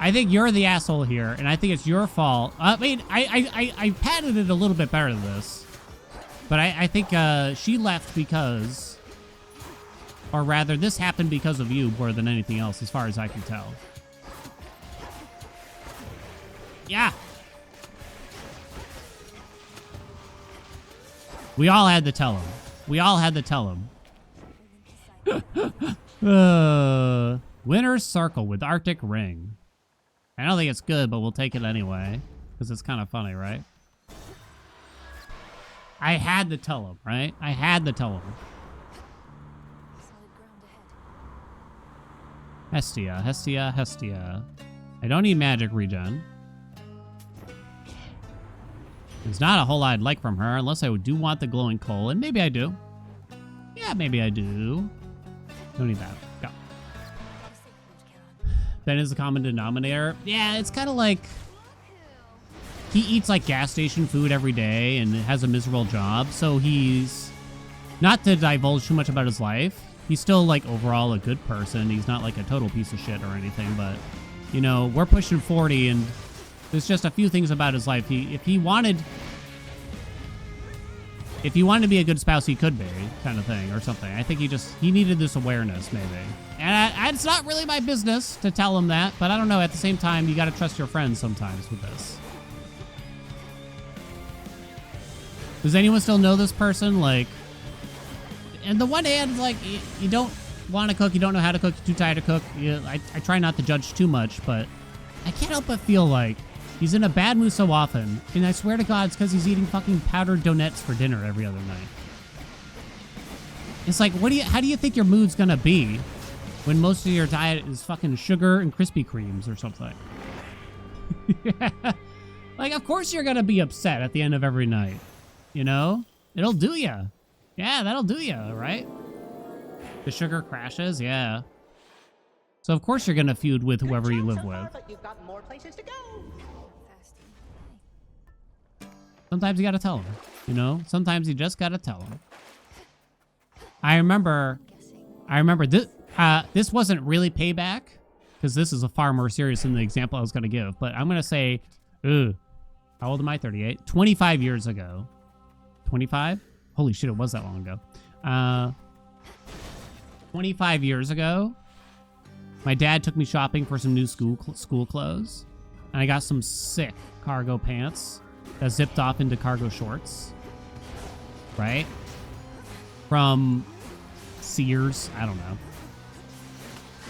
I think you're the asshole here, and I think it's your fault. I mean, I padded it a little bit better than this. But I think she left because, or rather, this happened because of you more than anything else, as far as I can tell. Yeah. We all had to tell him. We all had to tell him. Winner's Circle with Arctic Ring. I don't think it's good, but we'll take it anyway. Because it's kind of funny, right? I had to tell him, right? I had to tell him. Hestia, Hestia, Hestia. I don't need magic regen. There's not a whole lot I'd like from her, unless I do want the glowing coal, and maybe I do. Yeah, maybe I do. Don't need that. Go. Ben is the common denominator. Yeah, it's kind of like he eats like gas station food every day and has a miserable job, so he's not to divulge too much about his life. He's still like overall a good person. He's not like a total piece of shit or anything, but you know, we're pushing 40 and there's just a few things about his life. If he wanted to be a good spouse, he could be, kind of thing, or something. I think he needed this awareness, maybe. And it's not really my business to tell him that, but I don't know. At the same time, you got to trust your friends sometimes with this. Does anyone still know this person? Like, and the one hand, like, you don't want to cook, you don't know how to cook, you're too tired to cook. I try not to judge too much, but I can't help but feel like he's in a bad mood so often, and I swear to God, it's because he's eating fucking powdered donuts for dinner every other night. It's like, how do you think your mood's gonna be when most of your diet is fucking sugar and Krispy Kremes or something? Yeah. Like, of course you're gonna be upset at the end of every night. You know? It'll do ya. Yeah, that'll do ya, right? The sugar crashes, yeah. So of course you're gonna feud with whoever you live with. But you've got more places to go. Sometimes you gotta tell them, you know? Sometimes you just gotta tell them. I remember this wasn't really payback, because this is a far more serious than the example I was gonna give, but I'm gonna say, how old am I? 38? 25 years ago. 25? Holy shit, it was that long ago. 25 years ago, my dad took me shopping for some new school clothes, and I got some sick cargo pants that zipped off into cargo shorts, right? From Sears, I don't know.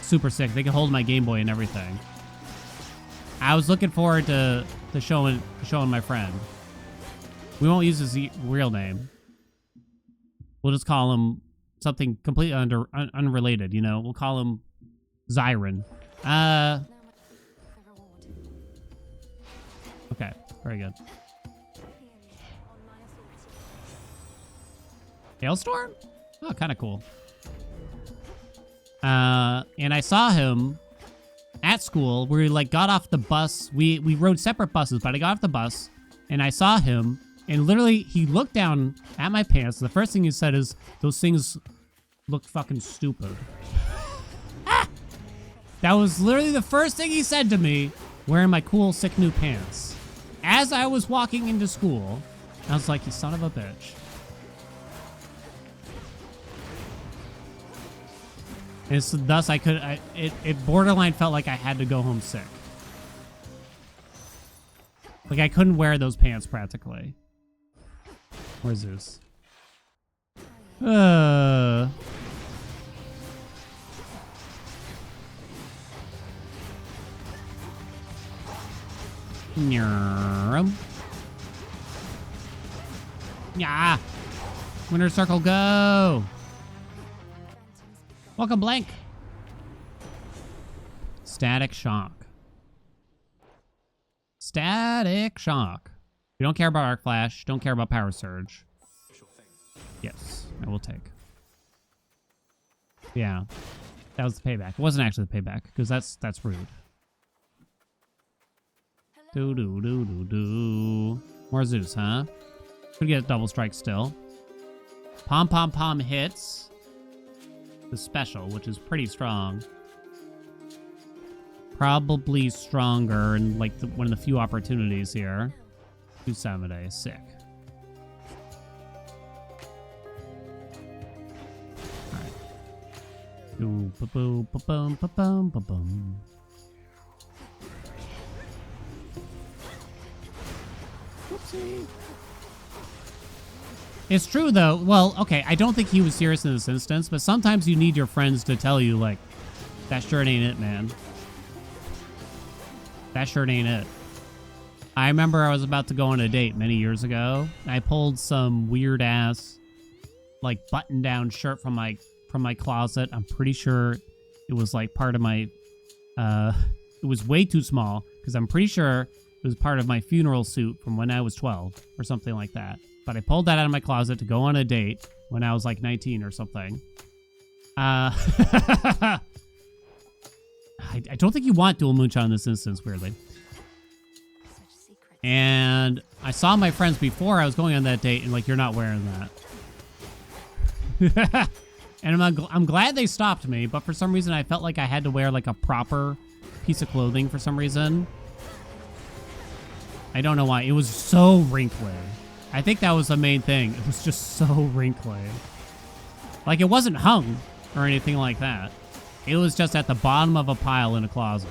Super sick. They could hold my Game Boy and everything. I was looking forward to showing my friend. We won't use his real name. We'll just call him something completely unrelated, you know? We'll call him Zyron. Now much the reward. Okay, very good. Clearly on my authority. Hailstorm? Oh, kind of cool. And I saw him at school where he like got off the bus. We rode separate buses, but I got off the bus and I saw him and literally he looked down at my pants. The first thing he said is, "Those things look fucking stupid." That was literally the first thing he said to me wearing my cool, sick new pants. As I was walking into school, I was like, "You son of a bitch." And so thus it borderline felt like I had to go home sick. Like I couldn't wear those pants practically. Where's Zeus? Yeah. Winner circle, go. Welcome, Blank. Static shock. Static shock. We don't care about arc flash. Don't care about power surge. Yes, I will take. Yeah, that was the payback. It wasn't actually the payback because that's rude. Do do do do do. More Zeus, huh? Could get a double strike still. Pom pom pom hits. The special, which is pretty strong. Probably stronger in like one of the few opportunities here. 270, sick. Alright. Boom, ba-boom, ba-boom, ba-boom, ba-boom. Whoopsie. It's true, though. Well, okay, I don't think he was serious in this instance, but sometimes you need your friends to tell you, like, that shirt ain't it, man. That shirt ain't it. I remember I was about to go on a date many years ago. I pulled some weird-ass, like, button-down shirt from my closet. I'm pretty sure it was, like, part of my... it was way too small, because I'm pretty sure it was part of my funeral suit from when I was 12, or something like that. But I pulled that out of my closet to go on a date when I was like 19 or something. I don't think you want dual moonshot in this instance, weirdly. Such secrets. And I saw my friends before I was going on that date, and like, you're not wearing that. And I'm glad they stopped me, but for some reason I felt like I had to wear like a proper piece of clothing for some reason. I don't know why. It was so wrinkly. I think that was the main thing. It was just so wrinkly. Like, it wasn't hung or anything like that. It was just at the bottom of a pile in a closet.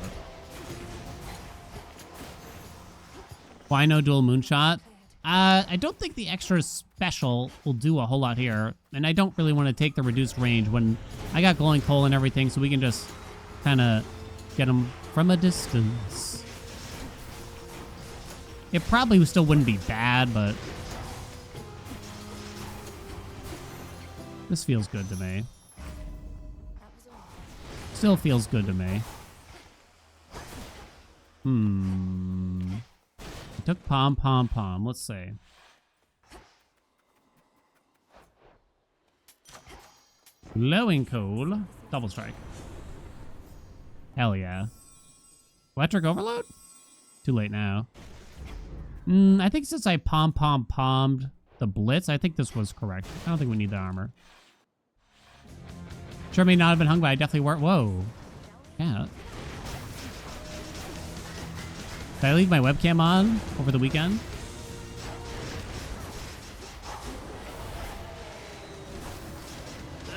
Why no dual moonshot? I don't think the extra special will do a whole lot here. And I don't really want to take the reduced range when I got glowing coal and everything, so we can just kind of get them from a distance. It probably still wouldn't be bad, but... this feels good to me. Still feels good to me. I took pom pom pom. Let's see. Glowing coal. Double strike. Hell yeah. Electric overload? Too late now. I think since I pom pom pommed the blitz, I think this was correct. I don't think we need the armor. Sure may not have been hung, but I definitely weren't. Whoa. Yeah. Did I leave my webcam on over the weekend?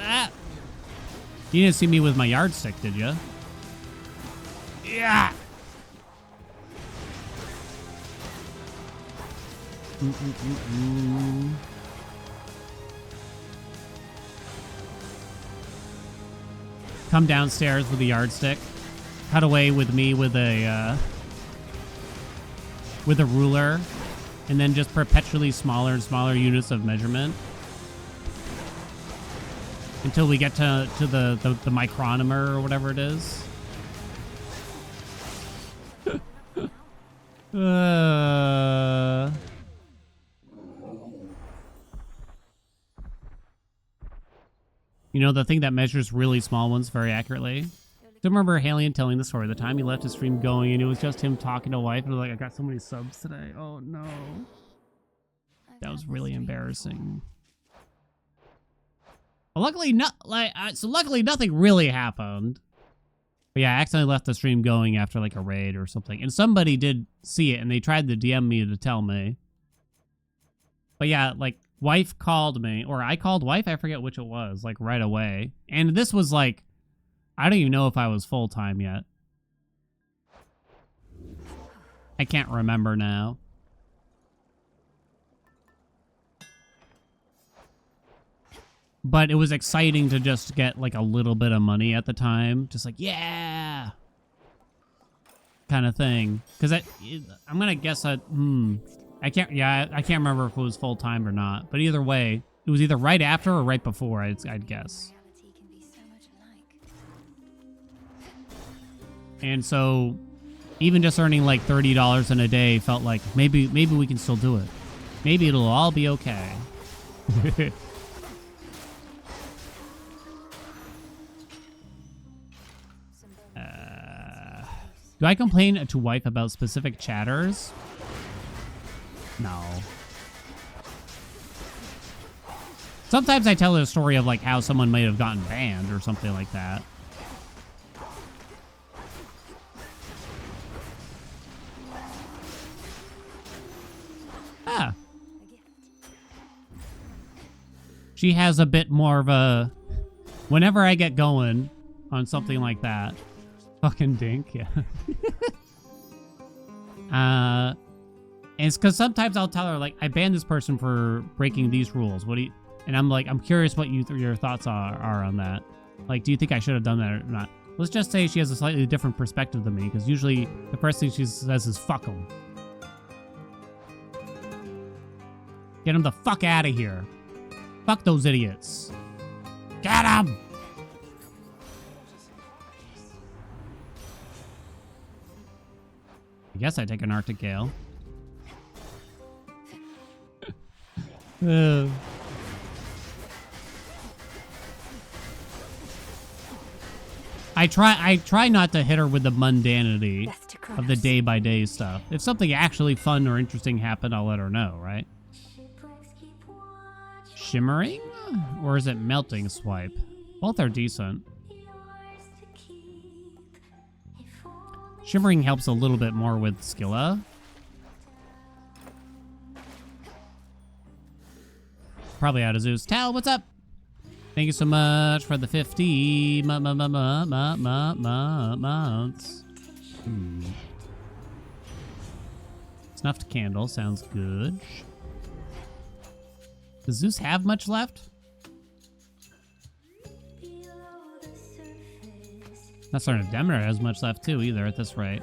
Ah! You didn't see me with my yardstick, did you? Yeah! Come downstairs with a yardstick. Cut away with me with a ruler, and then just perpetually smaller and smaller units of measurement. until we get to the micronomer or whatever it is. You know, the thing that measures really small ones very accurately. I remember Haelian telling the story. The time he left his stream going and it was just him talking to wife and like, I got so many subs today. Oh no. That was really embarrassing. Well, luckily luckily nothing really happened. But yeah, I accidentally left the stream going after like a raid or something. And somebody did see it and they tried to DM me to tell me. But yeah, like wife called me, or I called wife, I forget which it was, like right away. And this was like, I don't even know if I was full-time yet. I can't remember now. But it was exciting to just get like a little bit of money at the time. Just like, yeah! Kind of thing. Because I'm going to guess that, I can't remember if it was full-time or not. But either way, it was either right after or right before, I'd guess. Reality can be so much alike. And so, even just earning like $30 in a day felt like maybe we can still do it. Maybe it'll all be okay. Do I complain to wife about specific chatters? No. Sometimes I tell her a story of like how someone might have gotten banned or something like that. Ah. She has a bit more of a... Whenever I get going on something like that. Fucking dink, yeah. And it's because sometimes I'll tell her, like, I banned this person for breaking these rules. What do you... And I'm like, I'm curious what your thoughts are on that. Like, do you think I should have done that or not? Let's just say she has a slightly different perspective than me, because usually the first thing she says is, fuck them. Get them the fuck out of here. Fuck those idiots. Get them! I guess I take an Arctic Gale. I try not to hit her with the mundanity of the day-by-day stuff. If something actually fun or interesting happened, I'll let her know, right? Shimmering? Or is it melting swipe? Both are decent. Shimmering helps a little bit more with Skilla. Probably out of Zeus. Tal, what's up? Thank you so much for the 50 months. Snuffed candle sounds good. Does Zeus have much left? Not certain if Demeter has much left too either at this rate.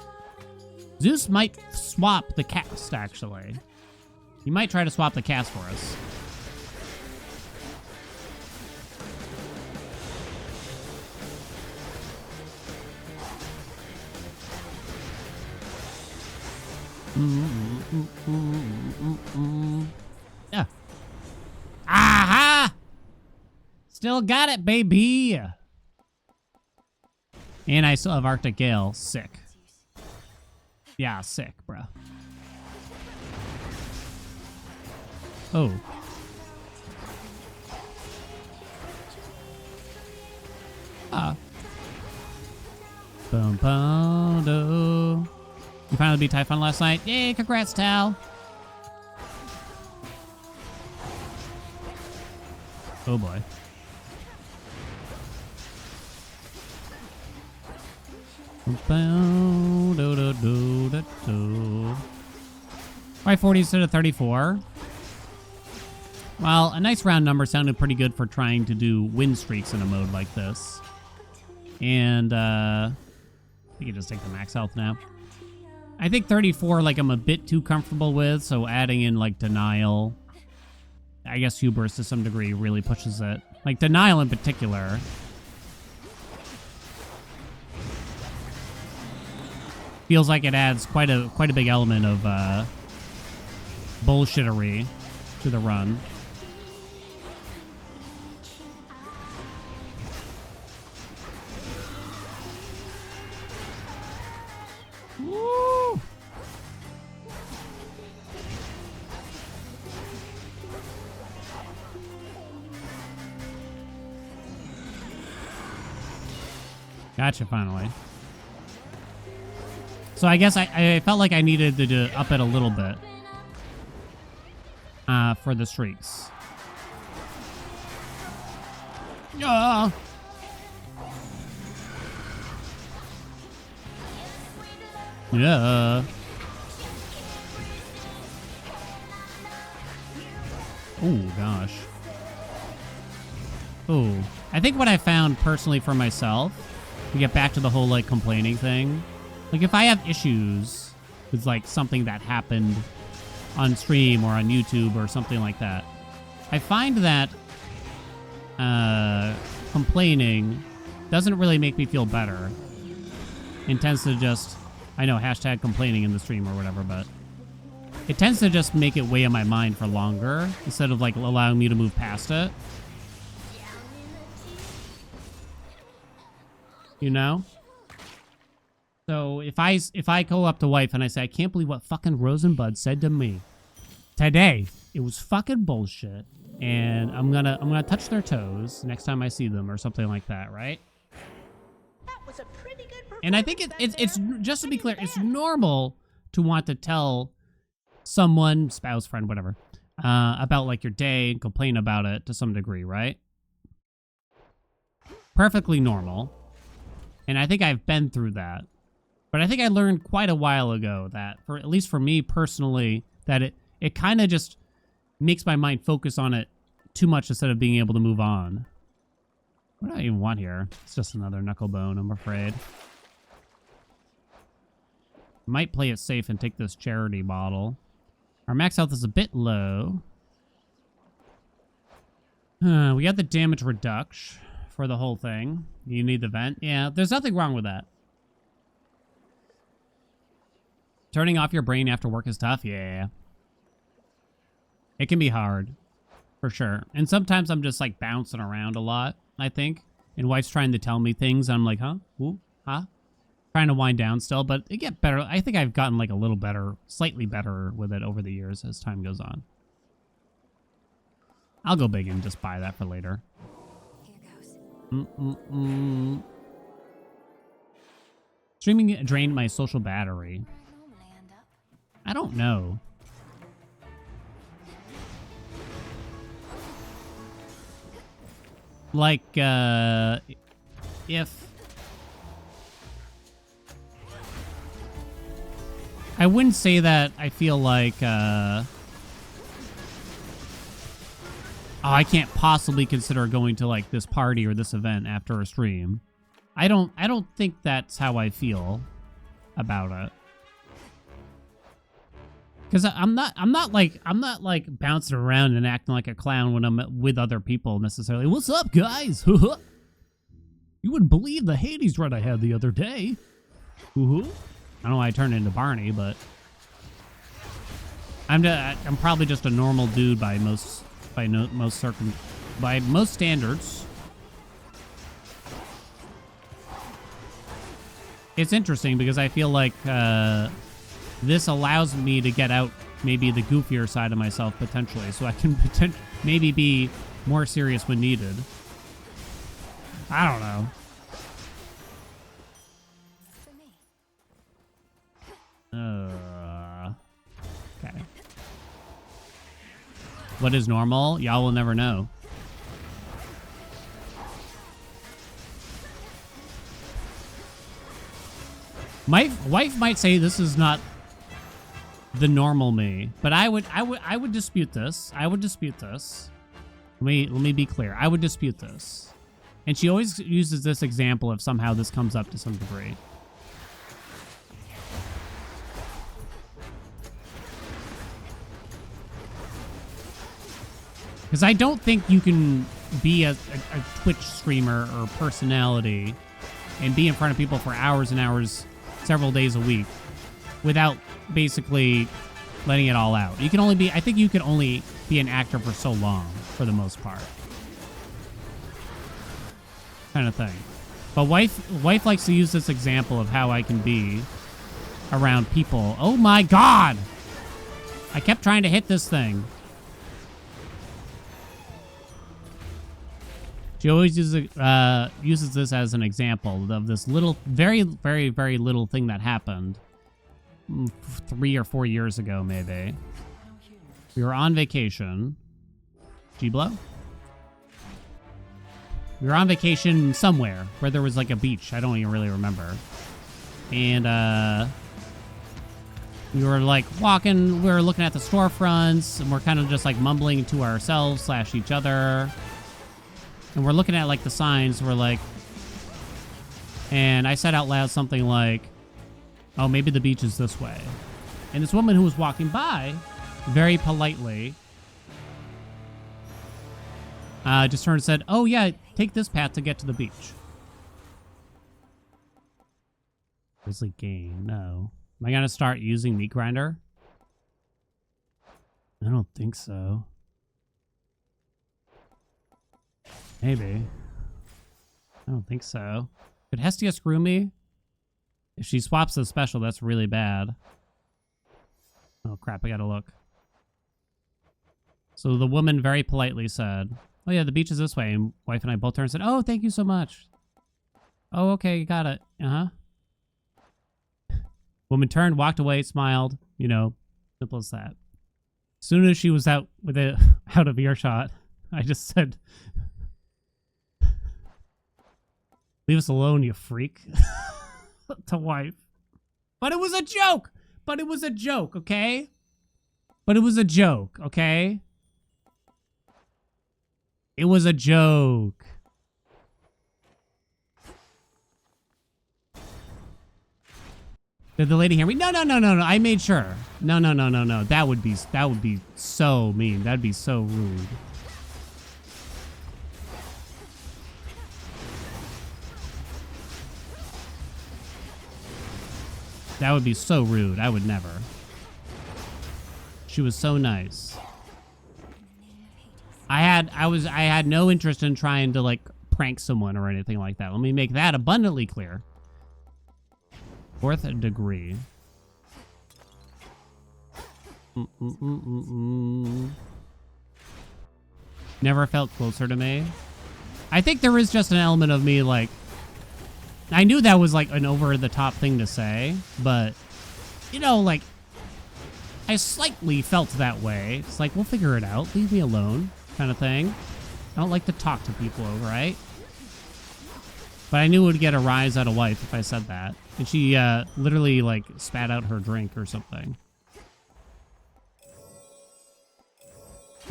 Zeus might swap the cast, actually. He might try to swap the cast for us. Yeah. Aha! Still got it, baby! And I still have Arctic Gale. Sick. Yeah, sick, bro. Oh. Ah. Boom, boom, do. You finally beat Typhon last night? Yay, congrats, Tal. Oh, boy. Why 40 instead of 34? Well, a nice round number sounded pretty good for trying to do win streaks in a mode like this. And, we can just take the max health now. I think 34, like, I'm a bit too comfortable with, so adding in, like, Denial, I guess Hubris to some degree really pushes it. Like denial in particular. Feels like it adds quite a big element of bullshittery to the run. Woo! Gotcha, finally. So I guess I felt like I needed to up it a little bit for the shrieks. Yeah. Yeah. Oh, gosh. Oh. I think what I found personally for myself, to get back to the whole, like, complaining thing, like, if I have issues with, like, something that happened on stream or on YouTube or something like that, I find that complaining doesn't really make me feel better. It tends to just, I know, hashtag complaining in the stream or whatever, but it tends to just make it weigh on my mind for longer instead of, like, allowing me to move past it. You know? So if I go up to wife and I say, I can't believe what fucking Rosenbud said to me today. It was fucking bullshit. And I'm gonna touch their toes next time I see them or something like that, right? That was a pretty good performance. And I think it's just to be clear, it's normal to want to tell someone, spouse, friend, whatever, about like your day and complain about it to some degree, right? Perfectly normal. And I think I've been through that. But I think I learned quite a while ago that, for at least for me personally, that it kind of just makes my mind focus on it too much instead of being able to move on. What do I even want here? It's just another knuckle bone, I'm afraid. Might play it safe and take this charity bottle. Our max health is a bit low. We got the damage reduction for the whole thing. You need the vent. Yeah, there's nothing wrong with that. Turning off your brain after work is tough. Yeah. It can be hard. For sure. And sometimes I'm just like bouncing around a lot, I think. And wife's trying to tell me things. And I'm like, huh? Ooh, huh? Trying to wind down still, but it get better. I think I've gotten like a little better, slightly better with it over the years as time goes on. I'll go big and just buy that for later. Here goes. Streaming drained my social battery. Where I normally end up. I don't know. Like, if... I wouldn't say that I feel like, oh, I can't possibly consider going to, like, this party or this event after a stream. I don't think that's how I feel about it. Because I'm not like bouncing around and acting like a clown when I'm with other people necessarily. What's up, guys? You wouldn't believe the Hades run I had the other day. I don't know why I turned into Barney, but I'm probably just a normal dude by most standards. It's interesting because I feel like this allows me to get out maybe the goofier side of myself potentially, so I can maybe be more serious when needed. I don't know. For me. Okay. What is normal? Y'all will never know. My wife might say this is not the normal me, but I would dispute this. I would dispute this. Let me be clear. I would dispute this. And she always uses this example of somehow this comes up to some degree. Because I don't think you can be a Twitch streamer or personality and be in front of people for hours and hours, several days a week, without basically letting it all out. You can only be, I think you can only be an actor for so long, for the most part. Kind of thing. But wife likes to use this example of how I can be around people. Oh my God! I kept trying to hit this thing. She always uses this as an example of this little, very, very, very little thing that happened 3 or 4 years ago, maybe. We were on vacation. G-Blow? We were on vacation somewhere where there was like a beach. I don't even really remember. And we were like walking, we were looking at the storefronts, and we're kind of just like mumbling to ourselves / each other. And we're looking at like the signs, we're like, and I said out loud something like, oh, maybe the beach is this way. And this woman who was walking by, very politely, just turned and said, oh yeah, take this path to get to the beach. Grizzly game, no. Am I gonna start using meat grinder? I don't think so. Maybe. I don't think so. Could Hestia screw me? If she swaps the special, that's really bad. Oh crap, I gotta look. So the woman very politely said, oh yeah, the beach is this way. And wife and I both turned and said, oh, thank you so much. Oh, okay, got it. Uh-huh. Woman turned, walked away, smiled. You know, simple as that. As soon as she was out with it out of earshot, I just said, leave us alone, you freak. To wife. But it was a joke. But it was a joke, okay? But it was a joke, okay? It was a joke. Did the lady hear me? No, no, no, no, no. I made sure. No, no, no, no, no. That would be so mean. That'd be so rude. That would be so rude. I would never. She was so nice. I had no interest in trying to like prank someone or anything like that. Let me make that abundantly clear. 4th degree. Never felt closer to me. I think there is just an element of me like, I knew that was like an over-the-top thing to say, but, you know, like, I slightly felt that way. It's like, we'll figure it out. Leave me alone, kind of thing. I don't like to talk to people, right? But I knew it would get a rise out of wife if I said that. And she literally, like, spat out her drink or something.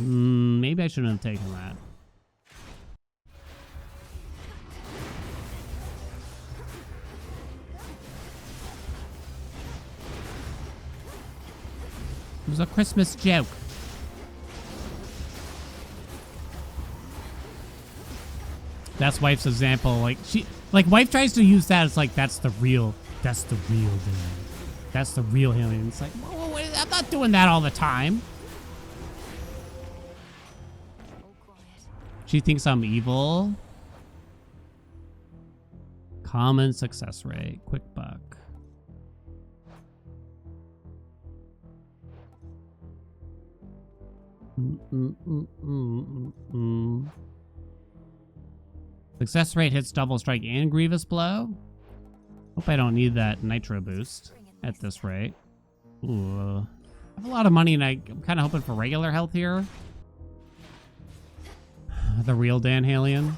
Maybe I shouldn't have taken that. It was a Christmas joke. That's wife's example. Like wife tries to use that as like that's the real thing. That's the real Haelian. It's like, whoa, wait, I'm not doing that all the time. She thinks I'm evil. Common success rate. Quick buck. Success rate hits double strike and grievous blow. Hope I don't need that nitro boost at this rate. Ooh. I have a lot of money and I'm kind of hoping for regular health here. The real Dan Haelian.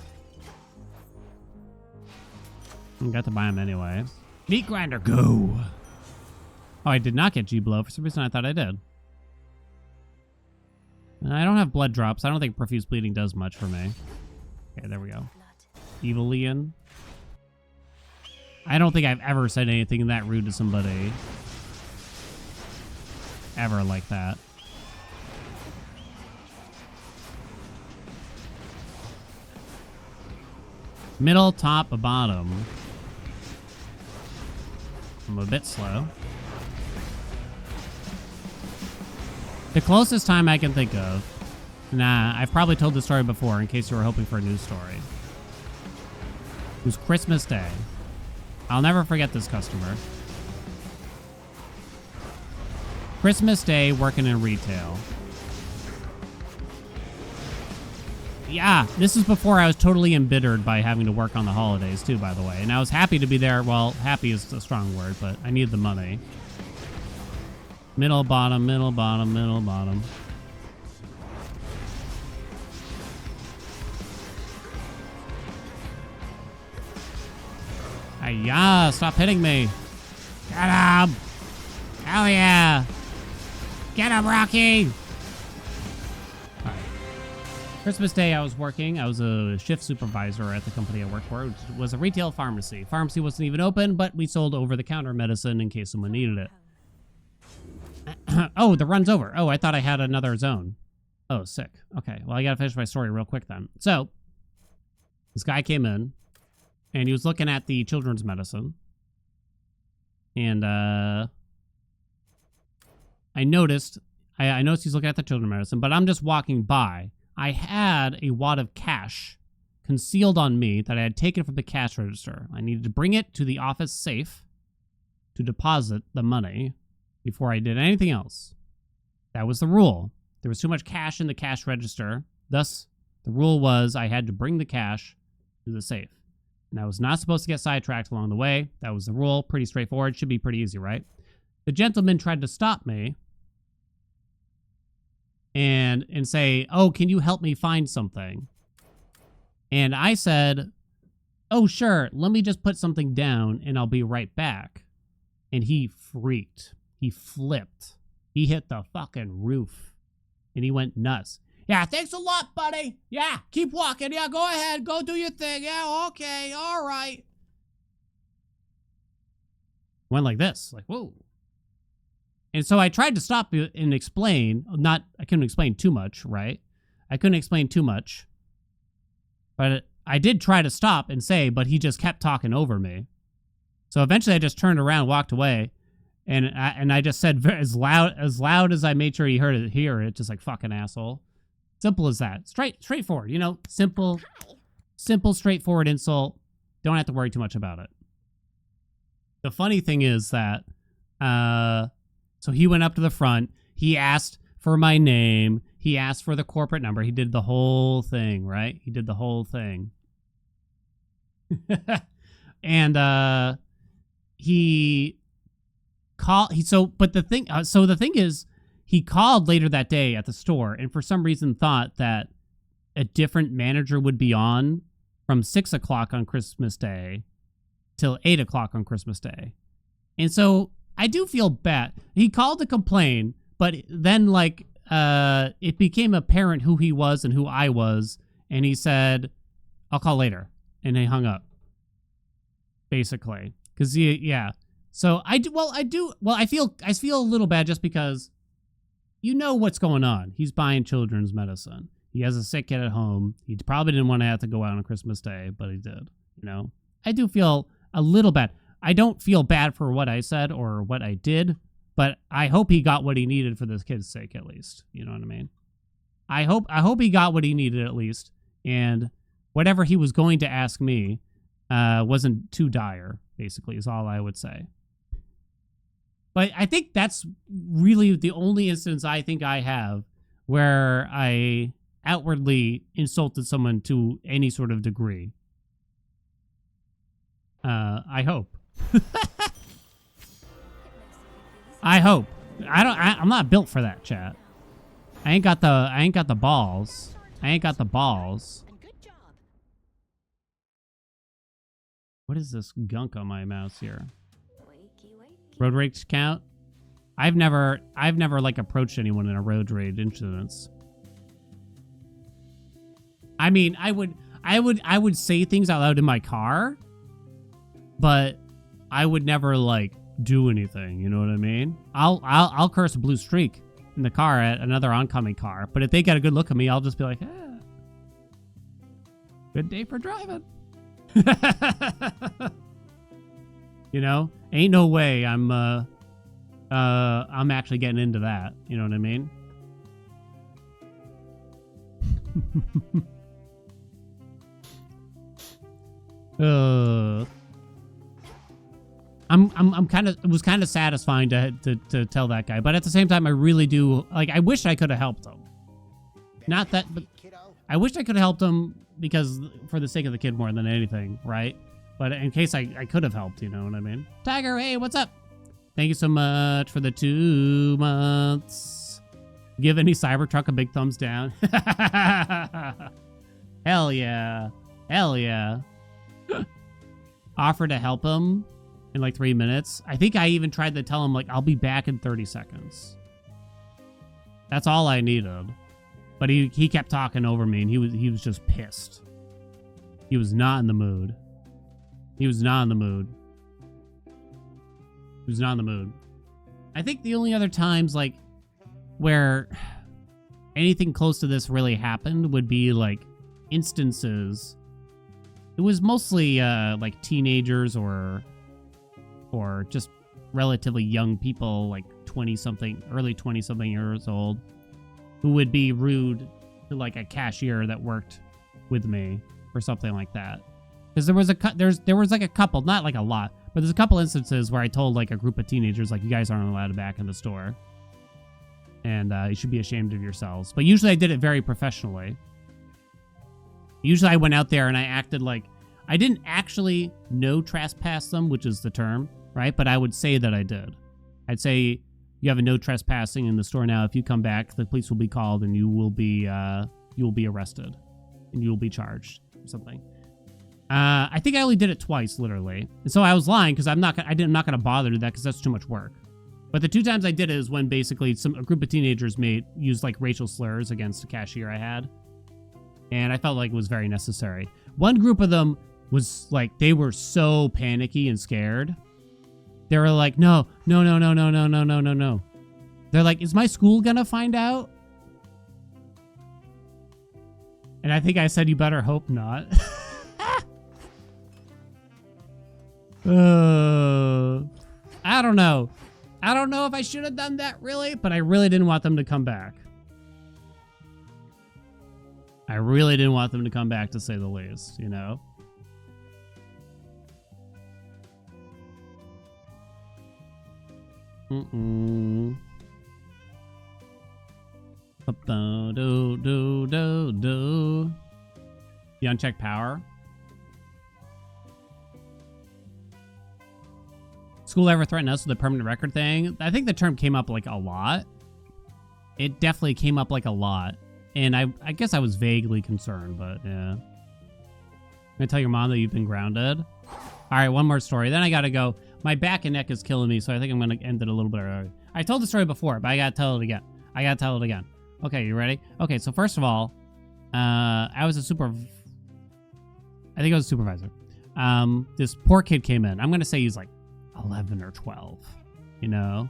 I got to buy him anyway. Meat grinder, go! Oh, I did not get G-Blow. For some reason, I thought I did. I don't have blood drops. I don't think profuse bleeding does much for me. Okay, there we go. Evilian. I don't think I've ever said anything that rude to somebody. Ever like that. Middle, top, bottom. I'm a bit slow. The closest time I can think of. Nah, I've probably told this story before in case you were hoping for a news story. It was Christmas Day. I'll never forget this customer. Christmas Day working in retail. Yeah, this is before I was totally embittered by having to work on the holidays too, by the way. And I was happy to be there. Well, happy is a strong word, but I needed the money. Middle, bottom, middle, bottom, middle, bottom. Hiya, stop hitting me. Get him. Hell yeah. Get him, Rocky. All right. Christmas Day, I was working. I was a shift supervisor at the company I worked for, which was a retail pharmacy. Pharmacy wasn't even open, but we sold over-the-counter medicine in case someone needed it. Oh, the run's over. Oh, I thought I had another zone. Oh, sick. Okay, well, I gotta finish my story real quick then. So, this guy came in, and he was looking at the children's medicine. And, I noticed he's looking at the children's medicine, but I'm just walking by. I had a wad of cash concealed on me that I had taken from the cash register. I needed to bring it to the office safe to deposit the money before I did anything else. That was the rule. There was too much cash in the cash register. Thus, the rule was I had to bring the cash to the safe. And I was not supposed to get sidetracked along the way. That was the rule. Pretty straightforward. Should be pretty easy, right? The gentleman tried to stop me and say, oh, can you help me find something? And I said, oh, sure. Let me just put something down and I'll be right back. And he freaked. He flipped. He hit the fucking roof. And he went nuts. Yeah, thanks a lot, buddy. Yeah, keep walking. Yeah, go ahead. Go do your thing. Yeah, okay. All right. Went like this. Like, whoa. And so I tried to stop and explain. I couldn't explain too much, right? I couldn't explain too much. But I did try to stop and say, but he just kept talking over me. So eventually I just turned around, walked away. And I just said as loud as I made sure he hear it, just like fucking asshole. Simple as that. Straightforward, you know, simple, straightforward insult. Don't have to worry too much about it. The funny thing is that, so he went up to the front. He asked for my name. He asked for the corporate number. He did the whole thing, right? He did the whole thing. And he called. The thing is, he called later that day at the store, and for some reason thought that a different manager would be on from 6 o'clock on Christmas Day till 8 o'clock on Christmas Day. And so I do feel bad. He called to complain, but then it became apparent who he was and who I was, and he said, I'll call later. And he hung up. Basically. Because yeah. So I feel a little bad just because you know what's going on. He's buying children's medicine. He has a sick kid at home. He probably didn't want to have to go out on Christmas Day, but he did. You know, I do feel a little bad. I don't feel bad for what I said or what I did, but I hope he got what he needed for this kid's sake, at least. You know what I mean? I hope he got what he needed at least, and whatever he was going to ask me wasn't too dire. Basically, is all I would say. But I think that's really the only instance I think I have where I outwardly insulted someone to any sort of degree. I hope. I hope. I'm not built for that, chat. I ain't got the balls. I ain't got the balls. And good job. What is this gunk on my mouse here? Wakey, wakey. Road rage count? I've never approached anyone in a road rage incidents. I mean, I would say things out loud in my car, but I would never do anything. You know what I mean? I'll curse a blue streak in the car at another oncoming car, but if they get a good look at me, I'll just be like, good day for driving. You know, ain't no way I'm actually getting into that. You know what I mean? I'm kind of, it was kind of satisfying to tell that guy, but at the same time, I really do, like, I wish I could have helped him. Not that, but I wish I could have helped him because for the sake of the kid more than anything, right? But in case I could have helped, you know what I mean? Tiger, hey, what's up? Thank you so much for the 2 months. Give any Cybertruck a big thumbs down. Hell yeah. Hell yeah. Offer to help him in like 3 minutes. I think I even tried to tell him, like, I'll be back in 30 seconds. That's all I needed. But he kept talking over me, and he was just pissed. He was not in the mood. He was not in the mood. He was not in the mood. I think the only other times, like, where anything close to this really happened would be, like, instances. It was mostly, like, teenagers or just relatively young people, like 20-something, early 20-something years old, who would be rude to, like, a cashier that worked with me or something like that. Because there was like a couple, not like a lot, but there's a couple instances where I told, like, a group of teenagers, like, you guys aren't allowed back in the store. And you should be ashamed of yourselves. But usually I did it very professionally. Usually I went out there and I acted like I didn't actually no trespass them, which is the term, right? But I would say that I did. I'd say, you have a no trespassing in the store now. If you come back, the police will be called and you will be arrested and you will be charged or something. I think I only did it twice, literally. And so I was lying because I'm not going to bother to do that because that's too much work. But the 2 times I did it is when basically a group of teenagers used like racial slurs against a cashier I had. And I felt like it was very necessary. One group of them was like, they were so panicky and scared. They were like, no. They're like, is my school gonna find out? And I think I said, you better hope not. I don't know. I don't know if I should have done that, really, but I really didn't want them to come back. I really didn't want them to come back, to say the least, you know? The unchecked power. School ever threatened us with a permanent record thing? I think the term came up like a lot. It definitely came up like a lot. And I guess I was vaguely concerned, but yeah. I'm gonna tell your mom that you've been grounded. All right, one more story. Then I gotta go. My back and neck is killing me, so I think I'm gonna end it a little bit early. I told the story before, but I gotta tell it again. Okay, you ready? Okay, so first of all, I was I think I was a supervisor. This poor kid came in. I'm gonna say he's like 11 or 12, you know?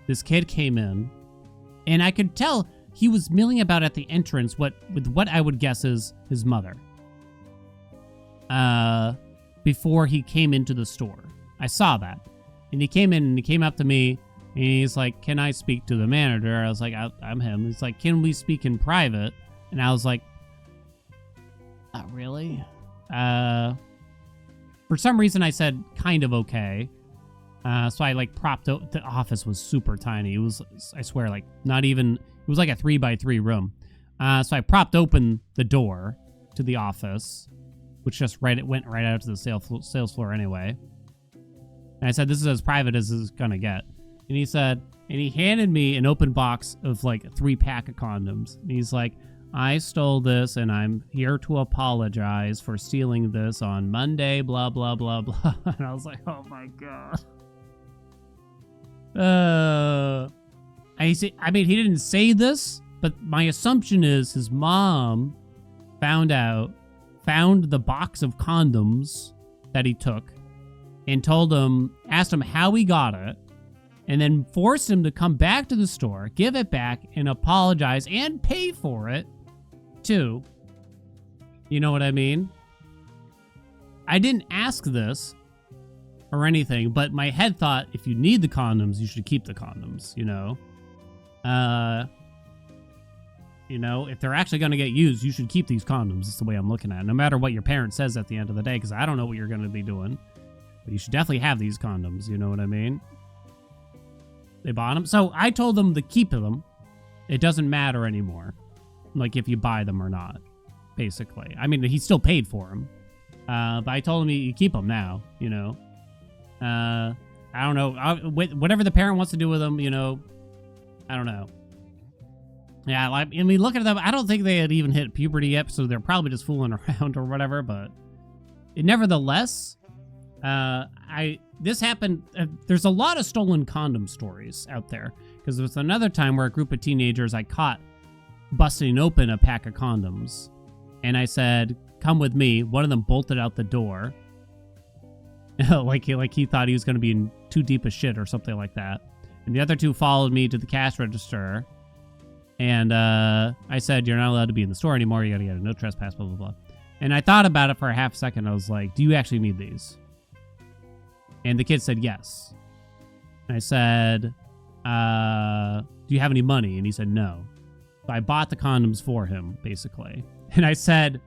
This kid came in, and I could tell he was milling about at the entrance with what I would guess is his mother. Before he came into the store. I saw that. And he came in and he came up to me and he's like, can I speak to the manager? I was like, I'm him. He's like, can we speak in private? And I was like, not really. For some reason I said kind of okay. So I like propped out. The office was super tiny. It was, I swear, like not even, it was like a 3x3 room. So I propped open the door to the office, which just went right out to the sales floor anyway. And I said, this is as private as it's gonna get. And he said, and he handed me an open box of like 3-pack of condoms. And he's like, I stole this and I'm here to apologize for stealing this on Monday, blah, blah, blah, blah. And I was like, oh my God. I mean, he didn't say this, but my assumption is his mom found the box of condoms that he took and asked him how he got it, and then forced him to come back to the store, give it back, and apologize and pay for it too. You know what I mean? I didn't ask this or anything, but my head thought if you need the condoms, you should keep the condoms, you know? If they're actually going to get used, you should keep these condoms. That's the way I'm looking at it. No matter what your parent says at the end of the day, because I don't know what you're going to be doing. But you should definitely have these condoms, you know what I mean? They bought them. So I told them to keep them. It doesn't matter anymore, like if you buy them or not, basically. I mean, he still paid for them. But I told him you keep them now, you know? I don't know. Whatever the parent wants to do with them, you know, I don't know. Yeah, I mean, looking at them, I don't think they had even hit puberty yet, so they're probably just fooling around or whatever, but nevertheless, this happened, there's a lot of stolen condom stories out there, because there was another time where a group of teenagers I caught busting open a pack of condoms, and I said, come with me. One of them bolted out the door, like he thought he was going to be in too deep a shit or something like that, and the other two followed me to the cash register. And I said, you're not allowed to be in the store anymore. You got to get a no trespass, blah, blah, blah. And I thought about it for a half second. I was like, do you actually need these? And the kid said, yes. And I said, do you have any money? And he said, no. So I bought the condoms for him, basically. And I said,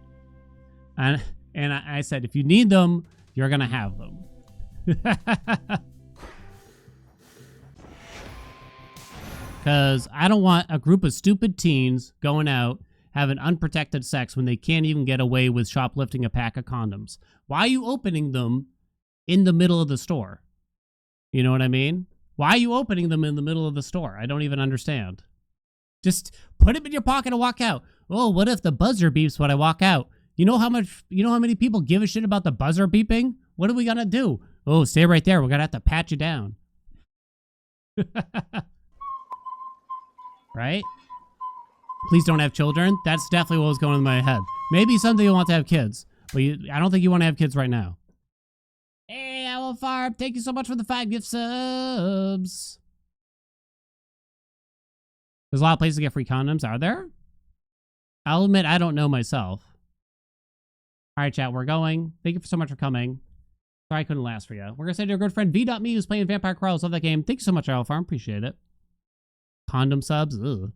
I said, if you need them, you're going to have them. Because I don't want a group of stupid teens going out having unprotected sex when they can't even get away with shoplifting a pack of condoms. Why are you opening them in the middle of the store? You know what I mean? Why are you opening them in the middle of the store? I don't even understand. Just put them in your pocket and walk out. Oh, what if the buzzer beeps when I walk out? You know how many people give a shit about the buzzer beeping? What are we gonna do? Oh, stay right there. We're gonna have to pat you down. Right? Please don't have children. That's definitely what was going in my head. Maybe someday you'll want to have kids, but I don't think you want to have kids right now. Hey, Owl Farm, thank you so much for the 5 gift subs. There's a lot of places to get free condoms, are there? I'll admit I don't know myself. All right, chat, we're going. Thank you so much for coming. Sorry I couldn't last for you. We're going to say to our good friend V.me who's playing Vampire Crawls. Love that game. Thank you so much, Owl Farm. Appreciate it. Condom subs. Ugh.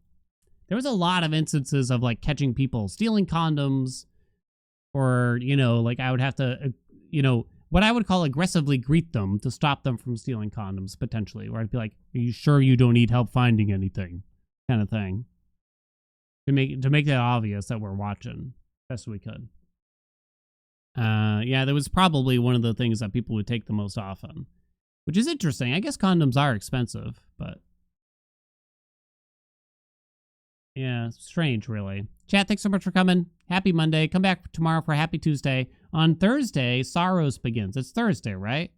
There was a lot of instances of like catching people stealing condoms, or, you know, like I would have to, you know, what I would call aggressively greet them to stop them from stealing condoms, potentially, where I'd be like, are you sure you don't need help finding anything? Kind of thing. To make that obvious that we're watching best we could. Yeah, that was probably one of the things that people would take the most often, which is interesting. I guess condoms are expensive, but yeah, strange, really. Chat, thanks so much for coming. Happy Monday. Come back tomorrow for Happy Tuesday. On Thursday, Sorrows begins. It's Thursday, right?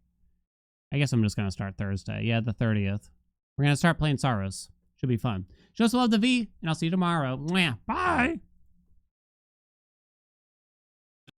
I guess I'm just going to start Thursday. Yeah, the 30th. We're going to start playing Sorrows. Should be fun. Show some love to V, and I'll see you tomorrow. Mwah. Bye!